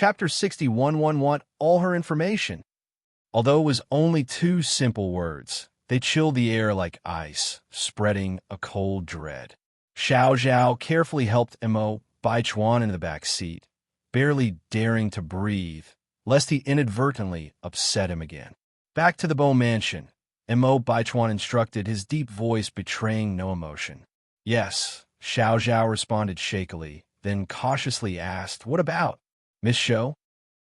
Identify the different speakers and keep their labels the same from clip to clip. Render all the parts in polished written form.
Speaker 1: Chapter 61 want all her information. Although it was only two simple words, they chilled the air like ice, spreading a cold dread. Xiao Zhao carefully helped Mo Baichuan into the back seat, barely daring to breathe, lest he inadvertently upset him again. Back to the Bo mansion, Mo Baichuan instructed, his deep voice betraying no emotion. Yes, Xiao Zhao responded shakily, then cautiously asked, "What about, Miss Shou?"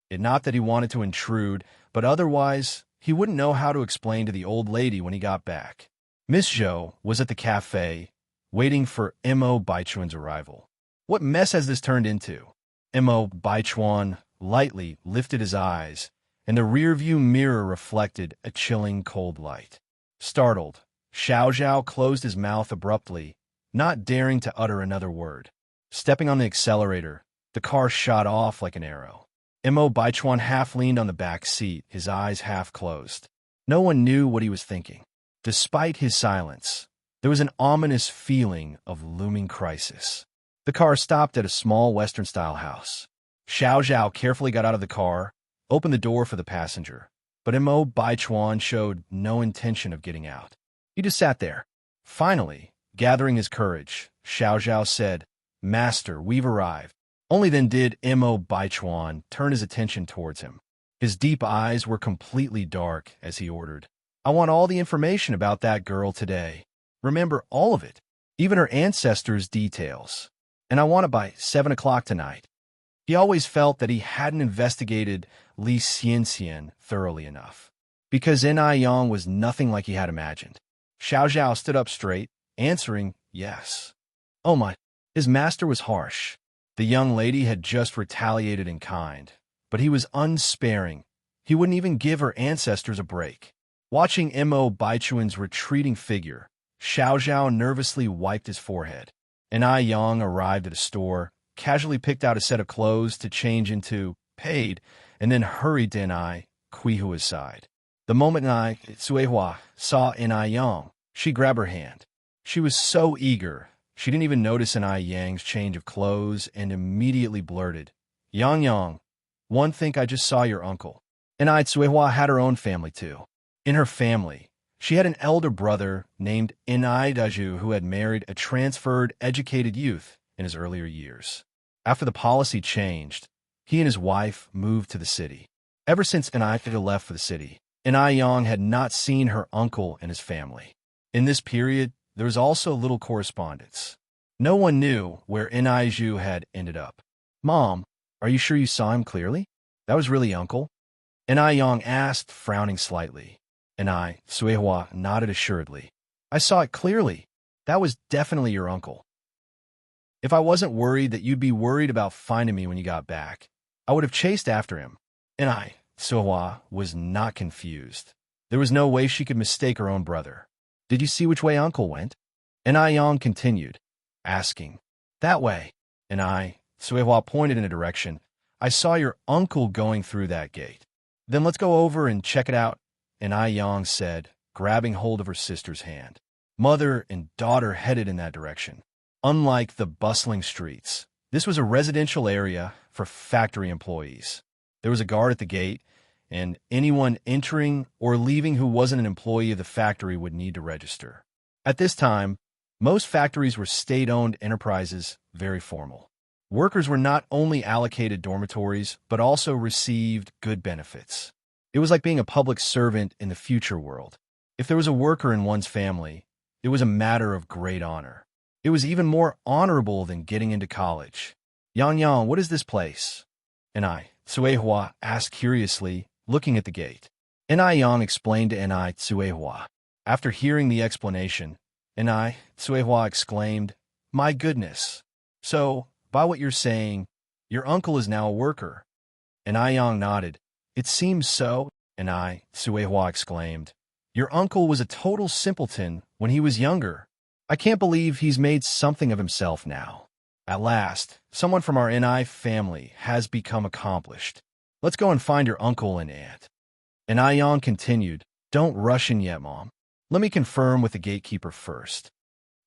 Speaker 1: It not that he wanted to intrude, but otherwise he wouldn't know how to explain to the old lady when he got back. Miss Zhou was at the cafe, waiting for Mo Baichuan's arrival. What mess has this turned into? Mo Baichuan lightly lifted his eyes, and the rearview mirror reflected a chilling cold light. Startled, Xiao Zhao closed his mouth abruptly, not daring to utter another word. Stepping on the accelerator, the car shot off like an arrow. Mo Baichuan half leaned on the back seat, his eyes half closed. No one knew what he was thinking. Despite his silence, there was an ominous feeling of looming crisis. The car stopped at a small Western-style house. Xiao Zhao carefully got out of the car, opened the door for the passenger, but Mo Baichuan showed no intention of getting out. He just sat there. Finally, gathering his courage, Xiao Zhao said, "Master, we've arrived." Only then did Mo Baichuan turn his attention towards him. His deep eyes were completely dark as he ordered, "I want all the information about that girl today. Remember all of it, even her ancestors' details. And I want it by 7 o'clock tonight." He always felt that he hadn't investigated Li Xianxian thoroughly enough, because Yang was nothing like he had imagined. Xiao Zhao stood up straight, answering yes. Oh my, his master was harsh. The young lady had just retaliated in kind, but he was unsparing. He wouldn't even give her ancestors a break. Watching Mo Baichuan's retreating figure, Xiao Zhao nervously wiped his forehead. Yang arrived at a store, casually picked out a set of clothes to change into, paid, and then hurried to Kuihua's side. The moment Suihua saw Yang, she grabbed her hand. She was so eager, she didn't even notice Yang's change of clothes and immediately blurted, Yang, one think I just saw your uncle." Suihua had her own family too. In her family, she had an elder brother named Daju who had married a transferred, educated youth in his earlier years. After the policy changed, he and his wife moved to the city. Ever since had left for the city, Yang had not seen her uncle and his family. In this period, there was also little correspondence. No one knew where Zhu had ended up. "Mom, are you sure you saw him clearly? That was really uncle?" Yang asked, frowning slightly. Suihua nodded assuredly. "I saw it clearly. That was definitely your uncle. If I wasn't worried that you'd be worried about finding me when you got back, I would have chased after him." Suihua was not confused. There was no way she could mistake her own brother. "Did you see which way uncle went?" Yang continued, asking. "That way." Suihua pointed in a direction. "I saw your uncle going through that gate." "Then let's go over and check it out," Yang said, grabbing hold of her sister's hand. Mother and daughter headed in that direction. Unlike the bustling streets, this was a residential area for factory employees. There was a guard at the gate, and anyone entering or leaving who wasn't an employee of the factory would need to register. At this time, most factories were state-owned enterprises, very formal. Workers were not only allocated dormitories, but also received good benefits. It was like being a public servant in the future world. If there was a worker in one's family, it was a matter of great honor. It was even more honorable than getting into college. Yang, what is this place?" Suihua asked curiously, looking at the gate. Yang explained to Suihua. After hearing the explanation, Suihua exclaimed, "My goodness! So, by what you're saying, your uncle is now a worker?" Yang nodded. "It seems so." Suihua exclaimed, "Your uncle was a total simpleton when he was younger. I can't believe he's made something of himself now. At last, someone from our family has become accomplished. Let's go and find your uncle and aunt." Yang continued, "Don't rush in yet, Mom. Let me confirm with the gatekeeper first."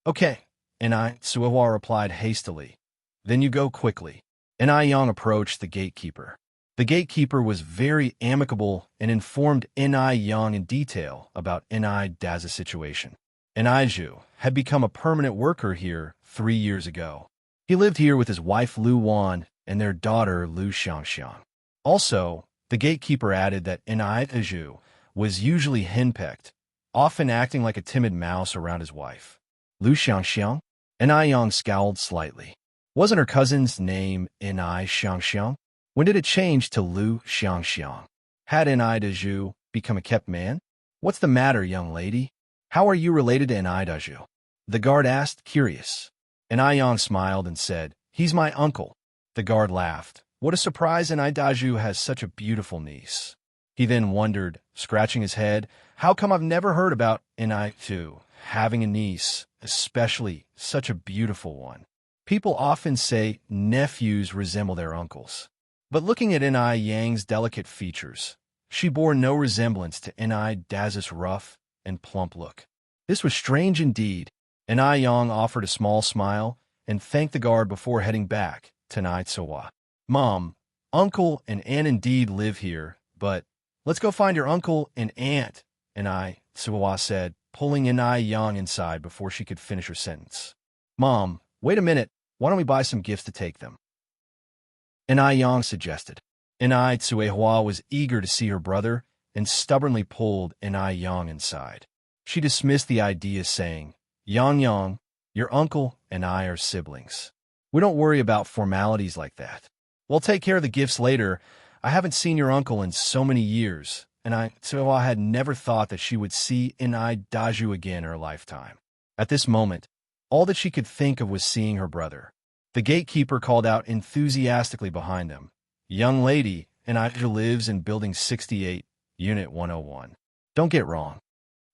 Speaker 1: "Okay," Suihua replied hastily. "Then you go quickly." Yang approached the gatekeeper. The gatekeeper was very amicable and informed Ni Yang in detail about Ni Daza's situation. Eniju had become a permanent worker here 3 years ago. He lived here with his wife Lu Wan and their daughter Lu Xiangxiang. Also, the gatekeeper added that Eniju was usually henpecked, often acting like a timid mouse around his wife. Lu Xiangxiang? Enai scowled slightly. Wasn't her cousin's name Enai Xiangxiang? When did it change to Lu Xiangxiang? Had Enai become a kept man? What's the matter, young lady? How are you related to Enai? The guard asked, curious. Enai smiled and said, he's my uncle. The guard laughed. What a surprise Enai has such a beautiful niece. He then wondered, scratching his head, how come I've never heard about Enai having a niece, especially such a beautiful one? People often say nephews resemble their uncles. But looking at Enai Yang's delicate features, she bore no resemblance to Enai Daza's rough and plump look. This was strange indeed. Enai Yang offered a small smile and thanked the guard before heading back to Nai Tsawa. Mom, uncle and aunt indeed live here, but let's go find your uncle and aunt, Enai Tsawa said, pulling Enai Yang inside before she could finish her sentence. Mom, wait a minute. Why don't we buy some gifts to take them? Enai Yang suggested. Enai Tsuehua was eager to see her brother and stubbornly pulled Enai Yang inside. She dismissed the idea, saying, Yang, your uncle and I are siblings. We don't worry about formalities like that. We'll take care of the gifts later. I haven't seen your uncle in so many years, and Tsuehua had never thought that she would see Enai Daju again in her lifetime. At this moment, all that she could think of was seeing her brother. The gatekeeper called out enthusiastically behind them, Young lady, Enai lives in Building 68, Unit 101. Don't get wrong.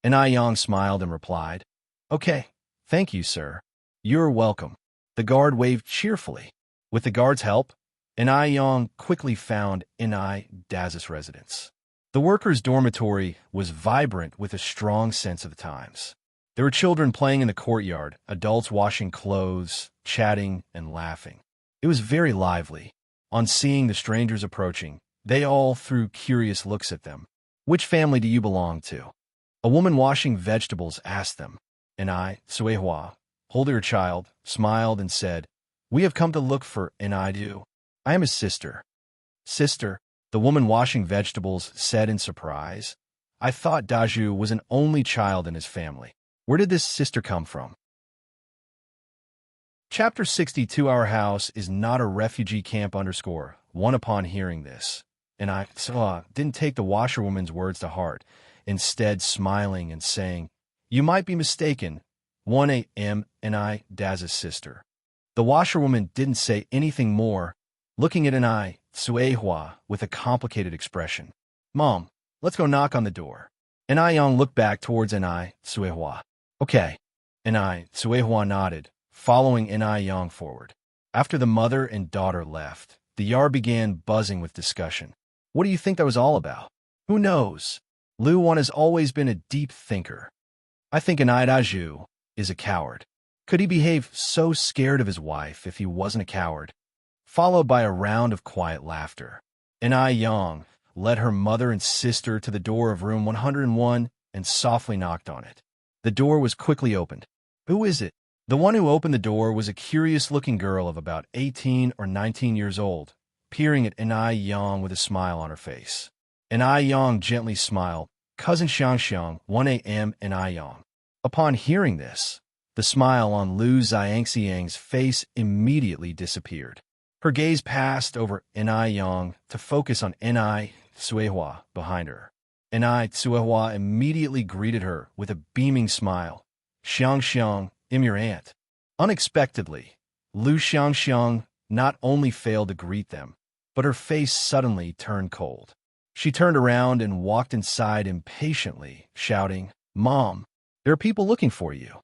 Speaker 1: Enai Yang smiled and replied, Okay, thank you, sir. You're welcome. The guard waved cheerfully. With the guard's help, Enai Yang quickly found Enai Daza's residence. The workers' dormitory was vibrant with a strong sense of the times. There were children playing in the courtyard, adults washing clothes, chatting, and laughing. It was very lively. On seeing the strangers approaching, they all threw curious looks at them. Which family do you belong to? A woman washing vegetables asked them. Enai Tsuehua, holding her child, smiled and said, We have come to look for Enai. I am his sister. Sister, the woman washing vegetables said in surprise. I thought Daju was an only child in his family. Where did this sister come from? Chapter 62 Our house is not a refugee camp _ one. Upon hearing this, Enai didn't take the washerwoman's words to heart, instead smiling and saying, You might be mistaken. 1 a.m. Enai Daza's sister. The washerwoman didn't say anything more, looking at Enai Tsuehua with a complicated expression. Mom, let's go knock on the door. Enai Yang looked back towards Enai Tsuehua. Okay. Enai Tsuehua nodded, following Enai Yang forward. After the mother and daughter left, the yard began buzzing with discussion. What do you think that was all about? Who knows? Lu Wan has always been a deep thinker. I think Enai Daju is a coward. Could he behave so scared of his wife if he wasn't a coward? Followed by a round of quiet laughter. Enai Yang led her mother and sister to the door of room 101 and softly knocked on it. The door was quickly opened. Who is it? The one who opened the door was a curious-looking girl of about 18 or 19 years old, peering at Enai Yang with a smile on her face. Enai Yang gently smiled. Cousin Xiangxiang, 1 a.m. Enai Yang. Upon hearing this, the smile on Lu Xiangxiang's face immediately disappeared. Her gaze passed over Enai Yang to focus on Enai Tsuehua behind her. Enai Tsuehua immediately greeted her with a beaming smile. Xiangxiang, I'm your aunt. Unexpectedly, Lu Xiangxiang not only failed to greet them, but her face suddenly turned cold. She turned around and walked inside impatiently, shouting, Mom, there are people looking for you.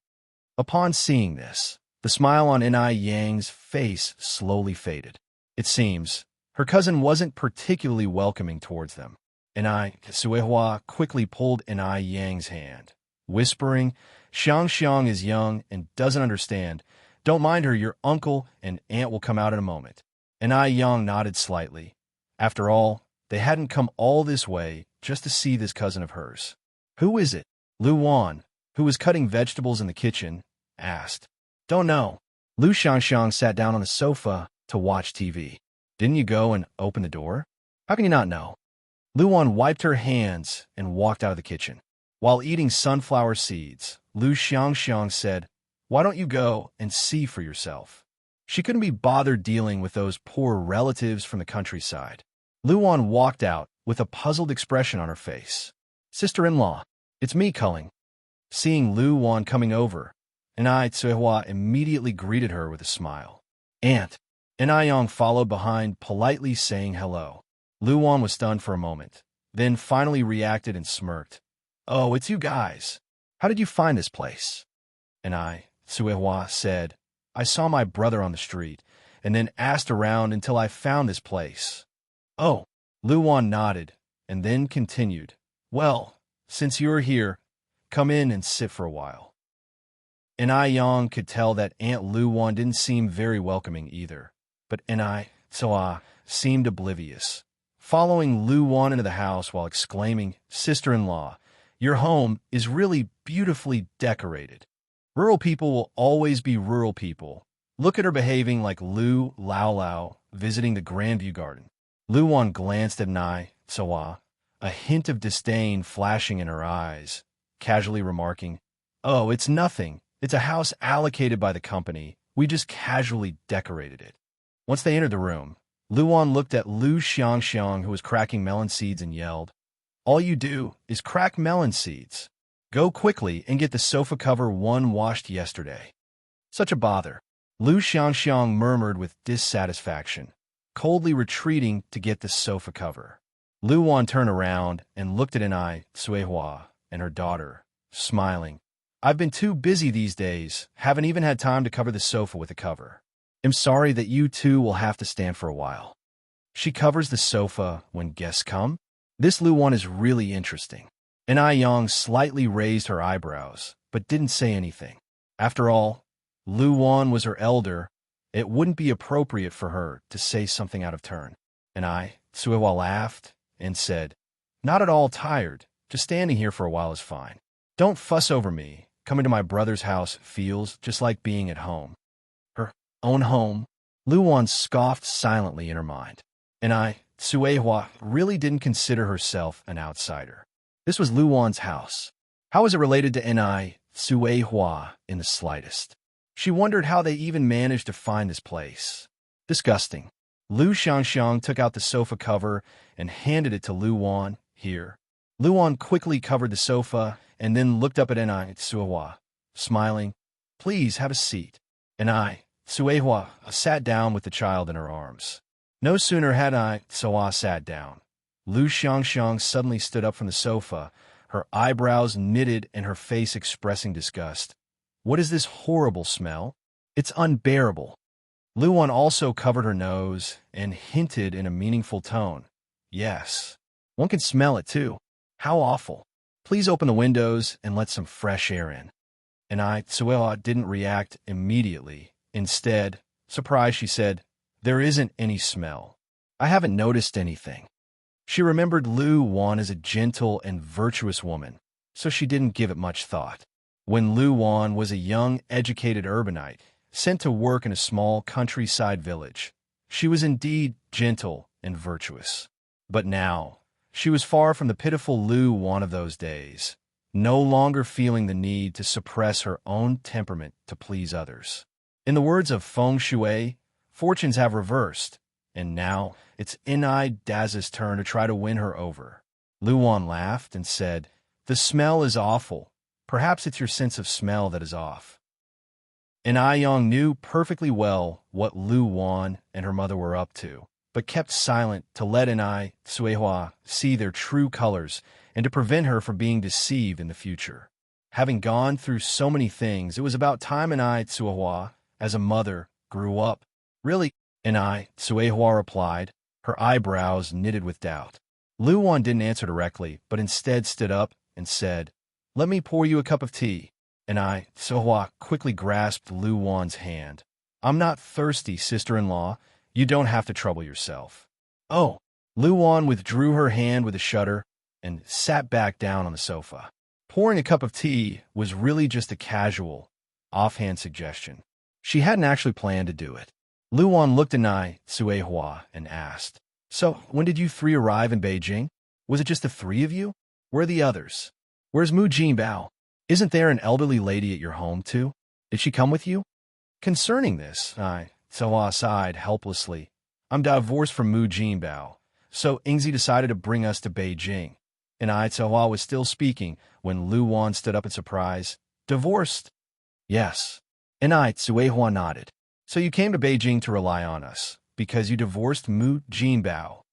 Speaker 1: Upon seeing this, the smile on Enai Yang's face slowly faded. It seems her cousin wasn't particularly welcoming towards them. Enai Tsuehua quickly pulled Enai Yang's hand, whispering, Xiangxiang is young and doesn't understand. Don't mind her, your uncle and aunt will come out in a moment. Enai Yang nodded slightly. After all, they hadn't come all this way just to see this cousin of hers. "Who is it?" Lu Wan, who was cutting vegetables in the kitchen, asked. "Don't know." Lu Xiangxiang sat down on the sofa to watch TV. "Didn't you go and open the door? How can you not know?" Lu Wan wiped her hands and walked out of the kitchen. While eating sunflower seeds, Lu Xiangxiang said, "Why don't you go and see for yourself?" She couldn't be bothered dealing with those poor relatives from the countryside. Lu Wan walked out with a puzzled expression on her face. "Sister-in-law, it's me calling." Seeing Lu Wan coming over, Anai Tsuehua immediately greeted her with a smile. "Aunt." Anai Yang followed behind, politely saying hello. Lu Wan was stunned for a moment, then finally reacted and smirked. "Oh, it's you guys. How did you find this place?" Anai Tsuehua said, "I saw my brother on the street, and then asked around until I found this place." "Oh." Lu Wan nodded, and then continued, "Well, since you're here, come in and sit for a while." Anai Yang could tell that Aunt Lu Wan didn't seem very welcoming either, but Anai Tsuehua seemed oblivious, following Lu Wan into the house while exclaiming, "Sister-in-law, your home is really beautifully decorated. Rural people will always be rural people. Look at her behaving like Lu Lao Lao visiting the Grandview Garden." Lu Wan glanced at Nai Tsuehua, a hint of disdain flashing in her eyes, casually remarking, "Oh, it's nothing. It's a house allocated by the company. We just casually decorated it." Once they entered the room, Lu Wan looked at Lu Xiangxiang, who was cracking melon seeds, and yelled, "All you do is crack melon seeds. Go quickly and get the sofa cover one washed yesterday." "Such a bother," Lu Xiangxiang murmured with dissatisfaction, coldly retreating to get the sofa cover. Lu Wan turned around and looked at Anai Tsuehua and her daughter, smiling. "I've been too busy these days, haven't even had time to cover the sofa with a cover. I'm sorry that you two will have to stand for a while." She covers the sofa when guests come? This Lu Wan is really interesting. Anai Yang slightly raised her eyebrows, but didn't say anything. After all, Lu Wan was her elder. It wouldn't be appropriate for her to say something out of turn. Anai Tsuehua laughed and said, "Not at all tired. Just standing here for a while is fine. Don't fuss over me. Coming to my brother's house feels just like being at home." Her own home? Lu Wan scoffed silently in her mind. Anai Tsuehua really didn't consider herself an outsider. This was Lu Wan's house. How was it related to Anai Tsuehua in the slightest? She wondered how they even managed to find this place. Disgusting. Lu Xiangxiang took out the sofa cover and handed it to Lu Wan. "Here." Lu Wan quickly covered the sofa and then looked up at Anai Tsuehua, smiling. "Please have a seat." Anai Tsuehua sat down with the child in her arms. No sooner had Anai Tsuehua sat down, Lu Xiangxiang suddenly stood up from the sofa, her eyebrows knitted and her face expressing disgust. "What is this horrible smell? It's unbearable." Lu Wan also covered her nose and hinted in a meaningful tone, "Yes, one can smell it too. How awful. Please open the windows and let some fresh air in." Anai Tsuehua didn't react immediately. Instead, surprised, she said, "There isn't any smell. I haven't noticed anything." She remembered Lu Wan as a gentle and virtuous woman, so she didn't give it much thought. When Lu Wan was a young, educated urbanite, sent to work in a small countryside village, she was indeed gentle and virtuous. But now, she was far from the pitiful Lu Wan of those days, no longer feeling the need to suppress her own temperament to please others. In the words of Feng Shui, fortunes have reversed, and now it's Inai Daz's turn to try to win her over. Lu Wan laughed and said, "The smell is awful. Perhaps it's your sense of smell that is off." Inai Yang knew perfectly well what Lu Wan and her mother were up to, but kept silent to let Anai Tsuehua see their true colors and to prevent her from being deceived in the future. Having gone through so many things, it was about time Anai Tsuehua, as a mother, grew up. "Really?" Anai Tsuehua replied, her eyebrows knitted with doubt. Lu Wan didn't answer directly, but instead stood up and said, "Let me pour you a cup of tea." Anai Tsuehua quickly grasped Lu Wan's hand. "I'm not thirsty, sister-in-law. You don't have to trouble yourself." "Oh." Luan withdrew her hand with a shudder and sat back down on the sofa. Pouring a cup of tea was really just a casual, offhand suggestion. She hadn't actually planned to do it. Luan looked at Nai Suehua and asked, "So, when did you three arrive in Beijing? Was it just the three of you? Where are the others? Where's Mu Jinbao? Isn't there an elderly lady at your home, too? Did she come with you?" Concerning this, Nai Suehua sighed helplessly. "I'm divorced from Mu Jinbao, so Ingzi decided to bring us to Beijing." And Ai Suehua was still speaking when Luan stood up in surprise. "Divorced?" "Yes." And Ai Suehua nodded. "So you came to Beijing to rely on us, because you divorced Mu Jinbao."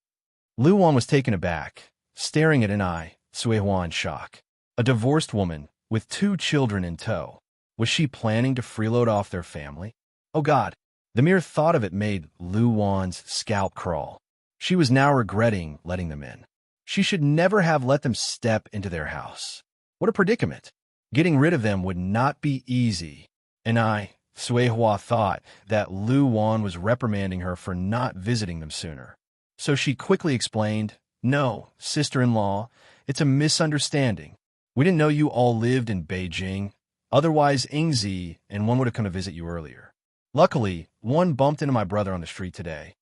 Speaker 1: Luan was taken aback, staring at Ai Suehua in shock. A divorced woman, with 2 children in tow. Was she planning to freeload off their family? Oh God, the mere thought of it made Luan's scalp crawl. She was now regretting letting them in. She should never have let them step into their house. What a predicament. Getting rid of them would not be easy. And Ai Suehua thought that Luan was reprimanding her for not visiting them sooner. So she quickly explained, "No, sister-in-law, it's a misunderstanding. We didn't know you all lived in Beijing. Otherwise, Ingzi and one would have come to visit you earlier. Luckily, one bumped into my brother on the street today."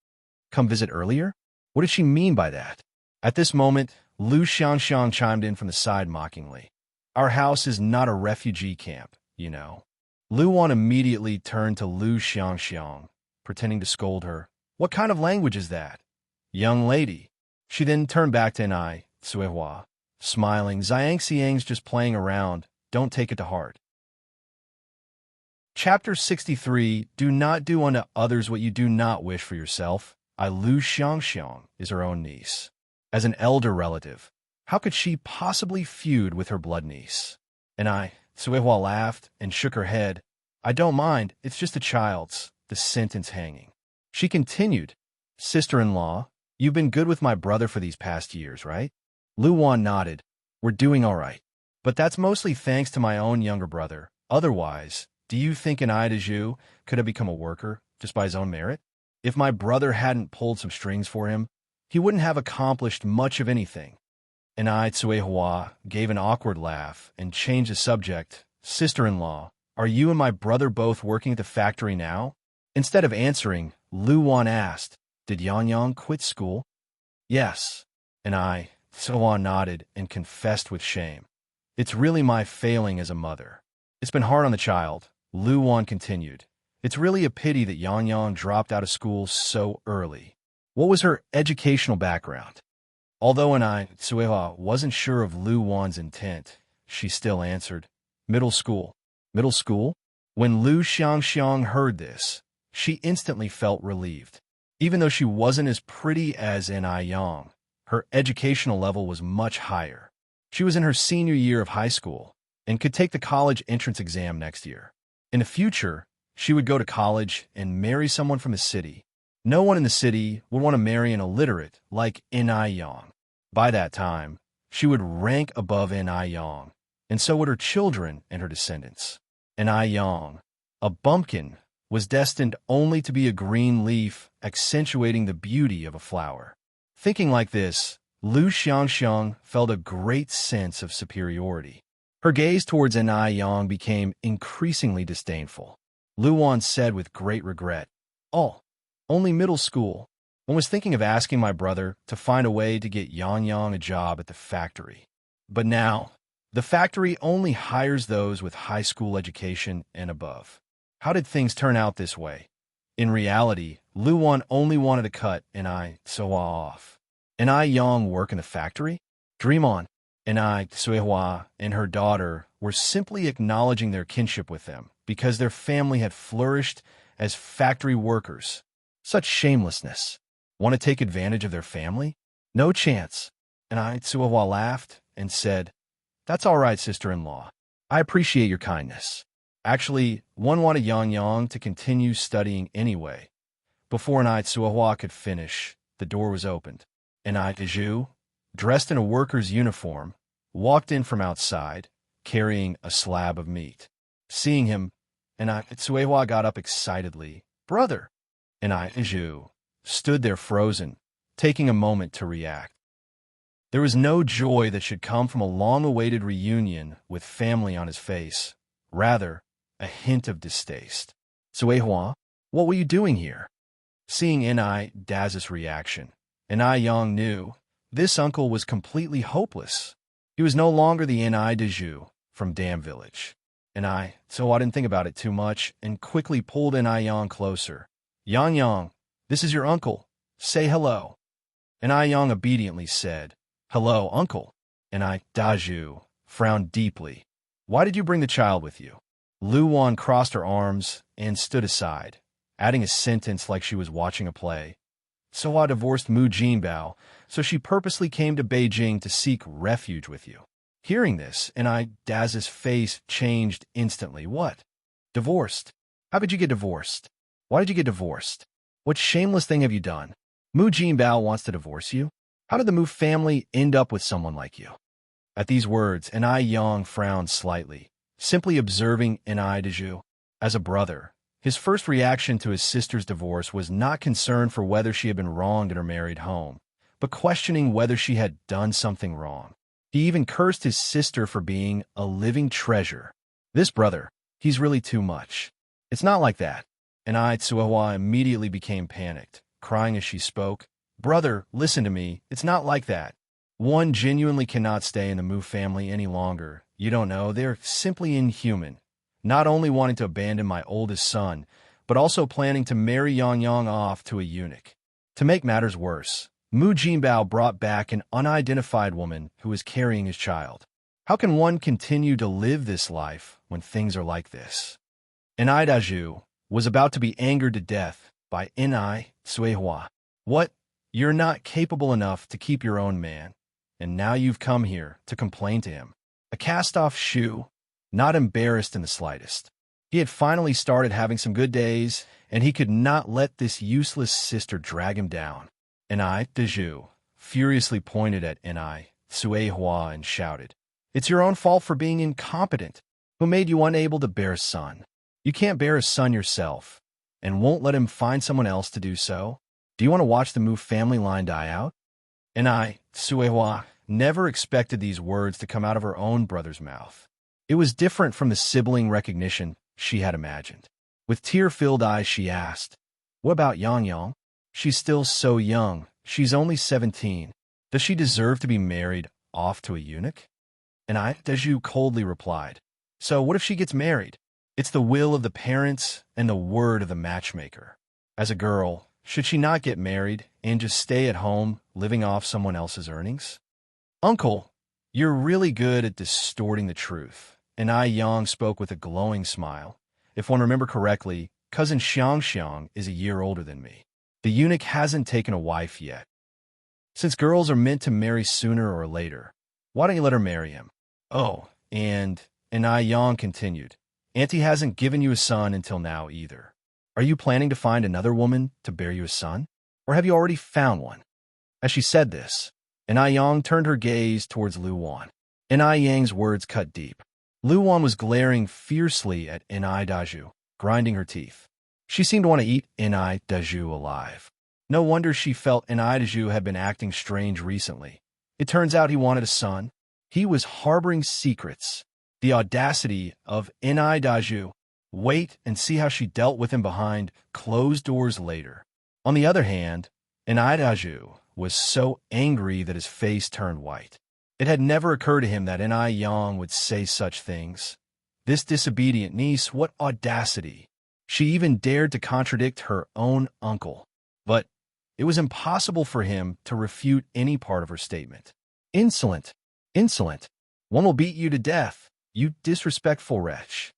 Speaker 1: "Come visit earlier?" What did she mean by that? At this moment, Lu Xiangxiang chimed in from the side mockingly. "Our house is not a refugee camp, you know." Luan immediately turned to Lu Xiangxiang, pretending to scold her. "What kind of language is that, young lady?" She then turned back to Ai Suehua, smiling. "Zhang Xiang's just playing around. Don't take it to heart." Chapter 63, Do Not Do Unto Others What You Do Not Wish for Yourself. Lu Xiangxiang is her own niece. As an elder relative, how could she possibly feud with her blood niece? And Ai Suehua laughed and shook her head. "I don't mind, it's just a child's," the sentence hanging. She continued, "Sister-in-law, you've been good with my brother for these past years, right?" Luan nodded. "We're doing all right. But that's mostly thanks to my own younger brother. Otherwise, do you think an Ai Dezhu could have become a worker just by his own merit? If my brother hadn't pulled some strings for him, he wouldn't have accomplished much of anything." And Ai Suehua gave an awkward laugh and changed the subject. "Sister-in-law, are you and my brother both working at the factory now?" Instead of answering, Luan asked, "Did Yang Yang quit school?" "Yes." And Ai Suehua nodded and confessed with shame. "It's really my failing as a mother. It's been hard on the child." Luan continued, "It's really a pity that Yang Yang dropped out of school so early." What was her educational background? Although Ai Suehua wasn't sure of Luan's intent, she still answered, "Middle school." "Middle school?" When Lu Xiangxiang heard this, she instantly felt relieved. Even though she wasn't as pretty as Ai Yang, her educational level was much higher. She was in her senior year of high school and could take the college entrance exam next year. In the future, she would go to college and marry someone from the city. No one in the city would want to marry an illiterate like Ai Yang. By that time, she would rank above Ai Yang, and so would her children and her descendants. Ai Yang, a bumpkin, was destined only to be a green leaf accentuating the beauty of a flower. Thinking like this, Lu Xiangxiang felt a great sense of superiority. Her gaze towards Ai Yang became increasingly disdainful. Luan said with great regret, "Oh, only middle school. One was thinking of asking my brother to find a way to get Yang Yang a job at the factory. But now, the factory only hires those with high school education and above. How did things turn out this way?" In reality, Luan only wanted to cut Ai Suehua off. Ai Yang work in the factory? Dream on. Ai Suehua and her daughter were simply acknowledging their kinship with them because their family had flourished as factory workers. Such shamelessness. Want to take advantage of their family? No chance. Ai Suehua laughed and said, "That's all right, sister-in-law. I appreciate your kindness. Actually, one wanted Yang Yang to continue studying anyway." Before Ai Suehua could finish, the door was opened. Ai Dezhu, dressed in a worker's uniform, walked in from outside, carrying a slab of meat. Seeing him, Ai Suehua got up excitedly. "Brother!" Ai Dezhu stood there frozen, taking a moment to react. There was no joy that should come from a long-awaited reunion with family on his face. Rather, a hint of distaste. Suehua, what were you doing here? Seeing Enai Daz's reaction, Enai Yang knew this uncle was completely hopeless. He was no longer the Enai Daju from Dam Village. So I didn't think about it too much and quickly pulled Enai Yang closer. Yang, this is your uncle. Say hello. Enai Yang obediently said, Hello, uncle. Enai Daju frowned deeply. Why did you bring the child with you? Lu Wan crossed her arms and stood aside, adding a sentence like she was watching a play. So I divorced Mu Jinbao, so she purposely came to Beijing to seek refuge with you. Hearing this, Enai Daz's face changed instantly. What? Divorced? How could you get divorced? Why did you get divorced? What shameless thing have you done? Mu Jinbao wants to divorce you? How did the Mu family end up with someone like you? At these words, Enai Yang frowned slightly, simply observing Enai Daju. As a brother, his first reaction to his sister's divorce was not concern for whether she had been wronged in her married home, but questioning whether she had done something wrong. He even cursed his sister for being a living treasure. This brother, he's really too much. It's not like that. Enai Tsuehua immediately became panicked, crying as she spoke. Brother, listen to me. It's not like that. One genuinely cannot stay in the Mu family any longer. You don't know, they're simply inhuman. Not only wanting to abandon my oldest son, but also planning to marry Yang off to a eunuch. To make matters worse, Mu Jinbao brought back an unidentified woman who was carrying his child. How can one continue to live this life when things are like this? Enai Daju was about to be angered to death by Enai Tsuehua. What? You're not capable enough to keep your own man, and now you've come here to complain to him. A cast-off shoe, not embarrassed in the slightest. He had finally started having some good days, and he could not let this useless sister drag him down. Enai Daju furiously pointed at Enai Tsuehua and shouted, It's your own fault for being incompetent. Who made you unable to bear a son? You can't bear a son yourself, and won't let him find someone else to do so? Do you want to watch the Mu family line die out? Enai Tsuehua never expected these words to come out of her own brother's mouth. It was different from the sibling recognition she had imagined. With tear-filled eyes, she asked, What about Yang? She's still so young. She's only 17. Does she deserve to be married off to a eunuch? Enai Daju coldly replied, So what if she gets married? It's the will of the parents and the word of the matchmaker. As a girl, should she not get married and just stay at home, living off someone else's earnings? Uncle, you're really good at distorting the truth. Enai Yang spoke with a glowing smile. If one remember correctly, cousin Xiang is a year older than me. The eunuch hasn't taken a wife yet. Since girls are meant to marry sooner or later, why don't you let her marry him? Oh, and Enai Yang continued, Auntie hasn't given you a son until now either. Are you planning to find another woman to bear you a son? Or have you already found one? As she said this, Enai Yang turned her gaze towards Lu Wan. Enai Yang's words cut deep. Lu Wan was glaring fiercely at Enai Daju, grinding her teeth. She seemed to want to eat Enai Daju alive. No wonder she felt Enai Daju had been acting strange recently. It turns out he wanted a son. He was harboring secrets. The audacity of Enai Daju. Wait and see how she dealt with him behind closed doors later. On the other hand, Enai Daju was so angry that his face turned white. It had never occurred to him that Enai Yang would say such things. This disobedient niece, what audacity! She even dared to contradict her own uncle. But it was impossible for him to refute any part of her statement. Insolent! Insolent! One will beat you to death, you disrespectful wretch.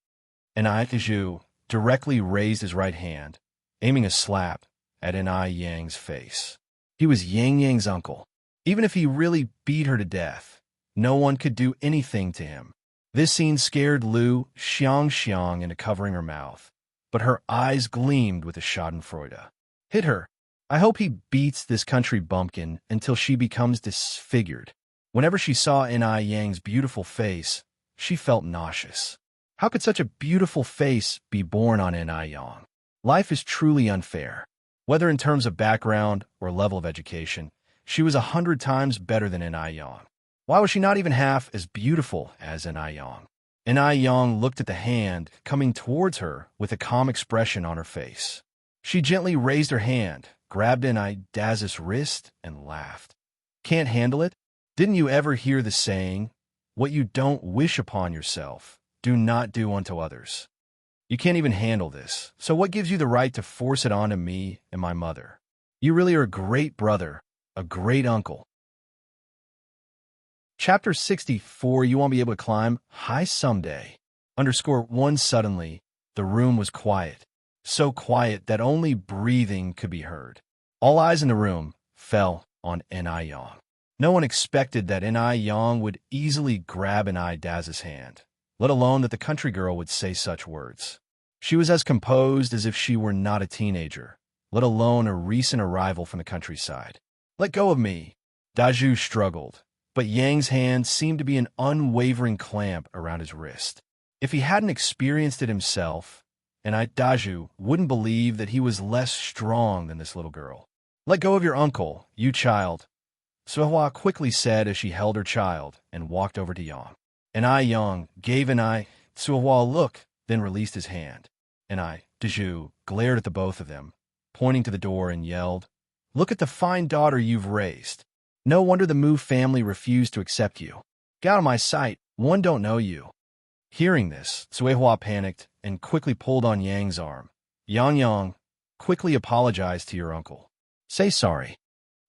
Speaker 1: Enai Daju directly raised his right hand, aiming a slap at Enai Yang's face. He was Yang's uncle. Even if he really beat her to death, no one could do anything to him. This scene scared Lu Xiang into covering her mouth, but her eyes gleamed with a schadenfreude. Hit her. I hope he beats this country bumpkin until she becomes disfigured. Whenever she saw Enai Yang's beautiful face, she felt nauseous. How could such a beautiful face be born on Enai Yang? Life is truly unfair. Whether in terms of background or level of education, she was 100 times better than En Yang. Why was she not even half as beautiful as En Yang? En Yang looked at the hand coming towards her with a calm expression on her face. She gently raised her hand, grabbed En Daz's wrist, and laughed. Can't handle it? Didn't you ever hear the saying, what you don't wish upon yourself, do not do unto others? You can't even handle this, so what gives you the right to force it onto me and my mother? You really are a great brother, a great uncle. Chapter 64, you won't be able to climb high someday. _1 Suddenly, the room was quiet. So quiet that only breathing could be heard. All eyes in the room fell on En Yang. No one expected that En Yang would easily grab En Daz's hand, let alone that the country girl would say such words. She was as composed as if she were not a teenager, let alone a recent arrival from the countryside. Let go of me. Dazhu struggled, but Yang's hand seemed to be an unwavering clamp around his wrist. If he hadn't experienced it himself, Dazhu wouldn't believe that he was less strong than this little girl. Let go of your uncle, you child, Suihua quickly said as she held her child and walked over to Yang. Yang gave Suihua a look, then released his hand. Dazhu glared at the both of them, pointing to the door and yelled, "Look at the fine daughter you've raised. No wonder the Mu family refused to accept you. Get out of my sight, one don't know you." Hearing this, Suihua panicked and quickly pulled on Yang's arm. Yang, quickly apologize to your uncle. Say sorry.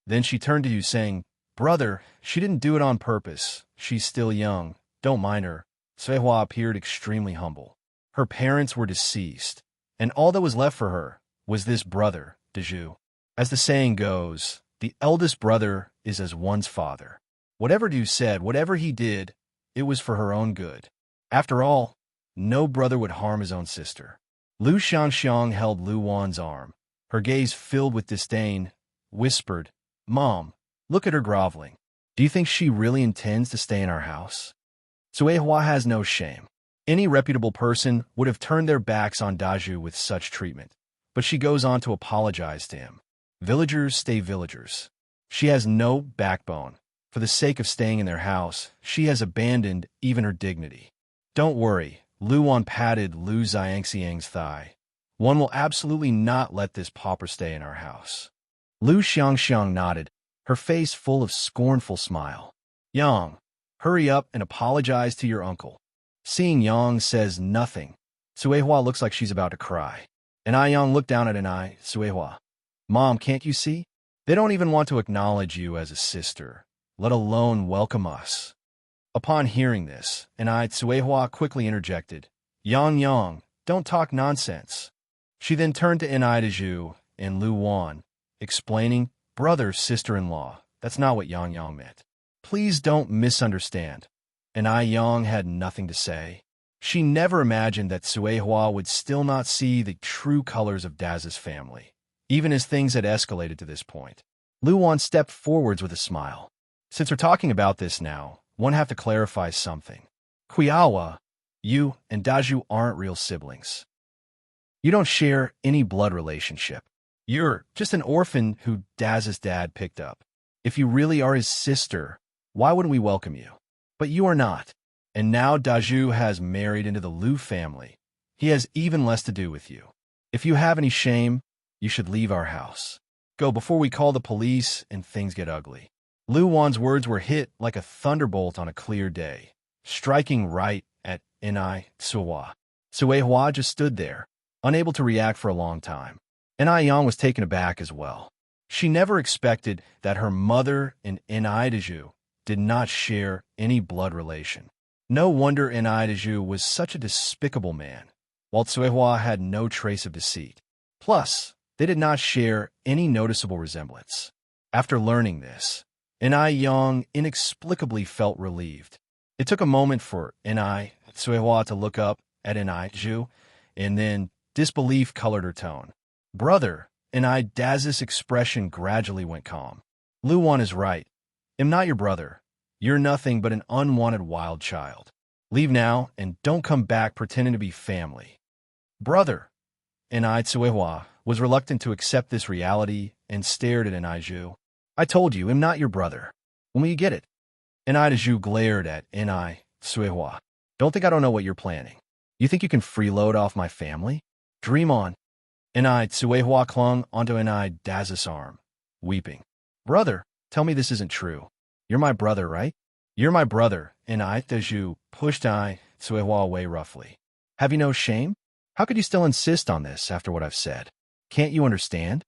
Speaker 1: Then she turned to you saying, "Brother, she didn't do it on purpose. She's still young. Don't mind her." Suihua appeared extremely humble. Her parents were deceased, and all that was left for her was this brother, Dazhu. As the saying goes, the eldest brother is as one's father. Whatever Dazhu said, whatever he did, it was for her own good. After all, no brother would harm his own sister. Lu Xiangxiang held Lu Wan's arm. Her gaze filled with disdain, whispered, "Mom, look at her groveling. Do you think she really intends to stay in our house?" Suihua has no shame. Any reputable person would have turned their backs on Dazhu with such treatment, but she goes on to apologize to him. Villagers stay villagers. She has no backbone. For the sake of staying in their house, she has abandoned even her dignity. Don't worry, Lu Wan patted Lu Xiangxiang's thigh. One will absolutely not let this pauper stay in our house. Lu Xiangxiang nodded, her face full of scornful smile. Yang, hurry up and apologize to your uncle. Seeing Yang says nothing, Suihua looks like she's about to cry. Yang looked down at Suihua. Mom, can't you see? They don't even want to acknowledge you as a sister, let alone welcome us. Upon hearing this, Suihua quickly interjected, Yang, don't talk nonsense. She then turned to Dazhu and Lu Wan, explaining, brother, sister-in-law, that's not what Yang meant. Please don't misunderstand. Yang had nothing to say. She never imagined that Suihua would still not see the true colors of Daz's family, even as things had escalated to this point. Lu Wan stepped forwards with a smile. Since we're talking about this now, one have to clarify something. Qiawa, you and Dazhu aren't real siblings. You don't share any blood relationship. You're just an orphan who Daz's dad picked up. If you really are his sister, why wouldn't we welcome you? But you are not. And now Dazhu has married into the Lu family. He has even less to do with you. If you have any shame, you should leave our house. Go before we call the police and things get ugly. Lu Wan's words were hit like a thunderbolt on a clear day, striking right at Suihua. Suihua just stood there, unable to react for a long time. Yang was taken aback as well. She never expected that her mother and Dazhu did not share any blood relation. No wonder Dazhu was such a despicable man, while Suihua had no trace of deceit. Plus, they did not share any noticeable resemblance. After learning this, Yang inexplicably felt relieved. It took a moment for Suihua to look up at Dazhu, and then disbelief colored her tone. Brother, Daz's expression gradually went calm. Lu Wan is right. I'm not your brother. You're nothing but an unwanted wild child. Leave now and don't come back pretending to be family. Brother, Suihua was reluctant to accept this reality and stared at Enrich. I told you, I'm not your brother. When will you get it? Enrich glared at Enrich. Don't think I don't know what you're planning. You think you can freeload off my family? Dream on. Enrich clung onto Enrich's arm, weeping. Brother, tell me this isn't true. You're my brother, right? You're my brother, Enrich pushed Enrich away roughly. Have you no shame? How could you still insist on this after what I've said? Can't you understand?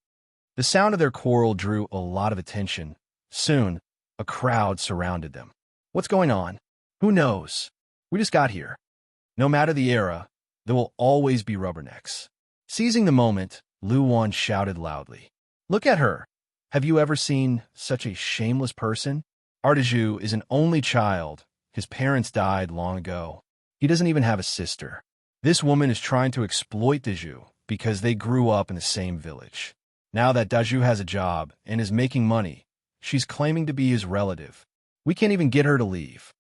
Speaker 1: The sound of their quarrel drew a lot of attention. Soon, a crowd surrounded them. What's going on? Who knows? We just got here. No matter the era, there will always be rubbernecks. Seizing the moment, Lu Wan shouted loudly. Look at her! Have you ever seen such a shameless person? Artiju is an only child. His parents died long ago. He doesn't even have a sister. This woman is trying to exploit Daju because they grew up in the same village. Now that Daju has a job and is making money, she's claiming to be his relative. We can't even get her to leave.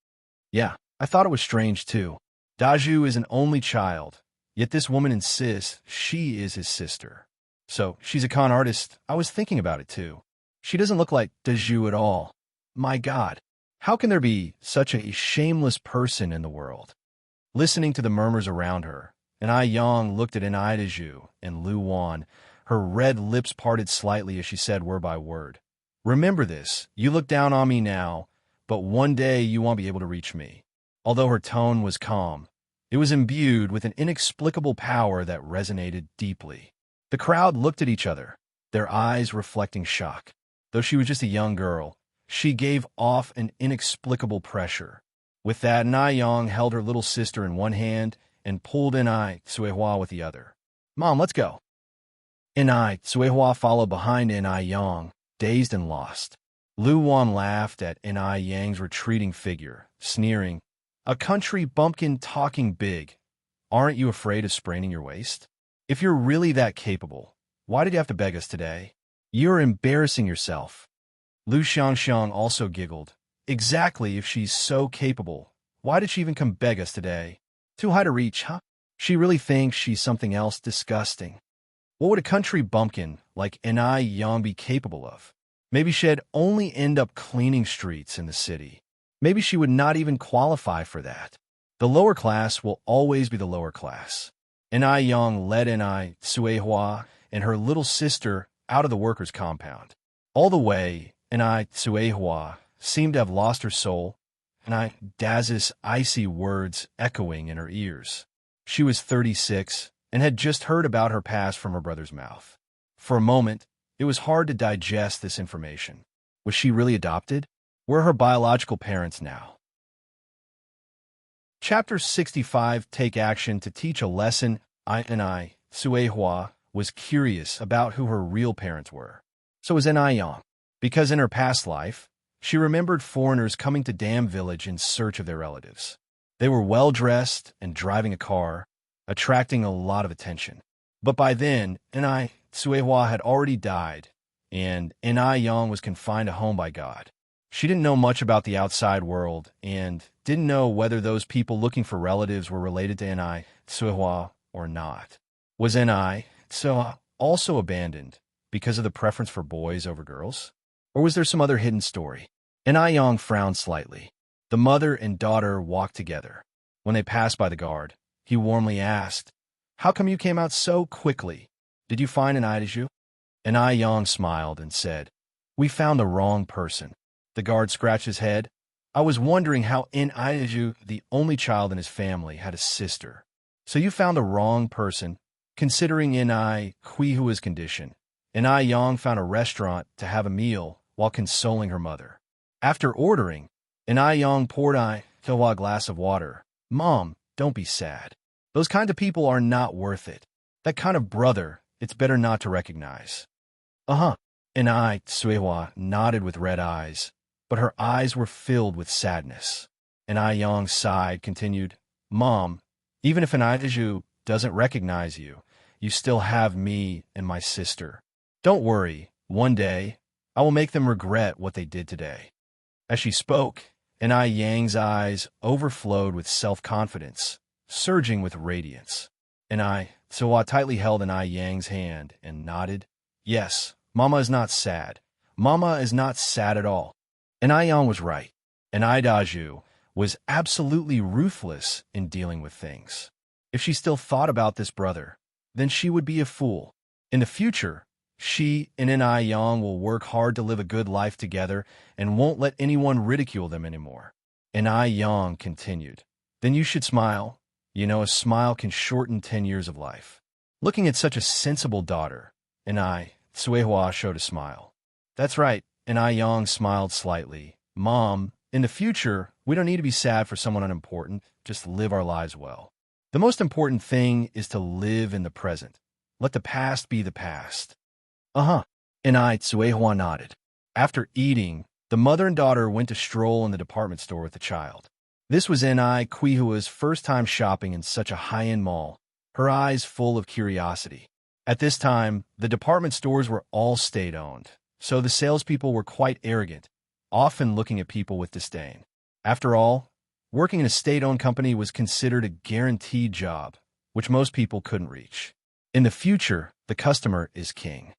Speaker 1: Yeah, I thought it was strange too. Daju is an only child, yet this woman insists she is his sister. So, she's a con artist. I was thinking about it too. She doesn't look like Daju at all. My God, how can there be such a shameless person in the world? Listening to the murmurs around her, Yang looked at Daju and Lu Wan. Her red lips parted slightly as she said word by word. Remember this, you look down on me now, but one day you won't be able to reach me. Although her tone was calm, it was imbued with an inexplicable power that resonated deeply. The crowd looked at each other, their eyes reflecting shock. Though she was just a young girl, she gave off an inexplicable pressure. With that, Yang held her little sister in one hand and pulled Enrich with the other. Mom, let's go. Enrich followed behind Yang, dazed and lost. Lu Wan laughed at Yang's retreating figure, sneering, A country bumpkin talking big. Aren't you afraid of spraining your waist? If you're really that capable, why did you have to beg us today? You're embarrassing yourself. Lu Xiangxiang also giggled. Exactly, if she's so capable, why did she even come beg us today? Too high to reach, huh? She really thinks she's something else disgusting. What would a country bumpkin like Yang be capable of? Maybe she'd only end up cleaning streets in the city. Maybe she would not even qualify for that. The lower class will always be the lower class. Yang led Suehua and her little sister out of the workers' compound. All the way, Suehua seemed to have lost her soul, Daz's icy words echoing in her ears. She was 36 and had just heard about her past from her brother's mouth. For a moment, it was hard to digest this information. Was she really adopted? Where are her biological parents now? Chapter 65, Take Action to Teach a Lesson. Suehua was curious about who her real parents were. So was Yang, because in her past life, she remembered foreigners coming to Dam Village in search of their relatives. They were well-dressed and driving a car, attracting a lot of attention. But by then, Suehua had already died, and Yang was confined to home by God. She didn't know much about the outside world and didn't know whether those people looking for relatives were related to Suehua or not. Was Suehua also abandoned because of the preference for boys over girls? Or was there some other hidden story? Yang frowned slightly. The mother and daughter walked together. When they passed by the guard, he warmly asked, How come you came out so quickly? Did you find Daju? Yang smiled and said, We found the wrong person. The guard scratched his head. I was wondering how Daju, the only child in his family, had a sister. So you found the wrong person, considering Huihua's condition. Yang found a restaurant to have a meal while consoling her mother. After ordering, Yang poured Huihua a glass of water. Mom, don't be sad. Those kind of people are not worth it. That kind of brother, it's better not to recognize. Uh-huh. Suehua nodded with red eyes, but her eyes were filled with sadness. Yang sighed, continued, Mom, even if Daju doesn't recognize you, you still have me and my sister. Don't worry, one day, I will make them regret what they did today. As she spoke, Yang's eyes overflowed with self-confidence, surging with radiance. Suwa tightly held Ai Yang's hand and nodded. Yes, Mama is not sad. Mama is not sad at all. And Ai Yang was right. And Ai Daju was absolutely ruthless in dealing with things. If she still thought about this brother, then she would be a fool. In the future, she and Ai Yang will work hard to live a good life together and won't let anyone ridicule them anymore. And Ai Yang continued, then you should smile. You know, a smile can shorten 10 years of life. Looking at such a sensible daughter, and Suehua showed a smile. That's right, and Ai Yang smiled slightly. Mom, in the future, we don't need to be sad for someone unimportant, just live our lives well. The most important thing is to live in the present. Let the past be the past. Uh-huh. And Suehua nodded. After eating, the mother and daughter went to stroll in the department store with the child. This was Kuihua's first time shopping in such a high-end mall, her eyes full of curiosity. At this time, the department stores were all state-owned, so the salespeople were quite arrogant, often looking at people with disdain. After all, working in a state-owned company was considered a guaranteed job, which most people couldn't reach. In the future, the customer is king.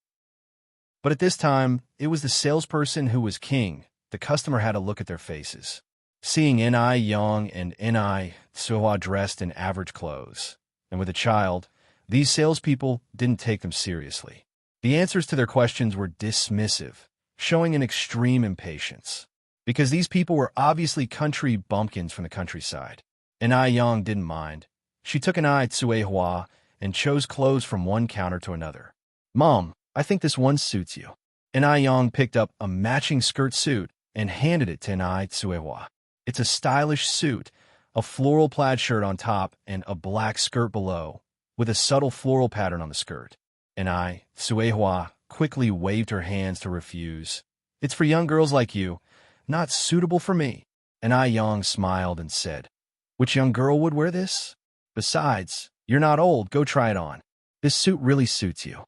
Speaker 1: But at this time, it was the salesperson who was king. The customer had to look at their faces. Seeing Ai Yang and Ai Suehua dressed in average clothes, and with a child, these salespeople didn't take them seriously. The answers to their questions were dismissive, showing an extreme impatience. Because these people were obviously country bumpkins from the countryside. And Ai Yang didn't mind. She took Ai Suehua and chose clothes from one counter to another. Mom, I think this one suits you. And Ai Yang picked up a matching skirt suit and handed it to Ai Suehua. It's a stylish suit, a floral plaid shirt on top and a black skirt below, with a subtle floral pattern on the skirt. And Ai Suehua quickly waved her hands to refuse. It's for young girls like you, not suitable for me. And Ai Yang smiled and said, which young girl would wear this? Besides, you're not old, go try it on. This suit really suits you.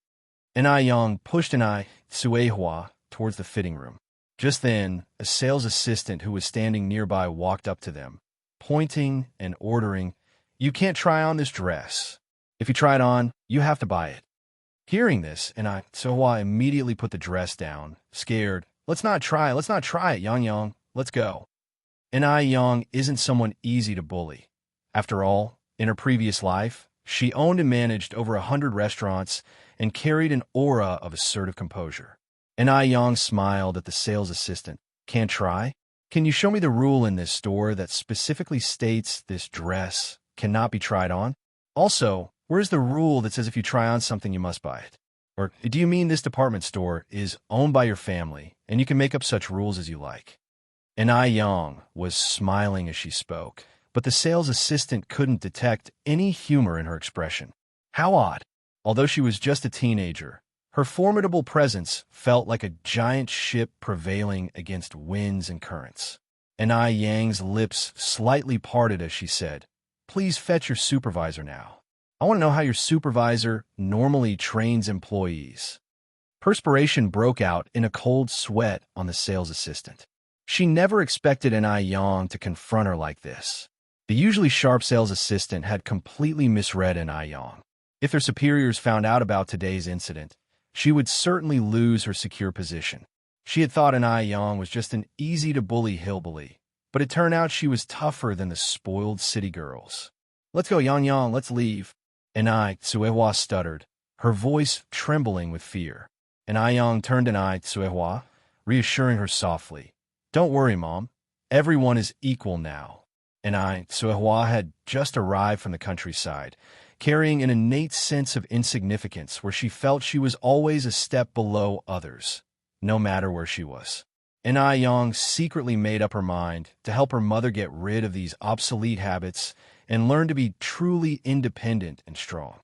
Speaker 1: And Ai Yang pushed Ai Suehua towards the fitting room. Just then, a sales assistant who was standing nearby walked up to them, pointing and ordering, you can't try on this dress. If you try it on, you have to buy it. Hearing this, Ai Suehua immediately put the dress down, scared. Let's not try it, Yang. Let's go. And Ai Yang isn't someone easy to bully. After all, in her previous life, she owned and managed over 100 restaurants and carried an aura of assertive composure. And Ai Yang smiled at the sales assistant. Can't try? Can you show me the rule in this store that specifically states this dress cannot be tried on? Also, where's the rule that says if you try on something, you must buy it? Or do you mean this department store is owned by your family and you can make up such rules as you like? And Ai Yang was smiling as she spoke, but the sales assistant couldn't detect any humor in her expression. How odd. Although she was just a teenager, her formidable presence felt like a giant ship prevailing against winds and currents. And Ai Yang's lips slightly parted as she said, please fetch your supervisor now. I want to know how your supervisor normally trains employees. Perspiration broke out in a cold sweat on the sales assistant. She never expected Ai Yang to confront her like this. The usually sharp sales assistant had completely misread Ai Yang. If their superiors found out about today's incident, she would certainly lose her secure position. She had thought Ai Yang was just an easy-to-bully hillbilly, but it turned out she was tougher than the spoiled city girls. Let's go, Yang, let's leave. And Ai Suehua stuttered, her voice trembling with fear. And Ai Yang turned to Ai Suehua, reassuring her softly. Don't worry, Mom. Everyone is equal now. And Ai Suehua had just arrived from the countryside, carrying an innate sense of insignificance where she felt she was always a step below others, no matter where she was. And Ai Yang secretly made up her mind to help her mother get rid of these obsolete habits and learn to be truly independent and strong.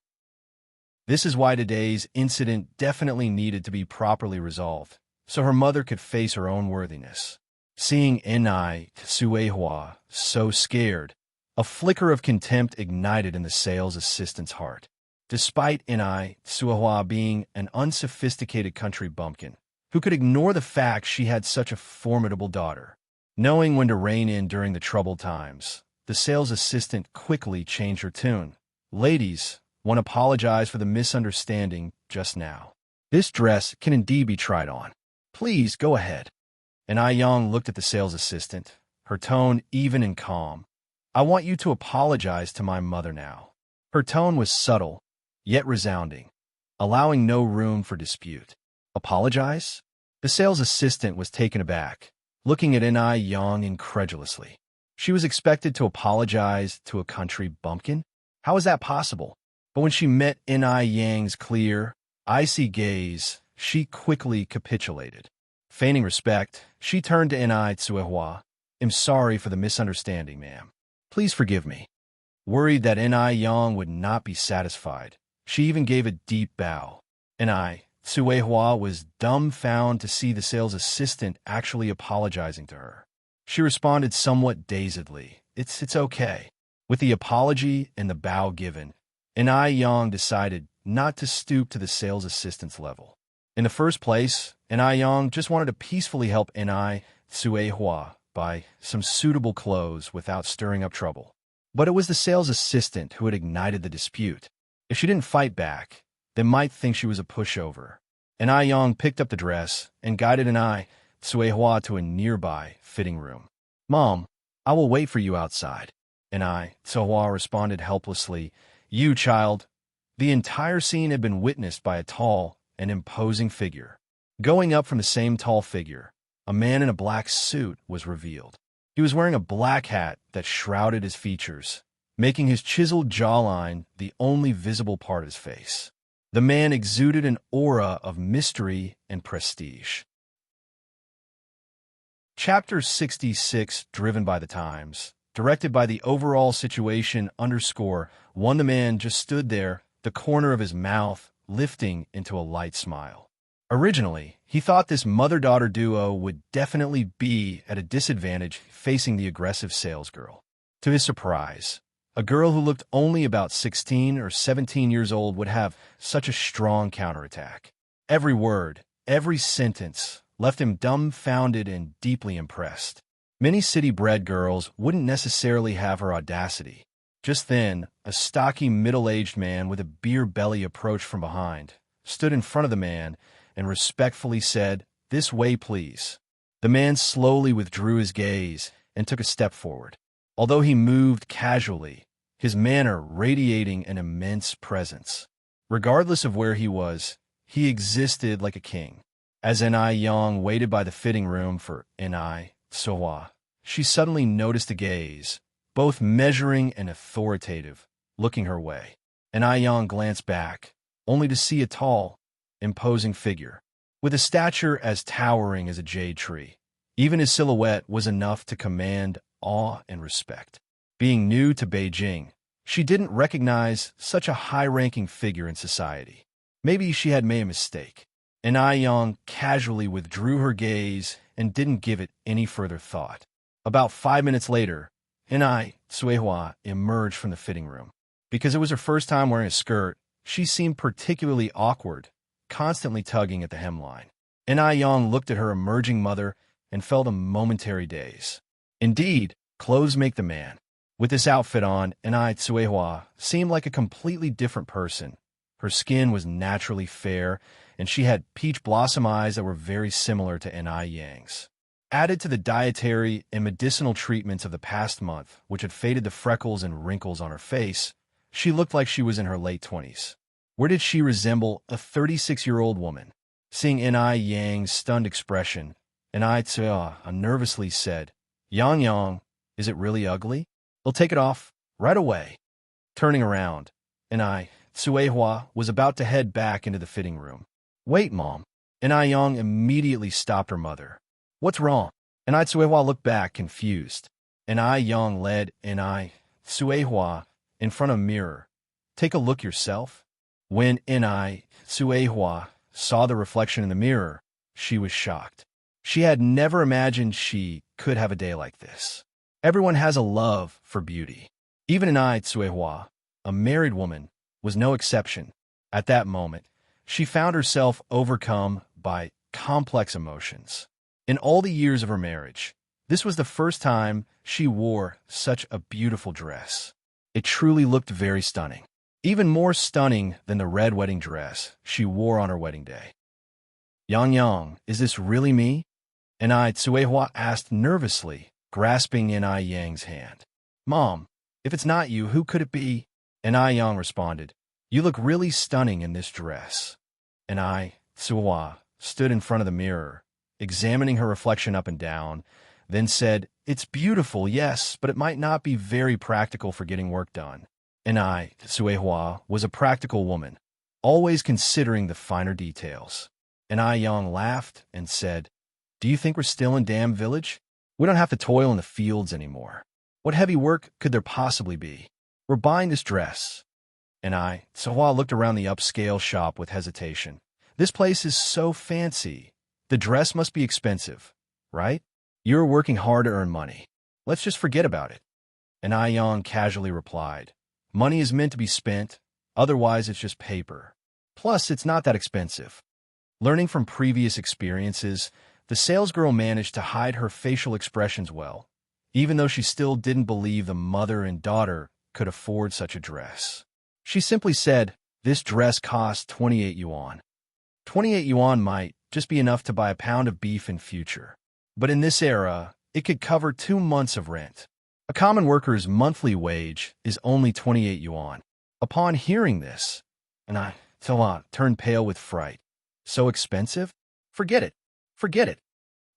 Speaker 1: This is why today's incident definitely needed to be properly resolved, so her mother could face her own worthiness. Seeing Ai Suehua so scared, a flicker of contempt ignited in the sales assistant's heart. Despite Ai Suehua being an unsophisticated country bumpkin, who could ignore the fact she had such a formidable daughter. Knowing when to rein in during the troubled times, the sales assistant quickly changed her tune. Ladies, One apologized for the misunderstanding just now. This dress can indeed be tried on. Please go ahead. And Young looked at the sales assistant, her tone even and calm. I want you to apologize to my mother now. Her tone was subtle, yet resounding, allowing no room for dispute. Apologize? The sales assistant was taken aback, looking at Young incredulously. She was expected to apologize to a country bumpkin? How is that possible? But when she met Yang's clear, icy gaze, she quickly capitulated. Feigning respect, she turned to Tsuehua. I'm sorry for the misunderstanding, ma'am. Please forgive me. Worried that Yang would not be satisfied, she even gave a deep bow. Tsuehua was dumbfounded to see the sales assistant actually apologizing to her. She responded somewhat dazedly, It's okay. With the apology and the bow given, Yang decided not to stoop to the sales assistant's level. In the first place, Yang just wanted to peacefully help Tsuehua buy some suitable clothes without stirring up trouble. But it was the sales assistant who had ignited the dispute. If she didn't fight back, they might think she was a pushover. Yang picked up the dress and guided Tsuehua to a nearby fitting room. Mom, I will wait for you outside. Tsuehua responded helplessly, You, child. The entire scene had been witnessed by a tall and imposing figure. Going up from the same tall figure, a man in a black suit was revealed. He was wearing a black hat that shrouded his features, making his chiseled jawline the only visible part of his face. The man exuded an aura of mystery and prestige. Chapter 66, Driven by the Times, directed by the overall situation _1. The man just stood there, the corner of his mouth lifting into a light smile. Originally, he thought this mother-daughter duo would definitely be at a disadvantage facing the aggressive salesgirl. To his surprise, a girl who looked only about 16 or 17 years old would have such a strong counterattack. Every word, every sentence left him dumbfounded and deeply impressed. Many city-bred girls wouldn't necessarily have her audacity. Just then, a stocky middle-aged man with a beer belly approached from behind, stood in front of the man, and respectfully said, This way, please. The man slowly withdrew his gaze and took a step forward. Although he moved casually, his manner radiating an immense presence. Regardless of where he was, he existed like a king. As Yang waited by the fitting room for Tsuehua, she suddenly noticed a gaze, both measuring and authoritative, looking her way. Yang glanced back, only to see a tall, imposing figure, with a stature as towering as a jade tree. Even his silhouette was enough to command awe and respect. Being new to Beijing, she didn't recognize such a high-ranking figure in society. Maybe she had made a mistake. Yang casually withdrew her gaze and didn't give it any further thought. About 5 minutes later, Tsuehua emerged from the fitting room. Because it was her first time wearing a skirt, she seemed particularly awkward, constantly tugging at the hemline. Yang looked at her emerging mother and felt a momentary daze. Indeed, clothes make the man. With this outfit on, Tsuehua seemed like a completely different person. Her skin was naturally fair, and she had peach blossom eyes that were very similar to Yang's. Added to the dietary and medicinal treatments of the past month, which had faded the freckles and wrinkles on her face, she looked like she was in her late 20s. Where did she resemble a 36-year-old woman? Seeing Yang's stunned expression, Tsuehua nervously said, Yang, is it really ugly? I'll take it off right away. Turning around, Tsuehua was about to head back into the fitting room. Wait, Mom. Yang immediately stopped her mother. What's wrong? Tsuehua looked back, confused. Yang led Tsuehua in front of a mirror. Take a look yourself. When Tsuehua saw the reflection in the mirror, she was shocked. She had never imagined she could have a day like this. Everyone has a love for beauty. Even Tsuehua, a married woman, was no exception. At that moment, she found herself overcome by complex emotions. In all the years of her marriage, this was the first time she wore such a beautiful dress. It truly looked very stunning. even more stunning than the red wedding dress she wore on her wedding day. Yang Yang, is this really me? And Tsuehua asked nervously, grasping Yang hand. Mom, if it's not you, who could it be? And Yang responded, you look really stunning in this dress. And Tsuehua, stood in front of the mirror, examining her reflection up and down, then said, it's beautiful, yes, but it might not be very practical for getting work done. And Tsuehua, was a practical woman, always considering the finer details. And Yang laughed and said, do you think we're still in Dam Village? We don't have to toil in the fields anymore. What heavy work could there possibly be? We're buying this dress. And Tsuehua looked around the upscale shop with hesitation. This place is so fancy. The dress must be expensive, right? You're working hard to earn money. Let's just forget about it. And Yang casually replied, money is meant to be spent, otherwise it's just paper. Plus, it's not that expensive. Learning from previous experiences, the salesgirl managed to hide her facial expressions well, even though she still didn't believe the mother and daughter could afford such a dress. She simply said, this dress costs 28 yuan. 28 yuan might just be enough to buy a pound of beef in future. But in this era, it could cover 2 months of rent. A common worker's monthly wage is only 28 yuan. Upon hearing this, and Tsuehua turned pale with fright. So expensive? Forget it. Forget it.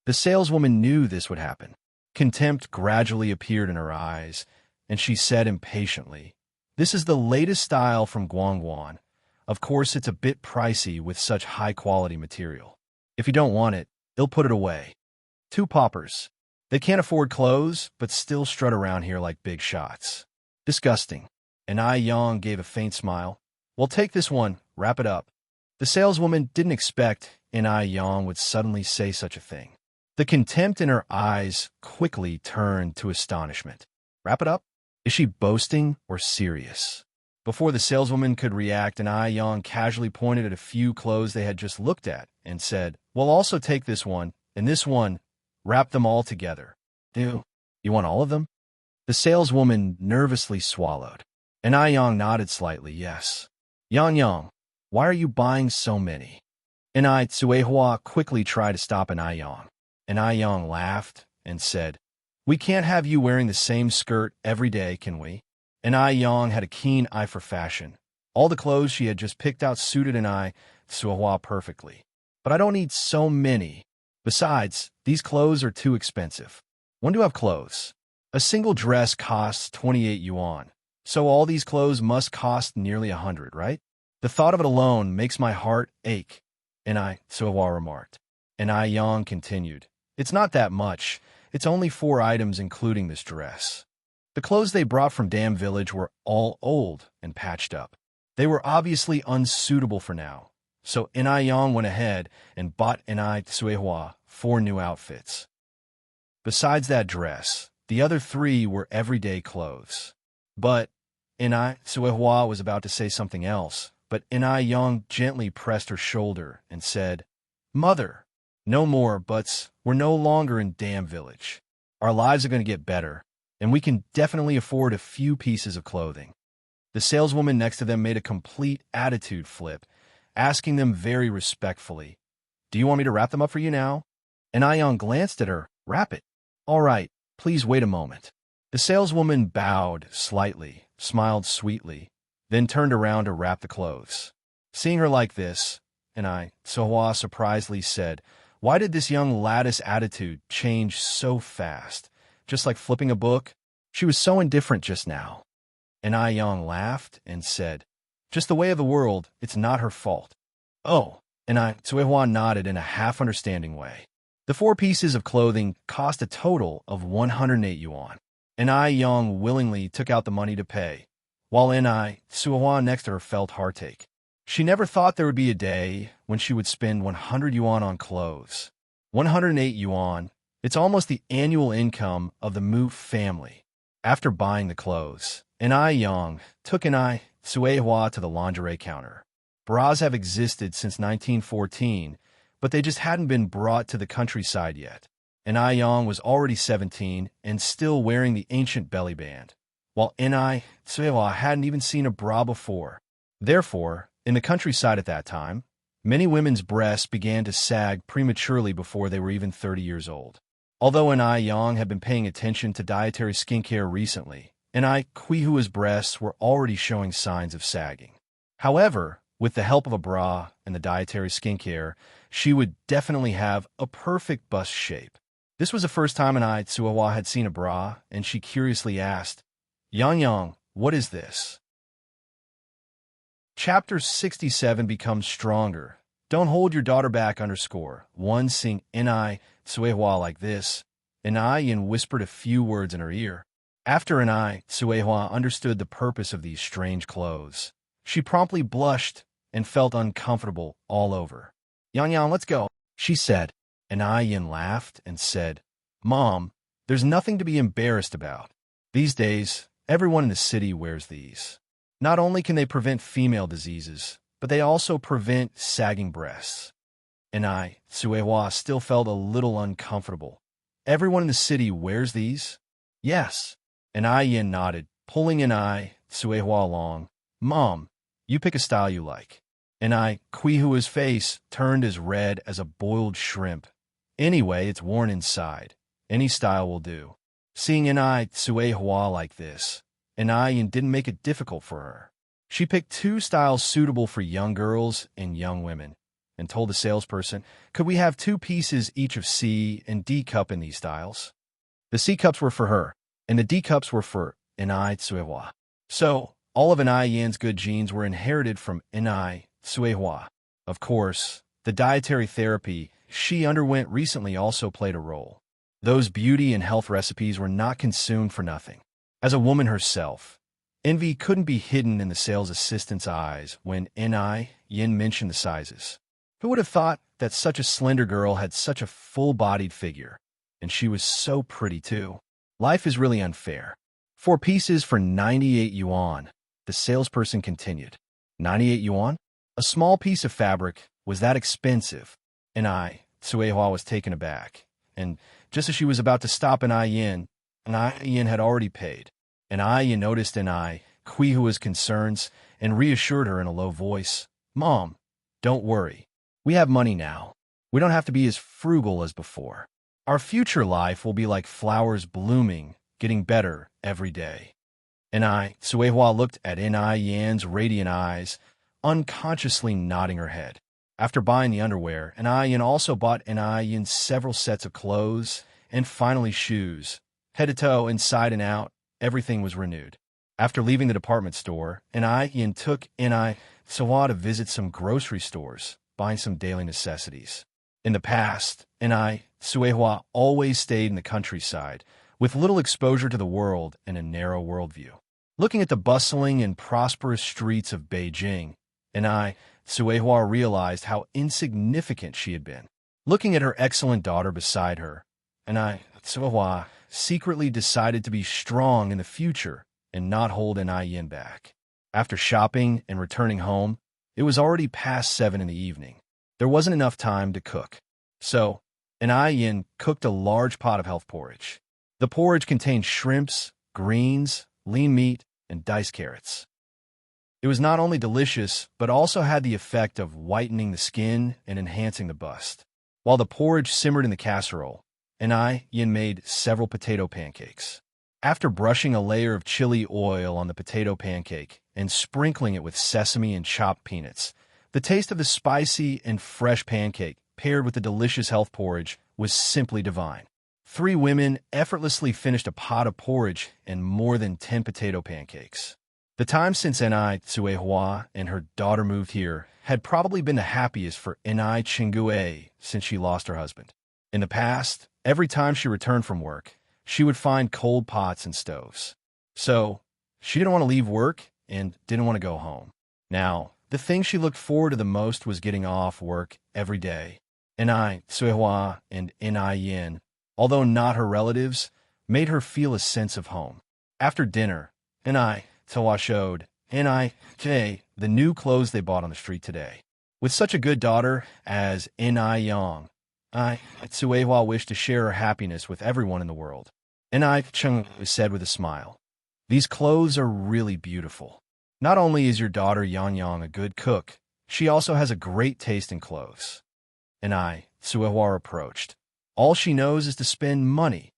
Speaker 1: The saleswoman knew this would happen. Contempt gradually appeared in her eyes, and she said impatiently, this is the latest style from Guangguan. Of course, it's a bit pricey with such high-quality material. If you don't want it, they'll put it away. 2 paupers. They can't afford clothes, but still strut around here like big shots. Disgusting. And Yang gave a faint smile. Well, take this one, wrap it up. The saleswoman didn't expect Yang would suddenly say such a thing. The contempt in her eyes quickly turned to astonishment. Wrap it up? Is she boasting or serious? Before the saleswoman could react, Yang casually pointed at a few clothes they had just looked at and said, well, also take this one and this one, wrap them all together. You want all of them? The saleswoman nervously swallowed. And Yang nodded slightly, yes. Yang, why are you buying so many? And Tsuehua quickly tried to stop Yang. And Yang laughed and said, we can't have you wearing the same skirt every day, can we? And Yang had a keen eye for fashion. All the clothes she had just picked out suited Tsuehua perfectly. But I don't need so many. Besides, these clothes are too expensive. When do I have clothes? A single dress costs 28 yuan. So all these clothes must cost nearly 100, right? The thought of it alone makes my heart ache. And Tsuehua remarked. And Yang continued, it's not that much. It's only 4 items including this dress. The clothes they brought from Dam Village were all old and patched up. They were obviously unsuitable for now. So Yang went ahead and bought Tsuehua 4 new outfits. Besides that dress, the other 3 were everyday clothes. But Tsuehua was about to say something else, but Yang gently pressed her shoulder and said, Mother, no more buts. We're no longer in Dam Village. Our lives are going to get better, and we can definitely afford a few pieces of clothing. The saleswoman next to them made a complete attitude flip, asking them very respectfully, do you want me to wrap them up for you now? And Yang glanced at her. Wrap it. All right, please wait a moment. The saleswoman bowed slightly, smiled sweetly, then turned around to wrap the clothes. Seeing her like this, Tsuehua surprisingly said, why did this young lady's attitude change so fast? Just like flipping a book? She was so indifferent just now. And Yang laughed and said, just the way of the world, it's not her fault. Oh, and Tsuehua nodded in a half-understanding way. The 4 pieces of clothing cost a total of 108 yuan, and Yang willingly took out the money to pay, while Tsuehua next to her felt heartache. She never thought there would be a day when she would spend 100 yuan on clothes. 108 yuan, it's almost the annual income of the Mu family. After buying the clothes, Yang took Tsuehua to the lingerie counter. Bras have existed since 1914, but they just hadn't been brought to the countryside yet. And Yang was already 17 and still wearing the ancient belly band, while Ni Tsuewa hadn't even seen a bra before. Therefore, in the countryside at that time, many women's breasts began to sag prematurely before they were even 30 years old. Although Ni Yang had been paying attention to dietary skincare recently, Ni Kuihua's breasts were already showing signs of sagging. However, with the help of a bra and the dietary skincare, she would definitely have a perfect bust shape. This was the first time Ni Tsuewa had seen a bra, and she curiously asked, "Yang Yang, what is this?" Chapter 67 becomes stronger. Don't hold your daughter back _1 Sing Ni Tsuewa like this. Yin whispered a few words in her ear. After Ni Tsuewa understood the purpose of these strange clothes, she promptly blushed and felt uncomfortable all over. "Yang Yang, let's go," she said. Yin laughed and said, "Mom, there's nothing to be embarrassed about. These days, everyone in the city wears these. Not only can they prevent female diseases, but they also prevent sagging breasts." Ni Tsuewa still felt a little uncomfortable. "Everyone in the city wears these?" "Yes." Yin nodded, pulling Ni Tsuewa along. "Mom, you pick a style you like." Ni Kuihua's face turned as red as a boiled shrimp. "Anyway, it's worn inside. Any style will do." Seeing Ni Tsuewa like this, Yin didn't make it difficult for her. She picked 2 styles suitable for young girls and young women, and told the salesperson, "Could we have 2 pieces each of C and D cup in these styles?" The C cups were for her, and the D cups were for Ni Tsuewa. So, all of Yin's good genes were inherited from Ni Tsuewa. Of course, the dietary therapy she underwent recently also played a role. Those beauty and health recipes were not consumed for nothing. As a woman herself, envy couldn't be hidden in the sales assistant's eyes when Yin mentioned the sizes. Who would have thought that such a slender girl had such a full-bodied figure? And she was so pretty, too. Life is really unfair. 4 pieces for 98 yuan, the salesperson continued. 98 yuan? A small piece of fabric was that expensive? Tsuewa was taken aback. And just as she was about to stop Yin had already paid. Yin noticed Kuihua's concerns and reassured her in a low voice. "Mom, don't worry. We have money now. We don't have to be as frugal as before. Our future life will be like flowers blooming, getting better every day." Tsuewa looked at Yin's radiant eyes, unconsciously nodding her head. After buying the underwear, Yin also bought Yin several sets of clothes and finally shoes. Head to toe, inside and out, everything was renewed. After leaving the department store, Yin took Tsuewa to visit some grocery stores, buying some daily necessities. In the past, Tsuewa always stayed in the countryside, with little exposure to the world and a narrow worldview. Looking at the bustling and prosperous streets of Beijing, Tsuewa realized how insignificant she had been. Looking at her excellent daughter beside her, Tsuewa secretly decided to be strong in the future and not hold Yin back. After shopping and returning home, it was already past 7 in the evening. There wasn't enough time to cook. So, Yin cooked a large pot of health porridge. The porridge contained shrimps, greens, lean meat, and diced carrots. It was not only delicious, but also had the effect of whitening the skin and enhancing the bust. While the porridge simmered in the casserole, Yin made several potato pancakes. After brushing a layer of chili oil on the potato pancake and sprinkling it with sesame and chopped peanuts, the taste of the spicy and fresh pancake, paired with the delicious health porridge, was simply divine. 3 women effortlessly finished a pot of porridge and more than 10 potato pancakes. The time since Tsuewa and her daughter moved here had probably been the happiest for Chingue since she lost her husband. In the past, every time she returned from work, she would find cold pots and stoves. So, she didn't want to leave work and didn't want to go home. Now, the thing she looked forward to the most was getting off work every day. Tsuewa and Yin, although not her relatives, made her feel a sense of home. After dinner, Tsuewa showed the new clothes they bought on the street today. With such a good daughter as Yang, Tsuewa wished to share her happiness with everyone in the world. Chung said with a smile. These clothes are really beautiful. Not only is your daughter Yang Yang a good cook, she also has a great taste in clothes. And I, Suehua approached. All she knows is to spend money.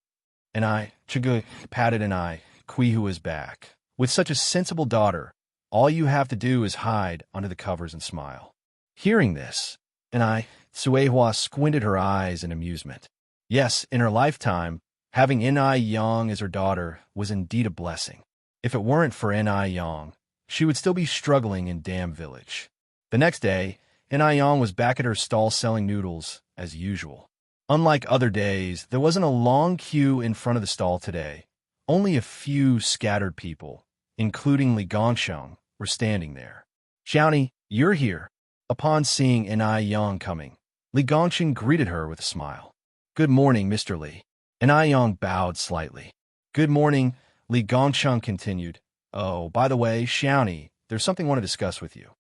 Speaker 1: And I, Chugui, patted an eye, Kui who is back. With such a sensible daughter, all you have to do is hide under the covers and smile. Hearing this, and I, Suehua squinted her eyes in amusement. Yes, in her lifetime, having Ni Yang as her daughter was indeed a blessing. If it weren't for Ni Yang, she would still be struggling in Dam Village. The next day, Ni Yang was back at her stall selling noodles, as usual. Unlike other days, there wasn't a long queue in front of the stall today. Only a few scattered people, including Li Gongsheng, were standing there. Xiaoni, you're here. Upon seeing Ni Yang coming, Li Gongsheng greeted her with a smile. Good morning, Mr. Li. Ni Yang bowed slightly. Good morning, Li Gongsheng continued. Oh, by the way, Xiaoni, there's something I want to discuss with you.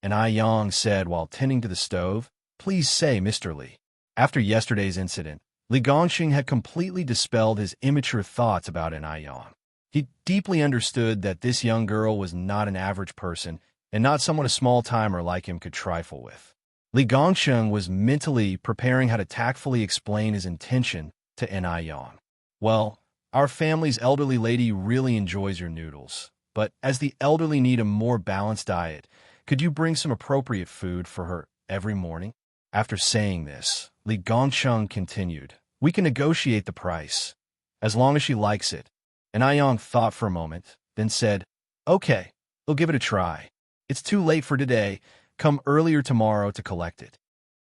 Speaker 1: Ni Yang said while tending to the stove. Please say, Mr. Li. After yesterday's incident, Li Gongxing had completely dispelled his immature thoughts about Ni Yang. He deeply understood that this young girl was not an average person and not someone a small-timer like him could trifle with. Li Gongsheng was mentally preparing how to tactfully explain his intention to Ni Yang. Well, our family's elderly lady really enjoys your noodles, but as the elderly need a more balanced diet, could you bring some appropriate food for her every morning? After saying this, Li Gongsheng continued, we can negotiate the price, as long as she likes it. And Yang thought for a moment, then said, okay, we'll give it a try. It's too late for today. Come earlier tomorrow to collect it.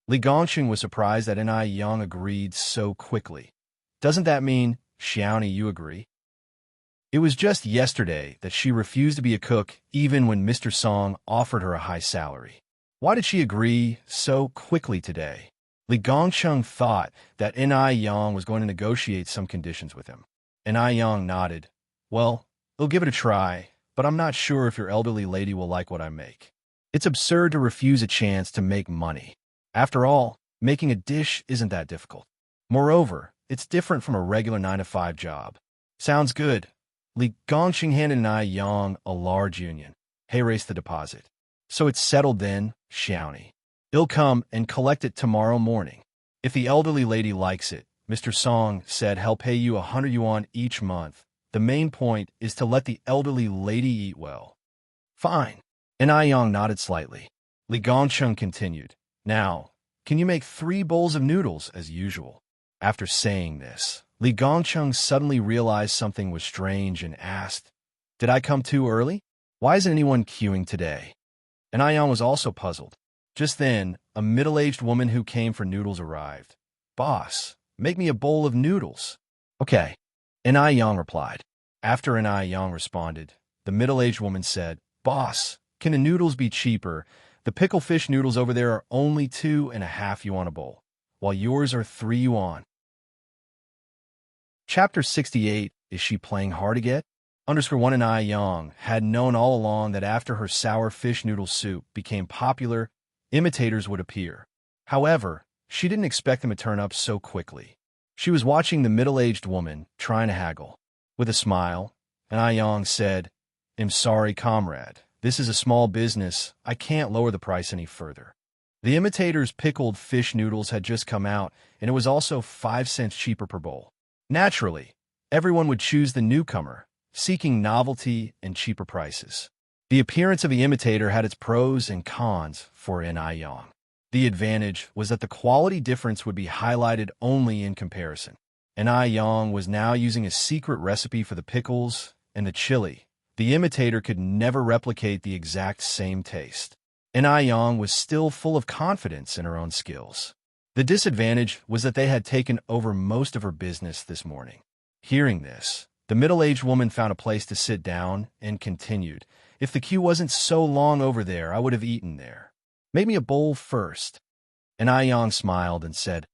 Speaker 1: Li Gongsheng was surprised that Ni Yang agreed so quickly. Doesn't that mean, Xiaoni, you agree? It was just yesterday that she refused to be a cook even when Mr. Song offered her a high salary. Why did she agree so quickly today? Li Gongsheng thought that Ni Yang was going to negotiate some conditions with him. Ni Yang nodded. Well, we'll give it a try, but I'm not sure if your elderly lady will like what I make. It's absurd to refuse a chance to make money. After all, making a dish isn't that difficult. Moreover, it's different from a regular 9-to-5 job. Sounds good. Li Gongxing handed Ni Yang a large union. Hey, raise the deposit. So it's settled then, Xiaoni. He'll come and collect it tomorrow morning. If the elderly lady likes it, Mr. Song said he'll pay you 100 yuan each month. The main point is to let the elderly lady eat well. Fine. Ni Yang nodded slightly. Li Gongsheng continued. Now, can you make 3 bowls of noodles as usual? After saying this, Li Gongsheng suddenly realized something was strange and asked, did I come too early? Why isn't anyone queuing today? Ni Yang was also puzzled. Just then, a middle-aged woman who came for noodles arrived. Boss, make me a bowl of noodles. Okay. Ni Yang replied. After Ni Yang responded, the middle-aged woman said, Boss, can the noodles be cheaper? The pickle fish noodles over there are only 2.5 yuan a bowl, while yours are 3 yuan. Chapter 68, Is She Playing Hard to Get? _1 and Ni Yang had known all along that after her sour fish noodle soup became popular, imitators would appear. However, she didn't expect them to turn up so quickly. She was watching the middle-aged woman trying to haggle. With a smile, Ni Yang said, I'm sorry, comrade. This is a small business. I can't lower the price any further. The imitator's pickled fish noodles had just come out, and it was also 5 cents cheaper per bowl. Naturally, everyone would choose the newcomer, seeking novelty and cheaper prices. The appearance of the imitator had its pros and cons for Ni Yang. The advantage was that the quality difference would be highlighted only in comparison. Ni Yang was now using a secret recipe for the pickles and the chili. The imitator could never replicate the exact same taste. Ni Yang was still full of confidence in her own skills. The disadvantage was that they had taken over most of her business this morning. Hearing this, the middle-aged woman found a place to sit down and continued, If the queue wasn't so long over there, I would have eaten there. Make me a bowl first. Ni Yang smiled and said,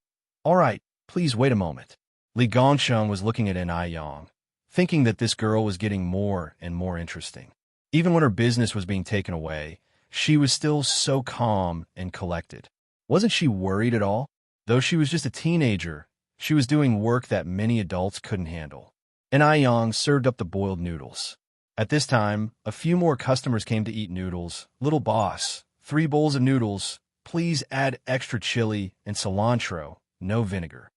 Speaker 1: All right, please wait a moment. Li Gongsheng was looking at Ni Yang, thinking that this girl was getting more and more interesting. Even when her business was being taken away, she was still so calm and collected. Wasn't she worried at all? Though she was just a teenager, she was doing work that many adults couldn't handle. Ni Yang served up the boiled noodles. At this time, a few more customers came to eat noodles. Little boss, 3 bowls of noodles. Please add extra chili and cilantro, no vinegar.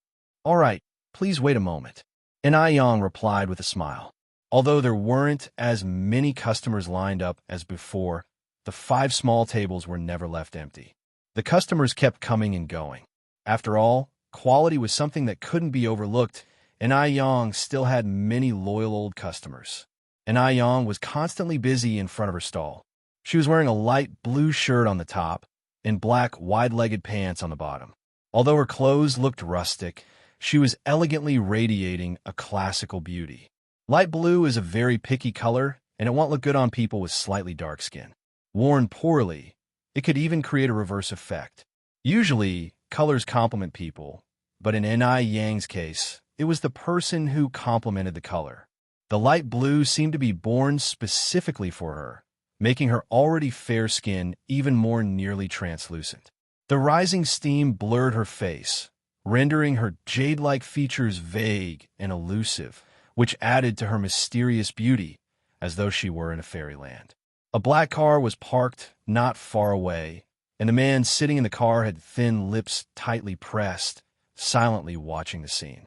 Speaker 1: All right, please wait a moment. And Yang replied with a smile. Although there weren't as many customers lined up as before, the 5 small tables were never left empty. The customers kept coming and going. After all, quality was something that couldn't be overlooked, and Yang still had many loyal old customers. And Yang was constantly busy in front of her stall. She was wearing a light blue shirt on the top and black wide-legged pants on the bottom. Although her clothes looked rustic, she was elegantly radiating a classical beauty. Light blue is a very picky color, and it won't look good on people with slightly dark skin. Worn poorly, it could even create a reverse effect. Usually, colors complement people, but in Yang's case, it was the person who complemented the color. The light blue seemed to be born specifically for her, making her already fair skin even more nearly translucent. The rising steam blurred her face, rendering her jade-like features vague and elusive, which added to her mysterious beauty, as though she were in a fairyland. A black car was parked not far away, and the man sitting in the car had thin lips tightly pressed, silently watching the scene.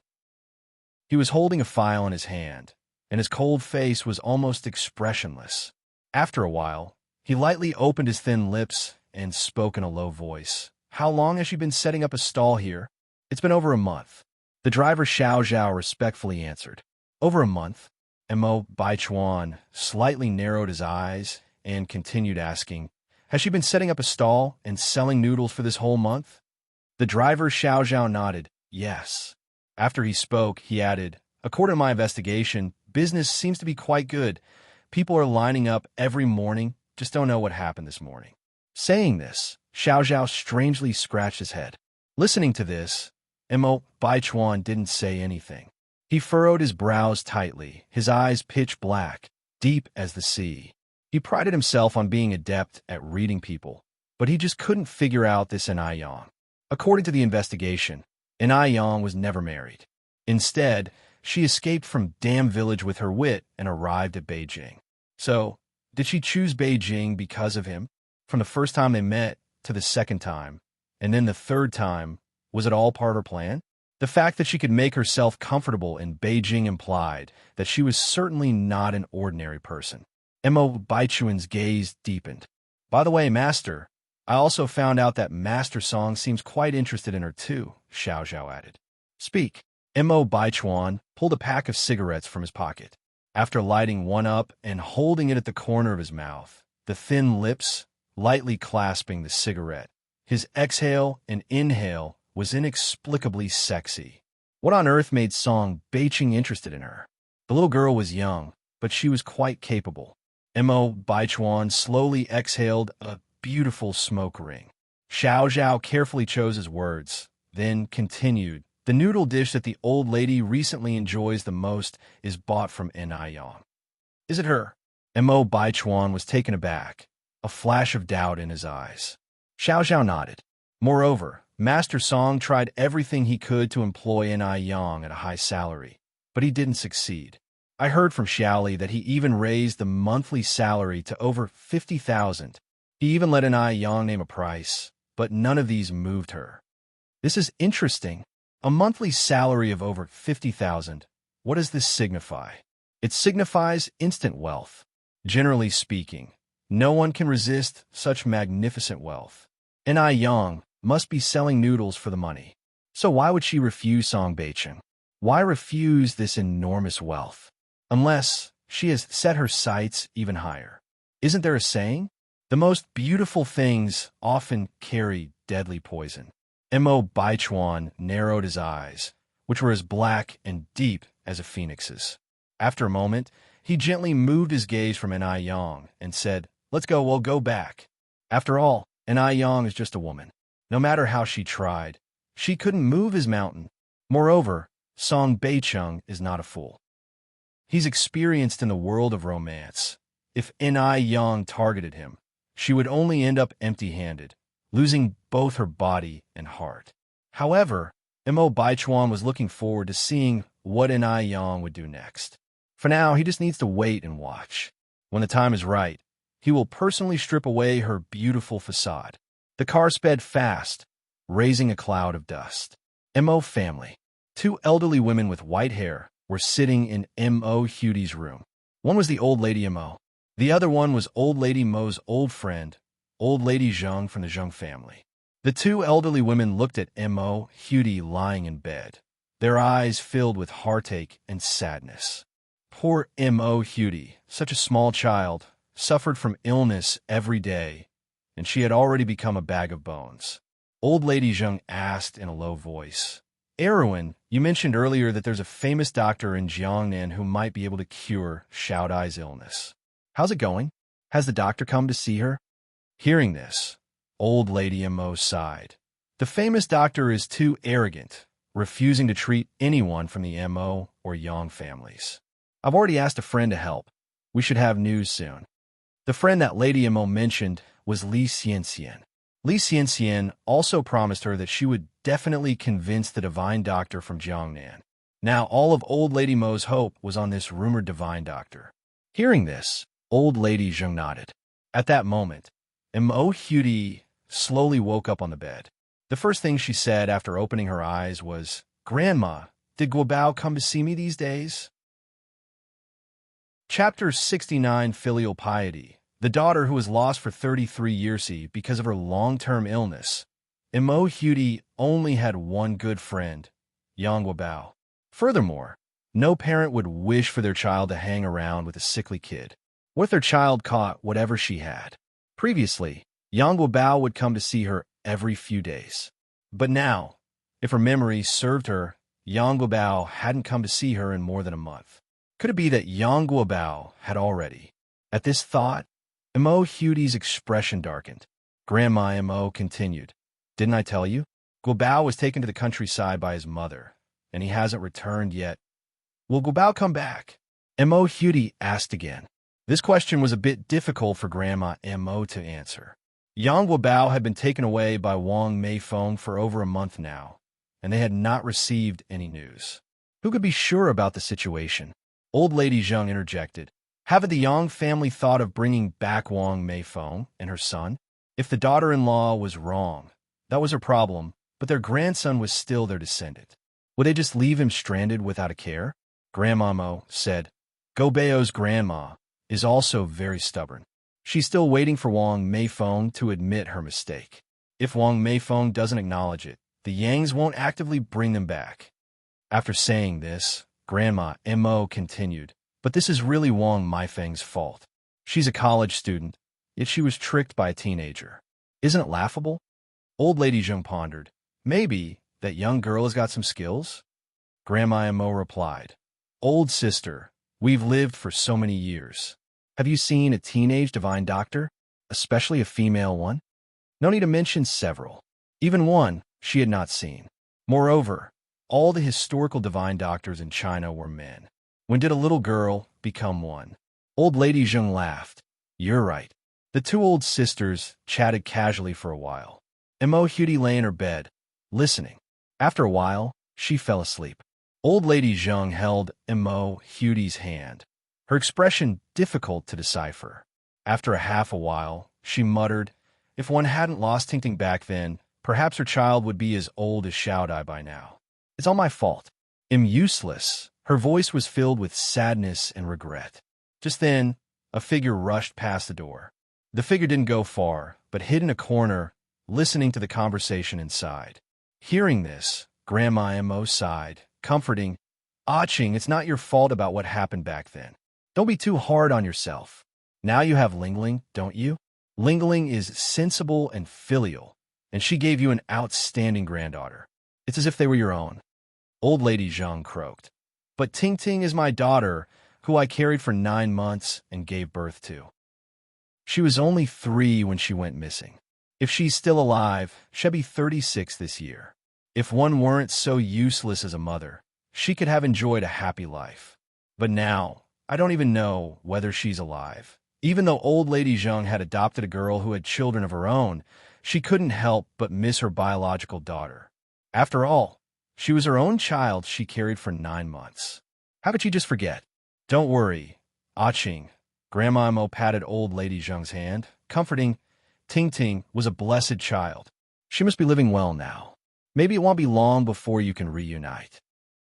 Speaker 1: He was holding a file in his hand, and his cold face was almost expressionless. After a while, he lightly opened his thin lips and spoke in a low voice. "How long has she been setting up a stall here?" "It's been over a month." The driver Xiao Zhao respectfully answered. "Over a month?" Mo Baichuan slightly narrowed his eyes and continued asking, "Has she been setting up a stall and selling noodles for this whole month?" The driver Xiao Zhao nodded, "Yes." After he spoke, he added, "According to my investigation, business seems to be quite good. People are lining up every morning, just don't know what happened this morning." Saying this, Xiao Zhao strangely scratched his head. Listening to this, Mo Baichuan didn't say anything. He furrowed his brows tightly, his eyes pitch black, deep as the sea. He prided himself on being adept at reading people, but he just couldn't figure out this Yang. According to the investigation, Yang was never married. Instead, she escaped from Dam Village with her wit and arrived at Beijing. So, did she choose Beijing because of him? From the first time they met to the second time, and then the third time, was it all part of her plan? The fact that she could make herself comfortable in Beijing implied that she was certainly not an ordinary person. Mo Baichuan's gaze deepened. "By the way, Master, I also found out that Master Song seems quite interested in her too," Xiao Zhao added. "Speak." Mo Baichuan pulled a pack of cigarettes from his pocket. After lighting one up and holding it at the corner of his mouth, the thin lips lightly clasping the cigarette, his exhale and inhale was inexplicably sexy. What on earth made Song Baiching interested in her? The little girl was young, but she was quite capable. Mo Baichuan slowly exhaled a beautiful smoke ring. Xiao Zhao carefully chose his words, then continued, "The noodle dish that the old lady recently enjoys the most is bought from Yang. Is it her?" Mo Baichuan was taken aback, a flash of doubt in his eyes. Xiao Zhao nodded. Moreover, Master Song tried everything he could to employ Yang at a high salary, but he didn't succeed. I heard from Xiaoli that he even raised the monthly salary to over 50,000. He even let Yang name a price, but none of these moved her. This is interesting. A monthly salary of over 50,000. What does this signify? It signifies instant wealth. Generally speaking, no one can resist such magnificent wealth. Yang must be selling noodles for the money. So why would she refuse Song Baicheng? Why refuse this enormous wealth? Unless she has set her sights even higher. Isn't there a saying? The most beautiful things often carry deadly poison. Mo Baichuan narrowed his eyes, which were as black and deep as a phoenix's. After a moment, he gently moved his gaze from Yang and said, "Let's go, we'll go back." After all, Yang is just a woman. No matter how she tried, she couldn't move his mountain. Moreover, Song Baicheng is not a fool. He's experienced in the world of romance. If Yang targeted him, she would only end up empty-handed, losing both her body and heart. However, Mo Baichuan was looking forward to seeing what Yang would do next. For now, he just needs to wait and watch. When the time is right, he will personally strip away her beautiful facade. The car sped fast, raising a cloud of dust. M.O. family. Two elderly women with white hair were sitting in M.O. Hudy's room. One was the old lady M.O. The other one was old lady Mo's old friend, old lady Zheng from the Zheng family. The two elderly women looked at M.O. Hudy lying in bed, their eyes filled with heartache and sadness. Poor M.O. Hudy, such a small child, suffered from illness every day, and she had already become a bag of bones. Old lady Zheng asked in a low voice, "Erwin, you mentioned earlier that there's a famous doctor in Jiangnan who might be able to cure Xiaodai's illness. How's it going? Has the doctor come to see her?" Hearing this, old lady M.O. sighed. "The famous doctor is too arrogant, refusing to treat anyone from the M.O. or Yang families. I've already asked a friend to help. We should have news soon." The friend that Lady M.O. mentioned was Li Xianxian. Li Xianxian also promised her that she would definitely convince the divine doctor from Jiangnan. Now all of old lady Mo's hope was on this rumored divine doctor. Hearing this, old lady Zheng nodded. At that moment, M.O. Hudy slowly woke up on the bed. The first thing she said after opening her eyes was, "Grandma, did Guobao come to see me these days?" Chapter 69, Filial Piety. The daughter who was lost for 33 years because of her long-term illness. M.O. Hudy only had one good friend, Yang Guobao. Furthermore, no parent would wish for their child to hang around with a sickly kid. What if their child caught whatever she had? Previously, Yang Guobao would come to see her every few days. But now, if her memory served her, Yang Guobao hadn't come to see her in more than a month. Could it be that Yang Guobao had already? At this thought, M.O. Hudy's expression darkened. Grandma M.O. continued, "Didn't I tell you? Guobao was taken to the countryside by his mother, and he hasn't returned yet. Will Guobao come back?" M.O. Hudy asked again. This question was a bit difficult for Grandma M.O. to answer. Yang Guobao had been taken away by Wang Meifeng for over a month now, and they had not received any news. Who could be sure about the situation? Old lady Zheng interjected. Haven't the Yang family thought of bringing back Wang Meifeng and her son? If the daughter-in-law was wrong, that was her problem, but their grandson was still their descendant. Would they just leave him stranded without a care? Grandma Mo said. Gobeo's grandma is also very stubborn. She's still waiting for Wang Meifeng to admit her mistake. If Wang Meifeng doesn't acknowledge it, the Yangs won't actively bring them back. After saying this, Grandma M.O. continued, "But this is really Wang Meifeng's fault. She's a college student, yet she was tricked by a teenager. Isn't it laughable?" Old lady Zheng pondered. "Maybe that young girl has got some skills?" Grandma M.O. replied, "Old sister, we've lived for so many years. Have you seen a teenage divine doctor, especially a female one? No need to mention several. Even one she had not seen. Moreover, all the historical divine doctors in China were men. When did a little girl become one?" Old lady Zheng laughed. "You're right." The two old sisters chatted casually for a while. M.O. Hudy lay in her bed, listening. After a while, she fell asleep. Old lady Zheng held M.O. Hudy's hand, her expression difficult to decipher. After a while, she muttered, "If one hadn't lost Tingting back then, perhaps her child would be as old as Xiaodai by now. It's all my fault. I'm useless." Her voice was filled with sadness and regret. Just then, a figure rushed past the door. The figure didn't go far, but hid in a corner, listening to the conversation inside. Hearing this, Grandma M.O. sighed, comforting, "Ah-Ching, it's not your fault about what happened back then. Don't be too hard on yourself. Now you have Lingling, don't you? Lingling is sensible and filial, and she gave you an outstanding granddaughter. It's as if they were your own." Old lady Zheng croaked. "But Ting is my daughter, who I carried for 9 months and gave birth to. She was only 3 when she went missing. If she's still alive, she'll be 36 this year. If one weren't so useless as a mother, she could have enjoyed a happy life. But now, I don't even know whether she's alive." Even though old lady Zheng had adopted a girl who had children of her own, she couldn't help but miss her biological daughter. After all, she was her own child she carried for 9 months. How could she just forget? "Don't worry, Ah-Ching. Grandma Mo patted old lady Zheng's hand, comforting. Ting Ting was a blessed child. She must be living well now. Maybe it won't be long before you can reunite.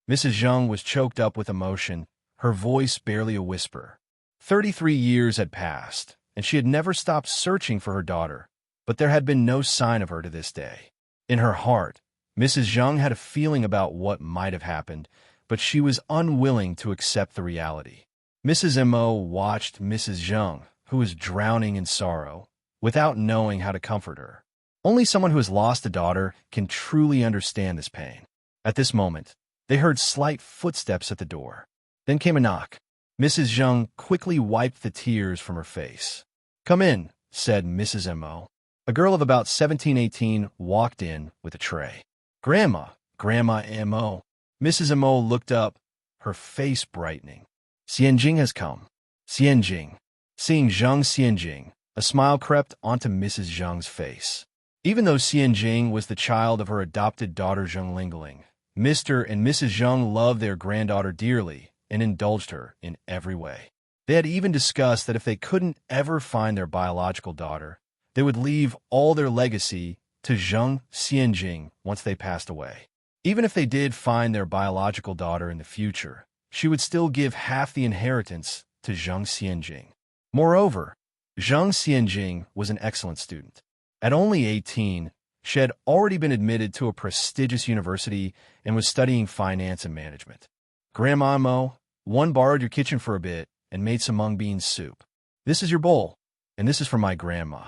Speaker 1: Mrs. Zheng was choked up with emotion, her voice barely a whisper. 33 years had passed, and she had never stopped searching for her daughter, but there had been no sign of her to this day. In her heart, Mrs. Zheng had a feeling about what might have happened, but she was unwilling to accept the reality. Mrs. Mo watched Mrs. Zheng, who was drowning in sorrow, without knowing how to comfort her. Only someone who has lost a daughter can truly understand this pain. At this moment, they heard slight footsteps at the door. Then came a knock. Mrs. Zheng quickly wiped the tears from her face. "Come in," said Mrs. Mo. A girl of about 17-18 walked in with a tray. Grandma Mo." Mrs. Mo looked up, her face brightening. "Xianjing has come." Xianjing. Seeing Xianjing, a smile crept onto Mrs. Zheng's face. Even though Xianjing was the child of her adopted daughter Zheng Lingling, Mr. and Mrs. Zheng loved their granddaughter dearly and indulged her in every way. They had even discussed that if they couldn't ever find their biological daughter, they would leave all their legacy to Zheng Xianjing once they passed away. Even if they did find their biological daughter in the future, she would still give half the inheritance to Zheng Xianjing. Moreover, Zheng Xianjing was an excellent student. At only 18, she had already been admitted to a prestigious university and was studying finance and management. Grandma Mo, one borrowed your kitchen for a bit and made some mung bean soup. This is your bowl, and this is for my grandma.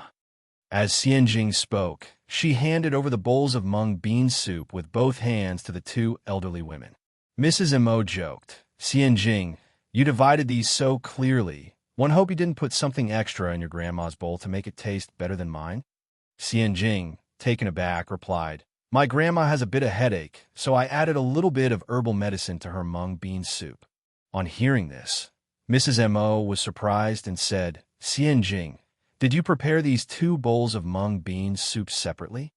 Speaker 1: As Xianjing spoke, she handed over the bowls of mung bean soup with both hands to the two elderly women. Mrs. Mo joked, "Xianjing, you divided these so clearly. One hope you didn't put something extra in your grandma's bowl to make it taste better than mine." Xianjing, taken aback, replied, "My grandma has a bit of headache, so I added a little bit of herbal medicine to her mung bean soup." On hearing this, Mrs. Mo was surprised and said, "Xianjing, did you prepare these two bowls of mung bean soup separately?"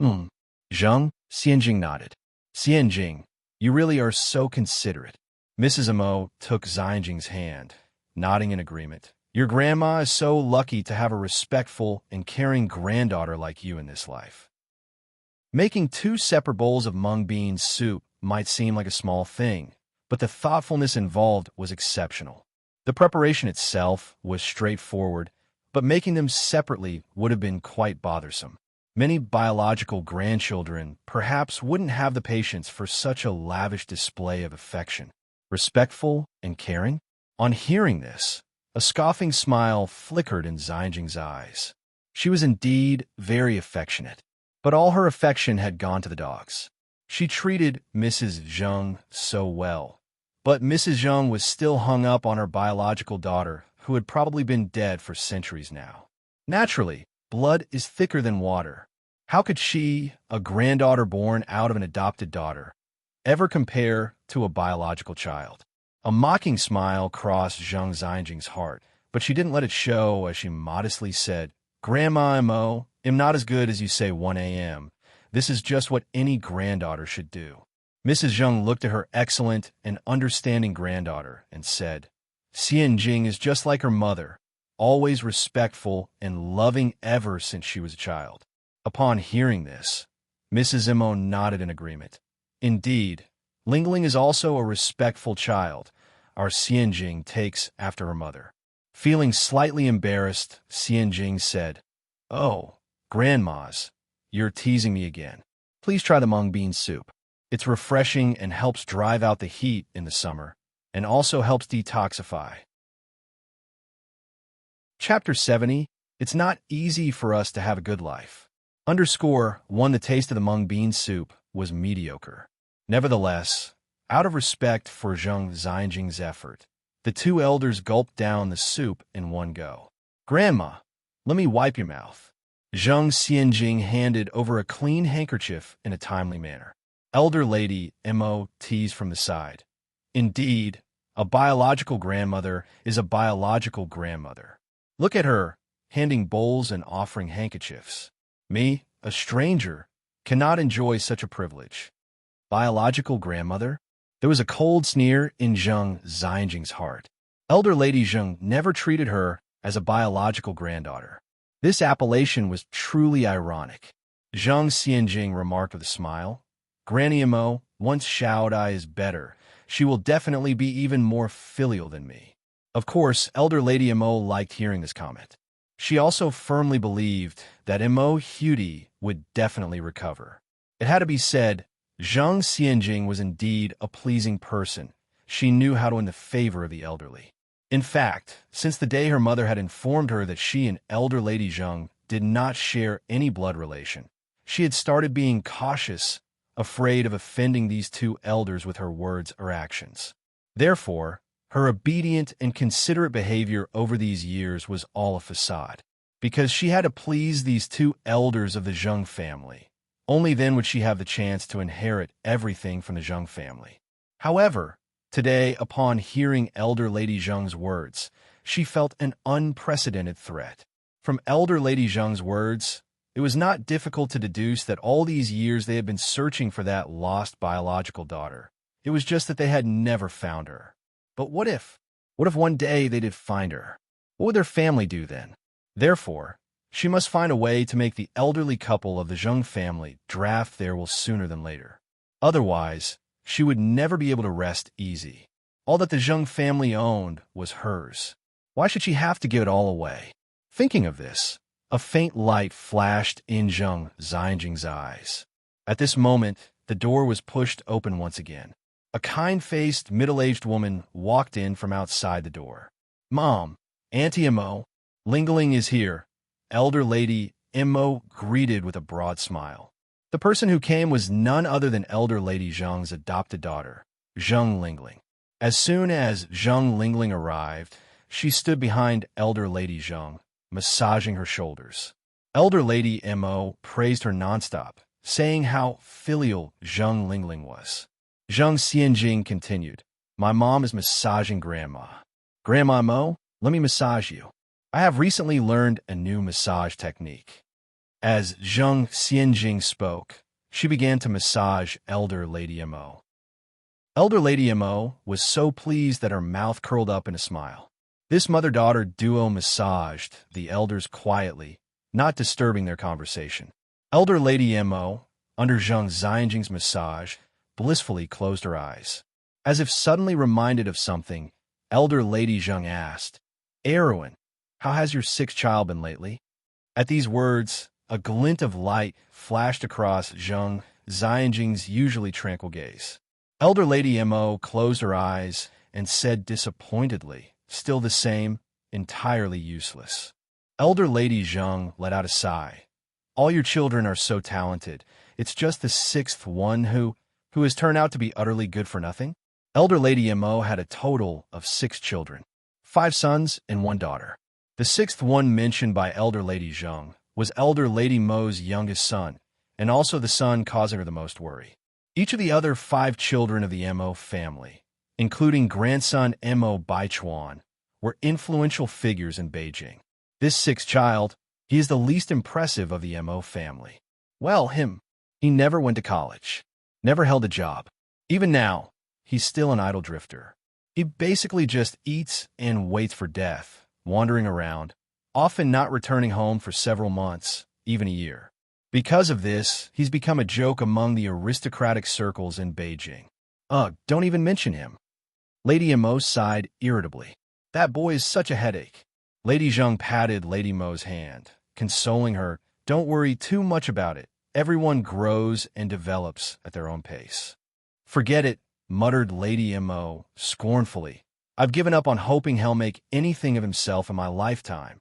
Speaker 1: Zheng, Xianjing nodded. "Xianjing, you really are so considerate." Mrs. Mo took Xianjing's hand, nodding in agreement. "Your grandma is so lucky to have a respectful and caring granddaughter like you in this life." Making two separate bowls of mung bean soup might seem like a small thing, but the thoughtfulness involved was exceptional. The preparation itself was straightforward, but making them separately would have been quite bothersome. Many biological grandchildren perhaps wouldn't have the patience for such a lavish display of affection. Respectful and caring? On hearing this, a scoffing smile flickered in Xianjing's eyes. She was indeed very affectionate, but all her affection had gone to the dogs. She treated Mrs. Zheng so well, but Mrs. Zheng was still hung up on her biological daughter, who had probably been dead for centuries now. Naturally, blood is thicker than water. How could she, a granddaughter born out of an adopted daughter, ever compare to a biological child? A mocking smile crossed Zheng Xianjing's heart, but she didn't let it show as she modestly said, "Grandma Mo, am not as good as you say 1 a.m. This is just what any granddaughter should do." Mrs. Zheng looked at her excellent and understanding granddaughter and said, "Xianjing is just like her mother, always respectful and loving ever since she was a child." Upon hearing this, Mrs. Mo nodded in agreement. Indeed, Lingling is also a respectful child. Our Xianjing takes after her mother. Feeling slightly embarrassed, Xianjing said, "Oh, grandmas, you're teasing me again. Please try the mung bean soup. It's refreshing and helps drive out the heat in the summer, and also helps detoxify." Chapter 70, It's Not Easy for Us to Have a Good Life. _1 The taste of the mung bean soup was mediocre. Nevertheless, out of respect for Zheng Xianjing's effort, the two elders gulped down the soup in one go. "Grandma, let me wipe your mouth." Zheng Xianjing handed over a clean handkerchief in a timely manner. Elder Lady Mo teased from the side. Indeed, a biological grandmother is a biological grandmother. Look at her, handing bowls and offering handkerchiefs. Me, a stranger, cannot enjoy such a privilege. Biological grandmother? There was a cold sneer in Zheng Xianjing's heart. Elder Lady Zheng never treated her as a biological granddaughter. This appellation was truly ironic. Zhang Xianjing remarked with a smile. Granny Imo, once Xiaodai is better, she will definitely be even more filial than me. Of course, Elder Lady Imo liked hearing this comment. She also firmly believed that Imo Hudi would definitely recover. It had to be said, Zhang Xianjing was indeed a pleasing person. She knew how to win the favor of the elderly. In fact, since the day her mother had informed her that she and Elder Lady Zheng did not share any blood relation, she had started being cautious, afraid of offending these two elders with her words or actions. Therefore, her obedient and considerate behavior over these years was all a facade. Because she had to please these two elders of the Zheng family, only then would she have the chance to inherit everything from the Zheng family. However, today, upon hearing Elder Lady Zheng's words, she felt an unprecedented threat. From Elder Lady Zheng's words, it was not difficult to deduce that all these years they had been searching for that lost biological daughter. It was just that they had never found her. But what if one day they did find her? What would their family do then? Therefore, she must find a way to make the elderly couple of the Zheng family draft their will sooner than later. Otherwise, she would never be able to rest easy. All that the Zheng family owned was hers. Why should she have to give it all away? Thinking of this, a faint light flashed in Zhang Xianjing's eyes. At this moment, the door was pushed open once again. A kind-faced, middle-aged woman walked in from outside the door. "Mom, Auntie Imo, Lingling is here," Elder Lady Imo greeted with a broad smile. The person who came was none other than Elder Lady Zheng's adopted daughter, Zheng Lingling. As soon as Zheng Lingling arrived, she stood behind Elder Lady Zheng, massaging her shoulders. Elder Lady Imo praised her nonstop, saying how filial Zheng Lingling was. Zhang Xianjing continued, "My mom is massaging Grandma. Grandma Mo, let me massage you. I have recently learned a new massage technique." As Zhang Xianjing spoke, she began to massage Elder Lady Imo. Elder Lady Imo was so pleased that her mouth curled up in a smile. This mother-daughter duo massaged the elders quietly, not disturbing their conversation. Elder Lady Imo, under Zhang Xianjing's massage, blissfully closed her eyes. As if suddenly reminded of something, Elder Lady Zheng asked, "Erwin, how has your sixth child been lately?" At these words, a glint of light flashed across Zhang Xianjing's usually tranquil gaze. Elder Lady Imo closed her eyes and said disappointedly, "Still the same, entirely useless." Elder Lady Zheng let out a sigh. "All your children are so talented. It's just the sixth one who has turned out to be utterly good for nothing?" Elder Lady Imo had a total of 6 children, 5 sons and 1 daughter. The sixth one mentioned by Elder Lady Zheng was Elder Lady Mo's youngest son, and also the son causing her the most worry. Each of the other 5 children of the Mo family, including grandson Mo Baichuan, were influential figures in Beijing. This sixth child, he is the least impressive of the Mo family. Well, he never went to college, never held a job. Even now, he's still an idle drifter. He basically just eats and waits for death, wandering around, often not returning home for several months, even a year. Because of this, he's become a joke among the aristocratic circles in Beijing. Ugh, don't even mention him. Lady Mo sighed irritably. That boy is such a headache. Lady Zheng patted Lady Mo's hand, consoling her, "Don't worry too much about it. Everyone grows and develops at their own pace." "Forget it," muttered Lady Mo scornfully. "I've given up on hoping he'll make anything of himself in my lifetime."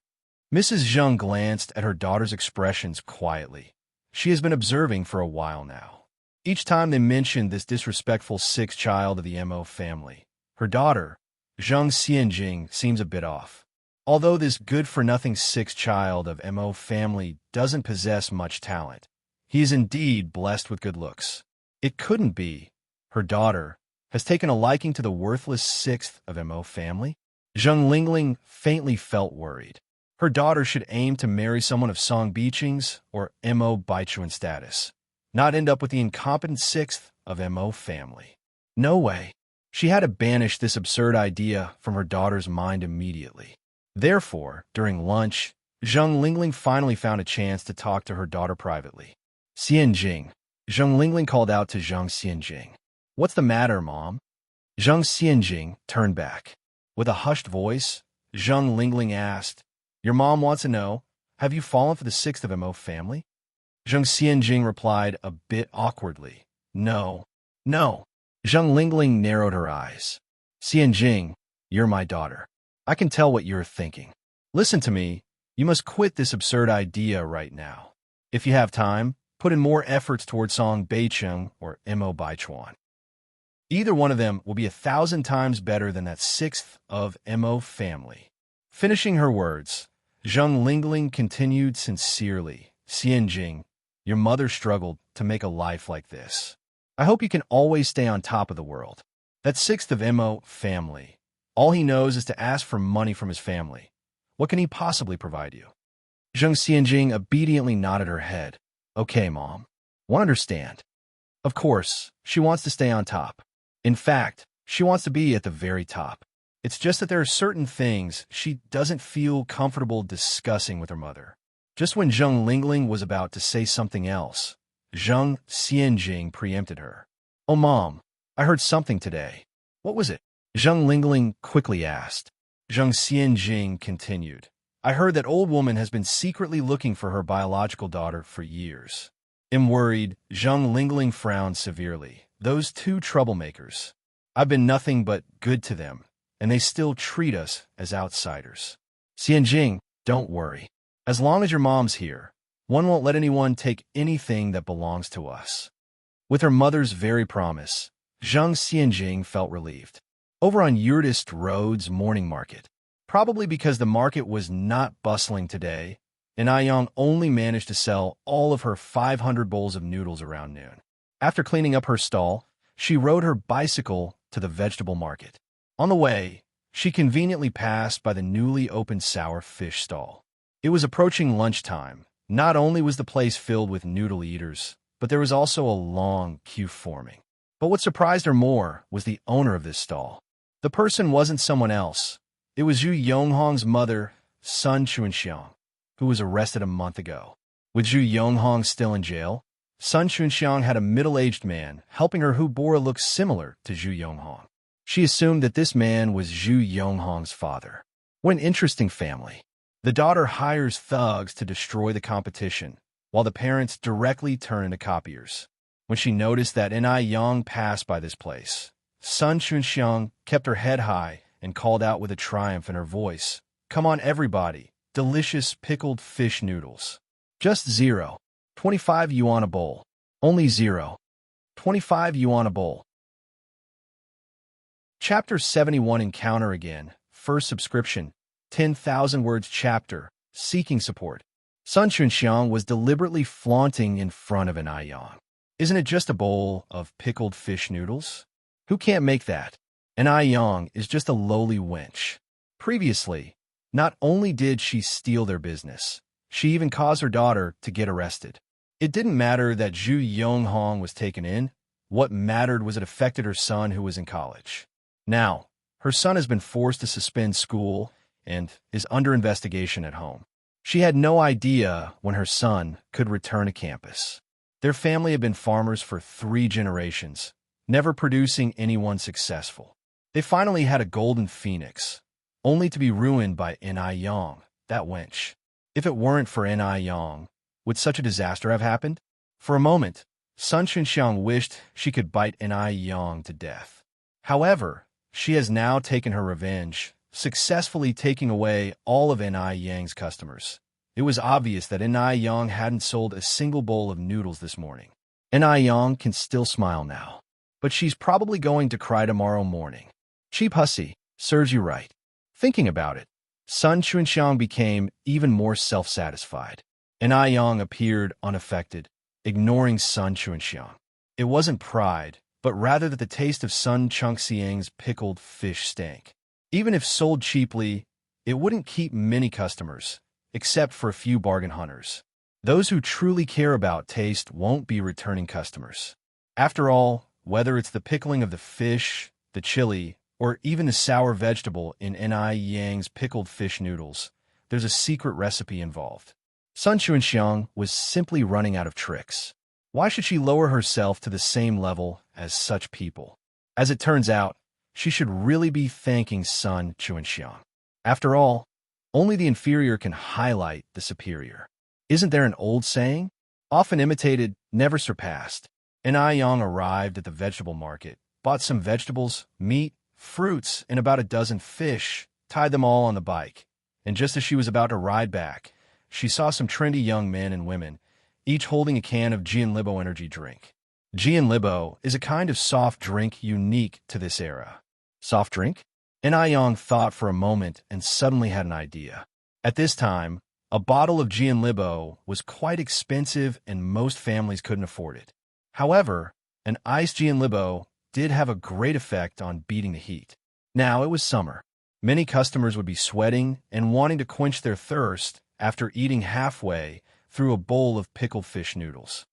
Speaker 1: Mrs. Zheng glanced at her daughter's expressions quietly. She has been observing for a while now. Each time they mentioned this disrespectful sixth child of the Mo family, her daughter, Zhang Xianjing, seems a bit off. Although this good-for-nothing sixth child of Mo family doesn't possess much talent, he is indeed blessed with good looks. It couldn't be her daughter has taken a liking to the worthless sixth of Mo family? Zheng Lingling faintly felt worried. Her daughter should aim to marry someone of Song Biqing's or Mo Baichuan status, not end up with the incompetent sixth of Mo family. No way. She had to banish this absurd idea from her daughter's mind immediately. Therefore, during lunch, Zheng Lingling finally found a chance to talk to her daughter privately. Xianjing, Zheng Lingling called out to Zheng Xianjing. What's the matter, Mom? Zheng Xianjing turned back. With a hushed voice, Zheng Lingling asked, Your mom wants to know, have you fallen for the sixth of Mo family? Zheng Xianjing replied a bit awkwardly, No. Zheng Lingling narrowed her eyes. Xianjing, you're my daughter. I can tell what you're thinking. Listen to me, you must quit this absurd idea right now. If you have time, put in more efforts towards Song Beicheng or Mo Baichuan. Either one of them will be 1,000 times better than that sixth of Mo family. Finishing her words, Zheng Lingling continued sincerely, Xianjing, your mother struggled to make a life like this. I hope you can always stay on top of the world. That sixth of Mo family. All he knows is to ask for money from his family. What can he possibly provide you? Zheng Xianjing obediently nodded her head. Okay, Mom. Want to understand. Of course, she wants to stay on top. In fact, she wants to be at the very top. It's just that there are certain things she doesn't feel comfortable discussing with her mother. Just when Zheng Lingling was about to say something else, Zheng Xianjing preempted her. Oh, Mom, I heard something today. What was it? Zheng Lingling quickly asked. Zheng Xianjing continued. I heard that old woman has been secretly looking for her biological daughter for years. I'm worried, Zheng Lingling frowned severely. Those two troublemakers. I've been nothing but good to them, and they still treat us as outsiders. Xianjing, don't worry. As long as your mom's here, one won't let anyone take anything that belongs to us. With her mother's very promise, Zheng Xianjing felt relieved. Over on Yurtist Road's morning market, probably because the market was not bustling today, and Aiyang only managed to sell all of her 500 bowls of noodles around noon. After cleaning up her stall, she rode her bicycle to the vegetable market. On the way, she conveniently passed by the newly opened sour fish stall. It was approaching lunchtime. Not only was the place filled with noodle eaters, but there was also a long queue forming. But what surprised her more was the owner of this stall. The person wasn't someone else. It was Zhu Yonghong's mother, Sun Chunxiang, who was arrested a month ago. With Zhu Yonghong still in jail, Sun Chunxiang had a middle-aged man helping her who bore a look similar to Zhu Yonghong. She assumed that this man was Zhu Yonghong's father. What an interesting family. The daughter hires thugs to destroy the competition, while the parents directly turn into copiers. When she noticed that Aiyang passed by this place, Sun Chunxiang kept her head high and called out with a triumph in her voice, Come on, everybody, delicious pickled fish noodles. Just 25 yuan a bowl. Only 25 yuan a bowl. Chapter 71 Encounter Again. First subscription. 10,000 words chapter. Seeking support. Sun Chunxiang was deliberately flaunting in front of Aiyang. Isn't it just a bowl of pickled fish noodles? Who can't make that? Aiyang is just a lowly wench. Previously, not only did she steal their business, she even caused her daughter to get arrested. It didn't matter that Zhu Yonghong was taken in. What mattered was it affected her son who was in college. Now, her son has been forced to suspend school and is under investigation at home. She had no idea when her son could return to campus. Their family had been farmers for 3 generations, never producing anyone successful. They finally had a golden phoenix, only to be ruined by Aiyang, that wench. If it weren't for Aiyang, would such a disaster have happened? For a moment, Sun Chunxiang wished she could bite Aiyang to death. However, she has now taken her revenge, successfully taking away all of Aiyang's customers. It was obvious that Aiyang hadn't sold a single bowl of noodles this morning. Aiyang can still smile now, but she's probably going to cry tomorrow morning. Cheap hussy, serves you right. Thinking about it, Sun Chunxiang became even more self-satisfied. Aiyang appeared unaffected, ignoring Sun Chunxiang. It wasn't pride, but rather that the taste of Sun Chunxiang's pickled fish stank. Even if sold cheaply, it wouldn't keep many customers, except for a few bargain hunters. Those who truly care about taste won't be returning customers. After all, whether it's the pickling of the fish, the chili, or even the sour vegetable in Ni Yang's pickled fish noodles, there's a secret recipe involved. Sun Chuanxiang was simply running out of tricks. Why should she lower herself to the same level as such people? As it turns out, she should really be thanking Sun Chuanxiang. After all, only the inferior can highlight the superior. Isn't there an old saying? Often imitated, never surpassed. Ni Yang arrived at the vegetable market, bought some vegetables, meat, fruits, and about a dozen fish, tied them all on the bike. And just as she was about to ride back, she saw some trendy young men and women, each holding a can of Jianlibo energy drink. Jianlibo is a kind of soft drink unique to this era. Soft drink? Ni Yang thought for a moment and suddenly had an idea. At this time, a bottle of Jianlibo was quite expensive and most families couldn't afford it. However, an iced Jianlibo did have a great effect on beating the heat. Now it was summer. Many customers would be sweating and wanting to quench their thirst after eating halfway through a bowl of pickled fish noodles.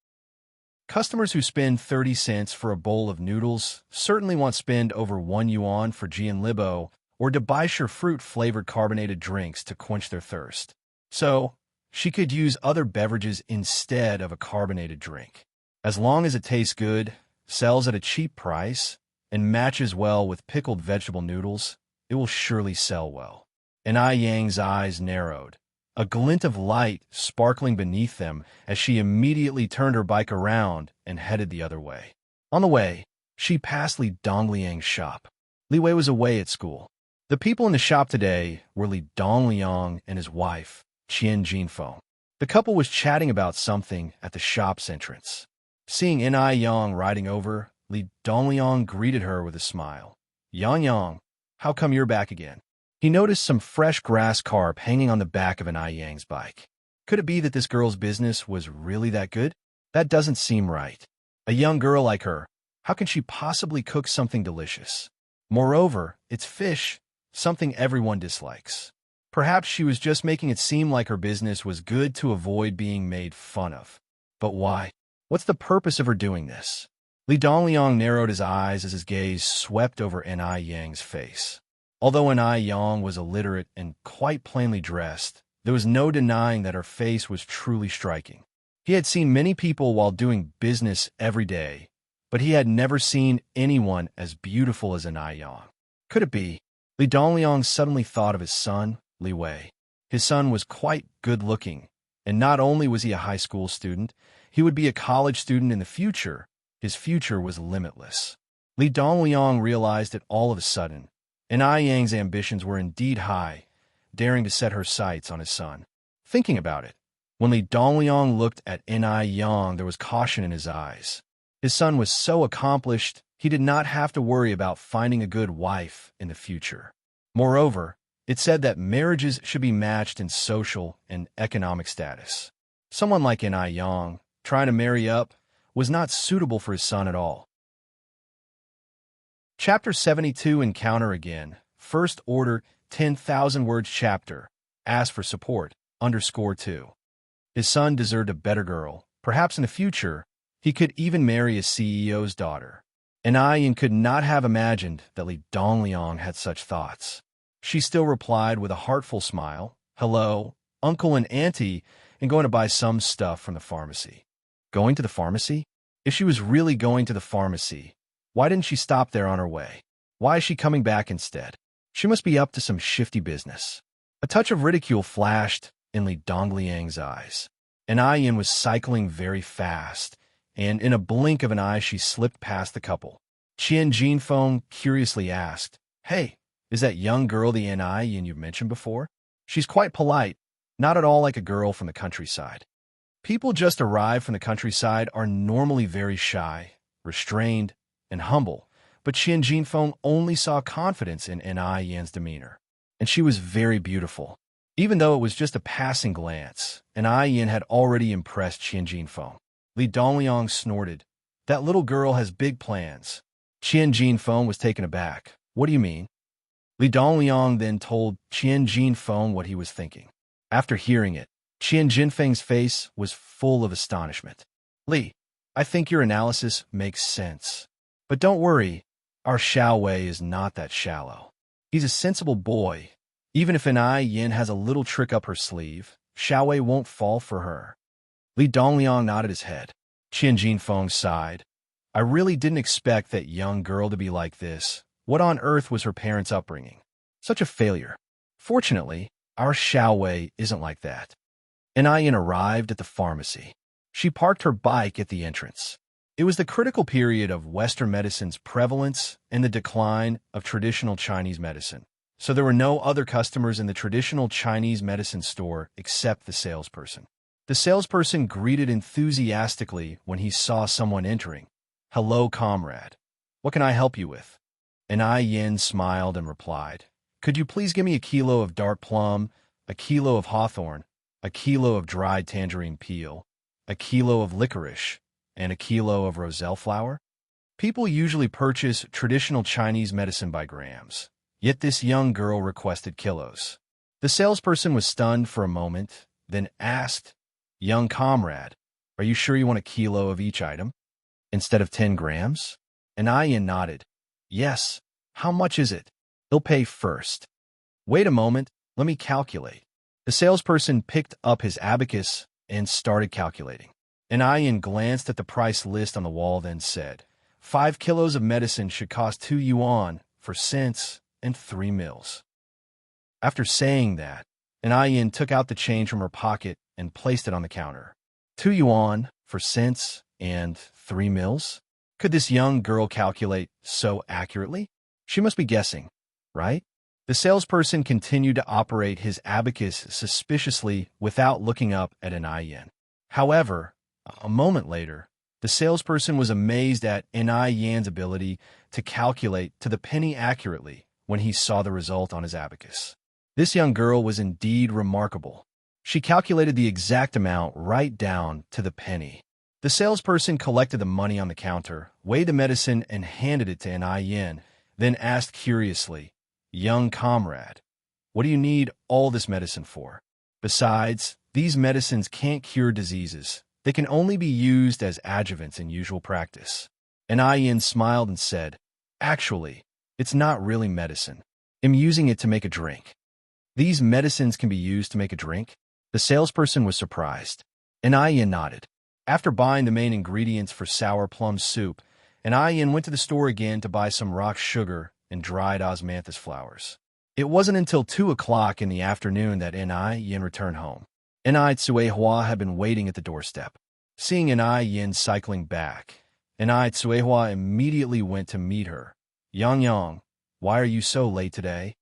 Speaker 1: Customers who spend 30 cents for a bowl of noodles certainly won't spend over 1 yuan for Jianlibo or Dabaisha fruit-flavored carbonated drinks to quench their thirst. So, she could use other beverages instead of a carbonated drink. As long as it tastes good, sells at a cheap price, and matches well with pickled vegetable noodles, it will surely sell well. Ni Yang's eyes narrowed, a glint of light sparkling beneath them as she immediately turned her bike around and headed the other way. On the way, she passed Li Dongliang's shop. Li Wei was away at school. The people in the shop today were Li Dongliang and his wife, Qian Jinfeng. The couple was chatting about something at the shop's entrance. Seeing Ni Yang riding over, Li Dongliang greeted her with a smile. "Yang Yang, how come you're back again?" He noticed some fresh grass carp hanging on the back of Ni Yang's bike. Could it be that this girl's business was really that good? That doesn't seem right. A young girl like her, how can she possibly cook something delicious? Moreover, it's fish, something everyone dislikes. Perhaps she was just making it seem like her business was good to avoid being made fun of. But why? What's the purpose of her doing this? Li Dongliang narrowed his eyes as his gaze swept over Ni Yang's face. Although Ni Yang was illiterate and quite plainly dressed, there was no denying that her face was truly striking. He had seen many people while doing business every day, but he had never seen anyone as beautiful as Ni Yang. Could it be? Li Dongliang suddenly thought of his son, Li Wei. His son was quite good-looking, and not only was he a high school student, he would be a college student in the future. His future was limitless. Li Dongliang realized it all of a sudden. Ni Yang's ambitions were indeed high, daring to set her sights on his son. Thinking about it, when Li Dongliang looked at Ni Yang, there was caution in his eyes. His son was so accomplished, he did not have to worry about finding a good wife in the future. Moreover, it said that marriages should be matched in social and economic status. Someone like Ni Yang, trying to marry up, was not suitable for his son at all. Chapter 72 Encounter Again. First Order 10,000 words chapter. Ask for support. _2. His son deserved a better girl. Perhaps in the future, he could even marry a CEO's daughter. Ni Yang could not have imagined that Li Dongliang had such thoughts. She still replied with a heartful smile, "Hello, uncle and auntie, and going to buy some stuff from the pharmacy." Going to the pharmacy? If she was really going to the pharmacy, why didn't she stop there on her way? Why is she coming back instead? She must be up to some shifty business. A touch of ridicule flashed in Li Dongliang's eyes. Ni Yang was cycling very fast, and in a blink of an eye she slipped past the couple. Qian Jinfeng curiously asked, "Hey, is that young girl the Ni Yang you've mentioned before? She's quite polite, not at all like a girl from the countryside." People just arrived from the countryside are normally very shy, restrained, and humble, but Qian Jinfeng only saw confidence in Ni Yang's demeanor. And she was very beautiful. Even though it was just a passing glance, Ni Yang had already impressed Qian Jinfeng. Li Dongliang snorted, "That little girl has big plans." Qian Jinfeng was taken aback. "What do you mean?" Li Dongliang then told Qian Jinfeng what he was thinking. After hearing it, Qian Jinfeng's face was full of astonishment. "Li, I think your analysis makes sense. But don't worry, Our Xiao Wei is not that shallow. He's a sensible boy. Even if an Ai Yin has a little trick up her sleeve, Xiao Wei won't fall for her. Li Dongliang nodded his head. Qian Jinfeng sighed. I really didn't expect that young girl to be like this. What on earth was her parents' upbringing? Such a failure. Fortunately, our Xiao Wei isn't like that. An Ai Yin arrived at the pharmacy. She parked her bike at the entrance. It was the critical period of Western medicine's prevalence and the decline of traditional Chinese medicine. So there were no other customers in the traditional Chinese medicine store except the salesperson. The salesperson greeted enthusiastically when he saw someone entering. Hello, comrade. What can I help you with? An Ai Yin smiled and replied, Could you please give me a kilo of dark plum, a kilo of hawthorn, a kilo of dried tangerine peel, a kilo of licorice, and a kilo of roselle flower? People usually purchase traditional Chinese medicine by grams, yet this young girl requested kilos. The salesperson was stunned for a moment, then asked, Young comrade, are you sure you want a kilo of each item, instead of 10 grams? An Ai Yin nodded. Yes. How much is it? He'll pay first. Wait a moment, let me calculate. The salesperson picked up his abacus and started calculating. An Ai Yin glanced at the price list on the wall, then said, 5 kilos of medicine should cost 2 yuan for cents and 3 mils. After saying that, an Ai Yin took out the change from her pocket and placed it on the counter. 2 yuan for cents and 3 mils? Could this young girl calculate so accurately? She must be guessing, right? The salesperson continued to operate his abacus suspiciously without looking up at an Ai Yin. However, a moment later, the salesperson was amazed at an Ai Yin's ability to calculate to the penny accurately when he saw the result on his abacus. This young girl was indeed remarkable. She calculated the exact amount right down to the penny. The salesperson collected the money on the counter, weighed the medicine, and handed it to an Ai Yin, then asked curiously, Young comrade, what do you need all this medicine for? Besides, these medicines can't cure diseases. They can only be used as adjuvants in usual practice. An Ai Yin smiled and said, Actually, it's not really medicine. I'm using it to make a drink. These medicines can be used to make a drink? The salesperson was surprised. An Ai Yin nodded. After buying the main ingredients for sour plum soup, an Ai Yin went to the store again to buy some rock sugar and dried osmanthus flowers. It wasn't until 2 o'clock in the afternoon that an Ai Yin returned home. An Ai Tsuehua had been waiting at the doorstep. Seeing an Ai Yin cycling back, an Ai Tsuehua immediately went to meet her. Yang, why are you so late today?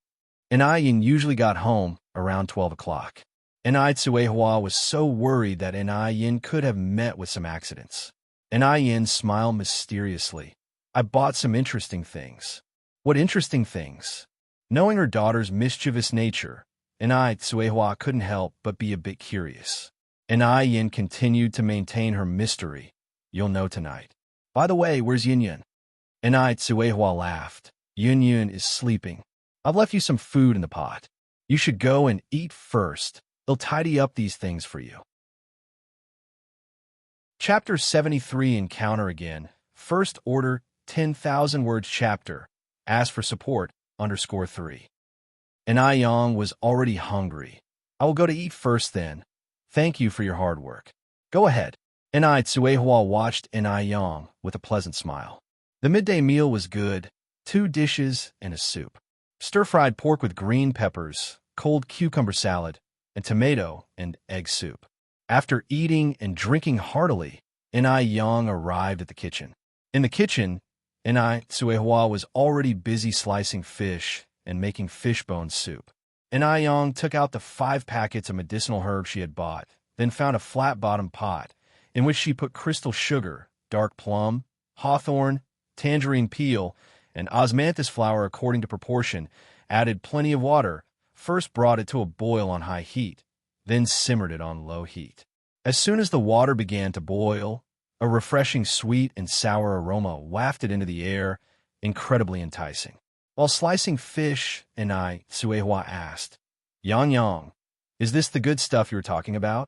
Speaker 1: An Ai Yin usually got home around 12 o'clock. An Ai Tsuehua was so worried that an Ai Yin could have met with some accidents. An Ai Yin smiled mysteriously. I bought some interesting things. What interesting things? Knowing her daughter's mischievous nature, an Ai Tsuehua couldn't help but be a bit curious. An Ai Yin continued to maintain her mystery. You'll know tonight. By the way, where's Yin Yin? An Ai Tsuehua laughed. Yin Yin is sleeping. I've left you some food in the pot. You should go and eat first. They'll tidy up these things for you. Chapter 73 Encounter Again. First Order 10,000 Words Chapter. Ask for support, _3. An Ai Yang was already hungry. I will go to eat first then. Thank you for your hard work. Go ahead. An Ai Tsuehua watched an Ai Yang with a pleasant smile. The midday meal was good. 2 dishes and a soup. Stir-fried pork with green peppers, cold cucumber salad, and tomato and egg soup. After eating and drinking heartily, an Ai Yang arrived at the kitchen. In the kitchen, an Ai Tsuehua was already busy slicing fish and making fishbone soup. An Ai Yang took out the 5 packets of medicinal herbs she had bought, then found a flat-bottomed pot in which she put crystal sugar, dark plum, hawthorn, tangerine peel, and osmanthus flower according to proportion, added plenty of water, first brought it to a boil on high heat, then simmered it on low heat. As soon as the water began to boil, a refreshing sweet and sour aroma wafted into the air, incredibly enticing. While slicing fish, an Ai Tsuehua asked, Yang, is this the good stuff you were talking about?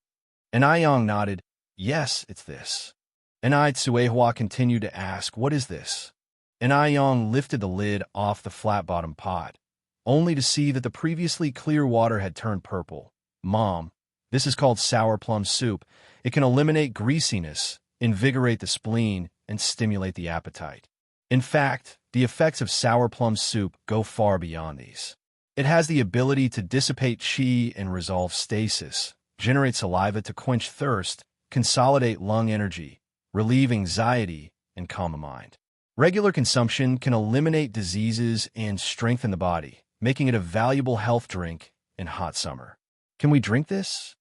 Speaker 1: An Ai Yang nodded, Yes, it's this. An Ai Tsuehua continued to ask, What is this? and Aiyong lifted the lid off the flat-bottomed pot, only to see that the previously clear water had turned purple. Mom, this is called sour plum soup. It can eliminate greasiness, invigorate the spleen, and stimulate the appetite. In fact, the effects of sour plum soup go far beyond these. It has the ability to dissipate qi and resolve stasis, generate saliva to quench thirst, consolidate lung energy, relieve anxiety, and calm the mind. Regular consumption can eliminate diseases and strengthen the body, making it a valuable health drink in hot summer. Can we drink this?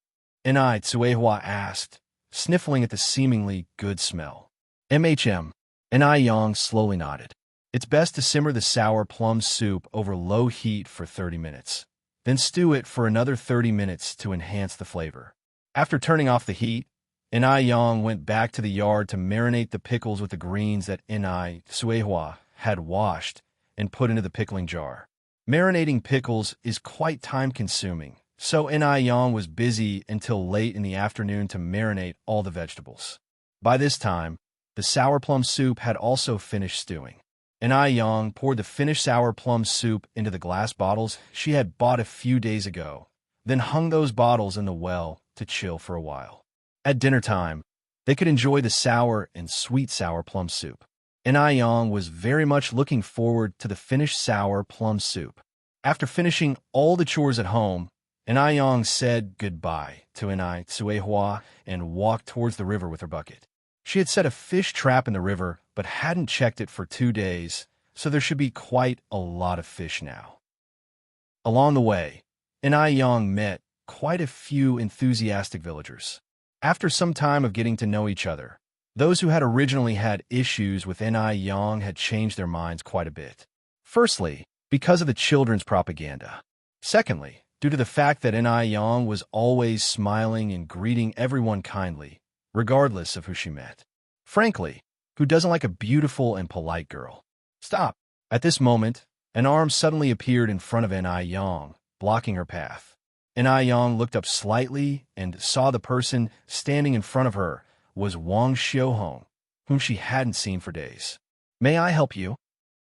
Speaker 1: Enai Tsuehua asked, sniffling at the seemingly good smell. MHM. Aiyong slowly nodded. It's best to simmer the sour plum soup over low heat for 30 minutes. Then stew it for another 30 minutes to enhance the flavor. After turning off the heat, Aiyong went back to the yard to marinate the pickles with the greens that Enai Tsuehua had washed and put into the pickling jar. Marinating pickles is quite time-consuming, so Aiyong was busy until late in the afternoon to marinate all the vegetables. By this time, the sour plum soup had also finished stewing. Aiyong poured the finished sour plum soup into the glass bottles she had bought a few days ago, then hung those bottles in the well to chill for a while. At dinner time, they could enjoy the sour and sweet sour plum soup. Aiyong was very much looking forward to the finished sour plum soup. After finishing all the chores at home, Aiyong said goodbye to Enai Tsuehua and walked towards the river with her bucket. She had set a fish trap in the river, but hadn't checked it for 2 days, so there should be quite a lot of fish now. Along the way, Aiyong met quite a few enthusiastic villagers. After some time of getting to know each other, those who had originally had issues with Aiyong had changed their minds quite a bit. Firstly, because of the children's propaganda. Secondly, due to the fact that Aiyong was always smiling and greeting everyone kindly, regardless of who she met. Frankly, who doesn't like a beautiful and polite girl? Stop! At this moment, an arm suddenly appeared in front of Aiyong, blocking her path. Aiyong looked up slightly and saw the person standing in front of her was Wang Xiaohong, whom she hadn't seen for days. May I help you?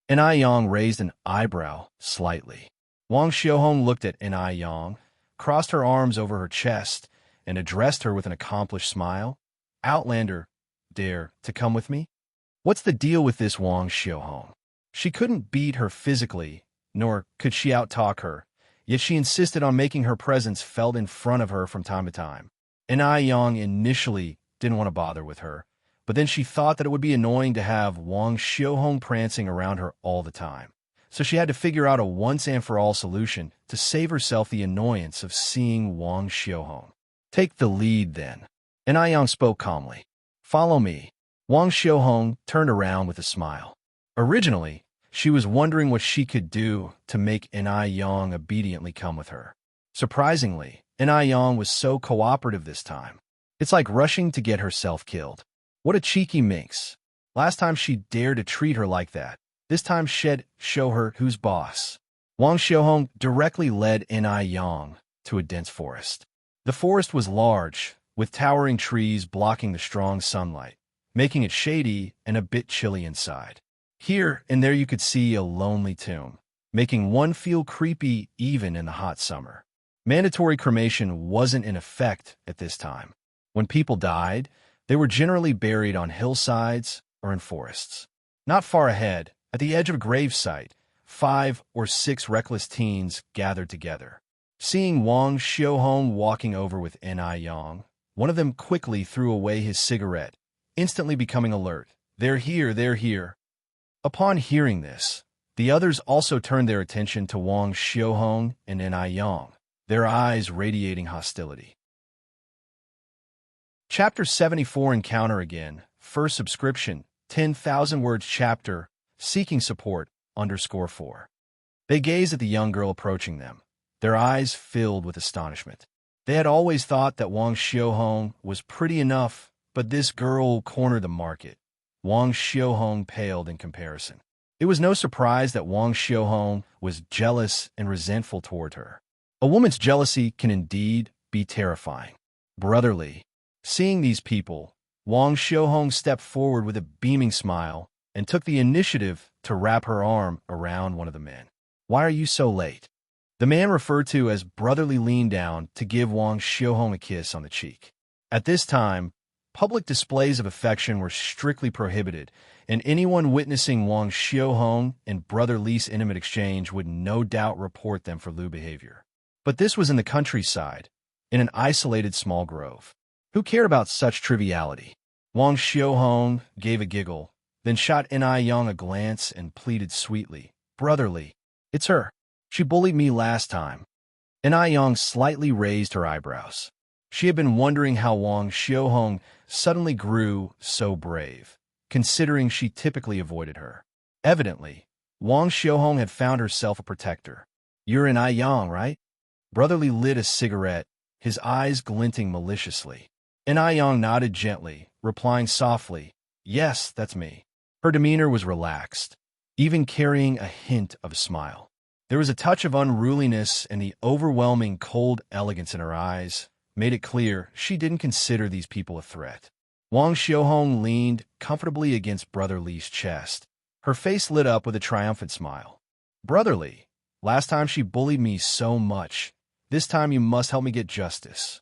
Speaker 1: Aiyong raised an eyebrow slightly. Wang Xiaohong looked at Aiyong, crossed her arms over her chest, and addressed her with an accomplished smile. Outlander, dare to come with me? What's the deal with this Wang Xiaohong? She couldn't beat her physically, nor could she outtalk her, yet she insisted on making her presence felt in front of her from time to time. Aiyong initially didn't want to bother with her, but then she thought that it would be annoying to have Wang Xiaohong prancing around her all the time. So she had to figure out a once-and-for-all solution to save herself the annoyance of seeing Wang Xiaohong. Take the lead, then. Aiyong spoke calmly. Follow me. Wang Xiaohong turned around with a smile. Originally, she was wondering what she could do to make Aiyong obediently come with her. Surprisingly, Aiyong was so cooperative this time. It's like rushing to get herself killed. What a cheeky minx. Last time she dared to treat her like that. This time she'd show her who's boss. Wang Xiaohong directly led Aiyong to a dense forest. The forest was large, with towering trees blocking the strong sunlight, making it shady and a bit chilly inside. Here and there you could see a lonely tomb, making one feel creepy even in the hot summer. Mandatory cremation wasn't in effect at this time. When people died, they were generally buried on hillsides or in forests. Not far ahead, at the edge of a grave site, 5 or 6 reckless teens gathered together. Seeing Wang Xiaohong walking over with Aiyong, one of them quickly threw away his cigarette, instantly becoming alert. They're here, they're here. Upon hearing this, the others also turned their attention to Wang Xiaohong and Aiyong, their eyes radiating hostility. Chapter 74 Encounter Again, first subscription, 10,000 words chapter, seeking support, _4. They gazed at the young girl approaching them, their eyes filled with astonishment. They had always thought that Wang Xiaohong was pretty enough, but this girl cornered the market. Wang Xiaohong paled in comparison. It was no surprise that Wang Xiaohong was jealous and resentful toward her. A woman's jealousy can indeed be terrifying. Brotherly. Seeing these people, Wang Xiaohong stepped forward with a beaming smile and took the initiative to wrap her arm around one of the men. "Why are you so late?" The man referred to as brotherly leaned down to give Wang Xiaohong a kiss on the cheek. At this time, public displays of affection were strictly prohibited, and anyone witnessing Wang Xiaohong and Brother Li's intimate exchange would no doubt report them for lewd behavior. But this was in the countryside, in an isolated small grove. Who cared about such triviality? Wang Xiaohong gave a giggle, then shot En-Ai-Yang a glance and pleaded sweetly, "Brotherly, it's her. She bullied me last time." En-Ai-Yang slightly raised her eyebrows. She had been wondering how Wang Xiaohong suddenly grew so brave, considering she typically avoided her. Evidently, Wang Xiaohong had found herself a protector. "You're En-Ai-Yang, right?" Brotherly lit a cigarette, his eyes glinting maliciously. En-Ai-Yang nodded gently, replying softly, "Yes, that's me." Her demeanor was relaxed, even carrying a hint of a smile. There was a touch of unruliness, and the overwhelming cold elegance in her eyes made it clear she didn't consider these people a threat. Wang Xiaohong leaned comfortably against Brother Li's chest. Her face lit up with a triumphant smile. "Brother Li, last time she bullied me so much. This time you must help me get justice."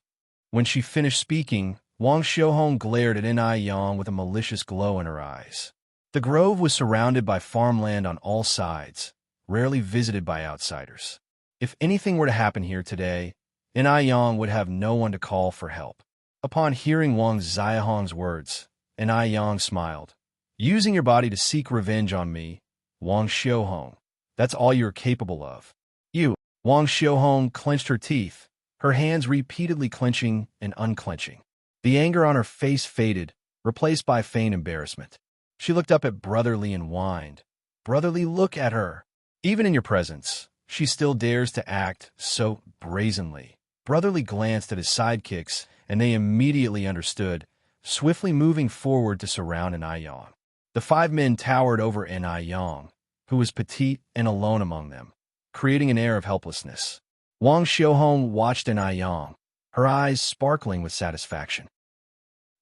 Speaker 1: When she finished speaking, Wang Xiaohong glared at En-Ai-Yang with a malicious glow in her eyes. The grove was surrounded by farmland on all sides, rarely visited by outsiders. If anything were to happen here today, En-Ai-Yang would have no one to call for help. Upon hearing Wang Xiaohong's words, En-Ai-Yang smiled. "Using your body to seek revenge on me, Wang Xiaohong, that's all you're capable of." "You." Wang Xiaohong clenched her teeth, her hands repeatedly clenching and unclenching. The anger on her face faded, replaced by feigned embarrassment. She looked up at Brother Li and whined, "Brother Li, look at her. Even in your presence, she still dares to act so brazenly." Brother Li glanced at his sidekicks, and they immediately understood, swiftly moving forward to surround En-Ai-Yang. The 5 men towered over En-Ai-Yang, who was petite and alone among them, creating an air of helplessness. Wang Xiaohong watched En-Ai-Yang, her eyes sparkling with satisfaction.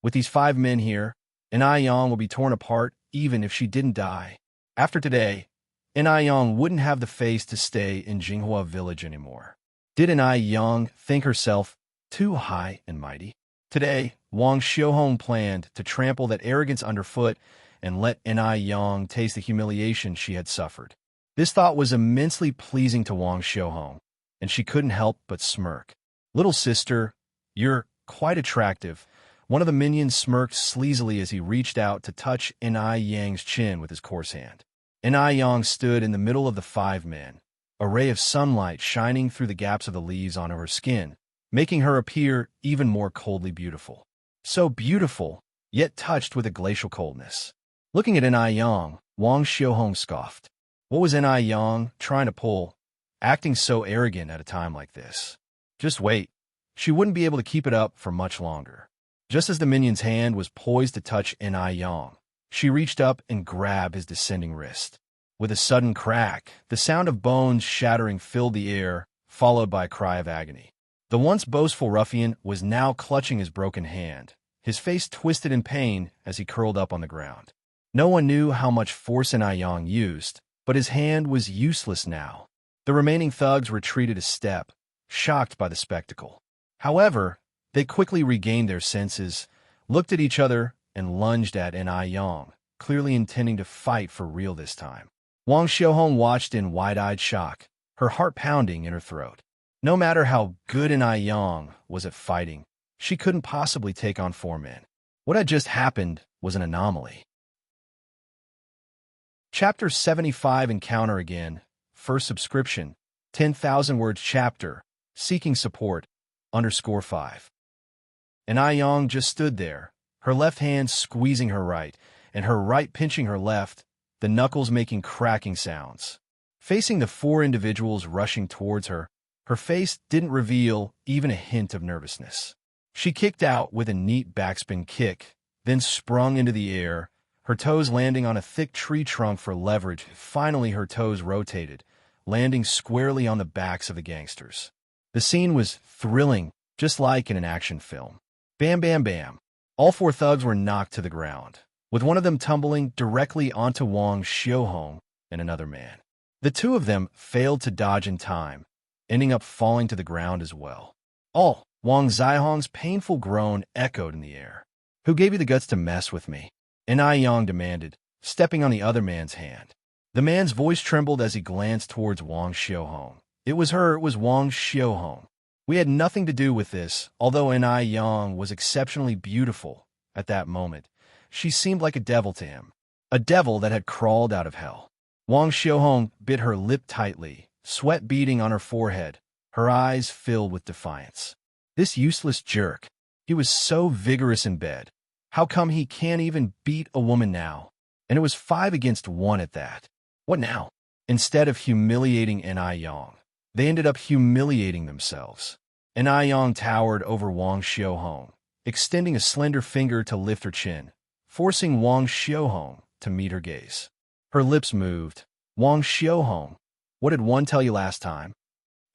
Speaker 1: With these 5 men here, En-Ai-Yang will be torn apart even if she didn't die. After today, En-Ai-Yang wouldn't have the face to stay in Jinghua village anymore. Did En-Ai-Yang think herself too high and mighty? Today, Wang Xiaohong planned to trample that arrogance underfoot and let En-Ai-Yang taste the humiliation she had suffered. This thought was immensely pleasing to Wang Xiaohong, and she couldn't help but smirk. "Little sister, you're quite attractive." One of the minions smirked sleazily as he reached out to touch En-Ai-Yang's chin with his coarse hand. En-Ai-Yang stood in the middle of the 5 men, a ray of sunlight shining through the gaps of the leaves onto her skin, making her appear even more coldly beautiful. So beautiful, yet touched with a glacial coldness. Looking at En-Ai-Yang, Wang Xiaohong scoffed. What was En-Ai-Yang trying to pull, acting so arrogant at a time like this? Just wait. She wouldn't be able to keep it up for much longer. Just as the minion's hand was poised to touch En-Ai-Yang, she reached up and grabbed his descending wrist. With a sudden crack, the sound of bones shattering filled the air, followed by a cry of agony. The once boastful ruffian was now clutching his broken hand, his face twisted in pain as he curled up on the ground. No one knew how much force En-Ai-Yang used, but his hand was useless now. The remaining thugs retreated a step, shocked by the spectacle. However, they quickly regained their senses, looked at each other, and lunged at En-Ai-Yang, clearly intending to fight for real this time. Wang Xiaohong watched in wide-eyed shock, her heart pounding in her throat. No matter how good En-Ai-Yang was at fighting, she couldn't possibly take on 4 men. What had just happened was an anomaly. Chapter 75 Encounter Again. First subscription. 10,000 words chapter. Seeking support. _5. En-Ai-Yang just stood there, her left hand squeezing her right, and her right pinching her left, the knuckles making cracking sounds. Facing the 4 individuals rushing towards her, her face didn't reveal even a hint of nervousness. She kicked out with a neat backspin kick, then sprung into the air, her toes landing on a thick tree trunk for leverage. Finally, her toes rotated, landing squarely on the backs of the gangsters. The scene was thrilling, just like in an action film. Bam, bam, bam. All 4 thugs were knocked to the ground. with one of them tumbling directly onto Wang Xiuhong and another man. The two of them failed to dodge in time, ending up falling to the ground as well. Oh, Wang Xiuhong's painful groan echoed in the air. "Who gave you the guts to mess with me?" Yang demanded, stepping on the other man's hand. The man's voice trembled as he glanced towards Wang Xiuhong. It was Wang Xiuhong. "We had nothing to do with this, although Yang was exceptionally beautiful at that moment. She seemed like a devil to him, a devil that had crawled out of hell." Wang Xiuhong bit her lip tightly, sweat beading on her forehead, her eyes filled with defiance. This useless jerk. He was so vigorous in bed. How come he can't even beat a woman now? And it was 5 against 1 at that. What now? Instead of humiliating Yang, they ended up humiliating themselves. Yang towered over Wang Xiuhong, extending a slender finger to lift her chin, forcing Wang Xiuhong to meet her gaze. Her lips moved. "Wang Xiuhong, what did one tell you last time?"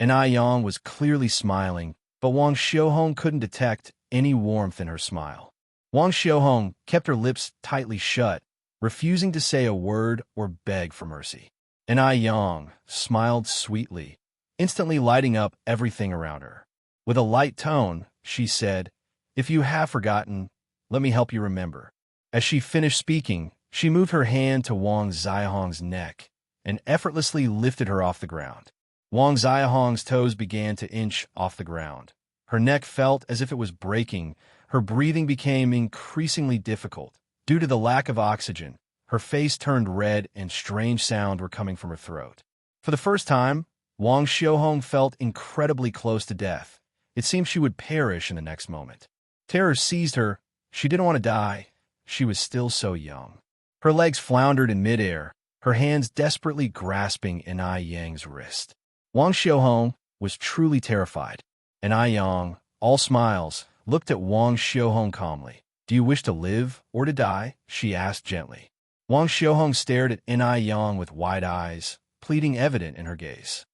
Speaker 1: Yang was clearly smiling, but Wang Xiuhong couldn't detect any warmth in her smile. Wang Xiuhong kept her lips tightly shut, refusing to say a word or beg for mercy. Yang smiled sweetly, instantly lighting up everything around her. With a light tone, she said, "If you have forgotten, let me help you remember." As she finished speaking, she moved her hand to Wang Xiuhong's neck and effortlessly lifted her off the ground. Wang Xiuhong's toes began to inch off the ground. Her neck felt as if it was breaking. Her breathing became increasingly difficult. Due to the lack of oxygen, her face turned red and strange sounds were coming from her throat. For the first time, Wang Xiuhong felt incredibly close to death. It seemed she would perish in the next moment. Terror seized her. She didn't want to die. She was still so young. Her legs floundered in midair, her hands desperately grasping Yang's wrist. Wang Xiuhong was truly terrified. Yang, all smiles, looked at Wang Xiuhong calmly. "Do you wish to live or to die?" she asked gently. Wang Xiuhong stared at Yang with wide eyes, pleading evident in her gaze.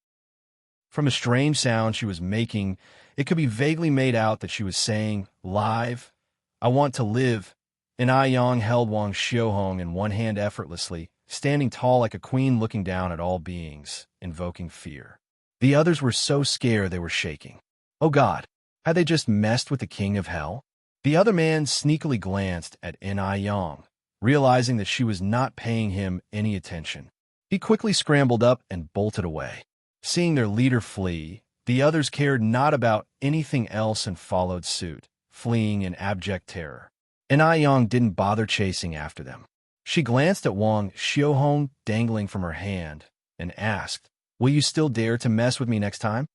Speaker 1: From the strange sound she was making, it could be vaguely made out that she was saying, "Live, I want to live." Yang held Wang Xiuhong in one hand effortlessly, standing tall like a queen looking down at all beings, invoking fear. The others were so scared they were shaking. Oh God, had they just messed with the king of hell? The other man sneakily glanced at Yang, realizing that she was not paying him any attention. He quickly scrambled up and bolted away. Seeing their leader flee, the others cared not about anything else and followed suit, fleeing in abject terror. Yang didn't bother chasing after them. She glanced at Wang Xiuhong dangling from her hand and asked, "Will you still dare to mess with me next time?"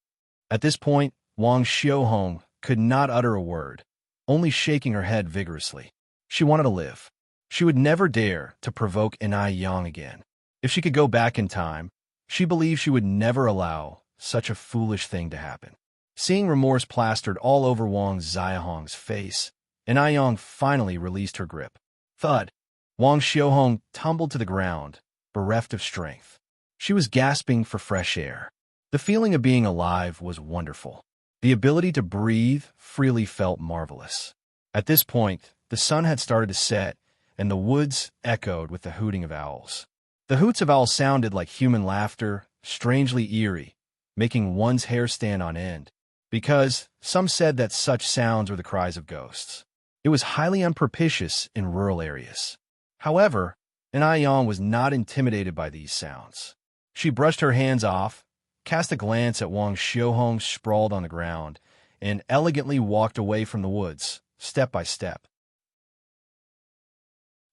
Speaker 1: At this point, Wang Xiuhong could not utter a word, only shaking her head vigorously. She wanted to live. She would never dare to provoke Yang again. If she could go back in time, she believed she would never allow such a foolish thing to happen. Seeing remorse plastered all over Wang Xiuhong's face, Yang finally released her grip. Thud! Wang Xiuhong tumbled to the ground, bereft of strength. She was gasping for fresh air. The feeling of being alive was wonderful. The ability to breathe freely felt marvelous. At this point, the sun had started to set, and the woods echoed with the hooting of owls. The hoots of owls sounded like human laughter, strangely eerie, making one's hair stand on end, because some said that such sounds were the cries of ghosts. It was highly unpropitious in rural areas. However, Yang was not intimidated by these sounds. She brushed her hands off, cast a glance at Wang Xiuhong sprawled on the ground, and elegantly walked away from the woods, step by step.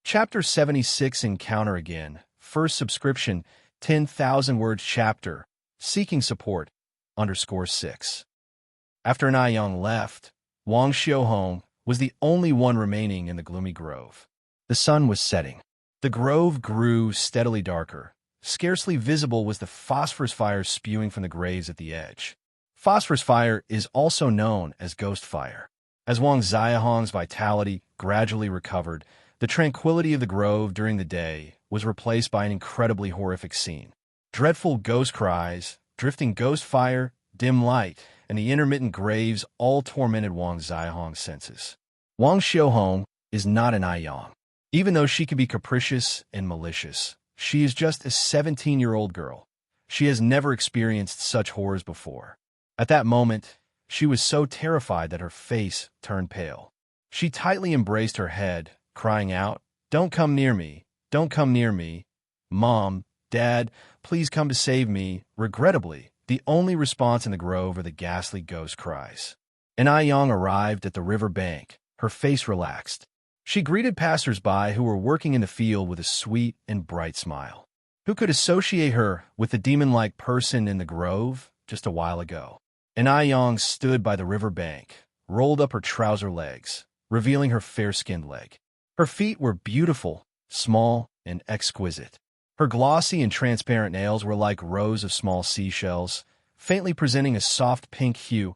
Speaker 1: Chapter 76 Encounter Again. First subscription, 10,000 words chapter, seeking support, _6. After Yang left, Wang Xiuhong was the only one remaining in the gloomy grove. The sun was setting. The grove grew steadily darker. Scarcely visible was the phosphorus fire spewing from the graves at the edge. Phosphorus fire is also known as ghost fire. As Wang Xiuhong's vitality gradually recovered, the tranquility of the grove during the day was replaced by an incredibly horrific scene. Dreadful ghost cries, drifting ghost fire, dim light, and the intermittent graves all tormented Wang Xiuhong's senses. Wang Xiuhong is not an Yang. Even though she can be capricious and malicious, she is just a 17-year-old girl. She has never experienced such horrors before. At that moment, she was so terrified that her face turned pale. She tightly embraced her head, crying out, "Don't come near me! Don't come near me! Mom, Dad, please come to save me!" Regrettably, the only response in the grove are the ghastly ghost cries. Young arrived at the river bank, her face relaxed. She greeted passers-by who were working in the field with a sweet and bright smile. Who could associate her with the demon-like person in the grove just a while ago? Young stood by the river bank, rolled up her trouser legs, revealing her fair-skinned leg. Her feet were beautiful, small, and exquisite. Her glossy and transparent nails were like rows of small seashells, faintly presenting a soft pink hue,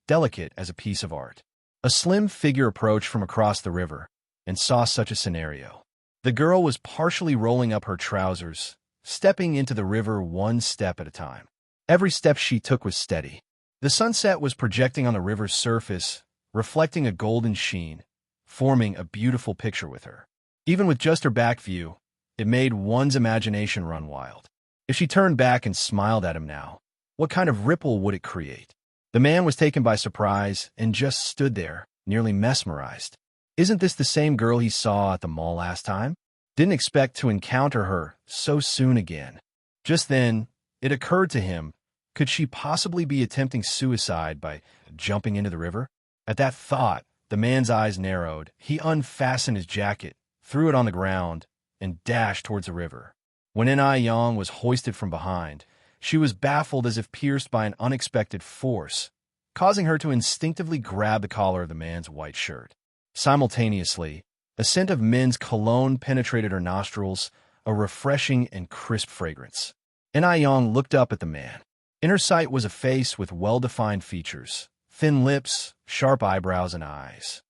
Speaker 1: delicate as a piece of art. A slim figure approached from across the river and saw such a scenario. The girl was partially rolling up her trousers, stepping into the river one step at a time. Every step she took was steady. The sunset was projecting on the river's surface, reflecting a golden sheen, forming a beautiful picture with her. Even with just her back view, it made one's imagination run wild. If she turned back and smiled at him now, what kind of ripple would it create? The man was taken by surprise and just stood there, nearly mesmerized. Isn't this the same girl he saw at the mall last time? Didn't expect to encounter her so soon again. Just then, it occurred to him, could she possibly be attempting suicide by jumping into the river? At that thought, the man's eyes narrowed. He unfastened his jacket, threw it on the ground, and dashed towards the river. When Young was hoisted from behind, she was baffled as if pierced by an unexpected force, causing her to instinctively grab the collar of the man's white shirt. Simultaneously, a scent of men's cologne penetrated her nostrils, a refreshing and crisp fragrance. Young looked up at the man. In her sight was a face with well-defined features, thin lips, sharp eyebrows, and eyes.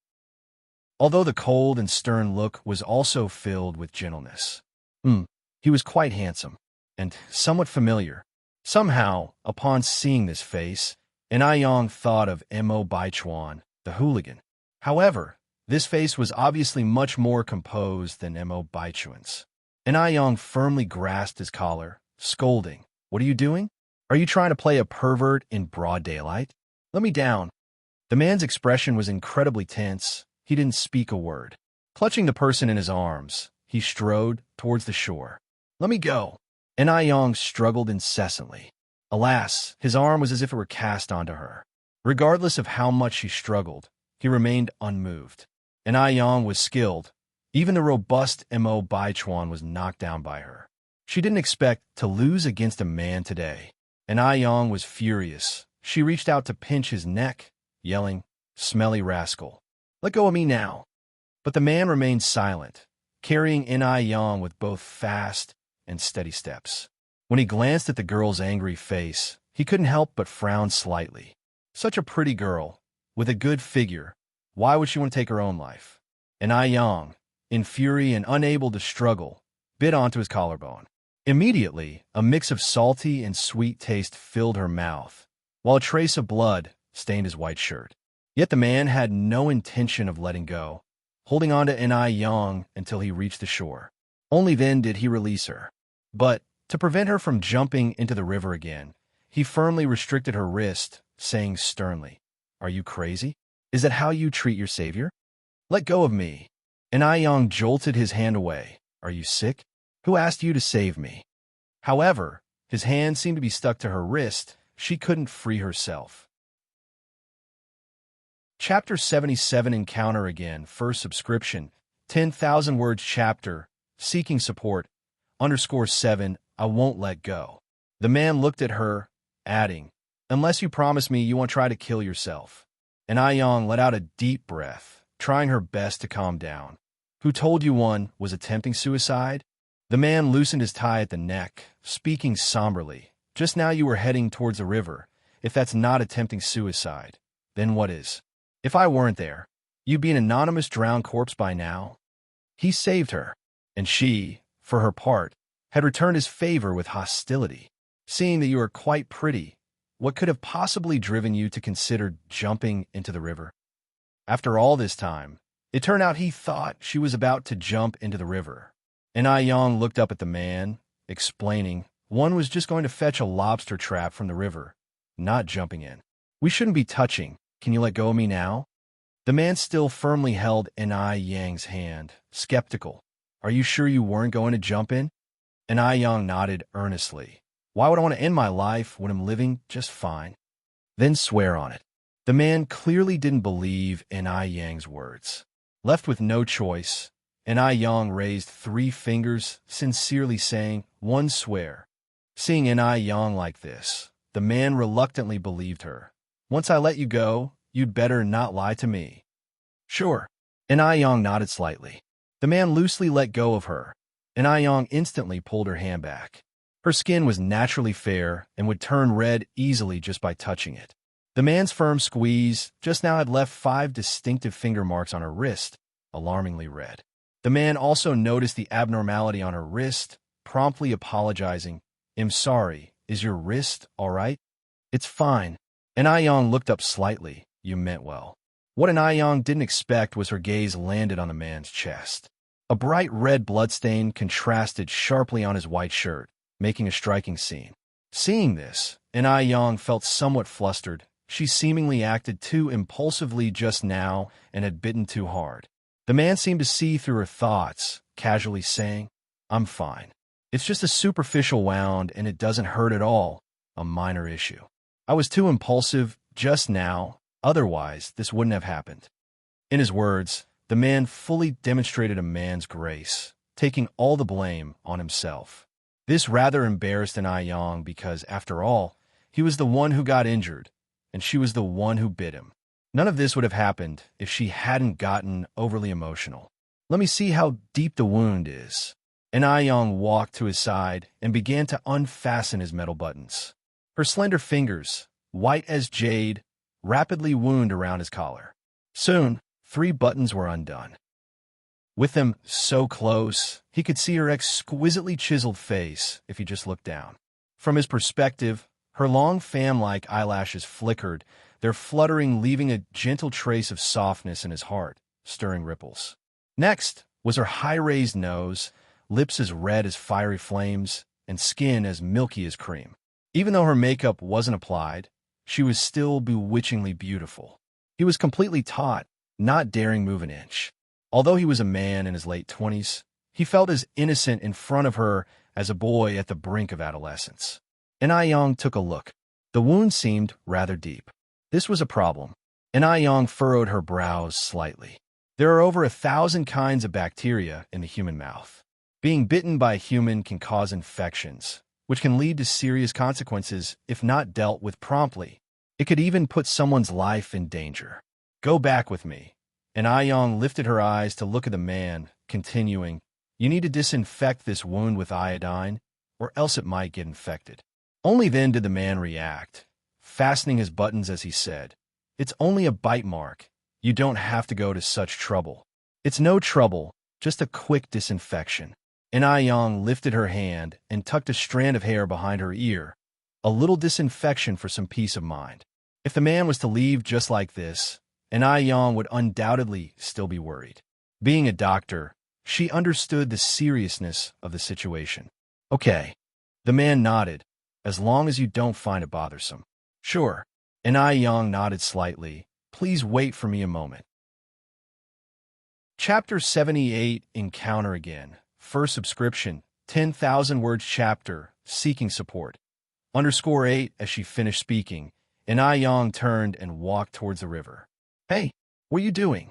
Speaker 1: Although the cold and stern look was also filled with gentleness. He was quite handsome, and somewhat familiar. Somehow, upon seeing this face, Young thought of Mo Baichuan, the hooligan. However, this face was obviously much more composed than Mo Baichuan's. Young firmly grasped his collar, scolding, "What are you doing? Are you trying to play a pervert in broad daylight? Let me down." The man's expression was incredibly tense. He didn't speak a word. Clutching the person in his arms, he strode towards the shore. "Let me go." Young struggled incessantly. Alas, his arm was as if it were cast onto her. Regardless of how much she struggled, he remained unmoved. Young was skilled. Even the robust Mo Baichuan was knocked down by her. She didn't expect to lose against a man today. Young was furious. She reached out to pinch his neck, yelling, "Smelly rascal. Let go of me now." But the man remained silent, carrying Young with both fast and steady steps. When he glanced at the girl's angry face, he couldn't help but frown slightly. Such a pretty girl, with a good figure, why would she want to take her own life? Young, in fury and unable to struggle, bit onto his collarbone. Immediately, a mix of salty and sweet taste filled her mouth, while a trace of blood stained his white shirt. Yet the man had no intention of letting go, holding on to Young until he reached the shore. Only then did he release her. But, to prevent her from jumping into the river again, he firmly restricted her wrist, saying sternly, "Are you crazy? Is that how you treat your savior? Let go of me." Young jolted his hand away. "Are you sick? Who asked you to save me?" However, his hand seemed to be stuck to her wrist. She couldn't free herself. Chapter 77 Encounter Again. First subscription. 10,000 words chapter. Seeking support. _7. I won't let go. The man looked at her, adding, "Unless you promise me you won't try to kill yourself." Young let out a deep breath, trying her best to calm down. "Who told you one was attempting suicide?" The man loosened his tie at the neck, speaking somberly. "Just now you were heading towards the river. If that's not attempting suicide, then what is? If I weren't there, you'd be an anonymous drowned corpse by now." He saved her, and she, for her part, had returned his favor with hostility. "Seeing that you are quite pretty, what could have possibly driven you to consider jumping into the river?" After all this time, It turned out he thought she was about to jump into the river. And Yang looked up at the man, explaining, one was just going to fetch a lobster trap from the river, not jumping in. We shouldn't be touching. Can you let go of me now? The man still firmly held Yang's hand, skeptical. Are you sure you weren't going to jump in? And Yang nodded earnestly. Why would I want to end my life when I'm living just fine? Then swear on it. The man clearly didn't believe in Yang's words. Left with no choice, and Yang raised 3 fingers, sincerely saying, one swear. Seeing Yang like this, the man reluctantly believed her. Once I let you go, you'd better not lie to me. Sure. And Yang nodded slightly. The man loosely let go of her, and Yang instantly pulled her hand back. Her skin was naturally fair and would turn red easily just by touching it. The man's firm squeeze just now had left 5 distinctive finger marks on her wrist, alarmingly red. The man also noticed the abnormality on her wrist, promptly apologizing. I'm sorry, is your wrist all right? It's fine. And Yang looked up slightly. You meant well. What Yang didn't expect was her gaze landed on the man's chest. A bright red bloodstain contrasted sharply on his white shirt, making a striking scene. Seeing this, Yang felt somewhat flustered. She seemingly acted too impulsively just now and had bitten too hard. The man seemed to see through her thoughts, casually saying, I'm fine. It's just a superficial wound and it doesn't hurt at all, a minor issue. I was too impulsive just now, otherwise this wouldn't have happened. In his words, the man fully demonstrated a man's grace, taking all the blame on himself. This rather embarrassed Yang because, after all, he was the one who got injured, and she was the one who bit him. None of this would have happened if she hadn't gotten overly emotional. Let me see how deep the wound is. And Yang walked to his side and began to unfasten his metal buttons. Her slender fingers, white as jade, rapidly wound around his collar. Soon, 3 buttons were undone. With them so close, he could see her exquisitely chiseled face if he just looked down. From his perspective, her long fan-like eyelashes flickered, their fluttering leaving a gentle trace of softness in his heart, stirring ripples. Next was her high-raised nose, lips as red as fiery flames, and skin as milky as cream. Even though her makeup wasn't applied, she was still bewitchingly beautiful. He was completely taut, not daring move an inch. Although he was a man in his late 20s, he felt as innocent in front of her as a boy at the brink of adolescence. And Yang took a look. The wound seemed rather deep. This was a problem, and Yang furrowed her brows slightly. There are over 1,000 kinds of bacteria in the human mouth. Being bitten by a human can cause infections, which can lead to serious consequences if not dealt with promptly. It could even put someone's life in danger. Go back with me. And Yang lifted her eyes to look at the man, continuing, You need to disinfect this wound with iodine, or else it might get infected. Only then did the man react, fastening his buttons as he said, It's only a bite mark. You don't have to go to such trouble. It's no trouble, just a quick disinfection. And Yang lifted her hand and tucked a strand of hair behind her ear, a little disinfection for some peace of mind. If the man was to leave just like this, and Yang would undoubtedly still be worried. Being a doctor, she understood the seriousness of the situation. Okay. The man nodded, as long as you don't find it bothersome. Sure. And Yang nodded slightly. Please wait for me a moment. Chapter 78, Encounter Again. First subscription, 10,000 words chapter, seeking support. _8 as she finished speaking, and Yang turned and walked towards the river. Hey, what are you doing?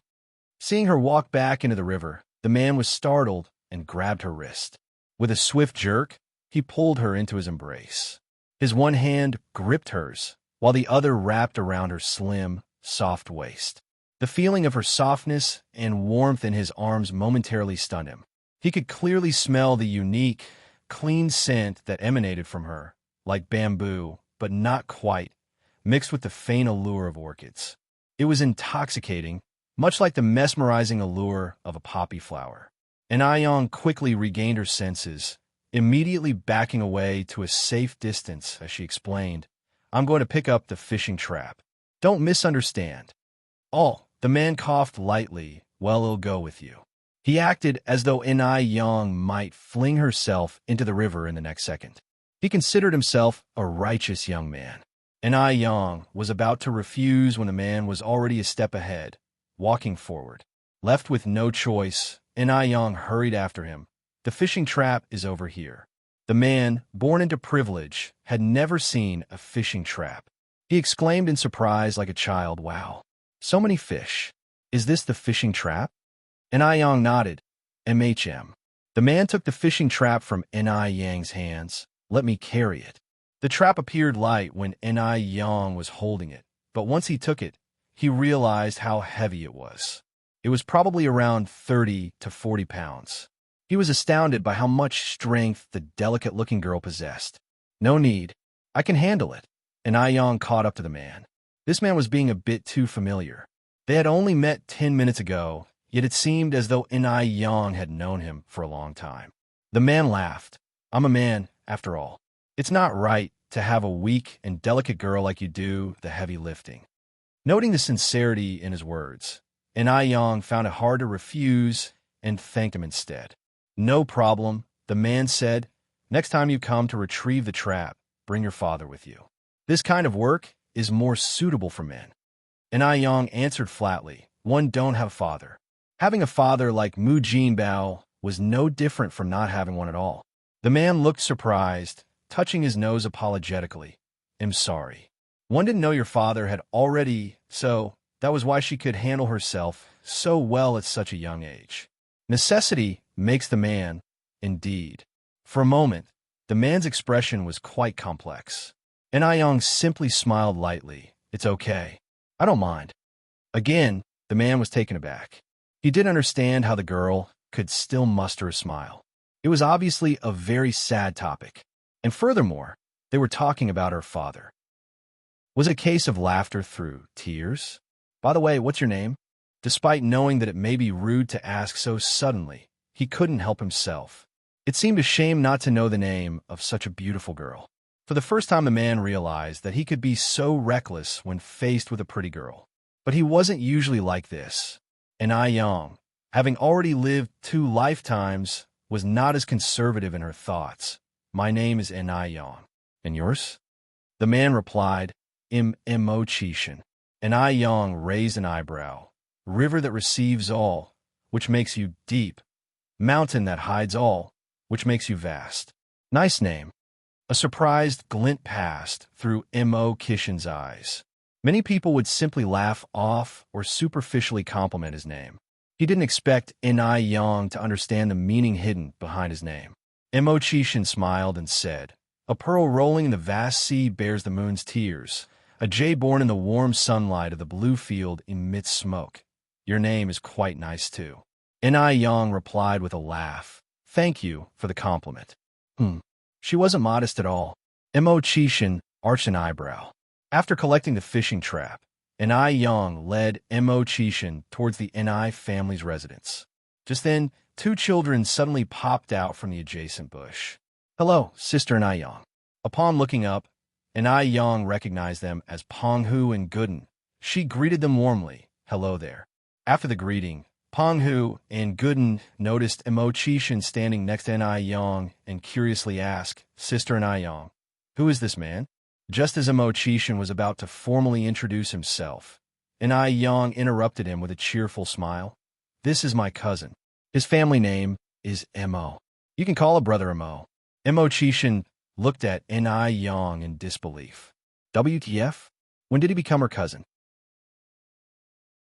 Speaker 1: Seeing her walk back into the river, the man was startled and grabbed her wrist. With a swift jerk, he pulled her into his embrace. His one hand gripped hers, while the other wrapped around her slim, soft waist. The feeling of her softness and warmth in his arms momentarily stunned him. He could clearly smell the unique, clean scent that emanated from her, like bamboo, but not quite, mixed with the faint allure of orchids. It was intoxicating, much like the mesmerizing allure of a poppy flower. And Yang quickly regained her senses, immediately backing away to a safe distance as she explained, I'm going to pick up the fishing trap. Don't misunderstand. Oh, the man coughed lightly, well, it'll go with you. He acted as though Enai Yang might fling herself into the river in the next second. He considered himself a righteous young man. Enai Yang was about to refuse when the man was already a step ahead, walking forward. Left with no choice, Enai Yang hurried after him. The fishing trap is over here. The man, born into privilege, had never seen a fishing trap. He exclaimed in surprise like a child, "Wow, so many fish. Is this the fishing trap?" Enai Yang nodded. "MHM." The man took the fishing trap from Enai Yang's hands. "Let me carry it." The trap appeared light when Enai Yang was holding it, but once he took it, he realized how heavy it was. It was probably around 30 to 40 pounds. He was astounded by how much strength the delicate-looking girl possessed. "No need. I can handle it." Enai Yang caught up to the man. This man was being a bit too familiar. They had only met 10 minutes ago, yet it seemed as though Enai Yang had known him for a long time. The man laughed. "I'm a man, after all. It's not right to have a weak and delicate girl like you do the heavy lifting." Noting the sincerity in his words, Enai Yang found it hard to refuse and thanked him instead. "No problem," the man said. "Next time you come to retrieve the trap, bring your father with you. This kind of work is more suitable for men." Enai Yang answered flatly, "One don't have a father." Having a father like Mu Jinbao was no different from not having one at all. The man looked surprised, touching his nose apologetically. "I'm sorry. One didn't know your father had already, so that was why she could handle herself so well at such a young age. Necessity makes the man, indeed." For a moment, the man's expression was quite complex. Enai Yang simply smiled lightly. "It's okay. I don't mind." Again, the man was taken aback. He didn't understand how the girl could still muster a smile. It was obviously a very sad topic. And furthermore, they were talking about her father. Was it a case of laughter through tears? "By the way, what's your name?" Despite knowing that it may be rude to ask so suddenly, he couldn't help himself. It seemed a shame not to know the name of such a beautiful girl. For the first time, the man realized that he could be so reckless when faced with a pretty girl. But he wasn't usually like this. Enai Yang, having already lived 2 lifetimes, was not as conservative in her thoughts. "My name is Enai Yang. And yours?" The man replied, "Mo Chishan." Enai Yang raised an eyebrow. "River that receives all, which makes you deep. Mountain that hides all, which makes you vast." "Nice name." A surprised glint passed through Mo Kishin's eyes. Many people would simply laugh off or superficially compliment his name. He didn't expect Enai Yang to understand the meaning hidden behind his name. Mo Chishin smiled and said, "A pearl rolling in the vast sea bears the moon's tears. A jay born in the warm sunlight of the blue field emits smoke. Your name is quite nice, too." Enai Yang replied with a laugh, "Thank you for the compliment." She wasn't modest at all. Mo Chishin arched an eyebrow. After collecting the fishing trap, Enai Yang led Mo Chishin towards the Enai family's residence. Just then, 2 children suddenly popped out from the adjacent bush. "Hello, Sister Enai Yang." Upon looking up, Enai Yang recognized them as Peng Hu and Gooden. She greeted them warmly. "Hello there." After the greeting, Peng Hu and Gooden noticed Mo Chishin standing next to Enai Yang and curiously asked, "Sister Enai Yang, who is this man?" Just as Mo Chishin was about to formally introduce himself, Enai Yang interrupted him with a cheerful smile. "This is my cousin. His family name is Mo. You can call a brother Mo." Mo Chishin looked at Enai Yang in disbelief. WTF? When did he become her cousin?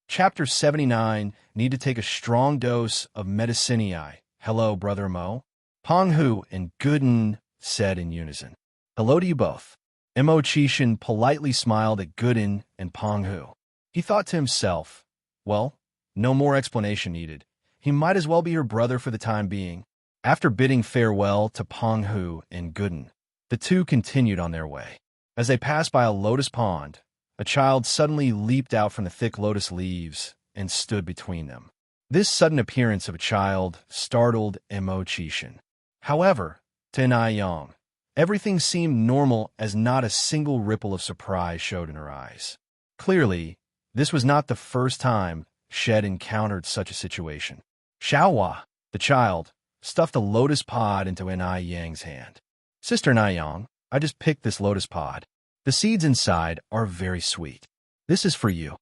Speaker 1: Chapter 79, Need to take a strong dose of medicinei. "Hello, Brother Mo," Peng Hu and Gooden said in unison. "Hello to you both." Mo Chishin politely smiled at Gooden and Peng Hu. He thought to himself, well, no more explanation needed. He might as well be her brother for the time being. After bidding farewell to Peng Hu and Gooden, the 2 continued on their way. As they passed by a lotus pond, a child suddenly leaped out from the thick lotus leaves and stood between them. This sudden appearance of a child startled Mo Chishin. However, to Enai Yang, everything seemed normal as not a single ripple of surprise showed in her eyes. Clearly, this was not the first time Shed encountered such a situation. Xiaohua, the child, stuffed a lotus pod into Nai Yang's hand. Sister Nai Yang, I just picked this lotus pod. The seeds inside are very sweet. This is for you.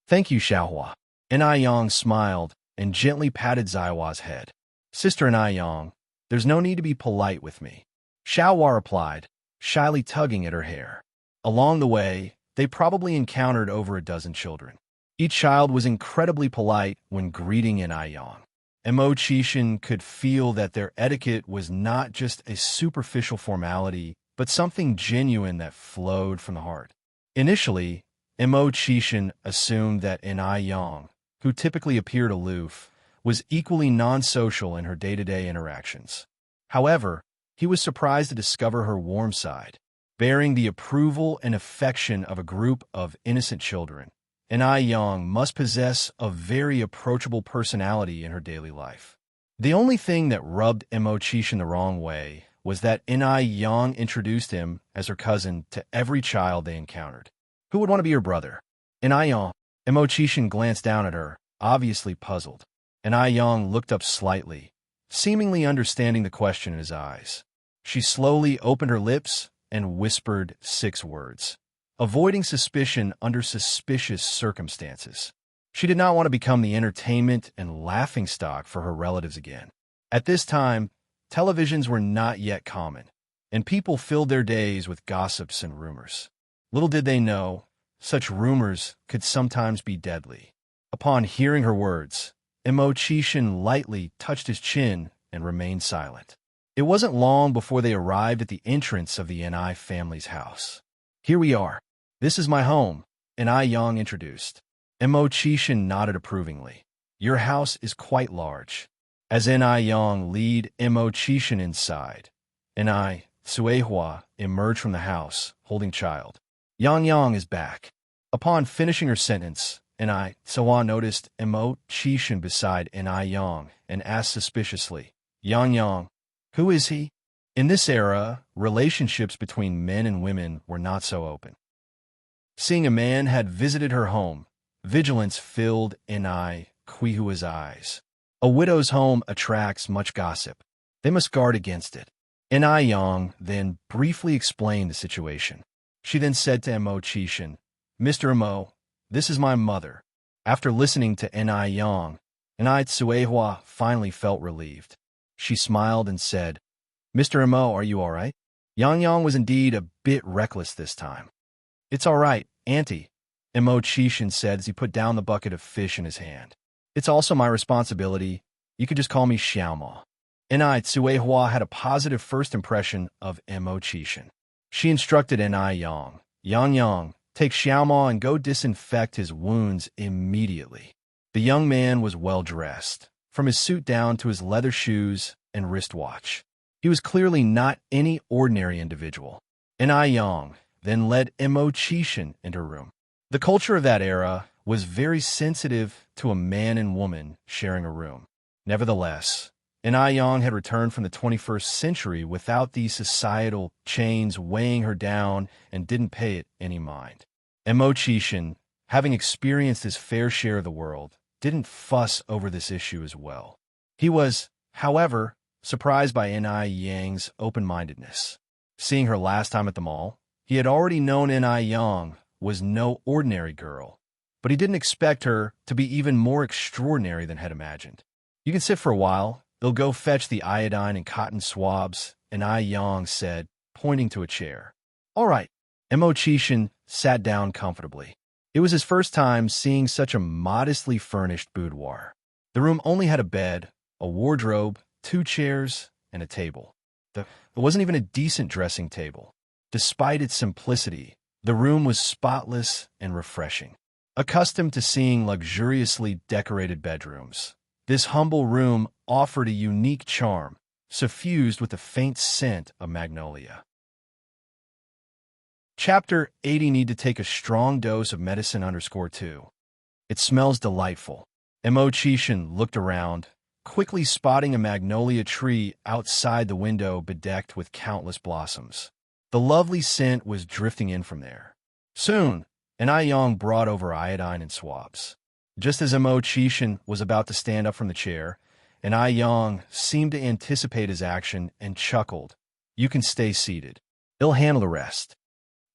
Speaker 1: Thank you, Xiaohua. Nai Yang smiled and gently patted Zaihua's head. Sister Nai Yang, there's no need to be polite with me. Xiaohua replied, shyly tugging at her hair. Along the way, they probably encountered over a dozen children. Each child was incredibly polite when greeting Nai Yang. Mo Qixin could feel that their etiquette was not just a superficial formality, but something genuine that flowed from the heart. Initially, Mo Qixin assumed that Nai Yang, who typically appeared aloof, was equally non-social in her day-to-day interactions. However, he was surprised to discover her warm side, bearing the approval and affection of a group of innocent children. Nai Yang must possess a very approachable personality in her daily life. The only thing that rubbed Mo Qixin the wrong way was that Nai Yang introduced him as her cousin to every child they encountered. Who would want to be your brother? Nai Yang. Mo Qixin glanced down at her, obviously puzzled. Nai Yang looked up slightly, seemingly understanding the question in his eyes. She slowly opened her lips and whispered 6 words, avoiding suspicion under suspicious circumstances. She did not want to become the entertainment and laughingstock for her relatives again. At this time, televisions were not yet common, and people filled their days with gossips and rumors. Little did they know, such rumors could sometimes be deadly. Upon hearing her words, Mo Qixin lightly touched his chin and remained silent. It wasn't long before they arrived at the entrance of the Nai family's house. Here we are. This is my home, Nai Yang introduced. Mo Qixin nodded approvingly. Your house is quite large. As Nai Yang lead Mo Qixin inside, Nai Suehua emerged from the house, holding child. Yang is back. Upon finishing her sentence, Nai Suehua noticed Mo Qixin beside Nai Yang and asked suspiciously, Yang, who is he? In this era, relationships between men and women were not so open. Seeing a man had visited her home, vigilance filled Nai Kuihua's eyes. A widow's home attracts much gossip. They must guard against it. Nai Yang then briefly explained the situation. She then said to Mo Qixin, Mr. Mo, this is my mother. After listening to Nai Yang, Nai Suehua finally felt relieved. She smiled and said, Mr. Mo, are you all right? Yang was indeed a bit reckless this time. It's all right, Auntie, Mo Qixin said as he put down the bucket of fish in his hand. It's also my responsibility. You could just call me Xiaoma. Nai Suehua had a positive first impression of Mo Qixin. She instructed Nai Yang, Yang, take Xiaoma and go disinfect his wounds immediately. The young man was well dressed, from his suit down to his leather shoes and wristwatch. He was clearly not any ordinary individual. Nai Yang then led Mo Qixin into her room. The culture of that era was very sensitive to a man and woman sharing a room. Nevertheless, Nai Yang had returned from the 21st century without these societal chains weighing her down and didn't pay it any mind. Mo Qixin, having experienced his fair share of the world, didn't fuss over this issue as well. He was, however, surprised by Nai Yang's open-mindedness. Seeing her last time at the mall, he had already known Nai Yang was no ordinary girl, but he didn't expect her to be even more extraordinary than had imagined. You can sit for a while. They'll go fetch the iodine and cotton swabs, Nai Yang said, pointing to a chair. All right. Mo Qixin sat down comfortably. It was his first time seeing such a modestly furnished boudoir. The room only had a bed, a wardrobe, 2 chairs, and a table. There wasn't even a decent dressing table. Despite its simplicity, the room was spotless and refreshing. Accustomed to seeing luxuriously decorated bedrooms, this humble room offered a unique charm, suffused with the faint scent of magnolia. Chapter 80 Need to take a strong dose of medicine _2. It smells delightful. Mo Qixin looked around, quickly spotting a magnolia tree outside the window bedecked with countless blossoms. The lovely scent was drifting in from there. Soon, Nai Yang brought over iodine and swabs. Just as Mo Chishan was about to stand up from the chair, and Ai Yang seemed to anticipate his action and chuckled. You can stay seated. He'll handle the rest.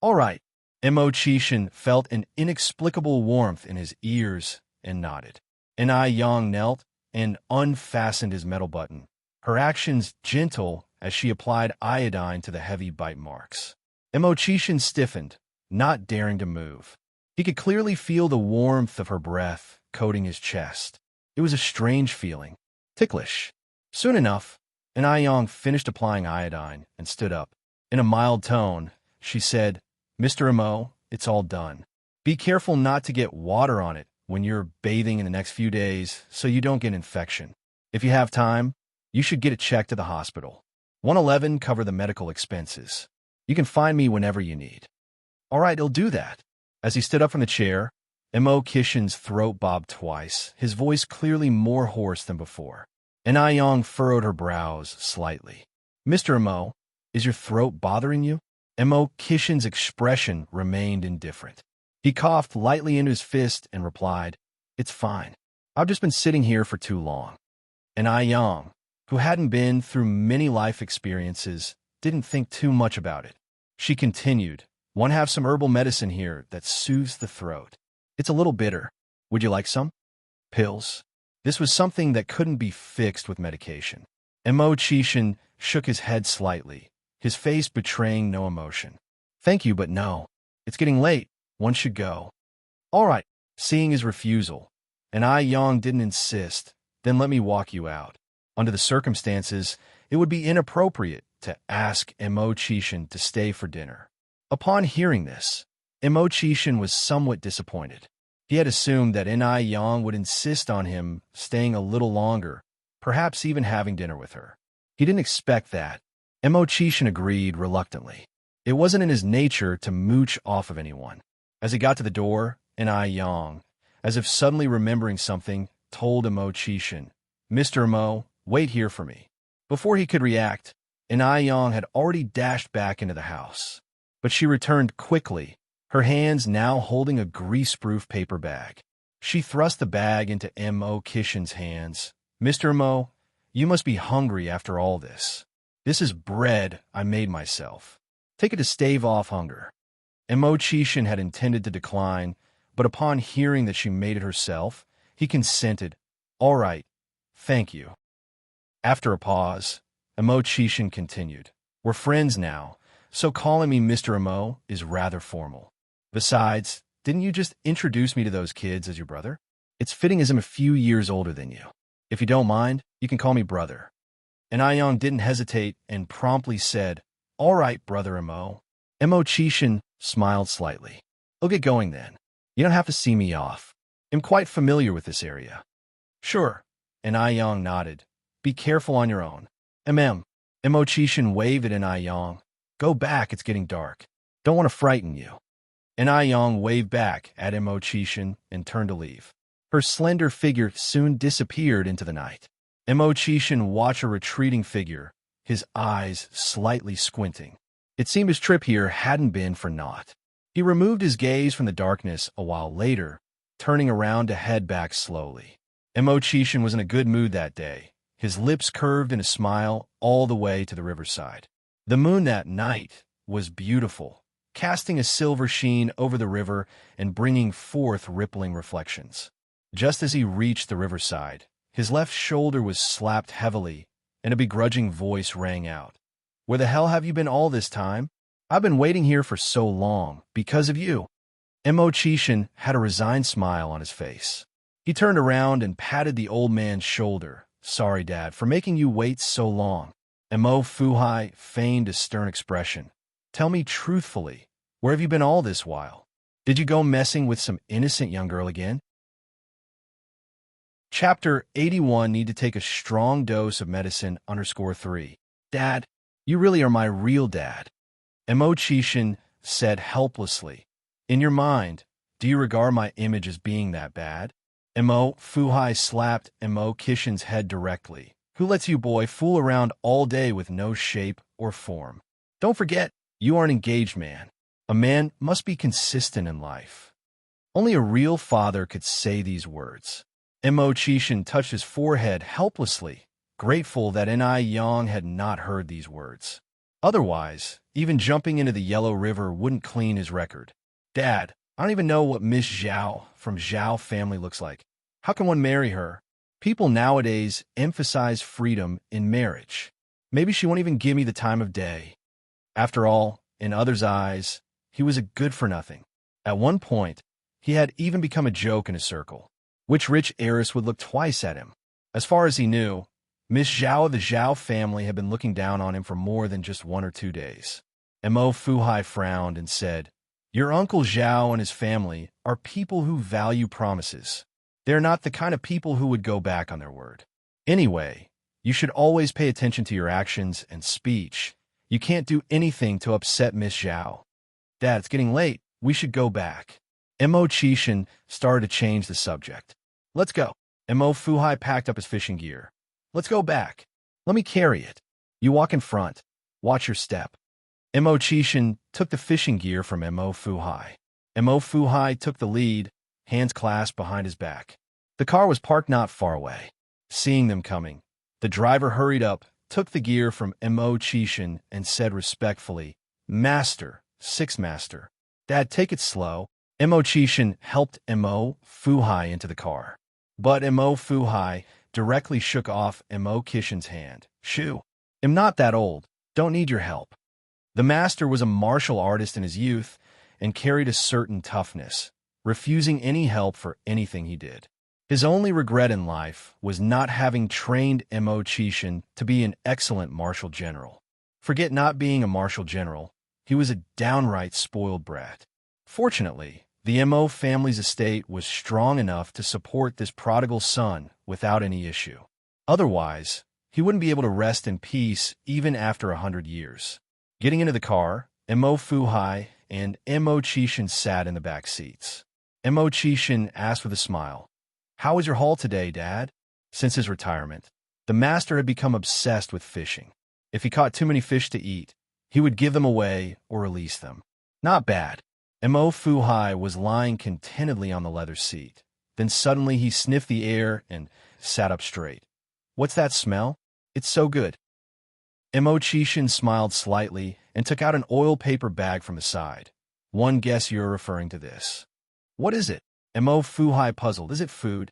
Speaker 1: All right. Mo Chishan felt an inexplicable warmth in his ears and nodded. And Ai Yang knelt and unfastened his metal button, her actions gentle as she applied iodine to the heavy bite marks. Mo Chishan stiffened, not daring to move. He could clearly feel the warmth of her breath coating his chest. It was a strange feeling, ticklish. Soon enough, Ai Yang finished applying iodine and stood up. In a mild tone, she said, Mr. Mo, it's all done. Be careful not to get water on it when you're bathing in the next few days so you don't get infection. If you have time, you should get it checked to the hospital. 111 cover the medical expenses. You can find me whenever you need. All right, he'll do that. As he stood up from the chair, Mo Chishan's throat bobbed twice, his voice clearly more hoarse than before. And Ai Yang furrowed her brows slightly. Mr. Mo, is your throat bothering you? Mo Chishan's expression remained indifferent. He coughed lightly into his fist and replied, It's fine. I've just been sitting here for too long. And Ai Yang, who hadn't been through many life experiences, didn't think too much about it. She continued, One have some herbal medicine here that soothes the throat. It's a little bitter. Would you like some? Pills. This was something that couldn't be fixed with medication. Mo Chishan shook his head slightly, his face betraying no emotion. Thank you, but no. It's getting late. One should go. All right. Seeing his refusal, and Ai Yang didn't insist, then let me walk you out. Under the circumstances, it would be inappropriate to ask Mo Chishan to stay for dinner. Upon hearing this, Mo Chishan was somewhat disappointed. He had assumed that Ai Yang would insist on him staying a little longer, perhaps even having dinner with her. He didn't expect that. Mo Chishan agreed reluctantly. It wasn't in his nature to mooch off of anyone. As he got to the door, Ai Yang, as if suddenly remembering something, told Mo Chishan, Mr. Mo, wait here for me. Before he could react, Ai Yang had already dashed back into the house. But she returned quickly, her hands now holding a grease-proof paper bag. She thrust the bag into Mo Chishan's hands. Mr. Mo, you must be hungry after all this. This is bread I made myself. Take it to stave off hunger. Mo Chishan had intended to decline, but upon hearing that she made it herself, he consented. All right, thank you. After a pause, Mo Chishan continued. We're friends now, so calling me Mr. Mo is rather formal. Besides, didn't you just introduce me to those kids as your brother? It's fitting as I'm a few years older than you. If you don't mind, you can call me brother. And Ai Yang didn't hesitate and promptly said, All right, brother Mo. Mo Chishan smiled slightly. I'll get going then. You don't have to see me off. I'm quite familiar with this area. Sure. And Ai Yang nodded. Be careful on your own. Mo Chishan waved at Ai Yang. Go back, it's getting dark. Don't want to frighten you. And Ai Yang waved back at Mo Chishan and turned to leave. Her slender figure soon disappeared into the night. Mo Chishan watched her retreating figure, his eyes slightly squinting. It seemed his trip here hadn't been for naught. He removed his gaze from the darkness a while later, turning around to head back slowly. Mo Chishan was in a good mood that day, his lips curved in a smile all the way to the riverside. The moon that night was beautiful, casting a silver sheen over the river and bringing forth rippling reflections. Just as he reached the riverside, his left shoulder was slapped heavily, and a begrudging voice rang out. Where the hell have you been all this time? I've been waiting here for so long, because of you. Mo Chishan had a resigned smile on his face. He turned around and patted the old man's shoulder. Sorry, Dad, for making you wait so long. Mo Fuhai feigned a stern expression. Tell me truthfully, where have you been all this while? Did you go messing with some innocent young girl again? Chapter 81 Need to take a strong dose of medicine _3. Dad, you really are my real dad. Mo Chishan said helplessly. In your mind, do you regard my image as being that bad? Mo Fuhai slapped Mo Chishan's head directly. Who lets you boy fool around all day with no shape or form? Don't forget, you are an engaged man. A man must be consistent in life. Only a real father could say these words. Mo Chishan touched his forehead helplessly, grateful that Ni Yang had not heard these words. Otherwise, even jumping into the Yellow River wouldn't clean his record. Dad, I don't even know what Miss Zhao from Zhao family looks like. How can one marry her? People nowadays emphasize freedom in marriage. Maybe she won't even give me the time of day. After all, in others' eyes, he was a good-for-nothing. At one point, he had even become a joke in his circle. Which rich heiress would look twice at him? As far as he knew, Miss Zhao of the Zhao family had been looking down on him for more than just 1 or 2 days. Mo Fuhai frowned and said, "Your Uncle Zhao and his family are people who value promises. They're not the kind of people who would go back on their word. Anyway, you should always pay attention to your actions and speech. You can't do anything to upset Miss Zhao. Dad, it's getting late. We should go back." Mo Chishan started to change the subject. "Let's go." Mo Fuhai packed up his fishing gear. "Let's go back. Let me carry it. You walk in front. Watch your step." Mo Chishan took the fishing gear from Mo Fuhai. Mo Fuhai took the lead, hands clasped behind his back. The car was parked not far away. Seeing them coming, the driver hurried up, took the gear from Mo Chishan, and said respectfully, "Master, Six Master. Dad, take it slow." Mo Chishan helped Mo Fuhai into the car. But Mo Fuhai directly shook off Mo Chishan's hand. "Shoo, I'm not that old. Don't need your help." The master was a martial artist in his youth and carried a certain toughness, refusing any help for anything he did. His only regret in life was not having trained Mo Chishan to be an excellent martial general. Forget not being a martial general, he was a downright spoiled brat. Fortunately, the Mo family's estate was strong enough to support this prodigal son without any issue. Otherwise, he wouldn't be able to rest in peace even after 100 years. Getting into the car, Mo Fuhai and Mo Chishan sat in the back seats. Mo Chishan asked with a smile, "How was your haul today, Dad?" Since his retirement, the master had become obsessed with fishing. If he caught too many fish to eat, he would give them away or release them. "Not bad." Mo Fuhai was lying contentedly on the leather seat. Then suddenly he sniffed the air and sat up straight. "What's that smell? It's so good." Mo Chishan smiled slightly and took out an oil paper bag from his side. "One guess you're referring to this." "What is it?" Mo Fuhai puzzled. "Is it food?"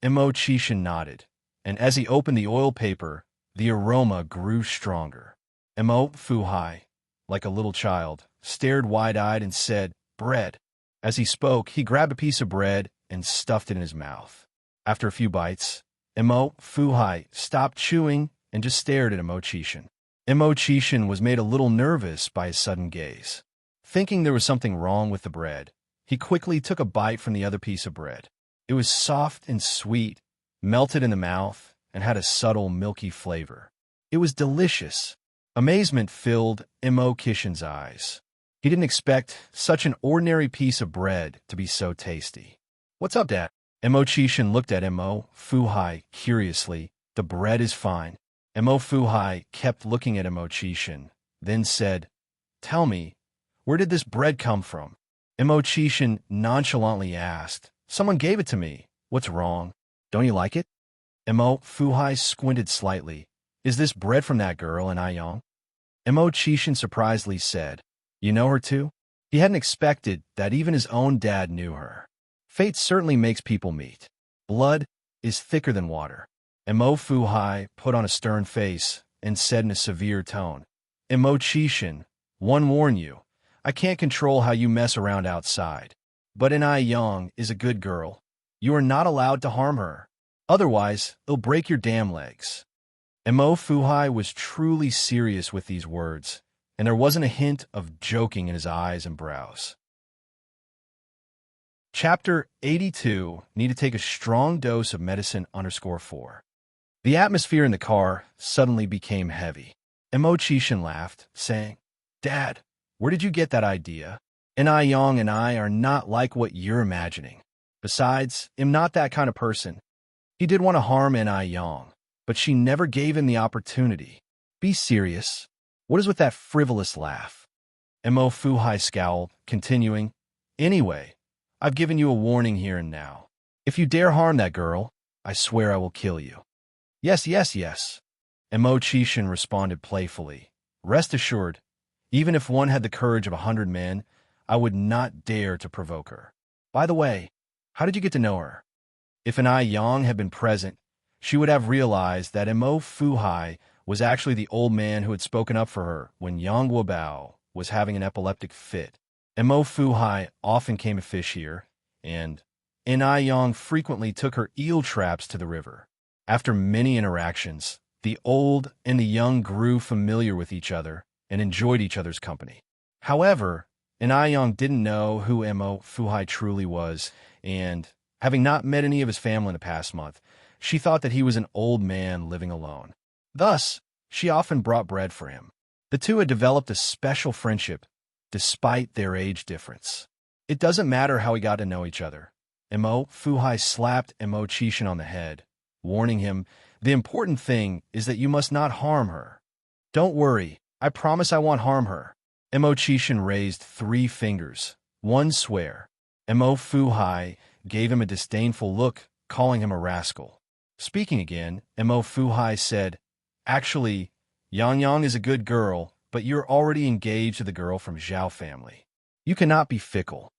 Speaker 1: Mo Chishan nodded, and as he opened the oil paper, the aroma grew stronger. Mo Fuhai, like a little child, stared wide-eyed and said, "Bread." As he spoke, he grabbed a piece of bread and stuffed it in his mouth. After a few bites, Mo Fuhai stopped chewing and just stared at Mo Chishan. Mo Chishan was made a little nervous by his sudden gaze. Thinking there was something wrong with the bread, he quickly took a bite from the other piece of bread. It was soft and sweet, melted in the mouth, and had a subtle milky flavor. It was delicious. Amazement filled Mo Chishan's eyes. He didn't expect such an ordinary piece of bread to be so tasty. "What's up, Dad?" Mo Chishan looked at Mo Fuhai curiously. "The bread is fine." Mo Fuhai kept looking at Mo Chishan, then said, "Tell me, where did this bread come from?" Mo Chishan nonchalantly asked, "Someone gave it to me. What's wrong? Don't you like it?" Mo Fuhai squinted slightly. "Is this bread from that girl in Aiyang?" Mo Chishan surprisingly said, "You know her too?" He hadn't expected that even his own dad knew her. Fate certainly makes people meet. Blood is thicker than water. Mo Fuhai put on a stern face and said in a severe tone, "Mo Chishan, one warn you, I can't control how you mess around outside. But Ai Yang is a good girl. You are not allowed to harm her. Otherwise, it'll break your damn legs." Mo Fuhai was truly serious with these words, and there wasn't a hint of joking in his eyes and brows. Chapter 82, Need to take a strong dose of medicine _4. The atmosphere in the car suddenly became heavy. Mo Chishan laughed, saying, "Dad, where did you get that idea? Ai Yang and I are not like what you're imagining. Besides, I'm not that kind of person." He did want to harm Ai Yang, but she never gave him the opportunity. "Be serious. What is with that frivolous laugh?" Mo Fuhai scowled, continuing, "Anyway, I've given you a warning here and now. If you dare harm that girl, I swear I will kill you. Yes, yes, yes. Emo-chishin responded playfully. Rest assured, even if one had the courage of 100 men, I would not dare to provoke her. By the way, how did you get to know her? If an Yang had been present, she would have realized that Emo Fuhai was actually the old man who had spoken up for her when Yang Guobao was having an epileptic fit. Emo Fuhai often came to fish here, and Yang frequently took her eel traps to the river. After many interactions, the old and the young grew familiar with each other and enjoyed each other's company. However, Yang didn't know who Emo Fuhai truly was, and, having not met any of his family in the past month, she thought that he was an old man living alone. Thus, she often brought bread for him. The two had developed a special friendship, despite their age difference. It doesn't matter how we got to know each other. Emo Fuhai slapped Emo-chishin on the head, warning him, the important thing is that you must not harm her. Don't worry, I promise I won't harm her. Emo-chishin raised 3 fingers, one swear. Emo Fuhai gave him a disdainful look, calling him a rascal. Speaking again, Emo Fuhai said, Actually, Yang is a good girl, but you're already engaged to the girl from Zhao family. You cannot be fickle.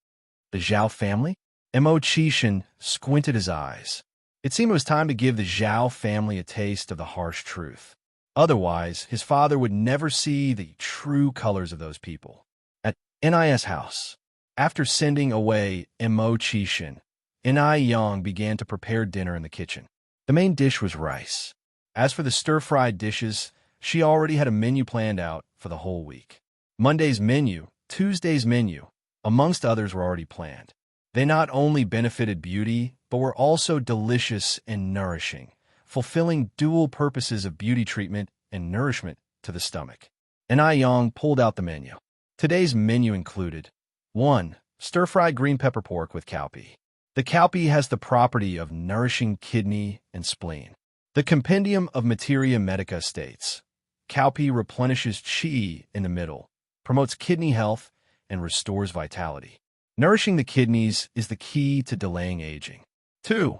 Speaker 1: The Zhao family? Emo-chishin squinted his eyes. It seemed it was time to give the Zhao family a taste of the harsh truth. Otherwise, his father would never see the true colors of those people. At Nis house, after sending away Emo-chishin, Yang began to prepare dinner in the kitchen. The main dish was rice. As for the stir-fried dishes, she already had a menu planned out for the whole week. Monday's menu, Tuesday's menu, amongst others were already planned. They not only benefited beauty, but were also delicious and nourishing, fulfilling dual purposes of beauty treatment and nourishment to the stomach. Yang pulled out the menu. Today's menu included 1. Stir-fried green pepper pork with cowpea. The cowpea has the property of nourishing kidney and spleen. The Compendium of Materia Medica states, cowpea replenishes qi in the middle, promotes kidney health, and restores vitality. Nourishing the kidneys is the key to delaying aging. 2.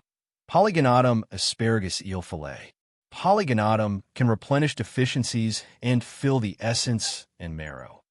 Speaker 1: Polygonatum asparagus eel fillet. Polygonatum can replenish deficiencies and fill the essence and marrow.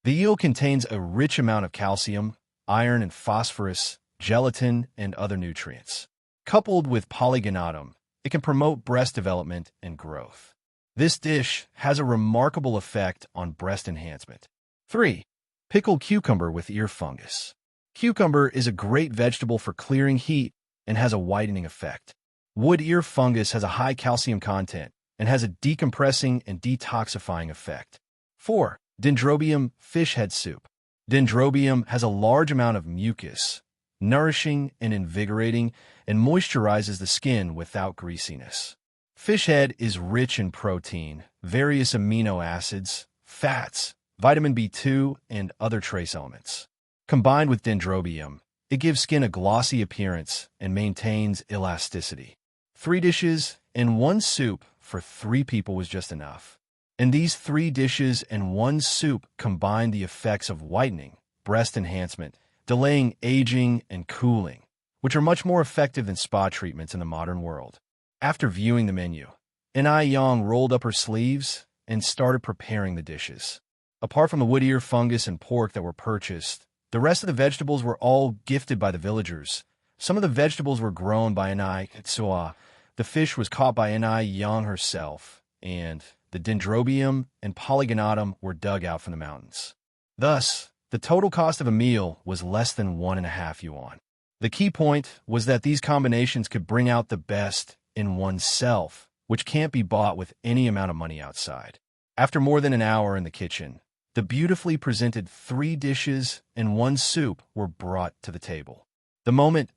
Speaker 1: The eel contains a rich amount of calcium, iron and phosphorus, gelatin, and other nutrients. Coupled with polygonatum, it can promote breast development and growth. This dish has a remarkable effect on breast enhancement. 3. Pickled cucumber with ear fungus. Cucumber is a great vegetable for clearing heat and has a whitening effect. Wood ear fungus has a high calcium content and has a decompressing and detoxifying effect. 4. Dendrobium fish head soup. Dendrobium has a large amount of mucus, nourishing and invigorating, and moisturizes the skin without greasiness. Fish head is rich in protein, various amino acids, fats, vitamin B2, and other trace elements. Combined with dendrobium, it gives skin a glossy appearance and maintains elasticity. 3 dishes and 1 soup for 3 people was just enough. And these 3 dishes and 1 soup combine the effects of whitening, breast enhancement, delaying aging, and cooling, which are much more effective than spa treatments in the modern world. After viewing the menu, Yang rolled up her sleeves and started preparing the dishes. Apart from the wood ear fungus and pork that were purchased, the rest of the vegetables were all gifted by the villagers. Some of the vegetables were grown by Tsua. The fish was caught by Yang herself, and the dendrobium and polygonatum were dug out from the mountains. Thus, the total cost of a meal was less than 1.5 yuan. The key point was that these combinations could bring out the best in oneself, which can't be bought with any amount of money outside. After more than an hour in the kitchen, the beautifully presented 3 dishes and 1 soup were brought to the table. The moment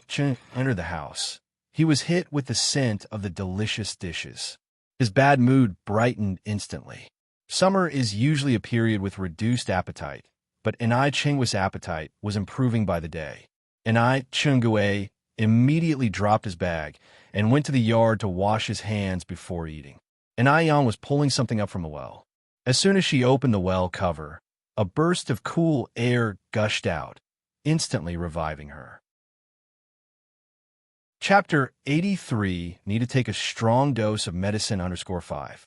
Speaker 1: Chen entered the house, he was hit with the scent of the delicious dishes. His bad mood brightened instantly. Summer is usually a period with reduced appetite, but Enai Chenggui's appetite was improving by the day. Enai Chenggui immediately dropped his bag and went to the yard to wash his hands before eating. Yang was pulling something up from the well. As soon as she opened the well cover, a burst of cool air gushed out, instantly reviving her. Chapter 83, Need to take a strong dose of medicine _5.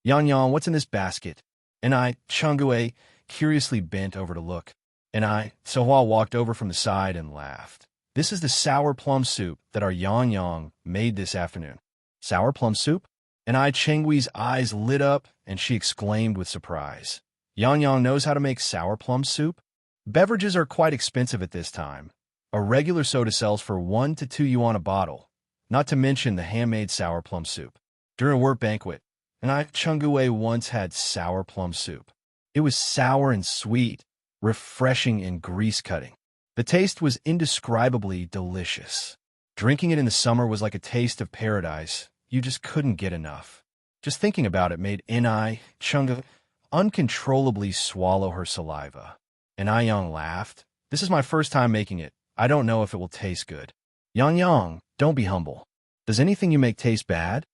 Speaker 1: Yang Yang, what's in this basket? And I, Chungue, curiously bent over to look. And I, Sohua, walked over from the side and laughed. This is the sour plum soup that our Yang Yang made this afternoon. Sour plum soup? And I, Chengwee's eyes lit up, and she exclaimed with surprise. Yang Yang knows how to make sour plum soup? Beverages are quite expensive at this time. A regular soda sells for 1 to 2 yuan a bottle, not to mention the handmade sour plum soup. During a work banquet, and I, Chungue, once had sour plum soup. It was sour and sweet, refreshing and grease-cutting. The taste was indescribably delicious. Drinking it in the summer was like a taste of paradise. You just couldn't get enough. Just thinking about it made N.I. Chungue uncontrollably swallow her saliva. And I Yang laughed. This is my first time making it. I don't know if it will taste good. Yang Yang, don't be humble. Does anything you make taste bad?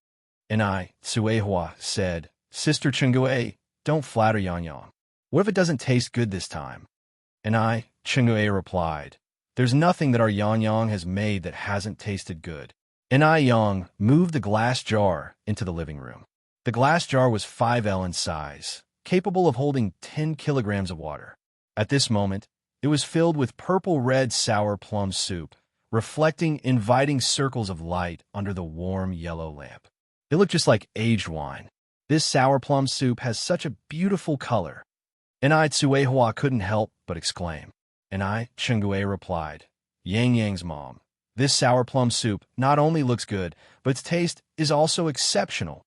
Speaker 1: And I, Suehua, said, Sister Chungue, don't flatter Yang Yang. What if it doesn't taste good this time? And I, Chungue, replied, there's nothing that our Yang Yang has made that hasn't tasted good. And I Yang moved the glass jar into the living room. The glass jar was 5L in size, capable of holding 10 kilograms of water. At this moment, it was filled with purple-red sour plum soup, reflecting inviting circles of light under the warm yellow lamp. It looked just like aged wine. This sour plum soup has such a beautiful color. And I, Tsuehua, couldn't help but exclaim. And I, Chungue, replied, Yang Yang's mom, this sour plum soup not only looks good, but its taste is also exceptional.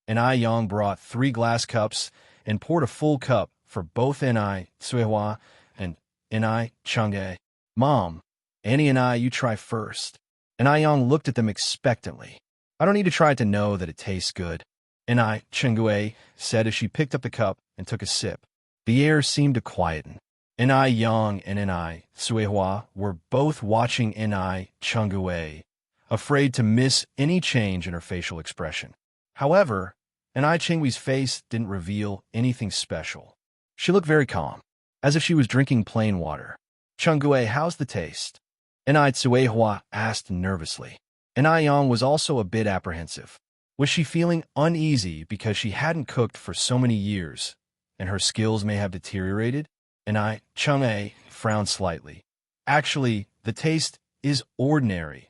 Speaker 1: And I Yang brought 3 glass cups and poured a full cup for both N.I. Tsuehua and N.I. Chungue. Mom, Annie and I, you try first. And I Yang looked at them expectantly. I don't need to try to know that it tastes good. And I, Chungue, said as she picked up the cup and took a sip. The air seemed to quieten. N.I. Yang and N.I. Suehua were both watching N.I. Chungue, afraid to miss any change in her facial expression. However, N.I. Chingwee's face didn't reveal anything special. She looked very calm, as if she was drinking plain water. Chungue, how's the taste? N.I. Suehua asked nervously. N.I. Yang was also a bit apprehensive. Was she feeling uneasy because she hadn't cooked for so many years, and her skills may have deteriorated? And I, Chungue, frowned slightly. Actually, the taste is ordinary.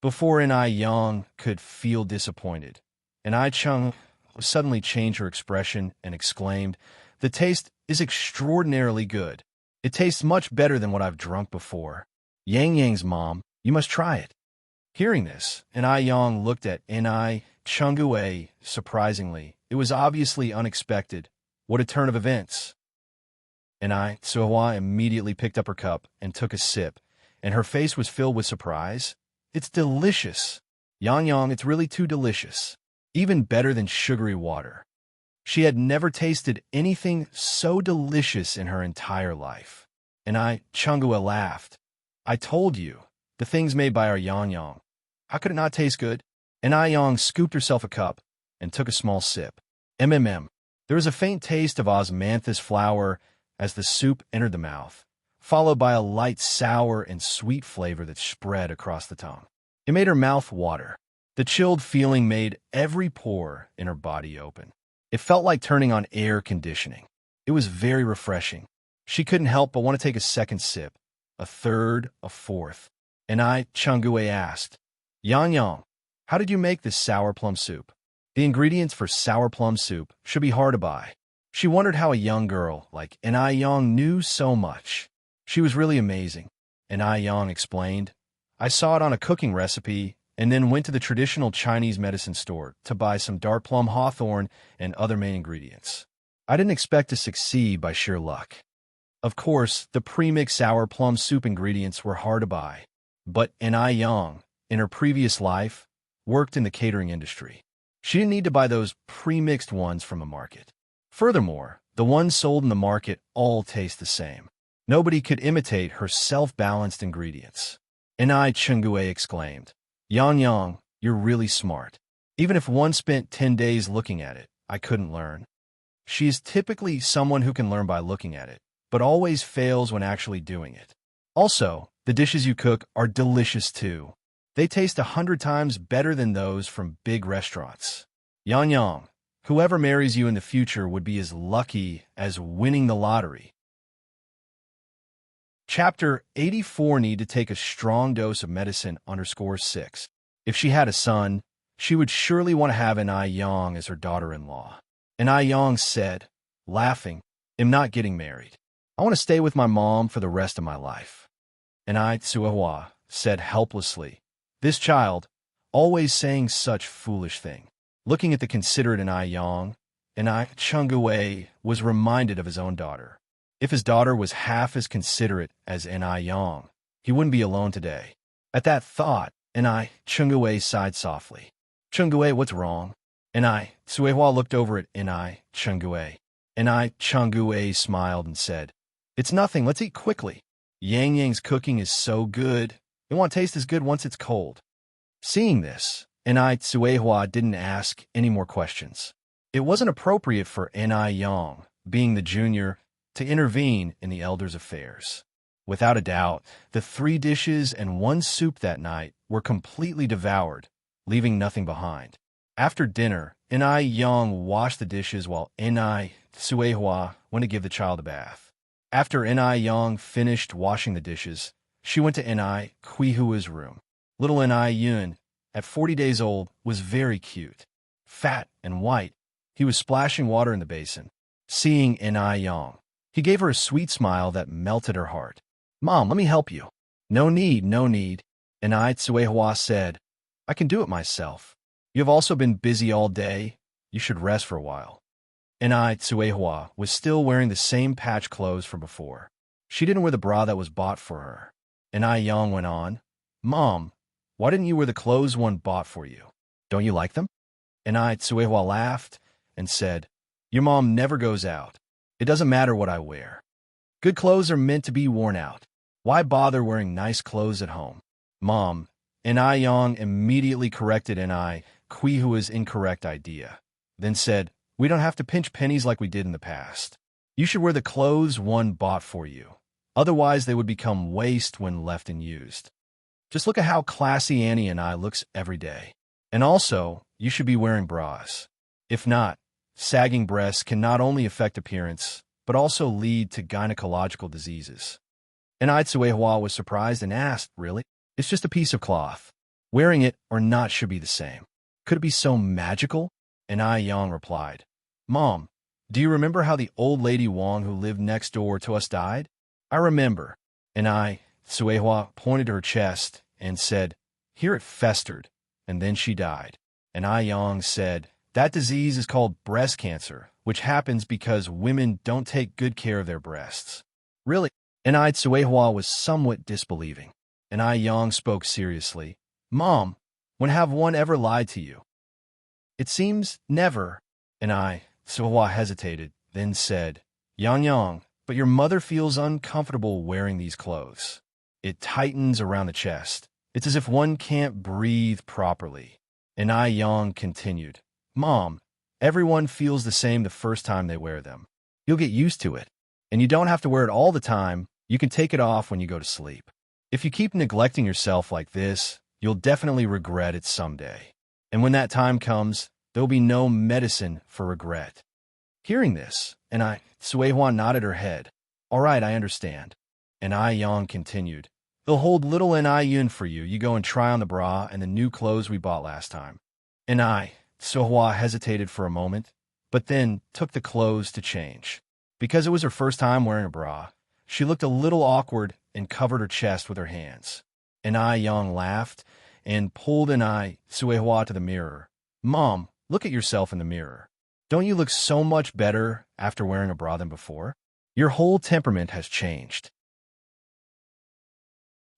Speaker 1: Before N.I. Yang could feel disappointed, N.I. Chung suddenly changed her expression and exclaimed, the taste is extraordinarily good. It tastes much better than what I've drunk before. Yang Yang's mom, you must try it. Hearing this, N.I. Yang looked at N.I. Chungue surprisingly. It was obviously unexpected. What a turn of events. N.I. Suehua immediately picked up her cup and took a sip, and her face was filled with surprise. It's delicious. Yang Yang, it's really too delicious. Even better than sugary water. She had never tasted anything so delicious in her entire life. N.I. Chungue laughed. I told you, the things made by our Yang Yang. How could it not taste good? N.I. Yang scooped herself a cup and took a small sip. There was a faint taste of osmanthus flower as the soup entered the mouth, followed by a light sour and sweet flavor that spread across the tongue. It made her mouth water. The chilled feeling made every pore in her body open. It felt like turning on air conditioning. It was very refreshing. She couldn't help but want to take a second sip, a third, a fourth. And I, Chungue, asked, Yang Yang, how did you make this sour plum soup? The ingredients for sour plum soup should be hard to buy. She wondered how a young girl like N.I. Yang knew so much. She was really amazing. N.I. Yang explained, I saw it on a cooking recipe and then went to the traditional Chinese medicine store to buy some dark plum hawthorn and other main ingredients. I didn't expect to succeed by sheer luck. Of course, the pre-mixed sour plum soup ingredients were hard to buy. But N.I. Yang, in her previous life, worked in the catering industry. She didn't need to buy those pre-mixed ones from a market. Furthermore, the ones sold in the market all taste the same. Nobody could imitate her self-balanced ingredients. N.I. Chungue exclaimed, Yang Yang, you're really smart. Even if one spent 10 days looking at it, I couldn't learn. She is typically someone who can learn by looking at it. but always fails when actually doing it. Also, the dishes you cook are delicious too. They taste 100 times better than those from big restaurants. Yang Yang, whoever marries you in the future would be as lucky as winning the lottery. Chapter 84 Need to take a strong dose of medicine _6. If she had a son, she would surely want to have an Yang as her daughter-in-law. And Yang said, laughing, I'm not getting married. I want to stay with my mom for the rest of my life. And Tsuehua said helplessly, this child, always saying such foolish thing. Looking at the considerate Yang, Chungue was reminded of his own daughter. If his daughter was half as considerate as Yang, he wouldn't be alone today. At that thought, Chungue sighed softly. Chungue, what's wrong? Tsuehua looked over at Chungue. Chungue smiled and said, it's nothing, let's eat quickly. Yang Yang's cooking is so good, it won't taste as good once it's cold. Seeing this, Tsuehua didn't ask any more questions. It wasn't appropriate for Yang, being the junior, to intervene in the elders' affairs. Without a doubt, the 3 dishes and 1 soup that night were completely devoured, leaving nothing behind. After dinner, Yang washed the dishes while Tsuehua went to give the child a bath. After Yang finished washing the dishes, she went to Kuihua's room. Little Yun, at 40 days old, was very cute. Fat and white, he was splashing water in the basin. Seeing Yang, he gave her a sweet smile that melted her heart. Mom, let me help you. No need, no need. Tsuehua said, I can do it myself. You have also been busy all day. You should rest for a while. Tsuehua was still wearing the same patch clothes from before. She didn't wear the bra that was bought for her. Yang went on, Mom, why didn't you wear the clothes one bought for you? Don't you like them? Tsuehua laughed and said, your mom never goes out. It doesn't matter what I wear. Good clothes are meant to be worn out. Why bother wearing nice clothes at home? Mom, Yang immediately corrected Kuihua's incorrect idea, then said, we don't have to pinch pennies like we did in the past. You should wear the clothes one bought for you. Otherwise, they would become waste when left unused. Just look at how classy Annie and I looks every day. And also, you should be wearing bras. If not, sagging breasts can not only affect appearance, but also lead to gynecological diseases. Tsuehua was surprised and asked, really? It's just a piece of cloth. Wearing it or not should be the same. Could it be so magical? Yang replied, Mom, do you remember how the old lady Wang who lived next door to us died? I remember. Tsuehua pointed to her chest and said, here it festered, and then she died. Yang said, that disease is called breast cancer, which happens because women don't take good care of their breasts. Really? Tsuehua was somewhat disbelieving. Yang spoke seriously. Mom, when have one ever lied to you? It seems never. Tsuehua hesitated, then said, Yang, but your mother feels uncomfortable wearing these clothes. It tightens around the chest. It's as if one can't breathe properly. Yang continued, Mom, everyone feels the same the first time they wear them. You'll get used to it. And you don't have to wear it all the time. You can take it off when you go to sleep. If you keep neglecting yourself like this, you'll definitely regret it someday. And when that time comes, there'll be no medicine for regret. Hearing this, Tsuehua nodded her head. All right, I understand. Yang continued, they'll hold little Yun for you. You go and try on the bra and the new clothes we bought last time. Tsuehua hesitated for a moment, but then took the clothes to change. Because it was her first time wearing a bra, she looked a little awkward and covered her chest with her hands. Yang laughed and pulled Tsuehua to the mirror. Mom, look at yourself in the mirror. Don't you look so much better after wearing a bra than before? Your whole temperament has changed.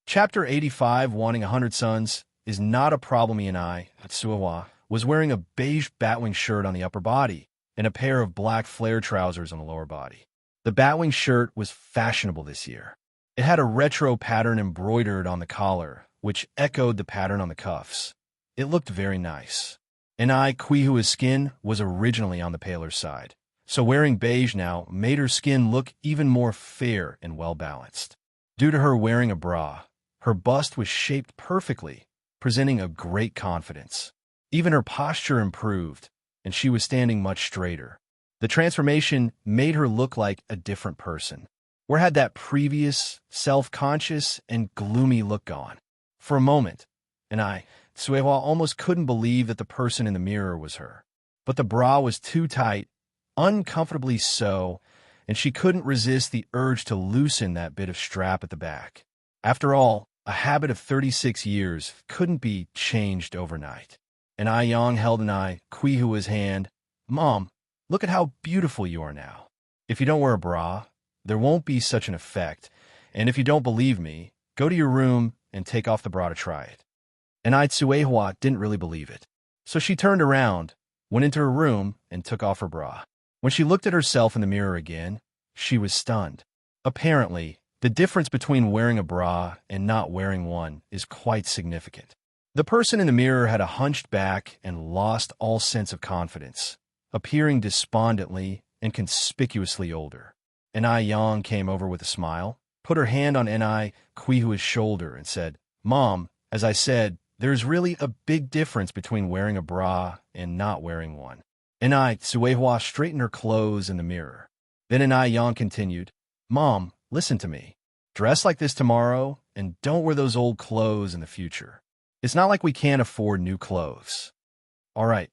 Speaker 1: Chapter 85, Wanting 100 Sons, is not a problem. Tsuehua was wearing a beige batwing shirt on the upper body and a pair of black flare trousers on the lower body. The batwing shirt was fashionable this year. It had a retro pattern embroidered on the collar, which echoed the pattern on the cuffs. It looked very nice. Kuihua's skin was originally on the paler side, So wearing beige now made her skin look even more fair and well-balanced. Due to her wearing a bra, her bust was shaped perfectly, presenting a great confidence. Even her posture improved, and she was standing much straighter. The transformation made her look like a different person. Where had that previous, self-conscious, and gloomy look gone? For a moment, and Suehua, almost couldn't believe that the person in the mirror was her. But the bra was too tight, uncomfortably so, and she couldn't resist the urge to loosen that bit of strap at the back. After all, a habit of 36 years couldn't be changed overnight. And Yang held Quihua's hand. "Mom, look at how beautiful you are now. If you don't wear a bra, there won't be such an effect, and if you don't believe me, go to your room and take off the bra to try it." And Suehua didn't really believe it. So she turned around, went into her room, and took off her bra. When she looked at herself in the mirror again, she was stunned. Apparently, the difference between wearing a bra and not wearing one is quite significant. The person in the mirror had a hunched back and lost all sense of confidence, appearing despondently and conspicuously older. And Yang came over with a smile, put her hand on Quihua's shoulder, and said, "Mom, as I said, there's really a big difference between wearing a bra and not wearing one." And Suehua straightened her clothes in the mirror. Then Yang continued, "Mom, listen to me. Dress like this tomorrow, and don't wear those old clothes in the future. It's not like we can't afford new clothes." "All right,"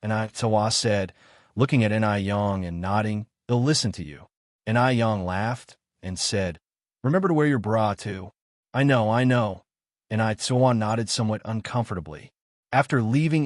Speaker 1: and Suehua said, looking at Yang and nodding, "They'll listen to you." And Yang laughed and said, "Remember to wear your bra, too." I know. And Suehua nodded somewhat uncomfortably. After leaving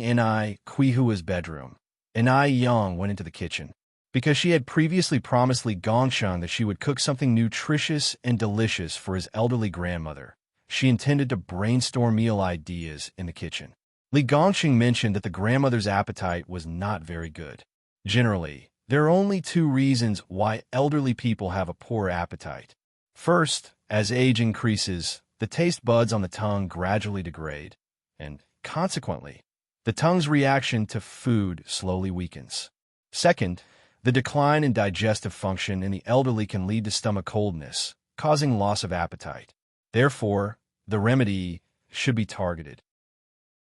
Speaker 1: Quihua's bedroom, Yang went into the kitchen. Because she had previously promised Li Gongsheng that she would cook something nutritious and delicious for his elderly grandmother, she intended to brainstorm meal ideas in the kitchen. Li Gongsheng mentioned that the grandmother's appetite was not very good. Generally, there are only two reasons why elderly people have a poor appetite. First, as age increases, the taste buds on the tongue gradually degrade, and consequently, the tongue's reaction to food slowly weakens. Second, the decline in digestive function in the elderly can lead to stomach coldness, causing loss of appetite. Therefore, the remedy should be targeted.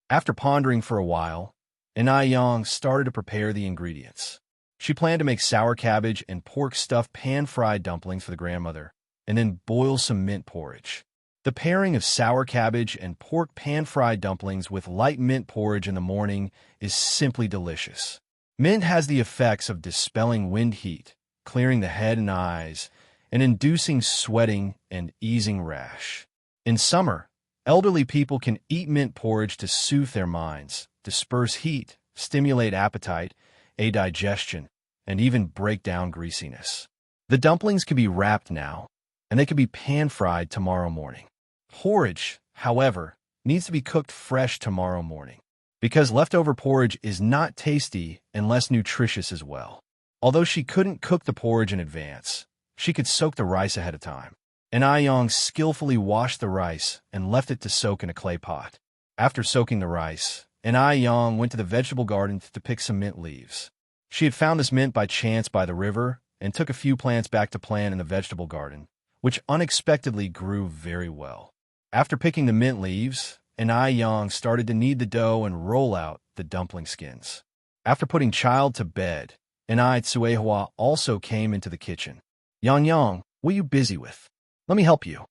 Speaker 1: After pondering for a while, Yang started to prepare the ingredients. She planned to make sour cabbage and pork stuffed pan-fried dumplings for the grandmother, and then boil some mint porridge. The pairing of sour cabbage and pork pan-fried dumplings with light mint porridge in the morning is simply delicious. Mint has the effects of dispelling wind heat, clearing the head and eyes, and inducing sweating and easing rash. In summer, elderly people can eat mint porridge to soothe their minds, disperse heat, stimulate appetite, aid digestion, and even break down greasiness. The dumplings can be wrapped now, and they can be pan-fried tomorrow morning. Porridge, however, needs to be cooked fresh tomorrow morning, because leftover porridge is not tasty and less nutritious as well. Although she couldn't cook the porridge in advance, she could soak the rice ahead of time. And Yang skillfully washed the rice and left it to soak in a clay pot. After soaking the rice, Yang went to the vegetable garden to pick some mint leaves. She had found this mint by chance by the river and took a few plants back to plant in the vegetable garden, which unexpectedly grew very well. After picking the mint leaves, Yang started to knead the dough and roll out the dumpling skins. After putting Child to bed, Suehua also came into the kitchen. "Yang, what are you busy with? Let me help you."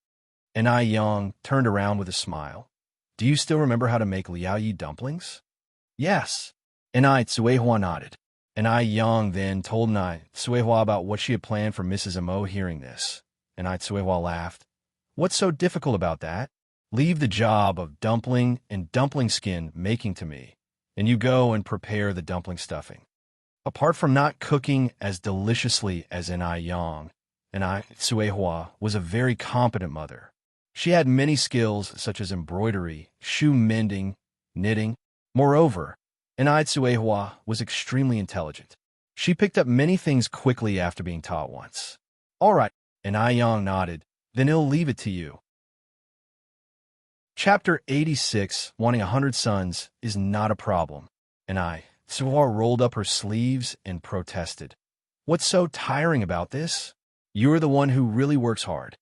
Speaker 1: Yang turned around with a smile. "Do you still remember how to make liaoyi dumplings?" "Yes." Suehua nodded. Yang then told Suehua about what she had planned for Mrs. Mo. Hearing this, Suehua laughed. "What's so difficult about that? Leave the job of dumpling and dumpling skin making to me, and you go and prepare the dumpling stuffing." Apart from not cooking as deliciously as Yang, Suehua was a very competent mother. She had many skills such as embroidery, shoe mending, knitting. Moreover, Suehua was extremely intelligent. She picked up many things quickly after being taught once. "All right," Yang nodded. "Then he'll leave it to you." Chapter 86, Wanting 100 Sons is not a problem. Suehua rolled up her sleeves and protested. What's so tiring about this? You're the one who really works hard.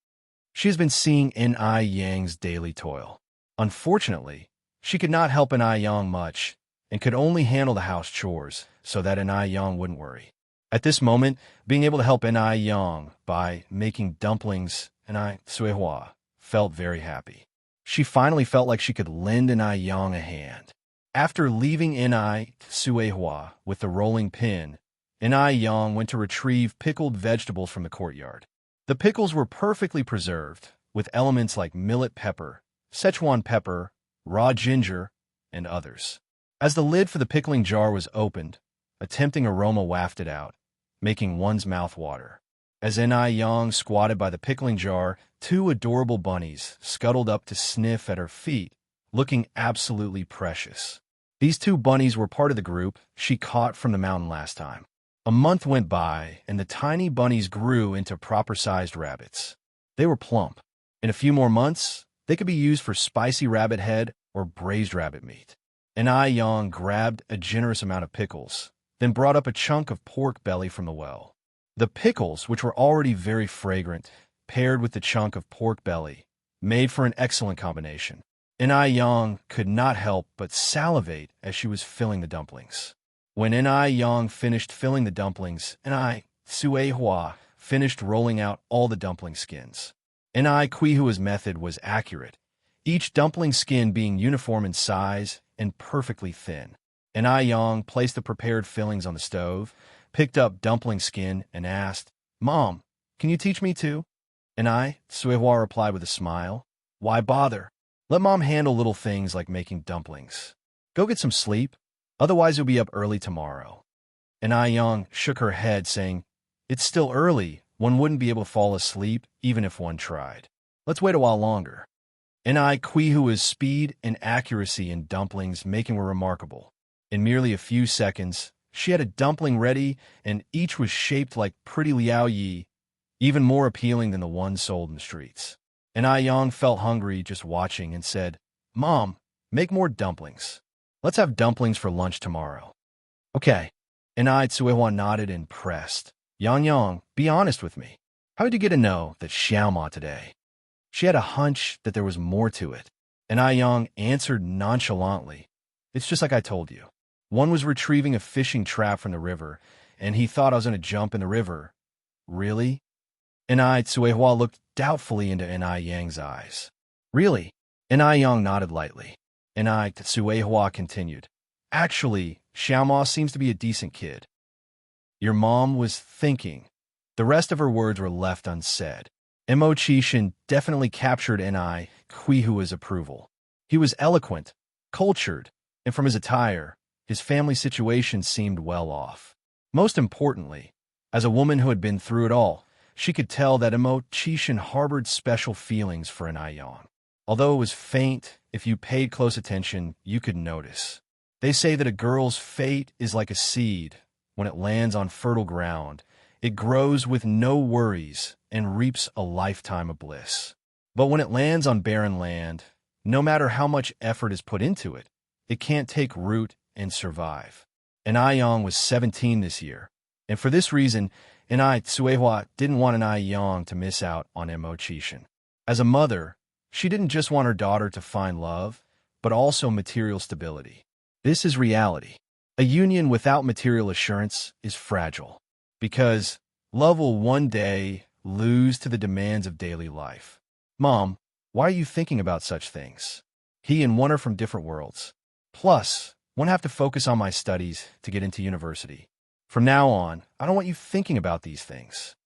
Speaker 1: She has been seeing N.I. Yang's daily toil. Unfortunately, she could not help N.I. Yang much and could only handle the house chores so that N.I. Yang wouldn't worry. At this moment, being able to help N.I. Yang by making dumplings, N.I. Suehua felt very happy. She finally felt like she could lend N.I. Yang a hand. After leaving N.I. Suehua with the rolling pin, N.I. Yang went to retrieve pickled vegetables from the courtyard. The pickles were perfectly preserved, with elements like millet pepper, Szechuan pepper, raw ginger, and others. As the lid for the pickling jar was opened, a tempting aroma wafted out, making one's mouth water. As N.I. Yang squatted by the pickling jar, two adorable bunnies scuttled up to sniff at her feet, looking absolutely precious. These two bunnies were part of the group she caught from the mountain last time. A month went by, and the tiny bunnies grew into proper-sized rabbits. They were plump. In a few more months, they could be used for spicy rabbit head or braised rabbit meat. N.I. Yang grabbed a generous amount of pickles, then brought up a chunk of pork belly from the well. The pickles, which were already very fragrant, paired with the chunk of pork belly, made for an excellent combination. N.I. Yang could not help but salivate as she was filling the dumplings. When N.I. Yang finished filling the dumplings, N.I. Suehua finished rolling out all the dumpling skins. N.I. Quihua's method was accurate, each dumpling skin being uniform in size and perfectly thin. N.I. Yang placed the prepared fillings on the stove, picked up dumpling skin, and asked, "Mom, can you teach me too?" N.I. Suehua replied with a smile, "Why bother? Let Mom handle little things like making dumplings. Go get some sleep, otherwise you'll be up early tomorrow." N.I. Yang shook her head, saying, "It's still early. One wouldn't be able to fall asleep even if one tried. Let's wait a while longer." N.I. Quihua's speed and accuracy in dumplings making her remarkable. In merely a few seconds, she had a dumpling ready, and each was shaped like pretty Liao Yi, even more appealing than the ones sold in the streets. N.I. Yang felt hungry just watching and said, "Mom, make more dumplings. Let's have dumplings for lunch tomorrow." "Okay." N.I. Suehua nodded and pressed. Yang, be honest with me. How did you get to know that Xiaoma today?" She had a hunch that there was more to it. N.I. Yang answered nonchalantly, "It's just like I told you. One was retrieving a fishing trap from the river, and he thought I was going to jump in the river." "Really?" N.I. Suehua looked doubtfully into N.I. Yang's eyes. "Really?" N.I. Yang nodded lightly. N.I. Suehua continued, "Actually, Xiaoma seems to be a decent kid." "Your mom was thinking." The rest of her words were left unsaid. Mo Qishan definitely captured N.I. Quihua's approval. He was eloquent, cultured, and from his attire, his family situation seemed well off. Most importantly, as a woman who had been through it all, she could tell that Mo Qishan harbored special feelings for N.I. Yang. Although it was faint, if you paid close attention, you could notice. They say that a girl's fate is like a seed. When it lands on fertile ground, it grows with no worries and reaps a lifetime of bliss. But when it lands on barren land, no matter how much effort is put into it, it can't take root and survive. N.I. Yang was 17 this year, and for this reason, N.I. Suehua didn't want N.I. Yang to miss out on Mo Qishan. As a mother, she didn't just want her daughter to find love, but also material stability. This is reality. A union without material assurance is fragile, because love will one day lose to the demands of daily life. "Mom, why are you thinking about such things? He and one are from different worlds. Plus, one have to focus on my studies to get into university. From now on, I don't want you thinking about these things."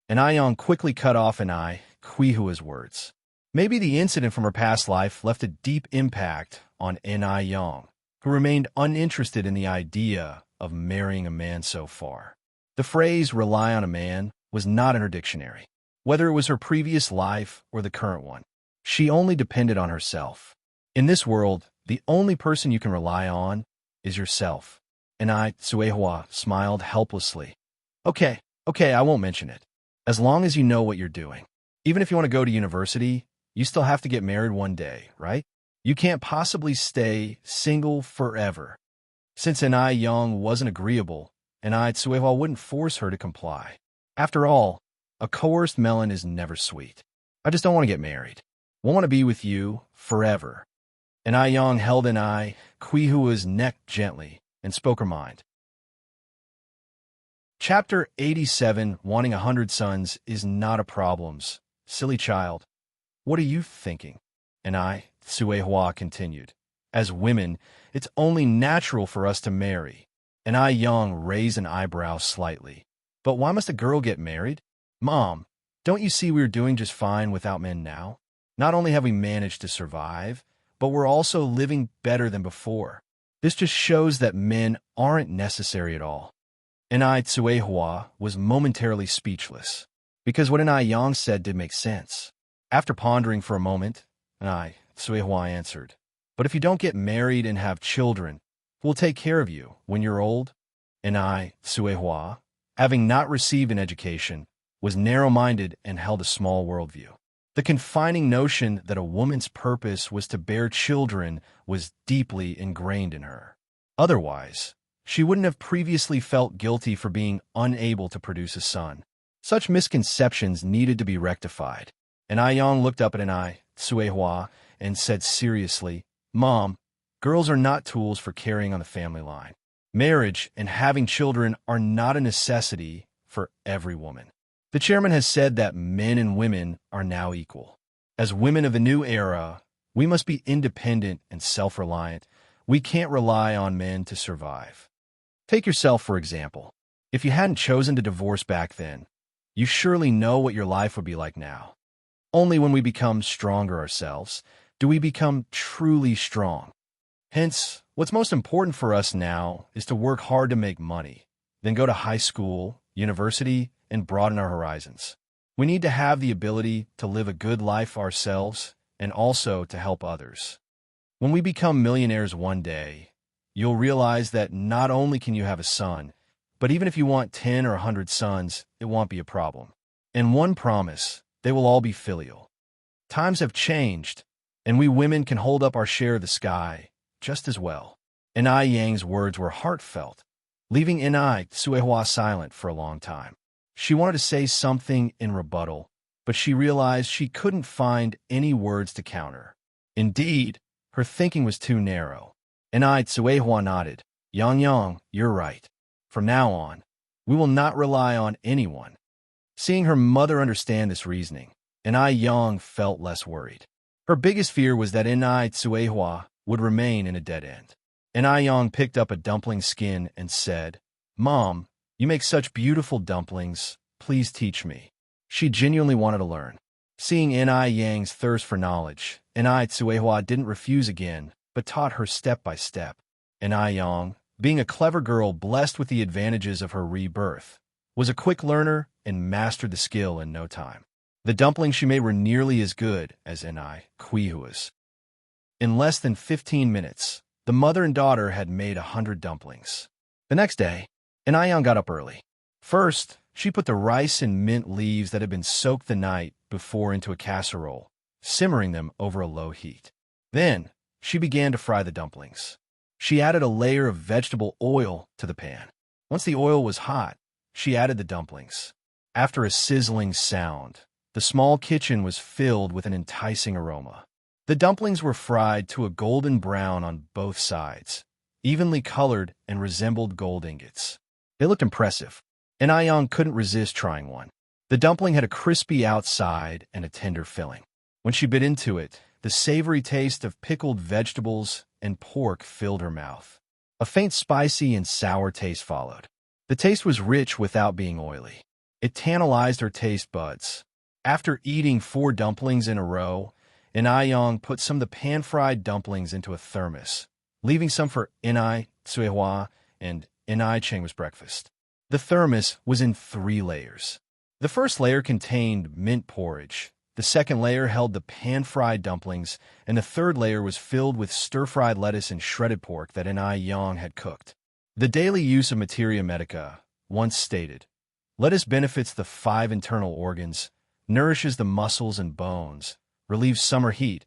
Speaker 1: And Yang quickly cut off N.I. Quihua's words. Maybe the incident from her past life left a deep impact on N.I. Yang, who remained uninterested in the idea of marrying a man so far. The phrase "rely on a man" was not in her dictionary, whether it was her previous life or the current one. She only depended on herself. In this world, the only person you can rely on is yourself. N.I. Suehua smiled helplessly. Okay, I won't mention it. As long as you know what you're doing. Even if you want to go to university, you still have to get married one day, right? You can't possibly stay single forever. Since N.I. Yang wasn't agreeable, and Tsuehua wouldn't force her to comply. After all, a coerced melon is never sweet. I just don't want to get married. I want to be with you forever. And Yang held Kuihua's neck gently and spoke her mind. Chapter 87, Wanting 100 Sons is not a problems. Silly child, what are you thinking? And Tsuehua continued. As women, it's only natural for us to marry. And Yang raised an eyebrow slightly. But why must a girl get married? Mom, don't you see we're doing just fine without men now? Not only have we managed to survive, but we're also living better than before. This just shows that men aren't necessary at all. And Tsuehua was momentarily speechless, because what Yang said did make sense. After pondering for a moment, Tsuehua answered, but if you don't get married and have children, who'll take care of you when you're old? And Tsuehua, having not received an education, was narrow-minded and held a small worldview. The confining notion that a woman's purpose was to bear children was deeply ingrained in her. Otherwise, she wouldn't have previously felt guilty for being unable to produce a son. Such misconceptions needed to be rectified. And Yang looked up at Tsuehua and said seriously, Mom, girls are not tools for carrying on the family line. Marriage and having children are not a necessity for every woman. The chairman has said that men and women are now equal. As women of the new era, we must be independent and self-reliant. We can't rely on men to survive. Take yourself, for example. If you hadn't chosen to divorce back then, you surely know what your life would be like now. Only when we become stronger ourselves do we become truly strong. Hence, what's most important for us now is to work hard to make money, then go to high school, university, and broaden our horizons. We need to have the ability to live a good life ourselves and also to help others. When we become millionaires one day, you'll realize that not only can you have a son, but even if you want 10 or 100 sons, it won't be a problem. And one promise, they will all be filial. Times have changed, and we women can hold up our share of the sky just as well. And Yang's words were heartfelt, leaving Tsuehua silent for a long time. She wanted to say something in rebuttal, but she realized she couldn't find any words to counter. Indeed, her thinking was too narrow. And Tsuehua nodded. Yang, you're right. From now on, we will not rely on anyone. Seeing her mother understand this reasoning, and Yang felt less worried. Her biggest fear was that Tsuehua would remain in a dead end. And Yang picked up a dumpling skin and said, Mom, you make such beautiful dumplings. Please teach me. She genuinely wanted to learn. Seeing Yang's thirst for knowledge, Tsuehua didn't refuse again, but taught her step by step. And Yang, being a clever girl blessed with the advantages of her rebirth, was a quick learner and mastered the skill in no time. The dumplings she made were nearly as good as Kuihua's. In less than 15 minutes, the mother and daughter had made 100 dumplings. The next day, Yang got up early. First, she put the rice and mint leaves that had been soaked the night before into a casserole, simmering them over a low heat. Then, she began to fry the dumplings. She added a layer of vegetable oil to the pan. Once the oil was hot, she added the dumplings. After a sizzling sound, the small kitchen was filled with an enticing aroma. The dumplings were fried to a golden brown on both sides, evenly colored and resembled gold ingots. They looked impressive, and Yang couldn't resist trying one. The dumpling had a crispy outside and a tender filling. When she bit into it, the savory taste of pickled vegetables and pork filled her mouth. A faint spicy and sour taste followed. The taste was rich without being oily. It tantalized her taste buds. After eating 4 dumplings in a row, Yang put some of the pan-fried dumplings into a thermos, leaving some for Tsuehua and Cheng's breakfast. The thermos was in 3 layers. The first layer contained mint porridge. The second layer held the pan-fried dumplings, and the third layer was filled with stir-fried lettuce and shredded pork that Yang had cooked. The daily use of materia medica once stated, lettuce benefits the 5 internal organs, nourishes the muscles and bones, relieves summer heat,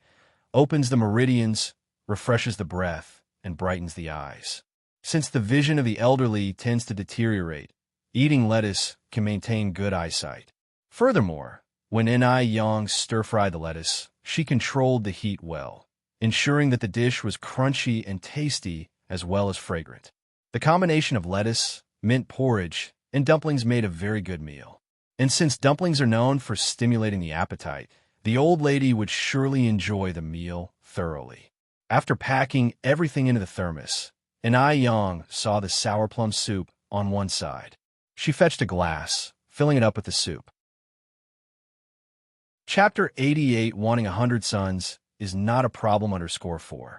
Speaker 1: opens the meridians, refreshes the breath, and brightens the eyes. Since the vision of the elderly tends to deteriorate, eating lettuce can maintain good eyesight. Furthermore, when Yang stir-fried the lettuce, she controlled the heat well, ensuring that the dish was crunchy and tasty as well as fragrant. The combination of lettuce, mint porridge, and dumplings made a very good meal. And since dumplings are known for stimulating the appetite, the old lady would surely enjoy the meal thoroughly. After packing everything into the thermos, Yang saw the sour plum soup on one side. She fetched a glass, filling it up with the soup. Chapter 88, Wanting 100 Sons, is not a problem _4.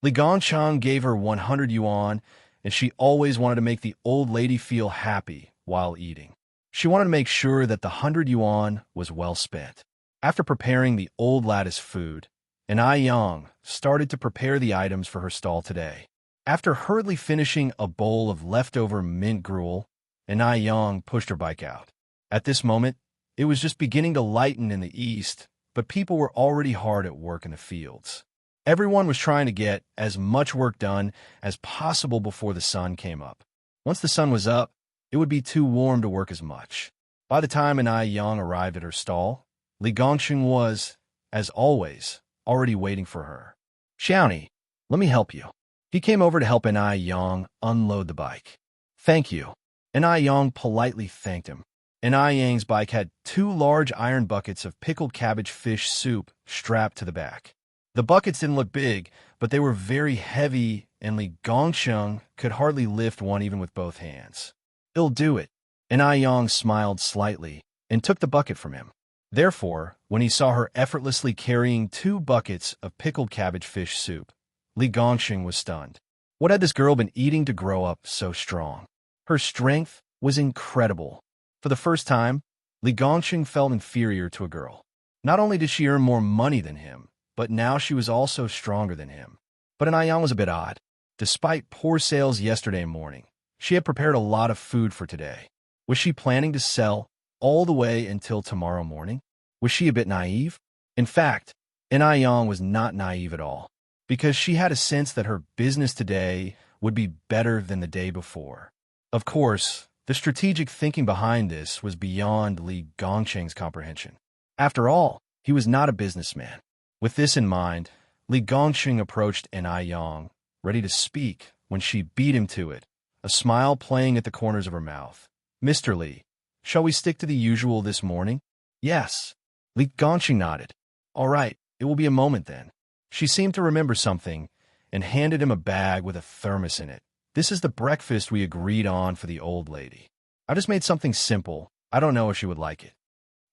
Speaker 1: Li Gongchang gave her 100 yuan, and she always wanted to make the old lady feel happy while eating. She wanted to make sure that the 100 yuan was well spent. After preparing the old lattice food, Yang started to prepare the items for her stall today. After hurriedly finishing a bowl of leftover mint gruel, Yang pushed her bike out. At this moment, it was just beginning to lighten in the east, but people were already hard at work in the fields. Everyone was trying to get as much work done as possible before the sun came up. Once the sun was up, it would be too warm to work as much. By the time Yang arrived at her stall, Li Gongcheng was, as always, already waiting for her. "Xiaoni, let me help you." He came over to help Yang unload the bike. "Thank you." Yang politely thanked him. Yang's bike had 2 large iron buckets of pickled cabbage fish soup strapped to the back. The buckets didn't look big, but they were very heavy, and Li Gongcheng could hardly lift one even with both hands. "It'll do it." Yang smiled slightly and took the bucket from him. Therefore, when he saw her effortlessly carrying 2 buckets of pickled cabbage fish soup, Li Gongcheng was stunned. What had this girl been eating to grow up so strong? Her strength was incredible. For the first time, Li Gongcheng felt inferior to a girl. Not only did she earn more money than him, but now she was also stronger than him. But Yang was a bit odd. Despite poor sales yesterday morning, she had prepared a lot of food for today. Was she planning to sell all the way until tomorrow morning? Was she a bit naive? In fact, Yang was not naive at all, because she had a sense that her business today would be better than the day before. Of course, the strategic thinking behind this was beyond Li Gongcheng's comprehension. After all, he was not a businessman. With this in mind, Li Gongcheng approached Yang, ready to speak, when she beat him to it, a smile playing at the corners of her mouth. "Mr. Li, shall we stick to the usual this morning?" "Yes." Li Gongcheng nodded. "All right, it will be a moment then." She seemed to remember something and handed him a bag with a thermos in it. "This is the breakfast we agreed on for the old lady. I just made something simple. I don't know if she would like it."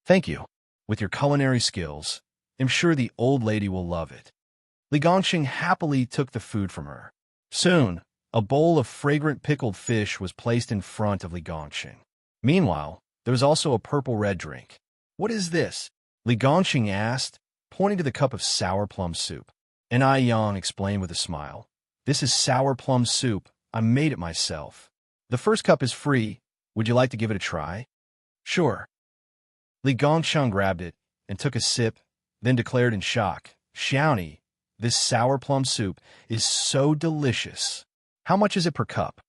Speaker 1: "Thank you. With your culinary skills, I'm sure the old lady will love it." Li Gongcheng happily took the food from her. Soon, a bowl of fragrant pickled fish was placed in front of Li Gongcheng. Meanwhile, there was also a purple-red drink. "What is this?" Li Gongcheng asked, pointing to the cup of sour plum soup. Yang explained with a smile. "This is sour plum soup. I made it myself. The first cup is free. Would you like to give it a try?" "Sure." Li Gongcheng grabbed it and took a sip, then declared in shock, "Xiaoni, this sour plum soup is so delicious. How much is it per cup?"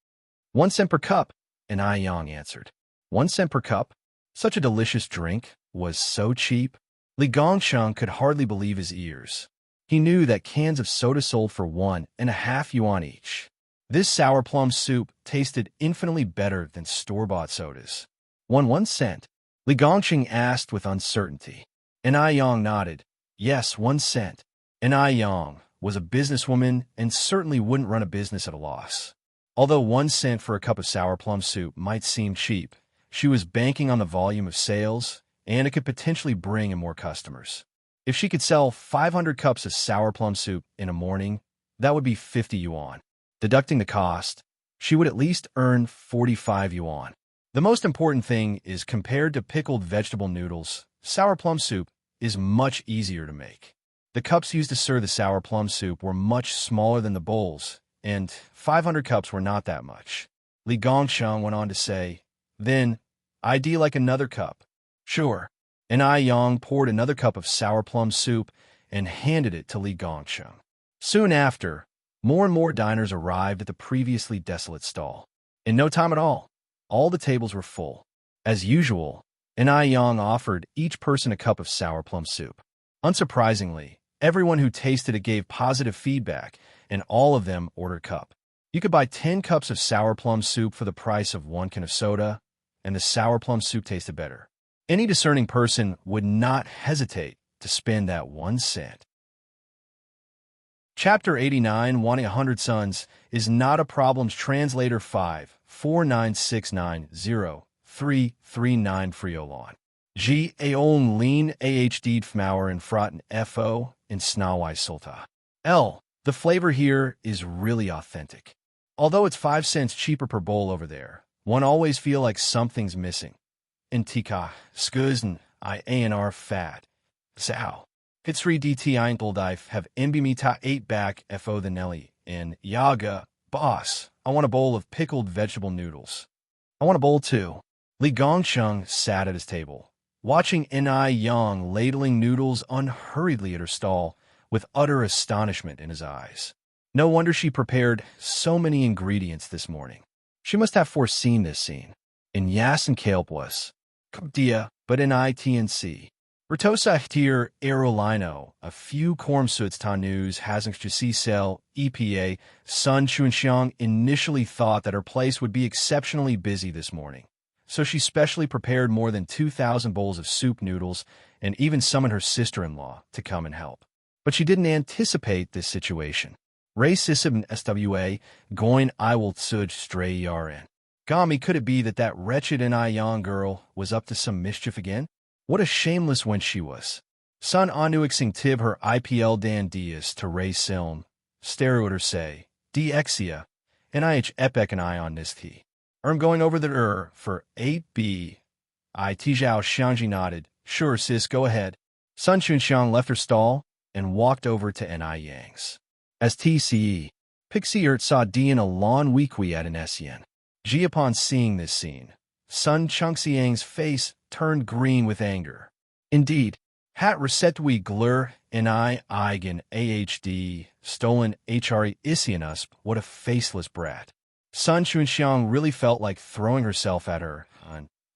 Speaker 1: "1 cent per cup," Yang answered. 1 cent per cup? Such a delicious drink was so cheap. Li Gongcheng could hardly believe his ears. He knew that cans of soda sold for 1.5 yuan each. This sour plum soup tasted infinitely better than store-bought sodas. 1 cent? Li Gongcheng asked with uncertainty. Yang nodded. "Yes, 1 cent." Yang was a businesswoman and certainly wouldn't run a business at a loss. Although 1 cent for a cup of sour plum soup might seem cheap, she was banking on the volume of sales, and it could potentially bring in more customers. If she could sell 500 cups of sour plum soup in a morning, that would be 50 yuan. Deducting the cost, she would at least earn 45 yuan. The most important thing is, compared to pickled vegetable noodles, sour plum soup is much easier to make. The cups used to serve the sour plum soup were much smaller than the bowls, and 500 cups were not that much. Li Gongcheng went on to say, "Then, I'd like another cup." "Sure." Yang poured another cup of sour plum soup and handed it to Li Gongcheng. Soon after, More and more diners arrived at the previously desolate stall. In no time at all the tables were full. As usual, Yang offered each person a cup of sour plum soup. Unsurprisingly, everyone who tasted it gave positive feedback, and all of them ordered a cup. You could buy 10 cups of sour plum soup for the price of 1 can of soda, and the sour plum soup tasted better. Any discerning person would not hesitate to spend that 1 cent. Chapter 89, Wanting 100 Sons, is not a problems translator 549690339 Friolon. G. Aon lean AHD Fmauer and Fraten FO in Snawai Sulta. L. The flavor here is really authentic. Although it's 5 cents cheaper per bowl over there, one always feel like something's missing. In Tika, Skuzn, I ANR fat. Sao. Hitsri DT Einteldife have Mbimita 8 back FO the Nelly in Yaga, boss. I want a bowl of pickled vegetable noodles. I want a bowl too. Li Gongcheng sat at his table, watching Yang ladling noodles unhurriedly at her stall with utter astonishment in his eyes. No wonder she prepared so many ingredients this morning. She must have foreseen this scene. In Yasin Kalpwas, Dia, but in ITNC. Rtosa Htir Aerolino, a few Kormsuits Tanus Hasangchasi Cell, EPA, Sun Chunxiang initially thought that her place would be exceptionally busy this morning. So she specially prepared more than 2,000 bowls of soup noodles and even summoned her sister-in-law to come and help. But she didn't anticipate this situation. Racism SWA, Goin I will Tsuj Stray Yaren. Gami, could it be that wretched Yang girl was up to some mischief again? What a shameless wench she was. Sun Anuixing Tib her IPL Dan Dias to Ray Silm, Stereoter say, Dexia, NIH Epec and I on Nisti. I'm going over the for 8B. I Tijao Xiangji nodded. Sure, sis, go ahead. Sun Chunxiang left her stall and walked over to Yang's. As TCE, Pixie Ert saw D in a lawn weekly at an SN. G upon seeing this scene, Sun Chunxiang's face turned green with anger. Indeed, hat resetui glur Eigen AHD, stolen HRE Isianusp, what a faceless brat. Sun Chunxiang really felt like throwing herself at her,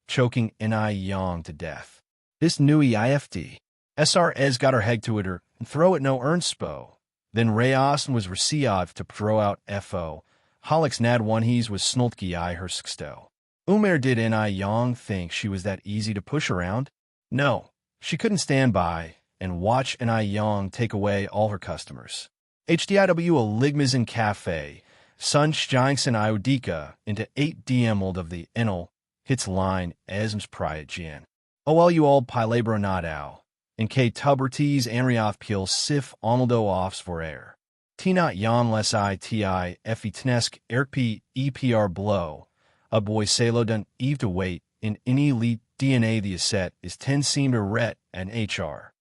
Speaker 1: choking Yang to death. This new IFD. SRS got her head to it and throw it no ernspo. Then Rayasen was Rasiav to throw out FO. Holix Nad one he's was Snultki I her sksto. Umair did Yang think she was that easy to push around? No, she couldn't stand by and watch Yang take away all her customers. HDIW a Ligmazen Cafe, Sun Sjangsen Iodika into 8 DM'd of the Enel, hits line Esms Priat Jan. OL you all Pilabro not ow. In K Tuberties Anrioth Peel Sif Onaldo offs for air. Tinot Yon less I Ti Fe Tnesk Erp EPR blow. A boy Salodun Eve to wait in any lead DNA the asset is 10 seemed a ret and HR.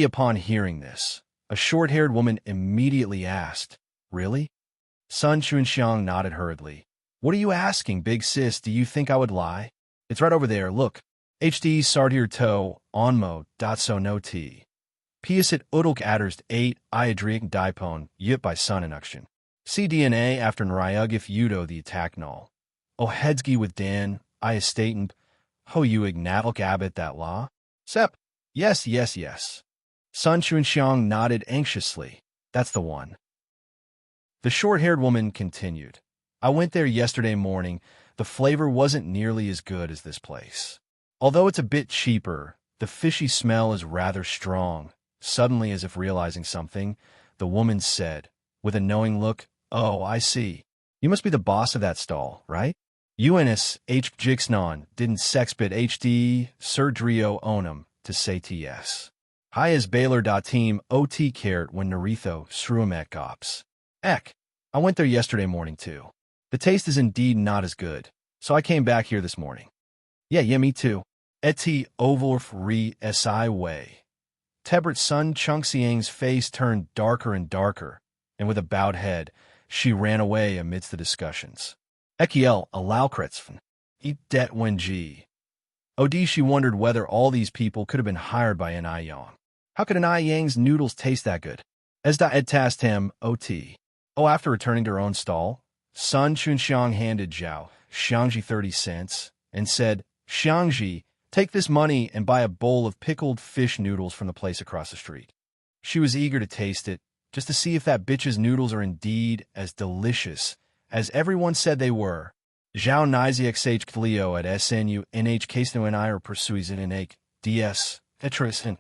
Speaker 1: Upon hearing this, a short-haired woman immediately asked, Really? Sun Chunxiang nodded hurriedly. What are you asking, big sis? Do you think I would lie? It's right over there, look. HD Sardir To, Onmo, Dotso no T. Piasit Udulk Adderst 8, Iadriak Dipone, Yip by Sun Induction. CDNA after Nryugif Udo the attack null. O Hedsky with Dan, Iestaten, Ho Uig Navalk Abbott that law? Sep. Yes. Sun Chunxiang nodded anxiously. That's the one. The short-haired woman continued. I went there yesterday morning. The flavor wasn't nearly as good as this place. Although it's a bit cheaper, the fishy smell is rather strong. Suddenly, as if realizing something, the woman said, with a knowing look, Oh, I see. You must be the boss of that stall, right? UNS H. Jixnon didn't sexbit HD Surdrio Onum to say TS. Hi as Baylor.team OT cared when Naritho Sruamek ops. Eck, I went there yesterday morning too. The taste is indeed not as good, so I came back here this morning. Yeah, me too. Eti Ovorf Re Si Way. Tebert Sun Chunxiang's face turned darker and darker, and with a bowed head, she ran away amidst the discussions. Ekiel Alaukretzfen. Eat det when G. Od she wondered whether all these people could have been hired by Yang. How could Yang's noodles taste that good? Esda ed tast him, OT. Oh, after returning to her own stall, Sun Chunxiang handed Zhao Xiangji 30 cents and said, Xiangji, take this money and buy a bowl of pickled fish noodles from the place across the street. She was eager to taste it, just to see if that bitch's noodles are indeed as delicious as everyone said they were. Zhao Niziak Leo at SNU NH Casno and I are pursuing in NH DS Etrisen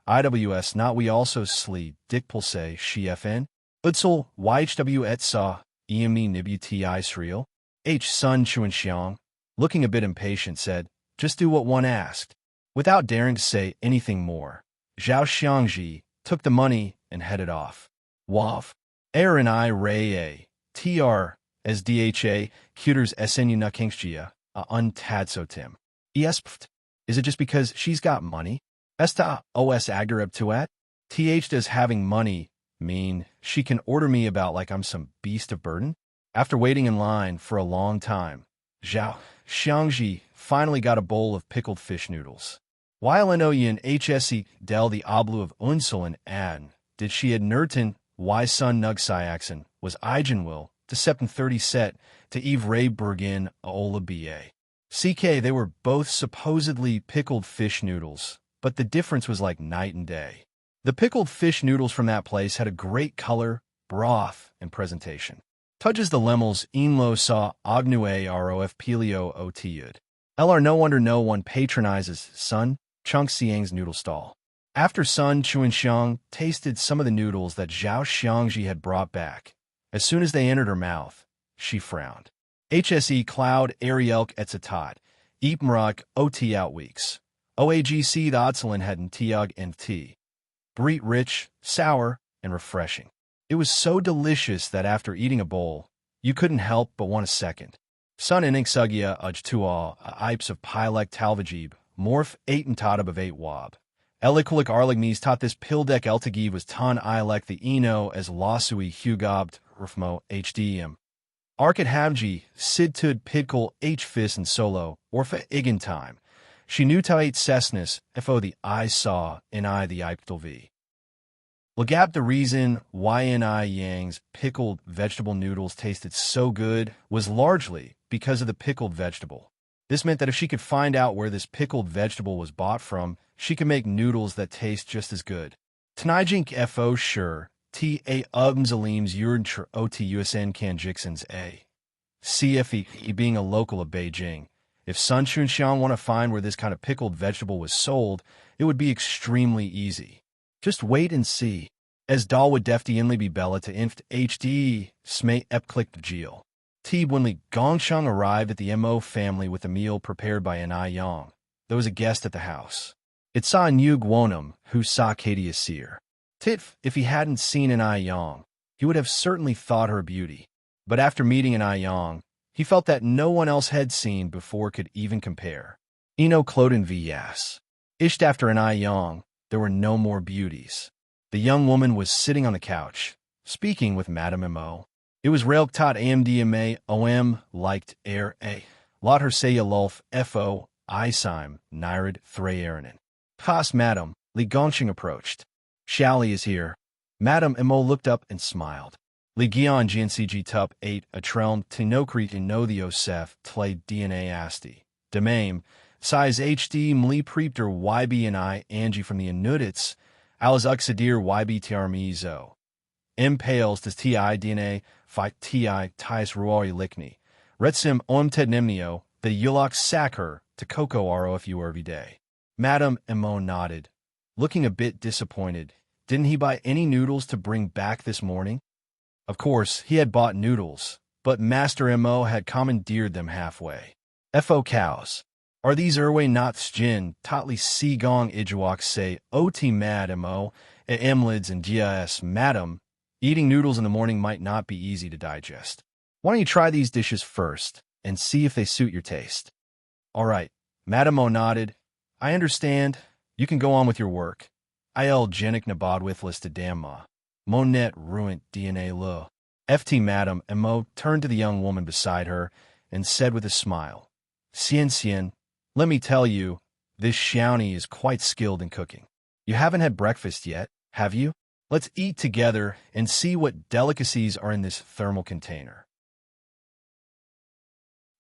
Speaker 1: IWS not we also sli Dick Pulse Shi FN Utsul YHW et Sa EME Nibu Ti Sriel H Sun Chuanxiang, looking a bit impatient, said, just do what one asked. Without daring to say anything more, Zhao Xiangji took the money and headed off. Wav. Er and I Ray A. TR as DHA Cuters SNU na Kingsgia a untadso Tim. Espt. Is it just because she's got money? Esta os Agdareb tuat? TH does having money mean she can order me about like I'm some beast of burden? After waiting in line for a long time, Zhao Xiangji finally got a bowl of pickled fish noodles. While Enoyan HSE del the oblu of Unsel and Ad, did she had Nurten, Y son Nugsiaxen, was Igenwill, to Septem 30 set, to Eve Ray Bergin, Aola BA. CK, they were both supposedly pickled fish noodles, but the difference was like night and day. The pickled fish noodles from that place had a great color, broth, and presentation. Tudges the lemels Inlo saw Ognue Rof Pelio Otiud. LR no wonder no one patronizes Sun Chung Xiang's noodle stall. After Sun Chuanxiang tasted some of the noodles that Zhao Xiangji had brought back, as soon as they entered her mouth, she frowned. HSE Cloud Arielk Etzatot, Eepmrak OT out weeks. OAGC the Otzelin hadn't Tiag and tea. Breet rich, sour, and refreshing. It was so delicious that after eating a bowl, you couldn't help but want a second. Sun Iningsugia Ujtua, Ipes of Pilek Talvajib, Morph 8 and Tadab of 8 Wab. Elikulik Arligmes taught this Pildek Eltagiv was Tan Ilek the Eno as Lasui Hugobt, Rufmo HDM. Arkat Havji, Sidtud Pidkul H Fis and Solo, Orpha Igantime. She knew to 8 Cessnus, FO the I saw, and I the Iptal V. Lagap the reason why N.I. Yang's pickled vegetable noodles tasted so good was largely because of the pickled vegetable. This meant that if she could find out where this pickled vegetable was bought from, she could make noodles that taste just as good. Tnijink F.O. sure, T.A. Ugmzalims Yurncher O.T.U.S.N. Kanjixens A. CFE being a local of Beijing. If Sun Chunxiang want to find where this kind of pickled vegetable was sold, it would be extremely easy. Just wait and see. As Dal would deftienly be Bella to inft HD, Sme Epklicked Geel. Teeb when Li Gongshang arrived at the Mo family with a meal prepared by N.I. Yang. There was a guest at the house. It saw New Gwonum, who saw Katie Asir. Tif, if he hadn't seen N.I. Yang, he would have certainly thought her a beauty. But after meeting N.I. Yang, he felt that no one else had seen before could even compare. Eno Cloden v. Yas. Ished after N.I. Yang, there were no more beauties. The young woman was sitting on the couch, speaking with Madame M.O. It was Railktot AMDMA OM liked air A. Lot her say Lulf F.O. Isime Nyrad Thrayarenin. Pas Madame, Li Gongshing approached. Shally is here. Madame M.O. looked up and smiled. Li Gion GNCG Tup 8 a Trelm Tinokrit in No the Osef Tlay DNA Asti. Demame. Size HD Mli Preepter YB and I Angie from the Anudits, Aliz Uxadir YB Tiarmizo. M Pales does TI DNA, Phi TI Tis Ruari Likni. Retsim Om Tednimnio, the Yulok Sacker to Coco ROFU every day. Madame Mo nodded, looking a bit disappointed. Didn't he buy any noodles to bring back this morning? Of course, he had bought noodles, but Master Mo had commandeered them halfway. FO cows. Are these Erway not Jin, Totli Sigong Ijuak say, OT Mad Mo, Emlids and GIS Madam, eating noodles in the morning might not be easy to digest. Why don't you try these dishes first, and see if they suit your taste? All right, Madam O nodded. I understand. You can go on with your work. IL Genic Nabodwithless to Damma. Monet Ruint DNA Lo. FT Madam Mo turned to the young woman beside her and said with a smile, Sien, let me tell you, this Xiaoni is quite skilled in cooking. You haven't had breakfast yet, have you? Let's eat together and see what delicacies are in this thermal container.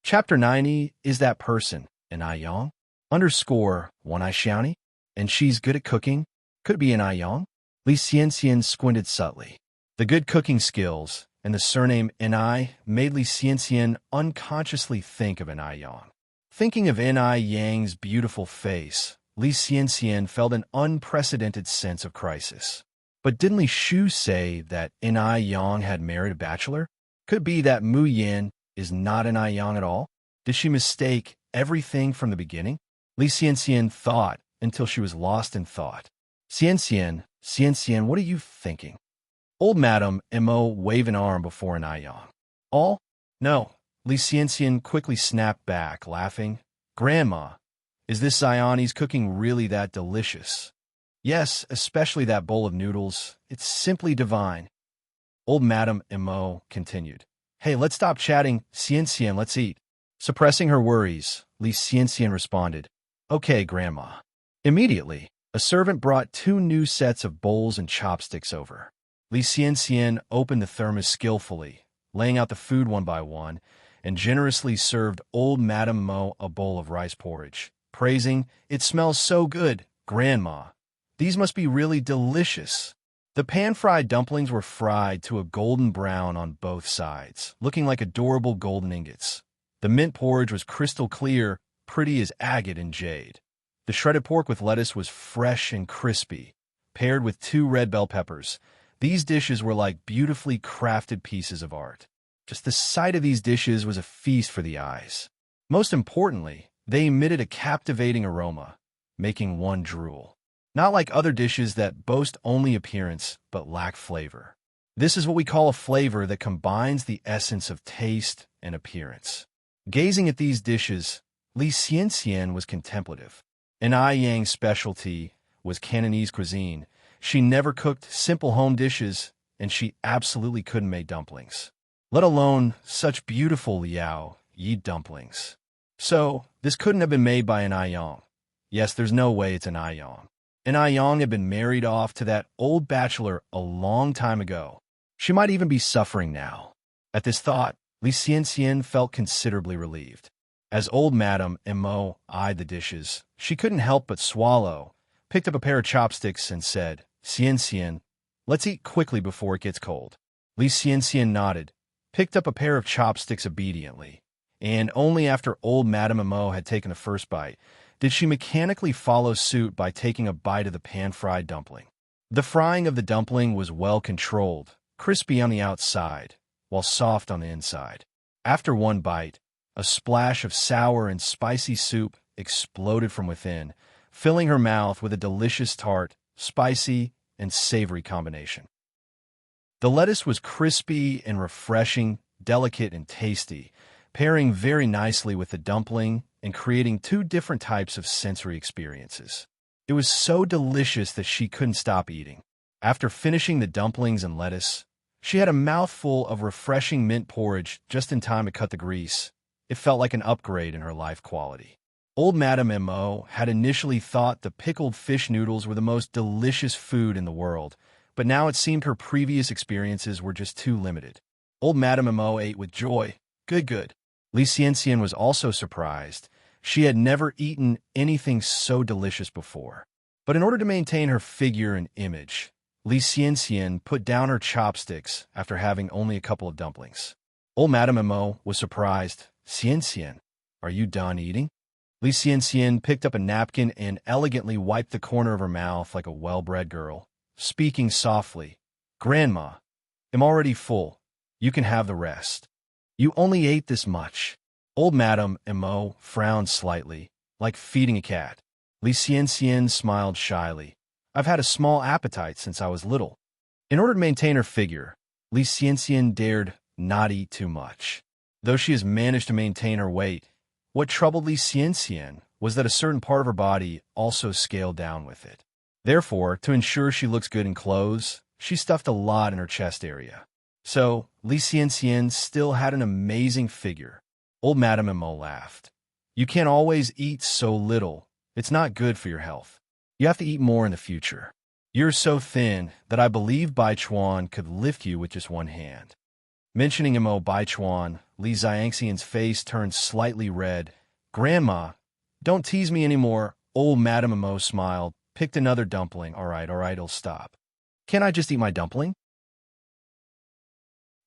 Speaker 1: Chapter 90 is that person, an Ayong? Underscore one Eye Xiaoni? And she's good at cooking? Could it be an Ayong? Li Xianxian squinted subtly. The good cooking skills and the surname Ni made Li Xianxian unconsciously think of an Ayong. Thinking of Ni Yang's beautiful face, Li Xianxian felt an unprecedented sense of crisis. But didn't Li Shu say that Ni Yang had married a bachelor? Could it be that Mu Yin is not an Ayong at all? Did she mistake everything from the beginning? Li Xianxian thought until she was lost in thought. Xianxian, what are you thinking? Old Madam Mo waved an arm before an Ayong. All? No. Li Xianxian quickly snapped back, laughing. Grandma, is this Xiaoni's cooking really that delicious? Yes, especially that bowl of noodles. It's simply divine. Old Madam Mo continued. Hey, let's stop chatting. Xianxian, let's eat. Suppressing her worries, Li Xianxian responded. Okay, Grandma. Immediately, a servant brought 2 new sets of bowls and chopsticks over. Li Xianxian opened the thermos skillfully, laying out the food one by one, and generously served old Madame Mo a bowl of rice porridge, praising, "It smells so good, Grandma. These must be really delicious." The pan-fried dumplings were fried to a golden brown on both sides, looking like adorable golden ingots. The mint porridge was crystal clear, pretty as agate and jade. The shredded pork with lettuce was fresh and crispy, paired with 2 red bell peppers. These dishes were like beautifully crafted pieces of art. Just the sight of these dishes was a feast for the eyes. Most importantly, they emitted a captivating aroma, making one drool. Not like other dishes that boast only appearance but lack flavor. This is what we call a flavor that combines the essence of taste and appearance. Gazing at these dishes, Li Xianxian was contemplative. An Yang's specialty was Cantonese cuisine. She never cooked simple home dishes, and she absolutely couldn't make dumplings, let alone such beautiful Liao Yi dumplings. So, this couldn't have been made by an Ayong. Yes, there's no way it's an Ayong. An Ayong had been married off to that old bachelor a long time ago. She might even be suffering now. At this thought, Li Xianxian felt considerably relieved. As old Madame Mo eyed the dishes, she couldn't help but swallow, picked up a pair of chopsticks, and said, Xianxian, let's eat quickly before it gets cold. Li Xianxian nodded, picked up a pair of chopsticks obediently, and only after old Madame Mo had taken the first bite did she mechanically follow suit by taking a bite of the pan-fried dumpling. The frying of the dumpling was well controlled, crispy on the outside, while soft on the inside. After one bite, a splash of sour and spicy soup exploded from within, filling her mouth with a delicious tart, spicy, and savory combination. The lettuce was crispy and refreshing, delicate and tasty, pairing very nicely with the dumpling and creating 2 different types of sensory experiences. It was so delicious that she couldn't stop eating. After finishing the dumplings and lettuce, she had a mouthful of refreshing mint porridge just in time to cut the grease. It felt like an upgrade in her life quality. Old Madame Mo had initially thought the pickled fish noodles were the most delicious food in the world, but now it seemed her previous experiences were just too limited. Old Madame Mo ate with joy. Good. Li Xianxian was also surprised. She had never eaten anything so delicious before. But in order to maintain her figure and image, Li Xianxian put down her chopsticks after having only a couple of dumplings. Old Madame Mo was surprised. Xianxian, are you done eating? Li Xianxian picked up a napkin and elegantly wiped the corner of her mouth like a well-bred girl, speaking softly. Grandma, I'm already full. You can have the rest. You only ate this much. Old Madame Mo frowned slightly, like feeding a cat. Li Xianxian smiled shyly. I've had a small appetite since I was little. In order to maintain her figure, Li Xianxian dared not eat too much. Though she has managed to maintain her weight, what troubled Li Xianxian was that a certain part of her body also scaled down with it. Therefore, to ensure she looks good in clothes, she stuffed a lot in her chest area. So, Li Xianxian still had an amazing figure. Old Madame Mo laughed. You can't always eat so little. It's not good for your health. You have to eat more in the future. You're so thin that I believe Bai Chuan could lift you with just one hand. Mentioning Mo Bai Chuan, Li Xiangxian's face turned slightly red. Grandma, don't tease me anymore. Old Madame Mo smiled, picked another dumpling. All right, it'll stop. Can't I just eat my dumpling?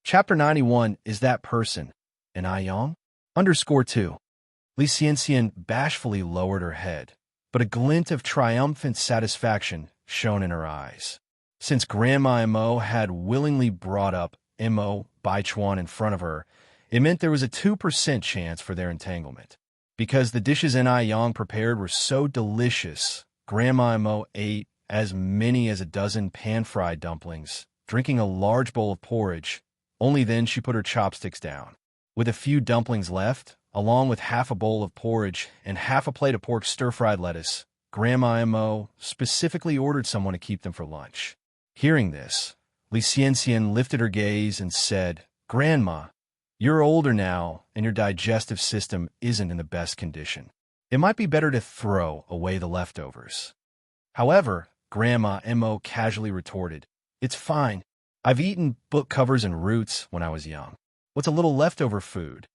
Speaker 1: Chapter 91 is that person. And I Yang? _2. Li Xianxian bashfully lowered her head, but a glint of triumphant satisfaction shone in her eyes. Since Grandma Mo had willingly brought up Mo Bai Chuan in front of her, it meant there was a 2% chance for their entanglement. Because the dishes I Yang prepared were so delicious, Grandma Mo ate as many as a dozen pan-fried dumplings, drinking a large bowl of porridge. Only then she put her chopsticks down. With a few dumplings left, along with half a bowl of porridge and half a plate of pork stir-fried lettuce, Grandma Mo specifically ordered someone to keep them for lunch. Hearing this, Li Xianxian lifted her gaze and said, Grandma, you're older now, and your digestive system isn't in the best condition. It might be better to throw away the leftovers. However, Grandma Mo casually retorted, it's fine. I've eaten book covers and roots when I was young. What's a little leftover food?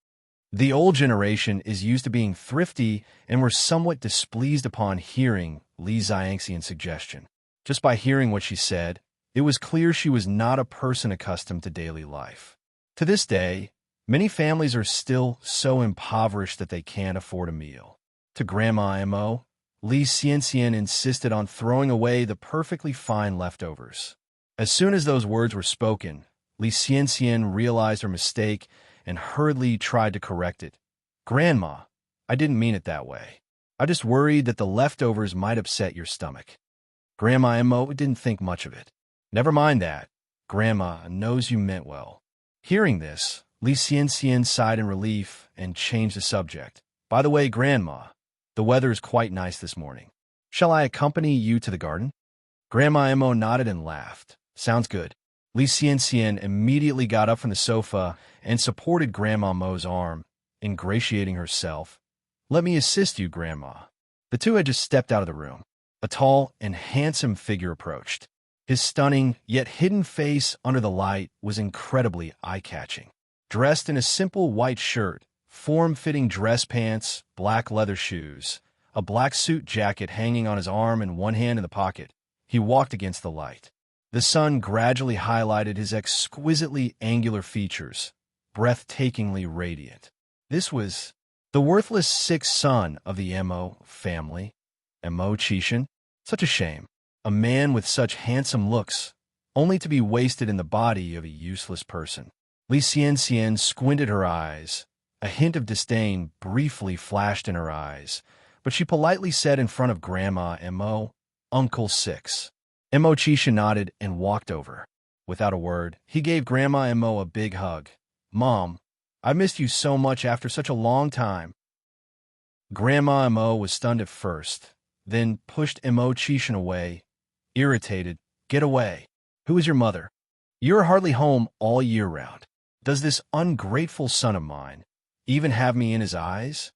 Speaker 1: The old generation is used to being thrifty and were somewhat displeased upon hearing Li Xiangxian's suggestion. Just by hearing what she said, it was clear she was not a person accustomed to daily life. To this day, many families are still so impoverished that they can't afford a meal. To Grandma Mo, Li Xianxian insisted on throwing away the perfectly fine leftovers. As soon as those words were spoken, Li Xianxian realized her mistake and hurriedly tried to correct it. Grandma, I didn't mean it that way. I just worried that the leftovers might upset your stomach. Grandma Mo didn't think much of it. Never mind that. Grandma knows you meant well. Hearing this, Li Xianxian sighed in relief and changed the subject. By the way, Grandma, the weather is quite nice this morning. Shall I accompany you to the garden? Grandma Mo nodded and laughed. Sounds good. Li Xianxian immediately got up from the sofa and supported Grandma Mo's arm, ingratiating herself. Let me assist you, Grandma. The two had just stepped out of the room. A tall and handsome figure approached. His stunning, yet hidden face under the light was incredibly eye-catching. Dressed in a simple white shirt, form-fitting dress pants, black leather shoes, a black suit jacket hanging on his arm and one hand in the pocket, he walked against the light. The sun gradually highlighted his exquisitely angular features, breathtakingly radiant. This was the worthless sixth son of the Mo family, Mo Qishan. Such a shame. A man with such handsome looks, only to be wasted in the body of a useless person. Li Xianxian squinted her eyes. A hint of disdain briefly flashed in her eyes, but she politely said in front of Grandma Mo, Uncle Six. Mo Qishan nodded and walked over. Without a word, he gave Grandma Mo a big hug. Mom, I missed you so much after such a long time. Grandma Mo was stunned at first, then pushed Mo Qishan away. Irritated, get away. Who is your mother? You're hardly home all year round. Does this ungrateful son of mine even have me in his eyes?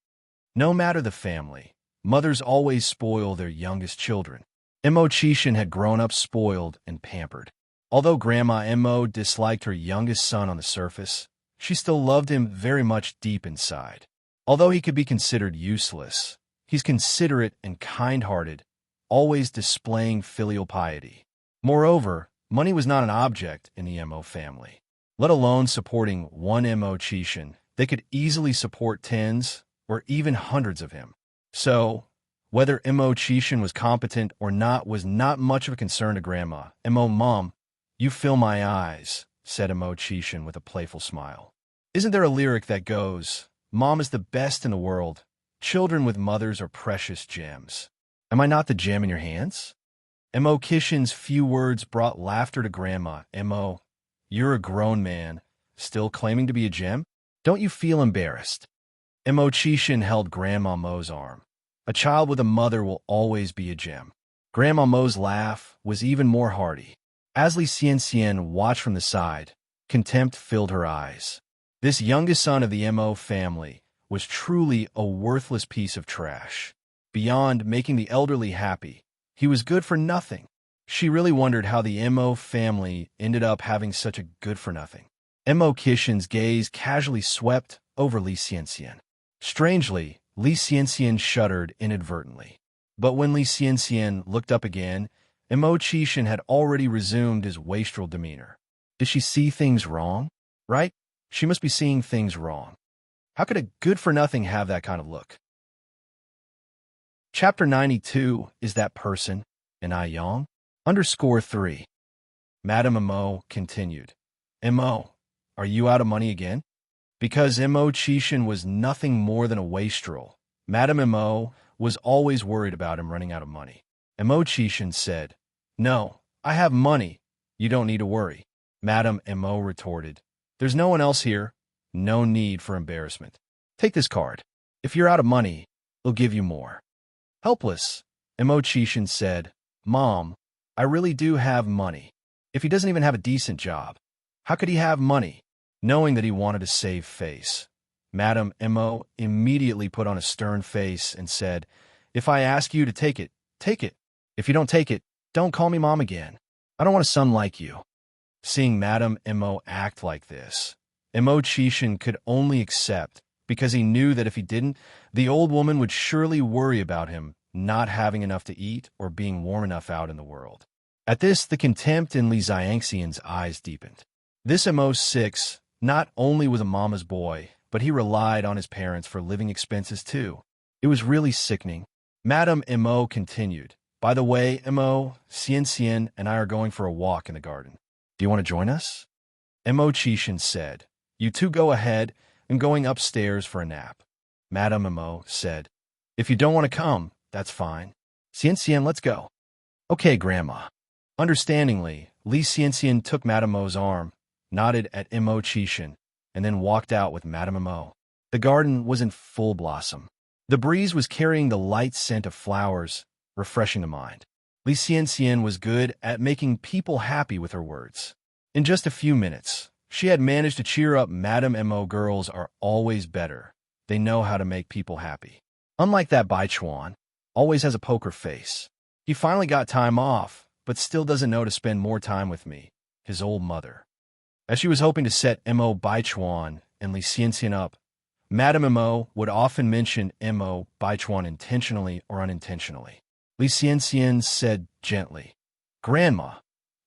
Speaker 1: No matter the family, mothers always spoil their youngest children. Mo Qishan had grown up spoiled and pampered. Although Grandma Mo disliked her youngest son on the surface, she still loved him very much deep inside. Although he could be considered useless, he's considerate and kind-hearted, always displaying filial piety. Moreover, money was not an object in the Mo family. Let alone supporting one Mo Qishan, they could easily support tens or even hundreds of him. So, whether Mo Qishan was competent or not was not much of a concern to Grandma. Mom, you fill my eyes, said Mo Qishan with a playful smile. Isn't there a lyric that goes, Mom is the best in the world. Children with mothers are precious gems. Am I not the gem in your hands? Mo Qishan's few words brought laughter to Grandma. Mo, you're a grown man, still claiming to be a gem? Don't you feel embarrassed? Mo Qishan held Grandma Mo's arm. A child with a mother will always be a gem. Grandma Mo's laugh was even more hearty. As Li Xianxian watched from the side, contempt filled her eyes. This youngest son of the Mo family was truly a worthless piece of trash. Beyond making the elderly happy, he was good for nothing. She really wondered how the Mo family ended up having such a good-for-nothing. Mo Kishin's gaze casually swept over Li Xianxian. Strangely, Li Xianxian shuddered inadvertently. But when Li Xianxian looked up again, Mo Qishan had already resumed his wastrel demeanor. Did she see things wrong? Right? She must be seeing things wrong. How could a good-for-nothing have that kind of look? Chapter 92 is that person, and I Yang? _3. Madame Mo continued. Mo, are you out of money again? Because Mo Qishan was nothing more than a wastrel, Madame Mo was always worried about him running out of money. Mo Qishan said, No, I have money. You don't need to worry. Madame Mo retorted, There's no one else here. No need for embarrassment. Take this card. If you're out of money, it'll give you more. Helpless, Mo Qishan said, Mom, I really do have money. If he doesn't even have a decent job, how could he have money? Knowing that he wanted to save face, Madame Mo immediately put on a stern face and said, If I ask you to take it, take it. If you don't take it, don't call me Mom again. I don't want a son like you. Seeing Madame Mo act like this, Mo Qishan could only accept, because he knew that if he didn't, the old woman would surely worry about him not having enough to eat or being warm enough out in the world. At this, the contempt in Li Xiangxian's eyes deepened. This Mo6 not only was a mama's boy, but he relied on his parents for living expenses too. It was really sickening. Madame Mo continued, By the way, Mo, Xianxian and I are going for a walk in the garden. Do you want to join us? Mo Qishan said, You two go ahead. I'm going upstairs for a nap. Madame Mo said, If you don't want to come, that's fine. Xianxian, let's go. Okay, Grandma. Understandingly, Li Xianxian took Madame Mo's arm, nodded at Mo Qishan, and then walked out with Madame Mo. The garden was in full blossom. The breeze was carrying the light scent of flowers, refreshing the mind. Li Xianxian was good at making people happy with her words. In just a few minutes, she had managed to cheer up Madame Mo. Girls are always better. They know how to make people happy. Unlike that Baichuan, always has a poker face. He finally got time off, but still doesn't know to spend more time with me, his old mother. As she was hoping to set Mo Baichuan and Li Xianxian up, Madame Mo would often mention Mo Baichuan intentionally or unintentionally. Li Xianxian said gently, Grandma,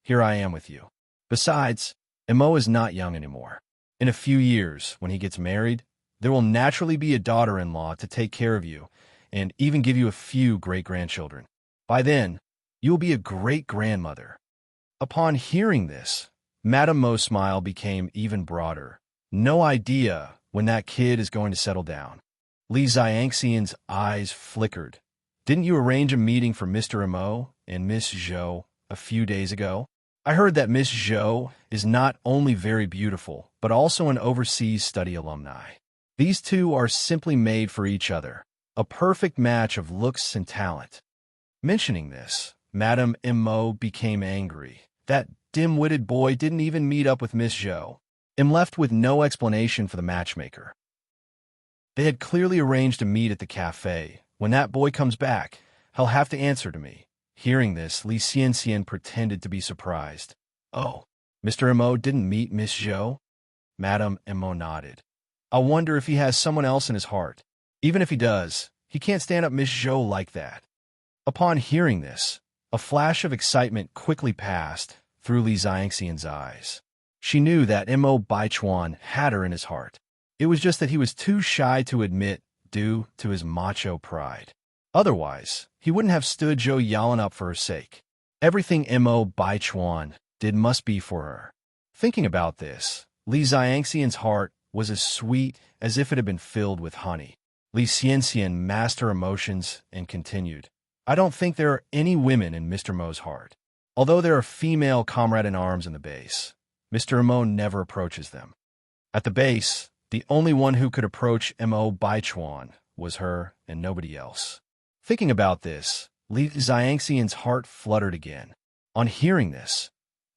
Speaker 1: here I am with you. Besides, Mo is not young anymore. In a few years, when he gets married, there will naturally be a daughter-in-law to take care of you and even give you a few great-grandchildren. By then, you will be a great-grandmother. Upon hearing this, Madame Mo's smile became even broader. No idea when that kid is going to settle down. Li Xiangxian's eyes flickered. Didn't you arrange a meeting for Mr. Mo and Miss Zhou a few days ago? I heard that Miss Zhou is not only very beautiful, but also an overseas study alumni. These two are simply made for each other, a perfect match of looks and talent. Mentioning this, Madame Mo became angry. That dim-witted boy didn't even meet up with Miss Zhou, and left with no explanation for the matchmaker. They had clearly arranged to meet at the cafe. When that boy comes back, he'll have to answer to me. Hearing this, Li Xianxian pretended to be surprised. Oh, Mr. Mo didn't meet Miss Zhou? Madame Mo nodded. I wonder if he has someone else in his heart. Even if he does, he can't stand up Miss Zhou like that. Upon hearing this, a flash of excitement quickly passed through Li Xiangxian's eyes. She knew that Mo Baichuan had her in his heart. It was just that he was too shy to admit due to his macho pride. Otherwise, he wouldn't have stood Zhou Yalan up for her sake. Everything Mo Baichuan did must be for her. Thinking about this, Li Xiangxian's heart was as sweet as if it had been filled with honey. Li Xianxian masked her emotions and continued, I don't think there are any women in Mr. Mo's heart. Although there are female comrade-in-arms in the base, Mr. Mo never approaches them. At the base, the only one who could approach Mo Baichuan was her and nobody else. Thinking about this, Li Xiangxian's heart fluttered again. On hearing this,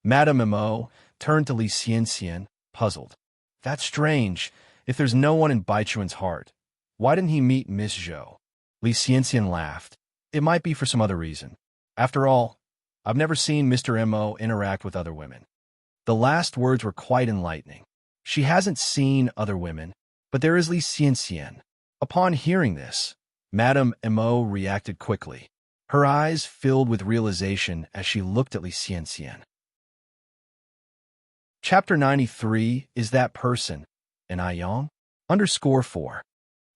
Speaker 1: Madame Mo turned to Li Xianxian, puzzled. That's strange. If there's no one in Baichuan's heart, why didn't he meet Miss Zhou? Li Xianxian laughed. It might be for some other reason. After all, I've never seen Mr. M.O. interact with other women. The last words were quite enlightening. She hasn't seen other women, but there is Li Xianxian. Upon hearing this, Madame M.O. reacted quickly. Her eyes filled with realization as she looked at Li Xianxian. Chapter 93 is that person, an Aiyang? _4.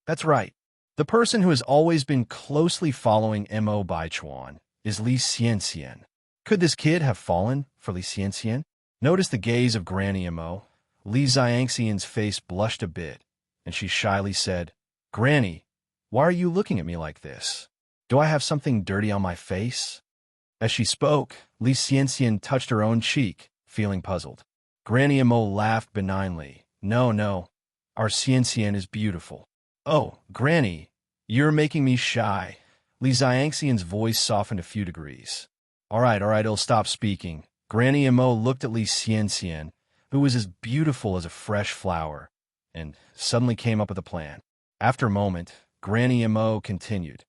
Speaker 1: That's right. The person who has always been closely following M.O. Baichuan is Li Xianxian. Could this kid have fallen for Li Xianxian? Notice the gaze of Granny M.O. Li Xianxian's face blushed a bit, and she shyly said, Granny, why are you looking at me like this? Do I have something dirty on my face? As she spoke, Li Xianxian touched her own cheek, feeling puzzled. Granny M.O. laughed benignly. No, our Xianxian is beautiful. Oh, Granny, you're making me shy. Li Xianxian's voice softened a few degrees. All right, it'll stop speaking. Granny M.O. looked at Li Xianxian, who was as beautiful as a fresh flower, and suddenly came up with a plan. After a moment, Granny M.O. continued.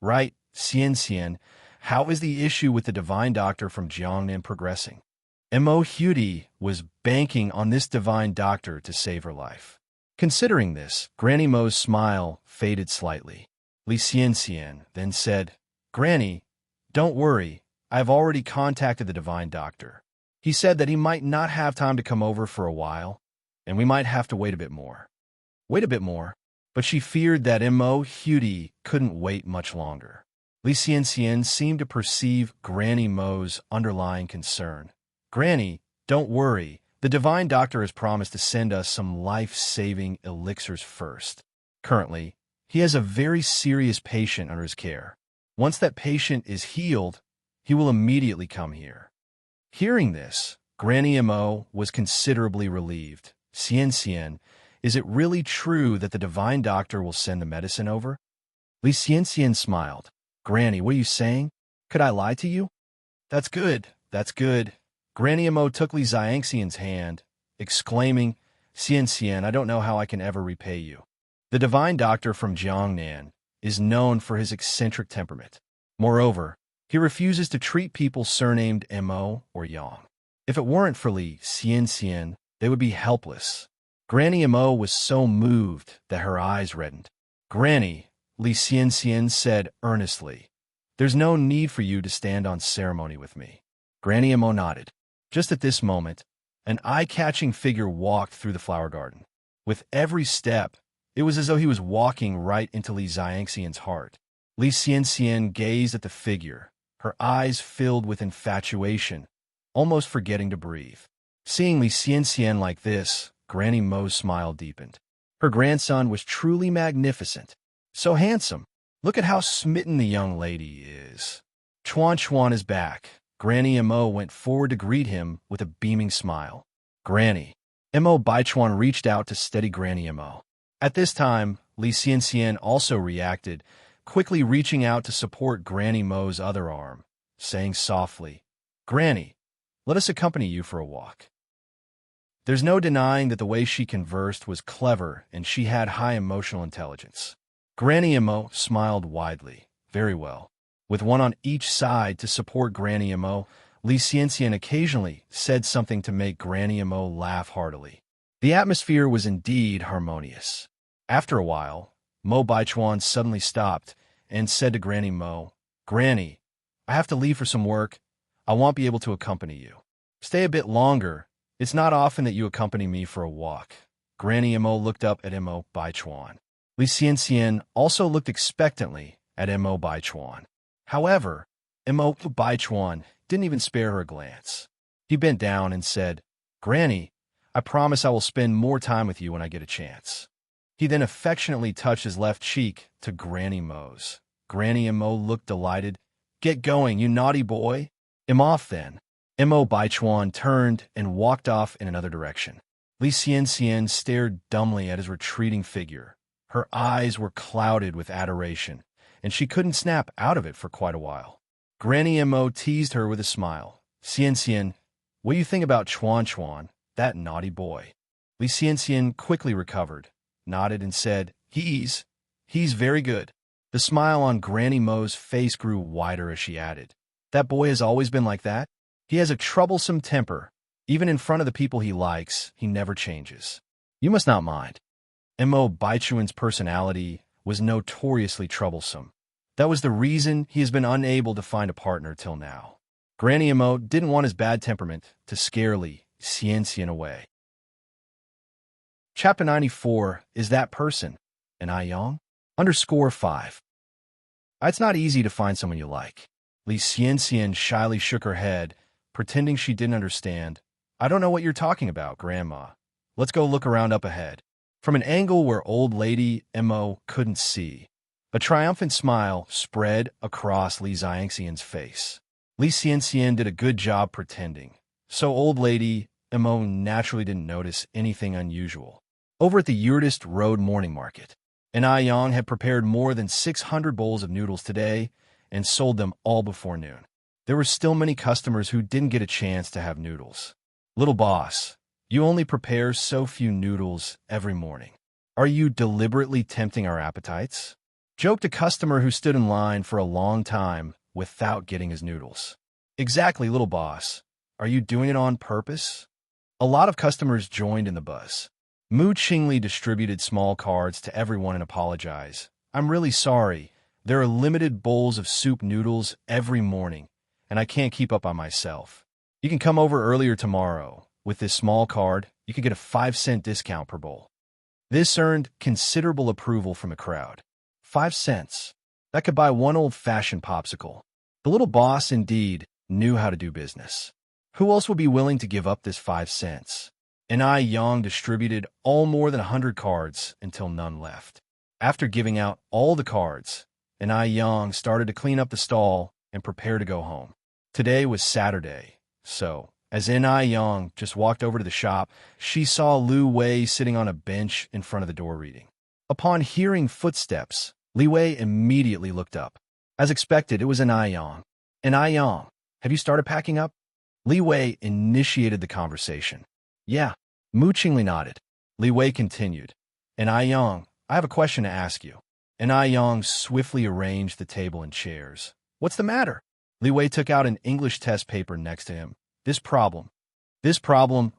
Speaker 1: Right, Xianxian, how is the issue with the divine doctor from Jiangnan progressing? M.O. Hudi was banking on this divine doctor to save her life. Considering this, Granny Mo's smile faded slightly. Li Xianxian then said, Granny, don't worry, I've already contacted the divine doctor. He said that he might not have time to come over for a while, and we might have to wait a bit more. But she feared that M.O. Hudi couldn't wait much longer. Li Xianxian seemed to perceive Granny Mo's underlying concern. Granny, don't worry. The divine doctor has promised to send us some life-saving elixirs first. Currently, he has a very serious patient under his care. Once that patient is healed, he will immediately come here. Hearing this, Granny M.O. was considerably relieved. Xianxian, is it really true that the divine doctor will send the medicine over? Li Xianxian smiled. Granny, what are you saying? Could I lie to you? That's good. Granny M.O. took Li Xianxian's hand, exclaiming, Xianxian, I don't know how I can ever repay you. The divine doctor from Jiangnan is known for his eccentric temperament. Moreover, he refuses to treat people surnamed M.O. or Yang. If it weren't for Li Xianxian, they would be helpless. Granny M.O. was so moved that her eyes reddened. Granny, Li Xianxian said earnestly, there's no need for you to stand on ceremony with me. Granny M.O. nodded. Just at this moment, an eye-catching figure walked through the flower garden. With every step, it was as though he was walking right into Li Xianxian's heart. Li Xianxian gazed at the figure, her eyes filled with infatuation, almost forgetting to breathe. Seeing Li Xianxian like this, Granny Mo's smile deepened. Her grandson was truly magnificent. So handsome. Look at how smitten the young lady is. Chuan is back. Granny M.O. went forward to greet him with a beaming smile. Granny. M.O. Baichuan reached out to steady Granny M.O. At this time, Li Xianxian also reacted, quickly reaching out to support Granny Mo's other arm, saying softly, Granny, let us accompany you for a walk. There's no denying that the way she conversed was clever and she had high emotional intelligence. Granny M.O. smiled widely. Very well. With one on each side to support Granny M.O., Li Xianxian occasionally said something to make Granny M.O. laugh heartily. The atmosphere was indeed harmonious. After a while, Mo Baichuan suddenly stopped and said to Granny Mo, Granny, I have to leave for some work. I won't be able to accompany you. Stay a bit longer. It's not often that you accompany me for a walk. Granny M.O. looked up at M.O. Baichuan. Li Xianxian also looked expectantly at M.O. Baichuan. However, M.O. Baichuan didn't even spare her a glance. He bent down and said, Granny, I promise I will spend more time with you when I get a chance. He then affectionately touched his left cheek to Granny Mo's. Granny M.O. looked delighted. Get going, you naughty boy. I'm off then. M.O. Baichuan turned and walked off in another direction. Li Xianxian stared dumbly at his retreating figure. Her eyes were clouded with adoration, and she couldn't snap out of it for quite a while. Granny M.O. teased her with a smile. Xianxian, what do you think about Chuan, that naughty boy? Li Xianxian quickly recovered, nodded and said, He's very good. The smile on Granny Mo's face grew wider as she added, That boy has always been like that. He has a troublesome temper. Even in front of the people he likes, he never changes. You must not mind. Mo Baichuan's personality was notoriously troublesome. That was the reason he has been unable to find a partner till now. Granny Mo didn't want his bad temperament to scare Li Xianxian away. Chapter 94 is that person, and I Yang? _5. It's not easy to find someone you like. Li Xianxian shyly shook her head, pretending she didn't understand. I don't know what you're talking about, Grandma. Let's go look around up ahead. From an angle where old lady Mo couldn't see, a triumphant smile spread across Li Xianxian's face. Li Xianxian did a good job pretending, so old lady Mo naturally didn't notice anything unusual. Over at the Yurtist Road morning market, and I Yang had prepared more than 600 bowls of noodles today and sold them all before noon. There were still many customers who didn't get a chance to have noodles. Little boss, you only prepare so few noodles every morning. Are you deliberately tempting our appetites? Joked a customer who stood in line for a long time without getting his noodles. Exactly, little boss. Are you doing it on purpose? A lot of customers joined in the buzz. Mu Qingli distributed small cards to everyone and apologized. I'm really sorry. There are limited bowls of soup noodles every morning, and I can't keep up on myself. You can come over earlier tomorrow. With this small card, you could get a 5-cent discount per bowl. This earned considerable approval from the crowd. 5 cents. That could buy one old-fashioned popsicle. The little boss, indeed, knew how to do business. Who else would be willing to give up this 5 cents? And I Yang distributed all more than 100 cards until none left. After giving out all the cards, and I Yang started to clean up the stall and prepare to go home. Today was Saturday, so as I Yang just walked over to the shop, she saw Lu Wei sitting on a bench in front of the door reading. Upon hearing footsteps, Li Wei immediately looked up. As expected, it was I Yang. I Yang, have you started packing up? Li Wei initiated the conversation. Yeah, Mu Qingli nodded. Li Wei continued. I Yang, I have a question to ask you. I Yang swiftly arranged the table and chairs. What's the matter? Li Wei took out an English test paper next to him. This problem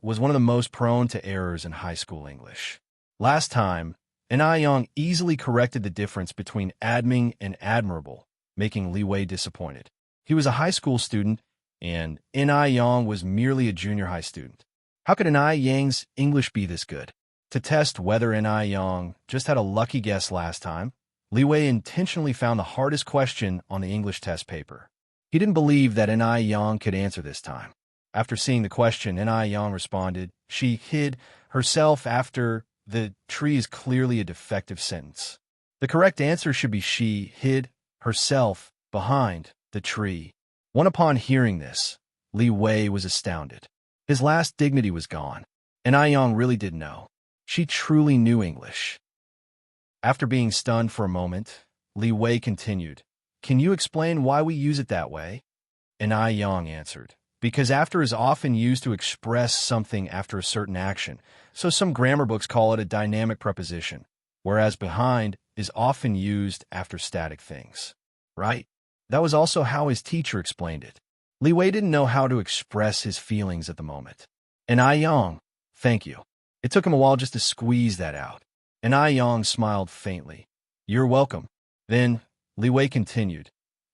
Speaker 1: was one of the most prone to errors in high school English. Last time, I Yang easily corrected the difference between adming and admirable, making Li Wei disappointed. He was a high school student, and I Yang was merely a junior high student. How could I Yang's English be this good? To test whether I Yang just had a lucky guess last time, Li Wei intentionally found the hardest question on the English test paper. He didn't believe that I Yang could answer this time. After seeing the question, I Yang responded, she hid herself after the tree is clearly a defective sentence. The correct answer should be she hid herself behind the tree. Upon hearing this, Li Wei was astounded. His last dignity was gone, and I Yang really did know. She truly knew English. After being stunned for a moment, Li Wei continued, Can you explain why we use it that way? I Yang answered, Because after is often used to express something after a certain action, so some grammar books call it a dynamic preposition, whereas behind is often used after static things. Right? That was also how his teacher explained it. Li Wei didn't know how to express his feelings at the moment. I Yang, thank you. It took him a while just to squeeze that out. I Yang smiled faintly. You're welcome. Then, Li Wei continued.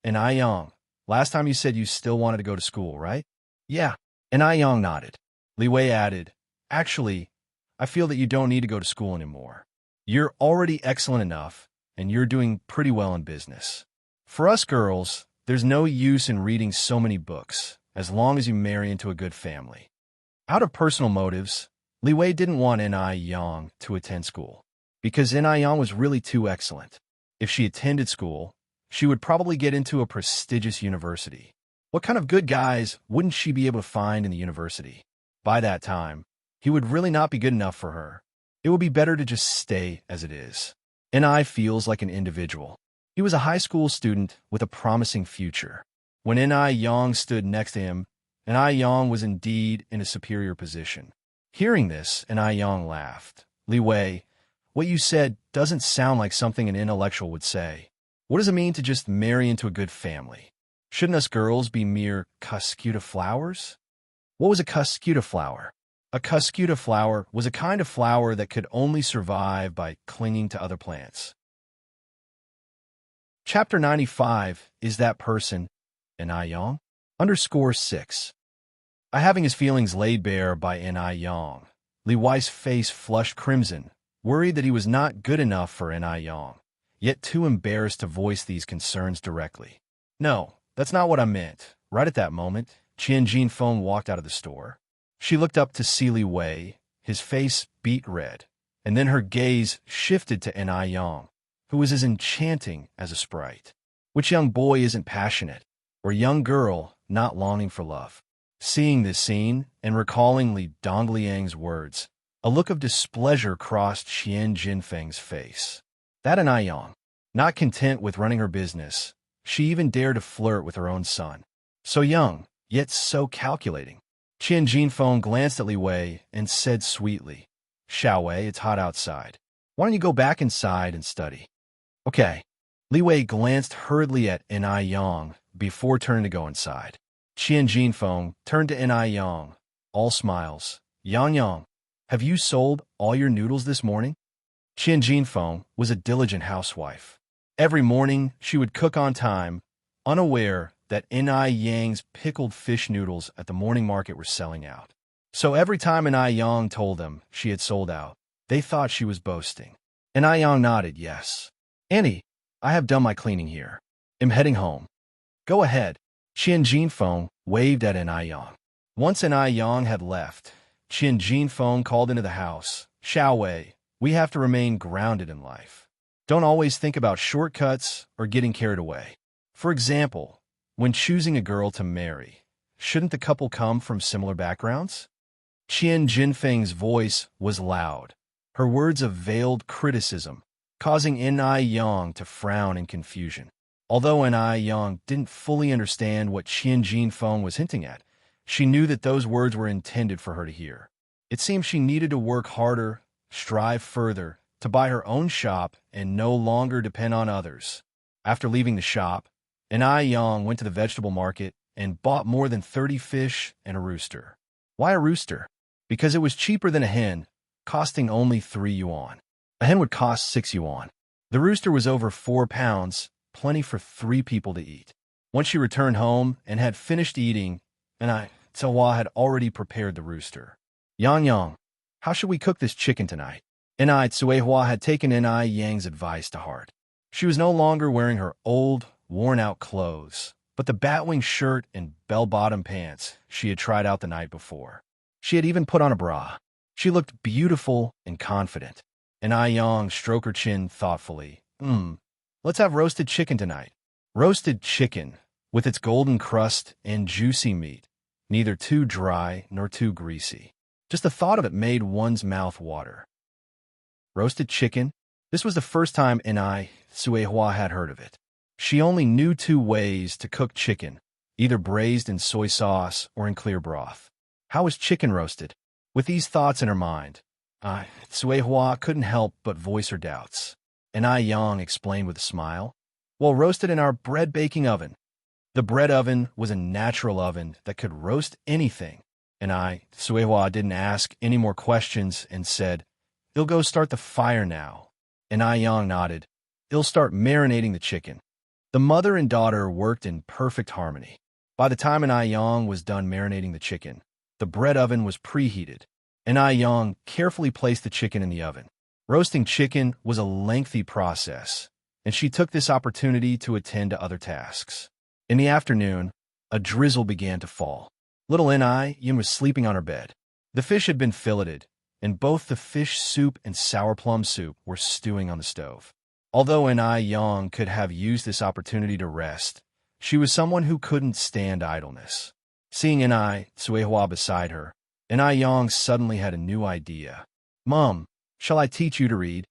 Speaker 1: I Yang, last time you said you still wanted to go to school, right? Yeah. I Yang nodded. Li Wei added, Actually, I feel that you don't need to go to school anymore. You're already excellent enough, and you're doing pretty well in business. For us girls, there's no use in reading so many books, as long as you marry into a good family. Out of personal motives, Li Wei didn't want I Yang to attend school, because I Yang was really too excellent. If she attended school, she would probably get into a prestigious university. What kind of good guys wouldn't she be able to find in the university? By that time, he would really not be good enough for her. It would be better to just stay as it is. I feels like an individual. He was a high school student with a promising future. When I Yang stood next to him, I Yang was indeed in a superior position. Hearing this, I Yang laughed. Li Wei, what you said doesn't sound like something an intellectual would say. What does it mean to just marry into a good family? Shouldn't us girls be mere cuscuta flowers? What was a cuscuta flower? A cuscuta flower was a kind of flower that could only survive by clinging to other plants. Chapter 95 is that person, N.I. Yang? _6. Having his feelings laid bare by N.I. Yang, Li Wei's face flushed crimson, worried that he was not good enough for N.I. Yang, yet too embarrassed to voice these concerns directly. No, that's not what I meant. Right at that moment, Qian Jinfeng walked out of the store. She looked up to see Li Wei, his face beet red, and then her gaze shifted to N.I. Yang, who was as enchanting as a sprite. Which young boy isn't passionate, or young girl not longing for love? Seeing this scene and recalling Li Dongliang's words, a look of displeasure crossed Qian Jinfeng's face. That N.I. Yang, not content with running her business, she even dared to flirt with her own son. So young, yet so calculating. Qian Jinfeng glanced at Li Wei and said sweetly, "Xiao Wei, it's hot outside. Why don't you go back inside and study?" Okay. Li Wei glanced hurriedly at N.I. Yang before turning to go inside. Qian Jinfeng turned to N.I. Yang, all smiles. Yang, have you sold all your noodles this morning?" Qian Jinfeng was a diligent housewife. Every morning, she would cook on time, unaware that N.I. Yang's pickled fish noodles at the morning market were selling out. So every time N.I. Yang told them she had sold out, they thought she was boasting. N.I. Yang nodded yes. "Annie, I have done my cleaning here. I'm heading home." "Go ahead." Qian Jinfeng waved at N.I. Yang. Once N.I. Yang had left, Qian Jinfeng called into the house, "Xiao Wei, we have to remain grounded in life. Don't always think about shortcuts or getting carried away. For example, when choosing a girl to marry, shouldn't the couple come from similar backgrounds?" Qian Jinfeng's voice was loud, her words of veiled criticism, causing N.I. Yang to frown in confusion. Although N.I. Yang didn't fully understand what Qian Jinfeng was hinting at, she knew that those words were intended for her to hear. It seemed she needed to work harder, strive further, to buy her own shop and no longer depend on others. After leaving the shop, N.I. Yang went to the vegetable market and bought more than 30 fish and a rooster. Why a rooster? Because it was cheaper than a hen, costing only 3 yuan. A hen would cost 6 yuan. The rooster was over 4 pounds, plenty for 3 people to eat. Once she returned home and had finished eating, N.I. Tsuehua had already prepared the rooster. Yang, how should we cook this chicken tonight?" N.I. Tsuehua had taken N.I. Yang's advice to heart. She was no longer wearing her old, worn-out clothes, but the batwing shirt and bell-bottom pants she had tried out the night before. She had even put on a bra. She looked beautiful and confident. N.I. Yang stroked her chin thoughtfully. Let's have roasted chicken tonight." Roasted chicken, with its golden crust and juicy meat, neither too dry nor too greasy. Just the thought of it made one's mouth water. Roasted chicken? This was the first time N.I. Tsuehua had heard of it. She only knew 2 ways to cook chicken, either braised in soy sauce or in clear broth. How was chicken roasted? With these thoughts in her mind, Tsuehua couldn't help but voice her doubts. N.I. Yang explained with a smile, "Well, roasted in our bread baking oven." The bread oven was a natural oven that could roast anything. N.I. Tsuehua didn't ask any more questions and said, "I'll go start the fire now." N.I. Yang nodded. "I'll start marinating the chicken." The mother and daughter worked in perfect harmony. By the time N.I. Yang was done marinating the chicken, the bread oven was preheated. N.I. Yang carefully placed the chicken in the oven. Roasting chicken was a lengthy process, and she took this opportunity to attend to other tasks. In the afternoon, a drizzle began to fall. Little N.I. Yin was sleeping on her bed. The fish had been filleted, and both the fish soup and sour plum soup were stewing on the stove. Although N.I. Yang could have used this opportunity to rest, she was someone who couldn't stand idleness. Seeing N.I. Tsuehua beside her, N.I. Yang suddenly had a new idea. "Mom, shall I teach you to read?"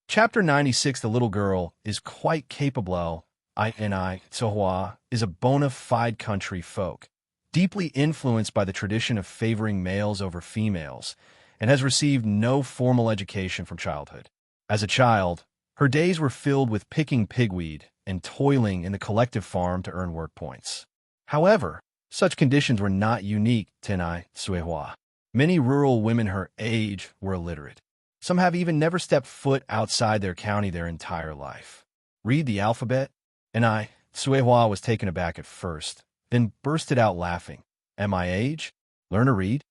Speaker 1: Chapter 96. The little girl is quite capable. N.I. Tsuehua is a bona fide country folk, deeply influenced by the tradition of favoring males over females, and has received no formal education from childhood. As a child, her days were filled with picking pigweed and toiling in the collective farm to earn work points. However, such conditions were not unique to Inai Suehua. Many rural women her age were illiterate. Some have even never stepped foot outside their county their entire life. Read the alphabet? Inai Suehua was taken aback at first, then bursted out laughing. At my age? Learn to read?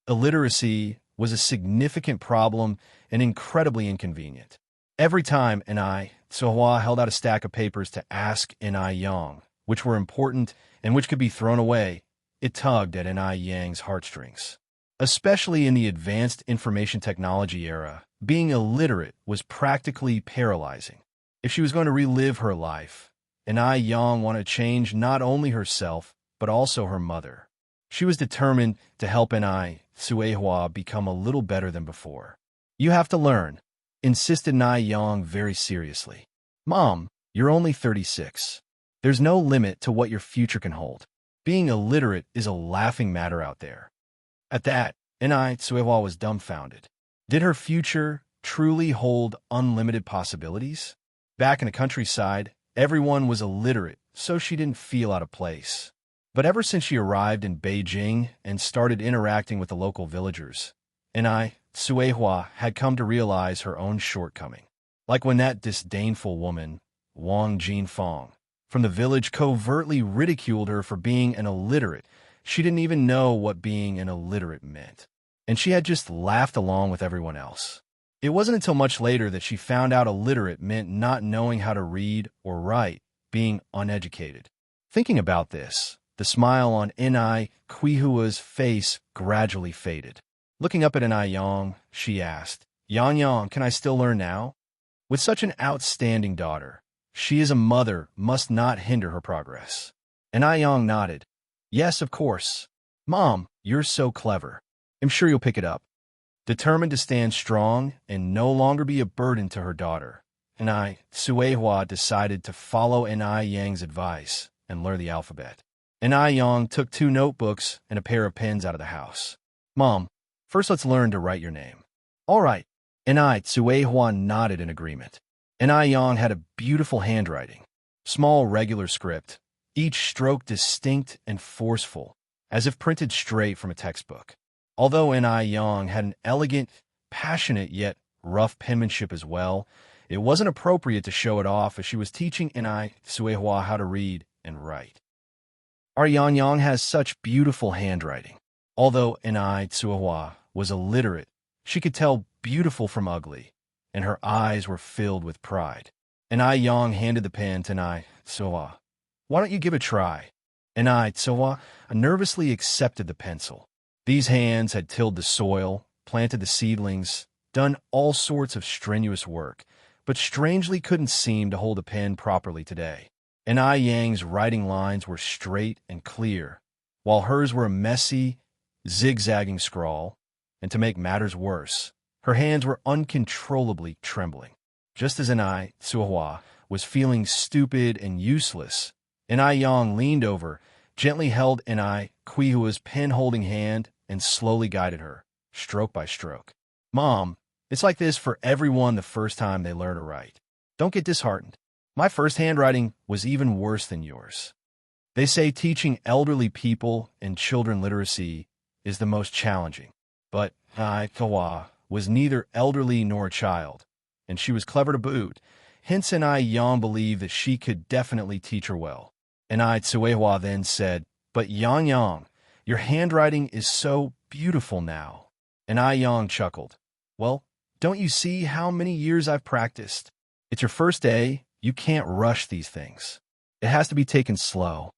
Speaker 1: Illiteracy was a significant problem and incredibly inconvenient. Every time Inai Suehua held out a stack of papers to ask Inai Yang, which were important and which could be thrown away, it tugged at Inai Yang's heartstrings. Especially in the advanced information technology era, being illiterate was practically paralyzing. If she was going to relive her life, Inai Yang wanted to change not only herself, but also her mother. She was determined to help Inai Suehua become a little better than before. You have to learn, insisted Inai Yang very seriously. Mom, you're only 36. There's no limit to what your future can hold. Being illiterate is a laughing matter out there. At that, Inai Suehua was dumbfounded. Did her future truly hold unlimited possibilities? Back in the countryside, everyone was illiterate, so she didn't feel out of place. But ever since she arrived in Beijing and started interacting with the local villagers, Inai Suehua had come to realize her own shortcoming. Like when that disdainful woman, Wang Jinfeng, from the village covertly ridiculed her for being an illiterate. She didn't even know what being an illiterate meant, and she had just laughed along with everyone else. It wasn't until much later that she found out illiterate meant not knowing how to read or write, being uneducated. Thinking about this, the smile on Inai Suehua's face gradually faded. Looking up at Inai Yang, she asked, Yang, can I still learn now? With such an outstanding daughter, she as a mother must not hinder her progress. Inai Yang nodded. Yes, of course. Mom, you're so clever. I'm sure you'll pick it up. Determined to stand strong and no longer be a burden to her daughter, Inai Suehua decided to follow Inai Yang's advice and learn the alphabet. Inai Yang took 2 notebooks and a pair of pens out of the house. Mom, first let's learn to write your name. All right. Inai Suehua nodded in agreement. Inai Yang had a beautiful handwriting, small regular script, each stroke distinct and forceful, as if printed straight from a textbook. Although Inai Yang had an elegant, passionate yet rough penmanship as well, it wasn't appropriate to show it off as she was teaching Inai Suehua how to read and write. Our Yang has such beautiful handwriting. Although Inai Suehua was illiterate, she could tell beautiful from ugly, and her eyes were filled with pride. Inai Yang handed the pen to Inai Suehua. Why don't you give it a try? Inai Suehua nervously accepted the pencil. These hands had tilled the soil, planted the seedlings, done all sorts of strenuous work, but strangely couldn't seem to hold a pen properly today. Inai Yang's writing lines were straight and clear, while hers were a messy, zigzagging scrawl, and to make matters worse, her hands were uncontrollably trembling. Just as Inai Suehua was feeling stupid and useless, Inai Yang leaned over, gently held Inai Suehua's pen-holding hand, and slowly guided her, stroke by stroke. Mom, it's like this for everyone the first time they learn to write. Don't get disheartened. My first handwriting was even worse than yours. They say teaching elderly people and children literacy is the most challenging, but Inai Suehua was neither elderly nor a child, and she was clever to boot. Hence Inai Yang believed that she could definitely teach her well. Inai Suehua then said, But Yang, your handwriting is so beautiful now. Inai Yang chuckled. Well, don't you see how many years I've practiced? It's your first day. You can't rush these things. It has to be taken slow.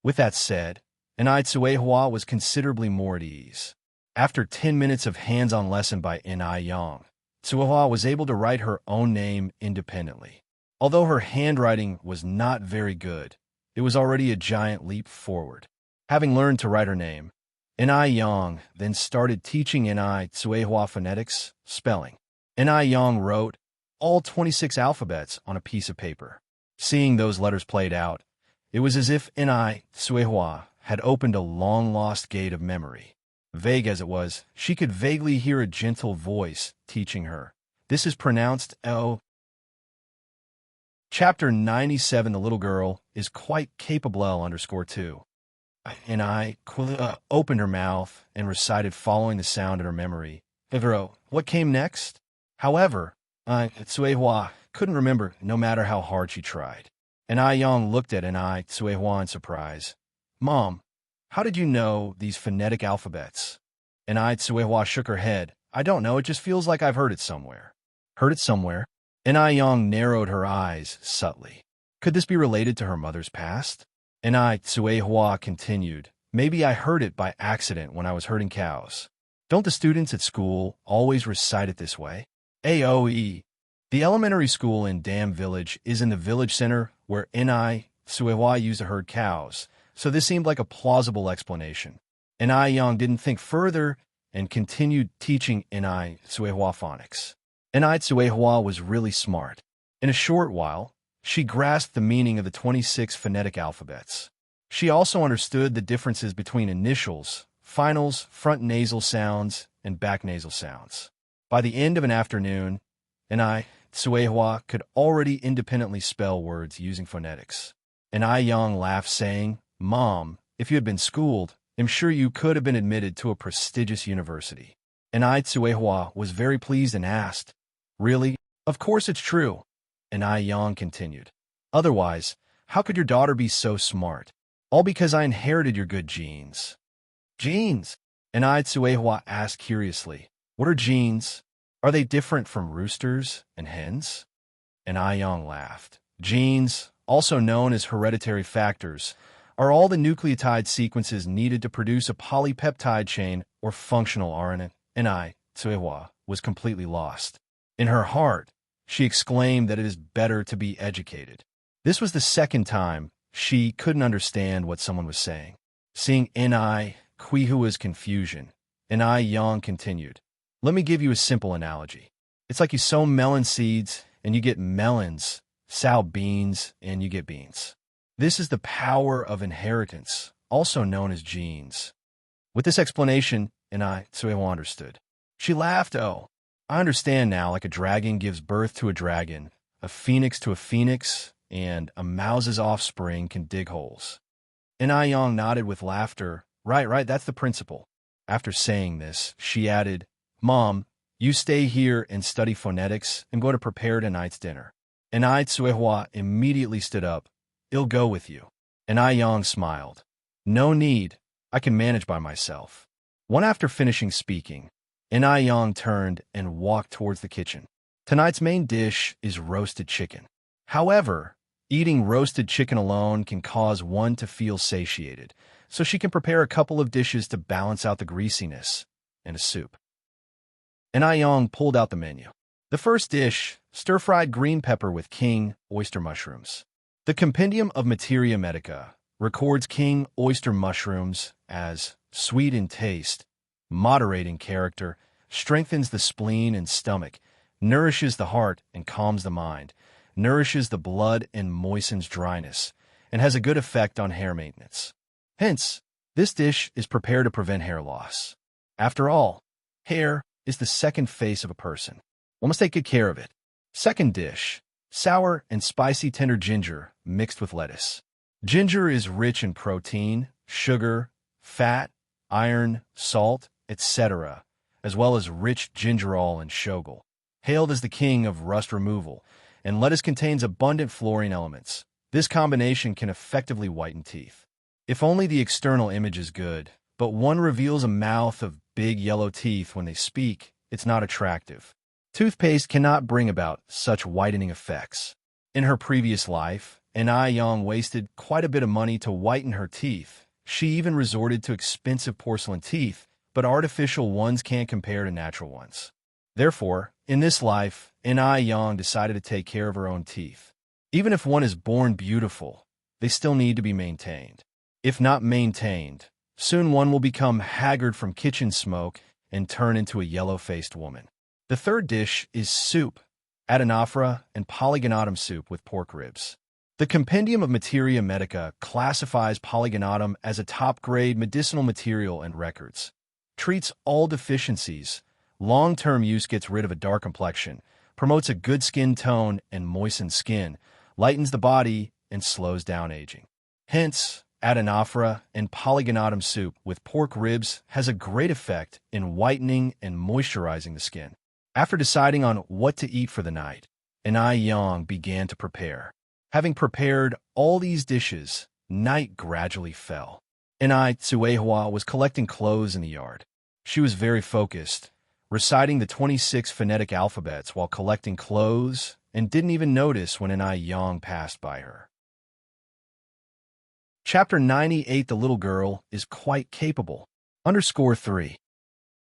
Speaker 1: With that said, Inai Suehua was considerably more at ease. After 10 minutes of hands-on lesson by Inai Yang, Suehua was able to write her own name independently. Although her handwriting was not very good, it was already a giant leap forward. Having learned to write her name, Inai Yang then started teaching Inai Suehua phonetics, spelling. Inai Yang wrote all 26 alphabets on a piece of paper. Seeing those letters played out, it was as if Inai Suehua had opened a long-lost gate of memory. Vague as it was, she could vaguely hear a gentle voice teaching her. This is pronounced O. Chapter 97, The Little Girl is quite capable, _2. And I opened her mouth and recited following the sound in her memory. What came next? However, Tsuehua couldn't remember no matter how hard she tried. And Yang looked at Tsuehua in surprise. Mom, how did you know these phonetic alphabets? And Tsuehua shook her head. I don't know, it just feels like I've heard it somewhere. Heard it somewhere? And Yang narrowed her eyes subtly. Could this be related to her mother's past? And Tsuehua continued. Maybe I heard it by accident when I was herding cows. Don't the students at school always recite it this way? AOE. The elementary school in Dam Village is in the village center where Tsuehua used to herd cows, so this seemed like a plausible explanation. And Yang didn't think further and continued teaching Tsuehua phonics. And Tsuehua was really smart. In a short while, she grasped the meaning of the 26 phonetic alphabets. She also understood the differences between initials, finals, front nasal sounds, and back nasal sounds. By the end of an afternoon, Tsuehua could already independently spell words using phonetics. And Yang laughed, saying, Mom, if you had been schooled, I'm sure you could have been admitted to a prestigious university. And Tsuehua was very pleased and asked, Really? Of course it's true. And Yang continued, Otherwise, how could your daughter be so smart? All because I inherited your good genes. Genes? And Tsuehua asked curiously, What are genes? Are they different from roosters and hens? And Yang laughed. Genes, also known as hereditary factors, are all the nucleotide sequences needed to produce a polypeptide chain or functional RNA. And Tsuehua was completely lost. In her heart, she exclaimed that it is better to be educated. This was the second time she couldn't understand what someone was saying. Seeing Quihua's confusion, Yang continued, Let me give you a simple analogy. It's like you sow melon seeds and you get melons, sow beans and you get beans. This is the power of inheritance, also known as genes. With this explanation, Tsuehua understood. She laughed. Oh, I understand now, like a dragon gives birth to a dragon, a phoenix to a phoenix, and a mouse's offspring can dig holes. And Yang nodded with laughter. Right, that's the principle. After saying this, she added, Mom, you stay here and study phonetics and go to prepare tonight's dinner. And Tsuehua immediately stood up. I'll go with you. And Yang smiled. No need. I can manage by myself. One after finishing speaking, Yang turned and walked towards the kitchen. Tonight's main dish is roasted chicken. However, eating roasted chicken alone can cause one to feel satiated, so she can prepare a couple of dishes to balance out the greasiness and a soup. And Yang pulled out the menu. The first dish, stir-fried green pepper with king oyster mushrooms. The Compendium of Materia Medica records king oyster mushrooms as sweet in taste, moderate in character, strengthens the spleen and stomach, nourishes the heart and calms the mind, nourishes the blood and moistens dryness, and has a good effect on hair maintenance. Hence, this dish is prepared to prevent hair loss. After all, hair is the second face of a person. One must take good care of it. Second dish, sour and spicy tender ginger mixed with lettuce. Ginger is rich in protein, sugar, fat, iron, salt, etc., as well as rich gingerol and shogal. Hailed as the king of rust removal, and lettuce contains abundant fluorine elements. This combination can effectively whiten teeth. If only the external image is good, but one reveals a mouth of big yellow teeth when they speak, it's not attractive. Toothpaste cannot bring about such whitening effects. In her previous life, Yang wasted quite a bit of money to whiten her teeth. She even resorted to expensive porcelain teeth, but artificial ones can't compare to natural ones. Therefore, in this life, Yang decided to take care of her own teeth. Even if one is born beautiful, they still need to be maintained. If not maintained, soon one will become haggard from kitchen smoke and turn into a yellow-faced woman. The third dish is soup, adenophora and polygonatum soup with pork ribs. The Compendium of Materia Medica classifies polygonatum as a top-grade medicinal material and records. Treats all deficiencies. Long-term use gets rid of a dark complexion, promotes a good skin tone and moistened skin, lightens the body, and slows down aging. Hence, adenophyra and polygonatum soup with pork ribs has a great effect in whitening and moisturizing the skin. After deciding on what to eat for the night, Yang began to prepare. Having prepared all these dishes, night gradually fell. Tsuehua was collecting clothes in the yard. She was very focused, reciting the 26 phonetic alphabets while collecting clothes, and didn't even notice when Yang passed by her. Chapter 98. The little girl is quite capable. _3.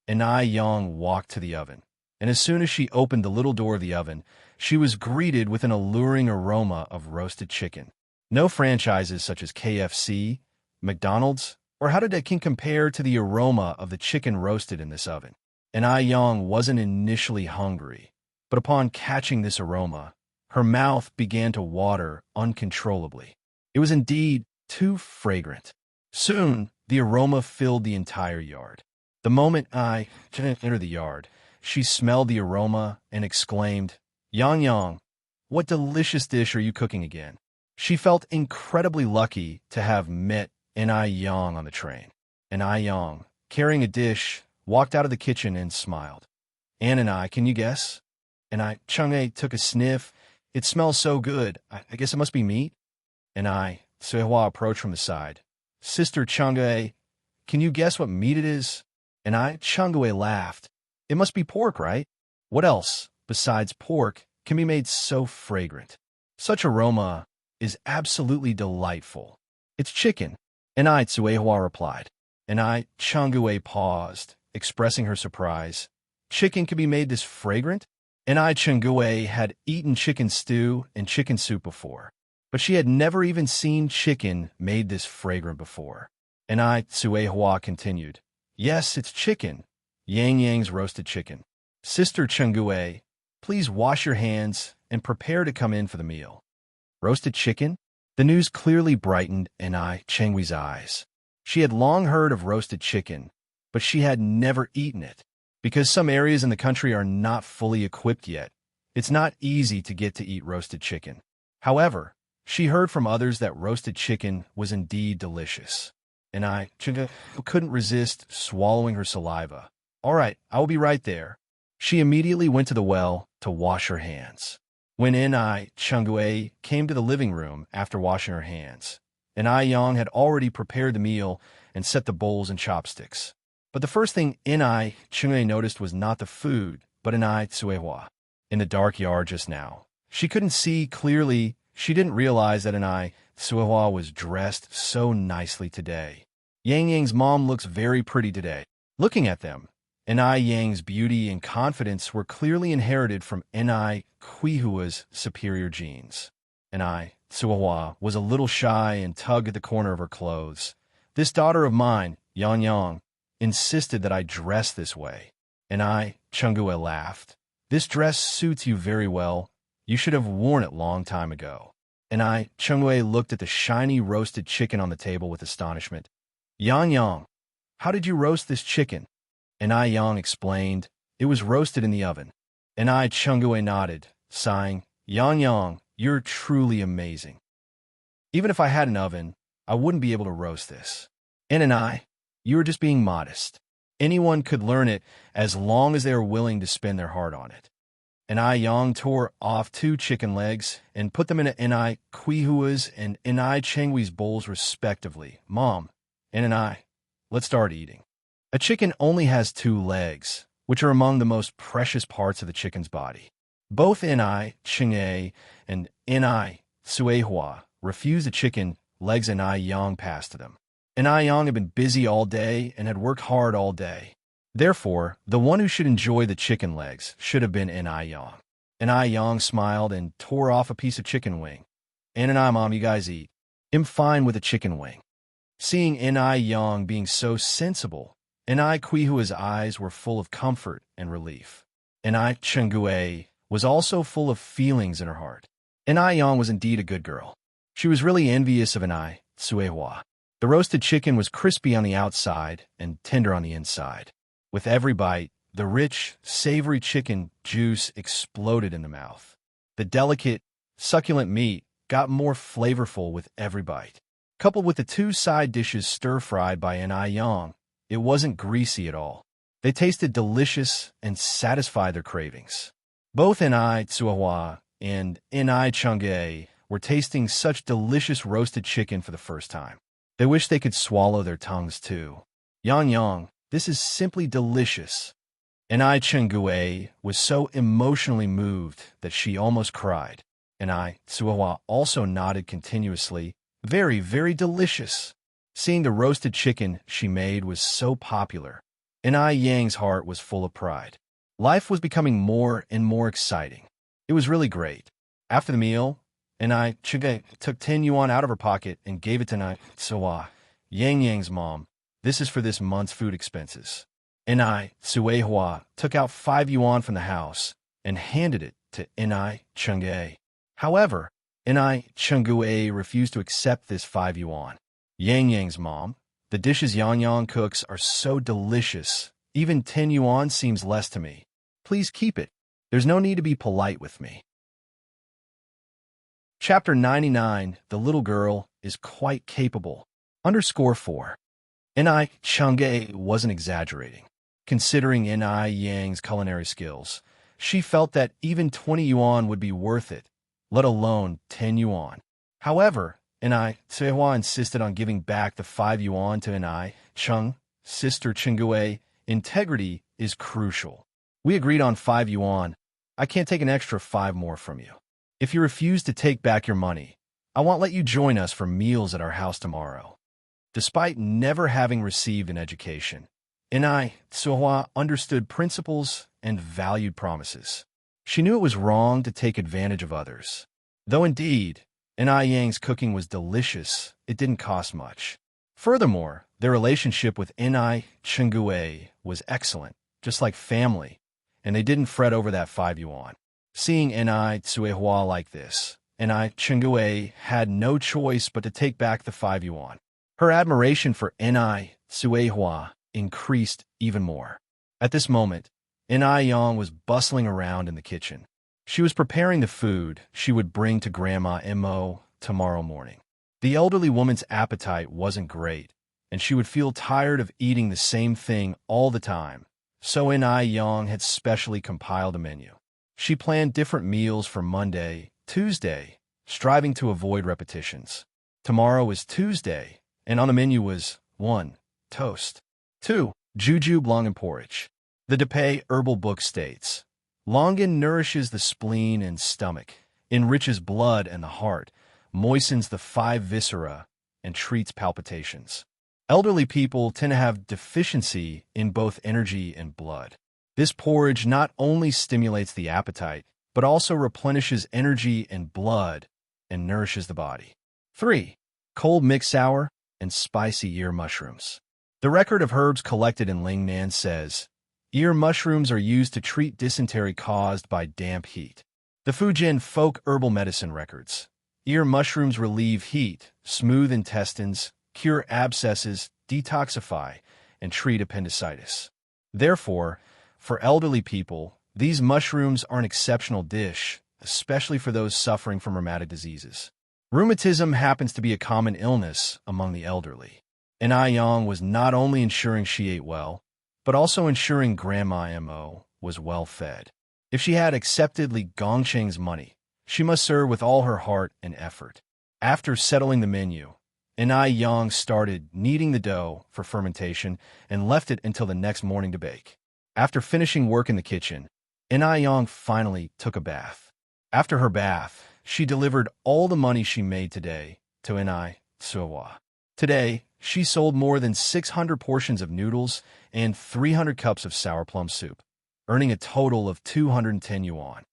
Speaker 1: Yang walked to the oven, and as soon as she opened the little door of the oven, she was greeted with an alluring aroma of roasted chicken. No franchises such as KFC, McDonald's, or How Did I King compare to the aroma of the chicken roasted in this oven. Yang wasn't initially hungry, but upon catching this aroma, her mouth began to water uncontrollably. It was indeed too fragrant. Soon, the aroma filled the entire yard. The moment I entered the yard, she smelled the aroma and exclaimed, Yang, what delicious dish are you cooking again? She felt incredibly lucky to have met Yang on the train. Yang, carrying a dish, walked out of the kitchen and smiled. Can you guess? Chang'e took a sniff. It smells so good. I guess it must be meat. Suehua approached from the side. Sister Chang'e, can you guess what meat it is? Chang'e laughed. It must be pork, right? What else, besides pork, can be made so fragrant? Such aroma is absolutely delightful. It's chicken. Suehua replied. Chang'e paused, expressing her surprise. Chicken can be made this fragrant? Chang'e had eaten chicken stew and chicken soup before, but she had never even seen chicken made this fragrant before. Suehua continued. Yes, it's chicken. Yang's roasted chicken. Sister Chang'e, please wash your hands and prepare to come in for the meal. Roasted chicken? The news clearly brightened Chang'e's eyes. She had long heard of roasted chicken, but she had never eaten it. Because some areas in the country are not fully equipped yet, it's not easy to get to eat roasted chicken. However, she heard from others that roasted chicken was indeed delicious. Chang'e couldn't resist swallowing her saliva. All right, I will be right there. She immediately went to the well to wash her hands. When Chang'e came to the living room after washing her hands, Yang had already prepared the meal and set the bowls and chopsticks. But the first thing Chang'e noticed was not the food, but Suehua. In the dark yard just now, she couldn't see clearly. She didn't realize that Suehua was dressed so nicely today. Yang's mom looks very pretty today. Looking at them, Yang's beauty and confidence were clearly inherited from Quihua's superior genes. Suehua was a little shy and tugged at the corner of her clothes. This daughter of mine, Yang, insisted that I dress this way. Chang'e laughed. This dress suits you very well. You should have worn it long time ago. Chang'e looked at the shiny roasted chicken on the table with astonishment. Yang, how did you roast this chicken? Yang explained, it was roasted in the oven. Chang'e nodded, sighing, Yang, you're truly amazing. Even if I had an oven, I wouldn't be able to roast this. You were just being modest. Anyone could learn it as long as they are willing to spend their heart on it. Yang tore off 2 chicken legs and put them in Quihua's and Chang'e's bowls respectively. Mom, let's start eating. A chicken only has 2 legs, which are among the most precious parts of the chicken's body. Both Chang'e and Suehua refused the chicken legs Yang passed to them. Yang had been busy all day and had worked hard all day. Therefore, the one who should enjoy the chicken legs should have been Yang. Yang smiled and tore off a piece of chicken wing. Mom, you guys eat. I'm fine with a chicken wing. Seeing Yang being so sensible, Quihua's eyes were full of comfort and relief. Chang'e was also full of feelings in her heart. Yang was indeed a good girl. She was really envious of Suehua. The roasted chicken was crispy on the outside and tender on the inside. With every bite, the rich, savory chicken juice exploded in the mouth. The delicate, succulent meat got more flavorful with every bite. Coupled with the two side dishes stir-fried by N.I. Yang, it wasn't greasy at all. They tasted delicious and satisfied their cravings. Both N.I. Tsuehua and N.I. Chang'e were tasting such delicious roasted chicken for the first time. They wished they could swallow their tongues too. Yang Yang, this is simply delicious. N.I. Chang'e was so emotionally moved that she almost cried. N.I. Tsuehua also nodded continuously. Very, very delicious. Seeing the roasted chicken she made was so popular. N.I. Yang's heart was full of pride. Life was becoming more and more exciting. It was really great. After the meal, N.I. Chang'e took 10 yuan out of her pocket and gave it to N.I. Tsuehua. Yang's mom, this is for this month's food expenses. N.I. Tsuehua took out 5 yuan from the house and handed it to N.I. Chang'e. However, N.I. Chang'e refused to accept this 5 yuan. Yang's mom, the dishes Yang cooks are so delicious. Even 10 yuan seems less to me. Please keep it. There's no need to be polite with me. Chapter 99, The Little Girl is Quite Capable. _4. N.I. Chang'e wasn't exaggerating. Considering N.I. Yang's culinary skills, she felt that even 20 yuan would be worth it, let alone 10 yuan. However, N.I. Tsuehua insisted on giving back the 5 yuan to N.I. Chung, sister Chang'e. Integrity is crucial. We agreed on 5 yuan. I can't take an extra 5 more from you. If you refuse to take back your money, I won't let you join us for meals at our house tomorrow. Despite never having received an education, N.I. Tsuehua understood principles and valued promises. She knew it was wrong to take advantage of others. Though indeed, N.I. Yang's cooking was delicious, it didn't cost much. Furthermore, their relationship with N.I. Chang'e was excellent, just like family, and they didn't fret over that 5 yuan. Seeing N.I. Tsuehua like this, N.I. Chang'e had no choice but to take back the 5 yuan. Her admiration for N.I. Tsuehua increased even more. At this moment, N.I. Yang was bustling around in the kitchen. She was preparing the food she would bring to Grandma Mo tomorrow morning. The elderly woman's appetite wasn't great, and she would feel tired of eating the same thing all the time, so N.I. Yang had specially compiled a menu. She planned different meals for Monday, Tuesday, striving to avoid repetitions. Tomorrow is Tuesday, and on the menu was 1. Toast. 2. Jujube longan porridge. The Depay herbal book states, longan nourishes the spleen and stomach, enriches blood and the heart, moistens the 5 viscera, and treats palpitations. Elderly people tend to have deficiency in both energy and blood. This porridge not only stimulates the appetite, but also replenishes energy and blood and nourishes the body. 3. Cold mixed sour and spicy ear mushrooms. The record of herbs collected in Lingnan says, ear mushrooms are used to treat dysentery caused by damp heat. The Fujian folk herbal medicine records, ear mushrooms relieve heat, smooth intestines, cure abscesses, detoxify, and treat appendicitis. Therefore, for elderly people, these mushrooms are an exceptional dish, especially for those suffering from rheumatic diseases. Rheumatism happens to be a common illness among the elderly. N.I. Yang was not only ensuring she ate well, but also ensuring Grandma Mo was well fed. If she had accepted Li Gongcheng's money, she must serve with all her heart and effort. After settling the menu, N.I. Yang started kneading the dough for fermentation and left it until the next morning to bake. After finishing work in the kitchen, N.I. Yang finally took a bath. After her bath, she delivered all the money she made today to N.I. Tsuehua. Today, she sold more than 600 portions of noodles and 300 cups of sour plum soup, earning a total of 210 yuan.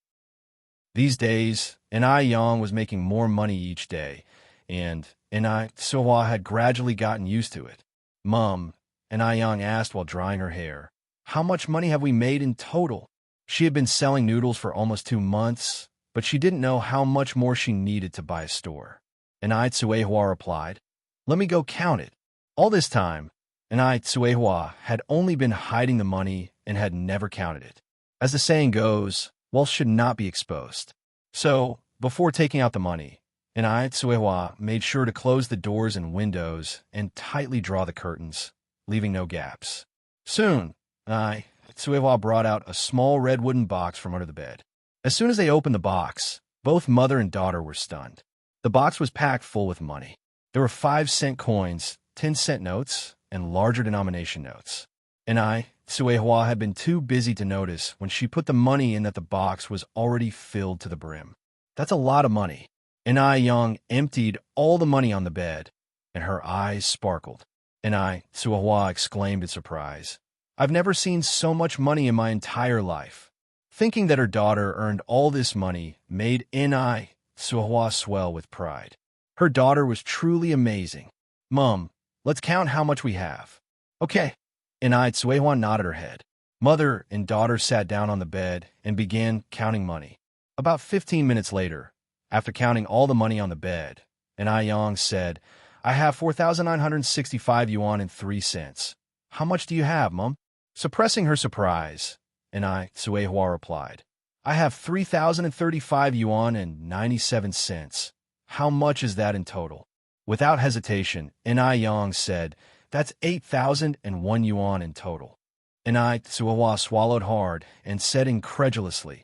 Speaker 1: These days, N.I. Yang was making more money each day, and N.I. Tsuehua had gradually gotten used to it. Mom, N.I. Yang asked while drying her hair, how much money have we made in total? She had been selling noodles for almost 2 months, but she didn't know how much more she needed to buy a store. N.I. Tsuehua replied, let me go count it. All this time, N.I. Tsuehua had only been hiding the money and had never counted it. As the saying goes, wealth should not be exposed. So, before taking out the money, and I, Tsuehua, made sure to close the doors and windows and tightly draw the curtains, leaving no gaps. Soon, I, Tsuehua, brought out a small red wooden box from under the bed. As soon as they opened the box, both mother and daughter were stunned. The box was packed full with money. There were 5-cent coins, 10-cent notes, and larger denomination notes. And I, Tsuehua, had been too busy to notice when she put the money in that the box was already filled to the brim. That's a lot of money. And I, Young, emptied all the money on the bed, and her eyes sparkled. And I, Tsuehua, exclaimed in surprise. I've never seen so much money in my entire life. Thinking that her daughter earned all this money made I, Tsuehua, swell with pride. Her daughter was truly amazing. Mom, let's count how much we have. Okay. And I, Tsuehua, nodded her head. Mother and daughter sat down on the bed and began counting money. About 15 minutes later, after counting all the money on the bed, and I, Yang, said, I have 4,965 yuan and 3 cents. How much do you have, Mom? Suppressing her surprise, and I, Tsuehua, replied, I have 3,035 yuan and 97 cents. How much is that in total? Without hesitation, I, Yang, said, that's 8,001 yuan in total. And I, Tsuehua, swallowed hard and said incredulously,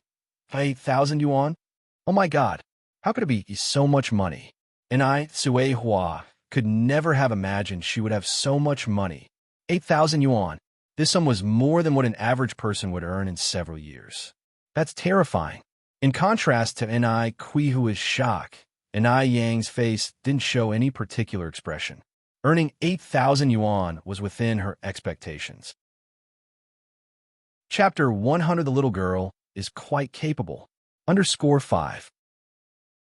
Speaker 1: 8,000 yuan? Oh my God, how could it be so much money? And I, Tsuehua, could never have imagined she would have so much money. 8,000 yuan. This sum was more than what an average person would earn in several years. That's terrifying. In contrast to I, Qihu's shock, I, Yang's face didn't show any particular expression. Earning 8,000 yuan was within her expectations. Chapter 100. The little girl is quite capable. _5.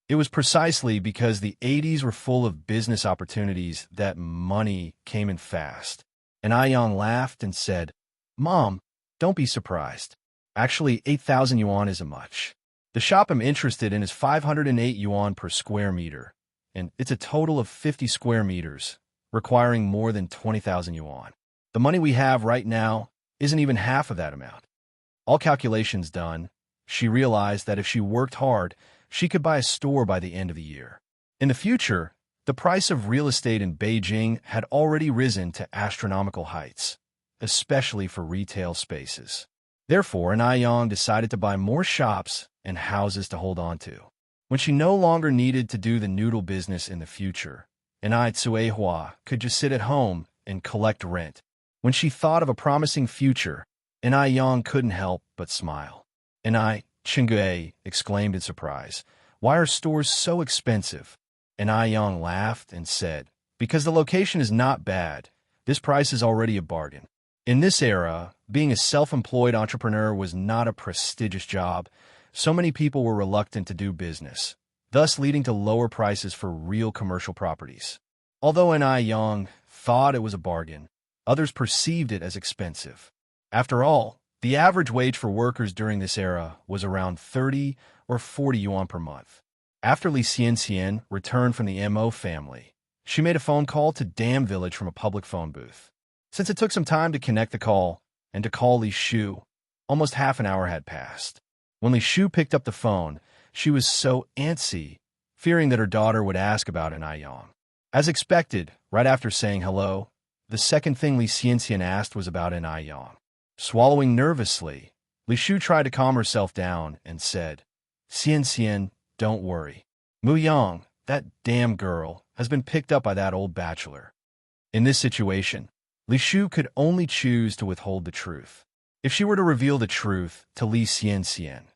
Speaker 1: It was precisely because the 80s were full of business opportunities that money came in fast. And I, Yang, laughed and said, Mom, don't be surprised. Actually, 8,000 yuan isn't much. The shop I'm interested in is 508 yuan per square meter, and it's a total of 50 square meters, requiring more than 20,000 yuan. The money we have right now isn't even half of that amount. All calculations done, she realized that if she worked hard, she could buy a store by the end of the year. In the future, the price of real estate in Beijing had already risen to astronomical heights, especially for retail spaces. Therefore, Yang decided to buy more shops and houses to hold on to. When she no longer needed to do the noodle business in the future, I, Tsuehua, could just sit at home and collect rent. When she thought of a promising future, Yang couldn't help but smile. I, Chingue, exclaimed in surprise, why are stores so expensive? Yang laughed and said, because the location is not bad. This price is already a bargain. In this era, being a self-employed entrepreneur was not a prestigious job. So many people were reluctant to do business, thus leading to lower prices for real commercial properties. Although Yang thought it was a bargain, others perceived it as expensive. After all, the average wage for workers during this era was around 30 or 40 yuan per month. After Li Xianxian returned from the MO family, she made a phone call to Dam Village from a public phone booth. Since it took some time to connect the call and to call Li Shu, almost half an hour had passed. When Li Shu picked up the phone, she was so antsy, fearing that her daughter would ask about Yang. As expected, right after saying hello, the second thing Li Xianxian asked was about Yang. Swallowing nervously, Li Shu tried to calm herself down and said, Xianxian, don't worry. Mu Yang, that damn girl, has been picked up by that old bachelor. In this situation, Li Shu could only choose to withhold the truth. If she were to reveal the truth to Li Xianxian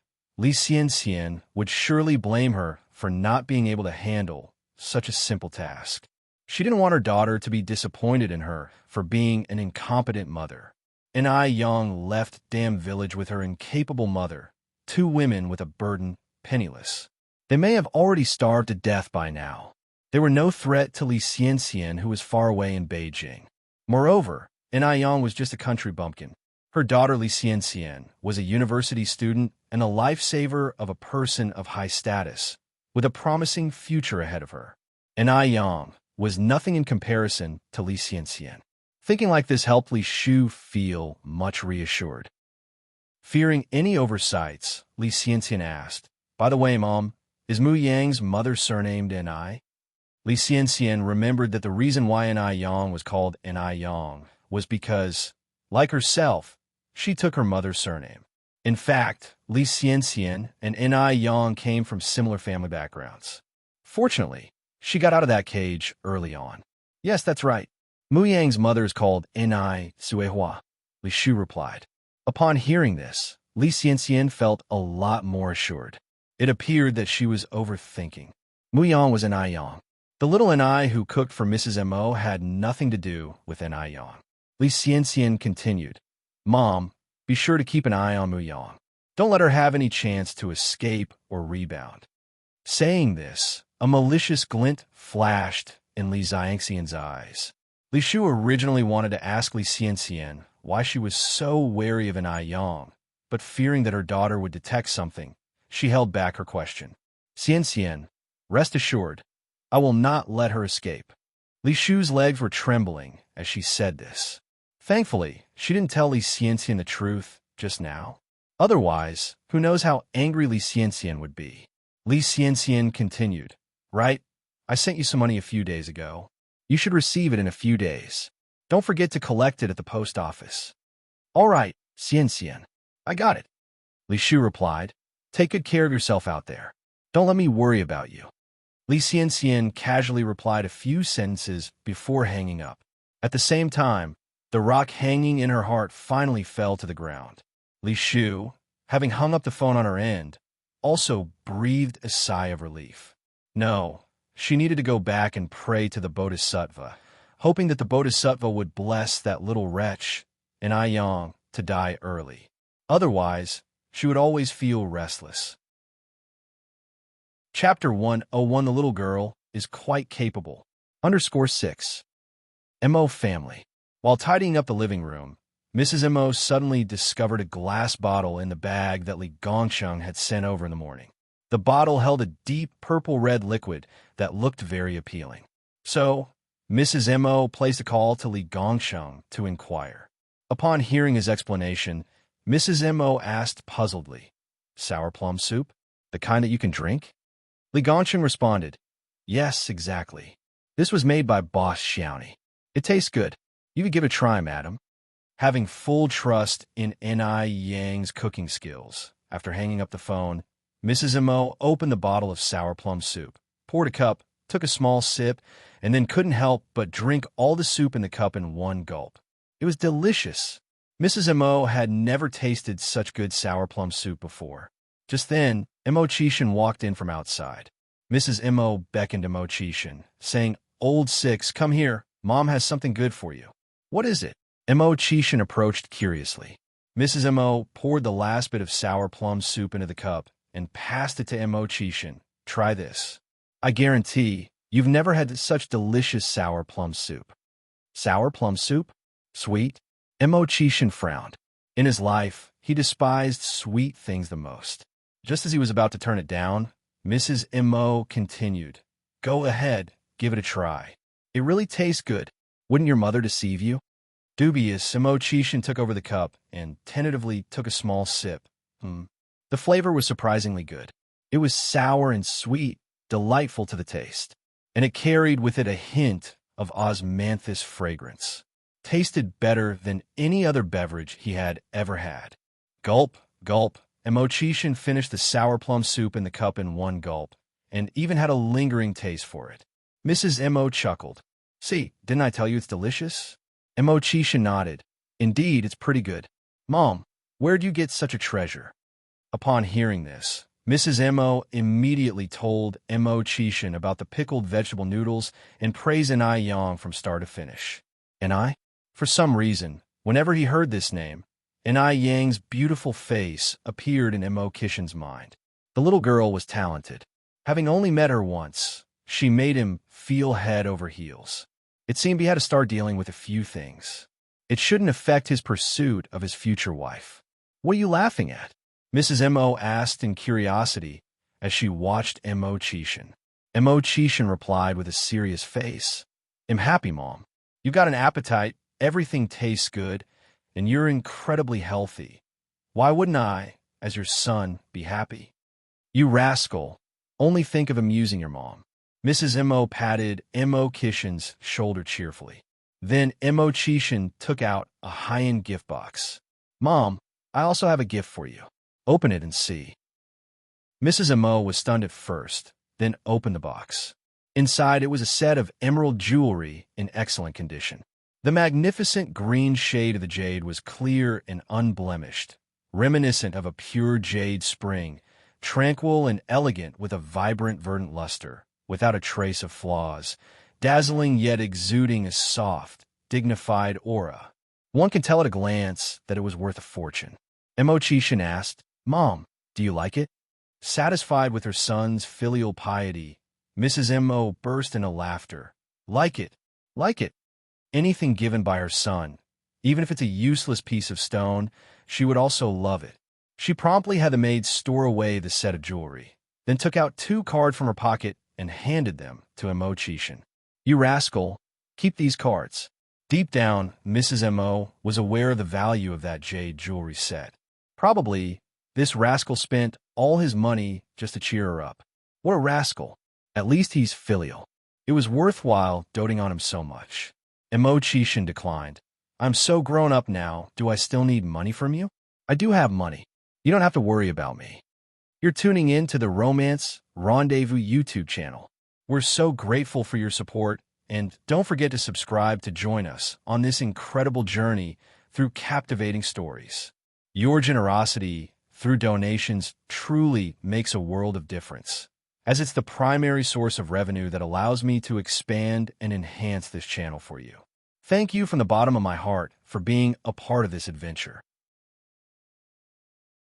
Speaker 1: would surely blame her for not being able to handle such a simple task. She didn't want her daughter to be disappointed in her for being an incompetent mother. Yang left Dam Village with her incapable mother, 2 women with a burden, penniless. They may have already starved to death by now. They were no threat to Li Xianxian, who was far away in Beijing. Moreover, Yang was just a country bumpkin. Her daughter Li Xianxian was a university student and a lifesaver of a person of high status, with a promising future ahead of her. Yang was nothing in comparison to Li Xianxian. Thinking like this helped Li Shu feel much reassured. Fearing any oversights, Li Xianxian asked, by the way, Mom, Is Mu Yang's mother surnamed Ni? Li Xianxian remembered that the reason why Ni Yang was called Ni Yang was because, like herself, she took her mother's surname. In fact, Li Xianxian and Ni Yang came from similar family backgrounds. Fortunately, she got out of that cage early on. Yes, that's right. Mu Yang's mother is called Ni Suehua, Li Shu replied. Upon hearing this, Li Xianxian felt a lot more assured. It appeared that she was overthinking. Mu Yang was Ni Yang. The little Ni who cooked for Mrs. Mo had nothing to do with Ni Yang. Li Xianxian continued, Mom, be sure to keep an eye on Mu Yang. Don't let her have any chance to escape or rebound. Saying this, a malicious glint flashed in Li Xianxian's eyes. Li Shu originally wanted to ask Li Xianxian why she was so wary of Ni Yang, but fearing that her daughter would detect something, she held back her question. Xianxian, rest assured, I will not let her escape. Li Shu's legs were trembling as she said this. Thankfully, she didn't tell Li Xianxian the truth just now. Otherwise, who knows how angry Li Xianxian would be. Li Xianxian continued, Right, I sent you some money a few days ago. You should receive it in a few days. Don't forget to collect it at the post office. All right, Xianxian, I got it. Li Shu replied, Take good care of yourself out there. Don't let me worry about you. Li Xianxian casually replied a few sentences before hanging up. At the same time, the rock hanging in her heart finally fell to the ground. Li Shu, having hung up the phone on her end, also breathed a sigh of relief. No, she needed to go back and pray to the Bodhisattva, hoping that the Bodhisattva would bless that little wretch, Ni Yang, to die early. Otherwise, she would always feel restless. Chapter 101 The little girl is quite capable. _6. Mo family. While tidying up the living room, Mrs. Mo suddenly discovered a glass bottle in the bag that Li Gongsheng had sent over in the morning. The bottle held a deep purple-red liquid that looked very appealing. So, Mrs. Mo placed a call to Li Gongsheng to inquire. Upon hearing his explanation, Mrs. Mo asked puzzledly, Sour plum soup? The kind that you can drink? Li Gongsheng responded, Yes, exactly. This was made by Boss Xiaoni. It tastes good. You could give it a try, madam. Having full trust in Ni Yang's cooking skills, after hanging up the phone, Mrs. Mo opened the bottle of sour plum soup, poured a cup, took a small sip, and then couldn't help but drink all the soup in the cup in one gulp. It was delicious. Mrs. Mo had never tasted such good sour plum soup before. Just then, Mo Qishan walked in from outside. Mrs. Mo beckoned to Mo Qishan, saying, Old Six, come here. Mom has something good for you. What is it? Mo Qishan approached curiously. Mrs. Mo poured the last bit of sour plum soup into the cup and passed it to Mo Qishan. Try this. I guarantee you've never had such delicious sour plum soup. Sour plum soup? Sweet? Mo Qishan frowned. In his life, he despised sweet things the most. Just as he was about to turn it down, Mrs. Mo continued, Go ahead, give it a try. It really tastes good. Wouldn't your mother deceive you? Dubious, Mo Qishan took over the cup and tentatively took a small sip. The flavor was surprisingly good. It was sour and sweet, delightful to the taste, and it carried with it a hint of osmanthus fragrance. Tasted better than any other beverage he had ever had. Gulp, gulp, and Mo Qishan finished the sour plum soup in the cup in one gulp, and even had a lingering taste for it. Mrs. Mo chuckled. See, didn't I tell you it's delicious? Mo Qishan nodded. Indeed, it's pretty good. Mom, where'd you get such a treasure? Upon hearing this, Mrs. Mo immediately told Mo Qishan about the pickled vegetable noodles and praised Ni Yang from start to finish. And I? For some reason, whenever he heard this name, Ni Yang's beautiful face appeared in Mo Qishan's mind. The little girl was talented. Having only met her once, she made him feel head over heels. It seemed he had to start dealing with a few things. It shouldn't affect his pursuit of his future wife. What are you laughing at? Mrs. Mo asked in curiosity as she watched Mo Qishan. Mo Qishan replied with a serious face. I'm happy, Mom. You've got an appetite, everything tastes good, and you're incredibly healthy. Why wouldn't I, as your son, be happy? You rascal. Only think of amusing your mom. Mrs. Mo patted Mo Kishin's shoulder cheerfully. Then Mo Chishin took out a high-end gift box. Mom, I also have a gift for you. Open it and see. Mrs. Mo was stunned at first, then opened the box. Inside, it was a set of emerald jewelry in excellent condition. The magnificent green shade of the jade was clear and unblemished, reminiscent of a pure jade spring, tranquil and elegant with a vibrant verdant luster, without a trace of flaws, dazzling yet exuding a soft, dignified aura. One could tell at a glance that it was worth a fortune. Mo Chishin asked, Mom, do you like it? Satisfied with her son's filial piety, Mrs. Mo burst into laughter. Like it. Like it. Anything given by her son, even if it's a useless piece of stone, she would also love it. She promptly had the maid store away the set of jewelry, then took out 2 cards from her pocket and handed them to Mo Chishin. You rascal, keep these cards. Deep down, Mrs. Mo was aware of the value of that jade jewelry set. Probably, this rascal spent all his money just to cheer her up. What a rascal. At least he's filial. It was worthwhile doting on him so much. Mo Chishin declined. I'm so grown up now, do I still need money from you? I do have money. You don't have to worry about me. You're tuning in to the Romance Rendezvous YouTube channel. We're so grateful for your support, and don't forget to subscribe to join us on this incredible journey through captivating stories. Your generosity through donations truly makes a world of difference, as it's the primary source of revenue that allows me to expand and enhance this channel for you. Thank you from the bottom of my heart for being a part of this adventure.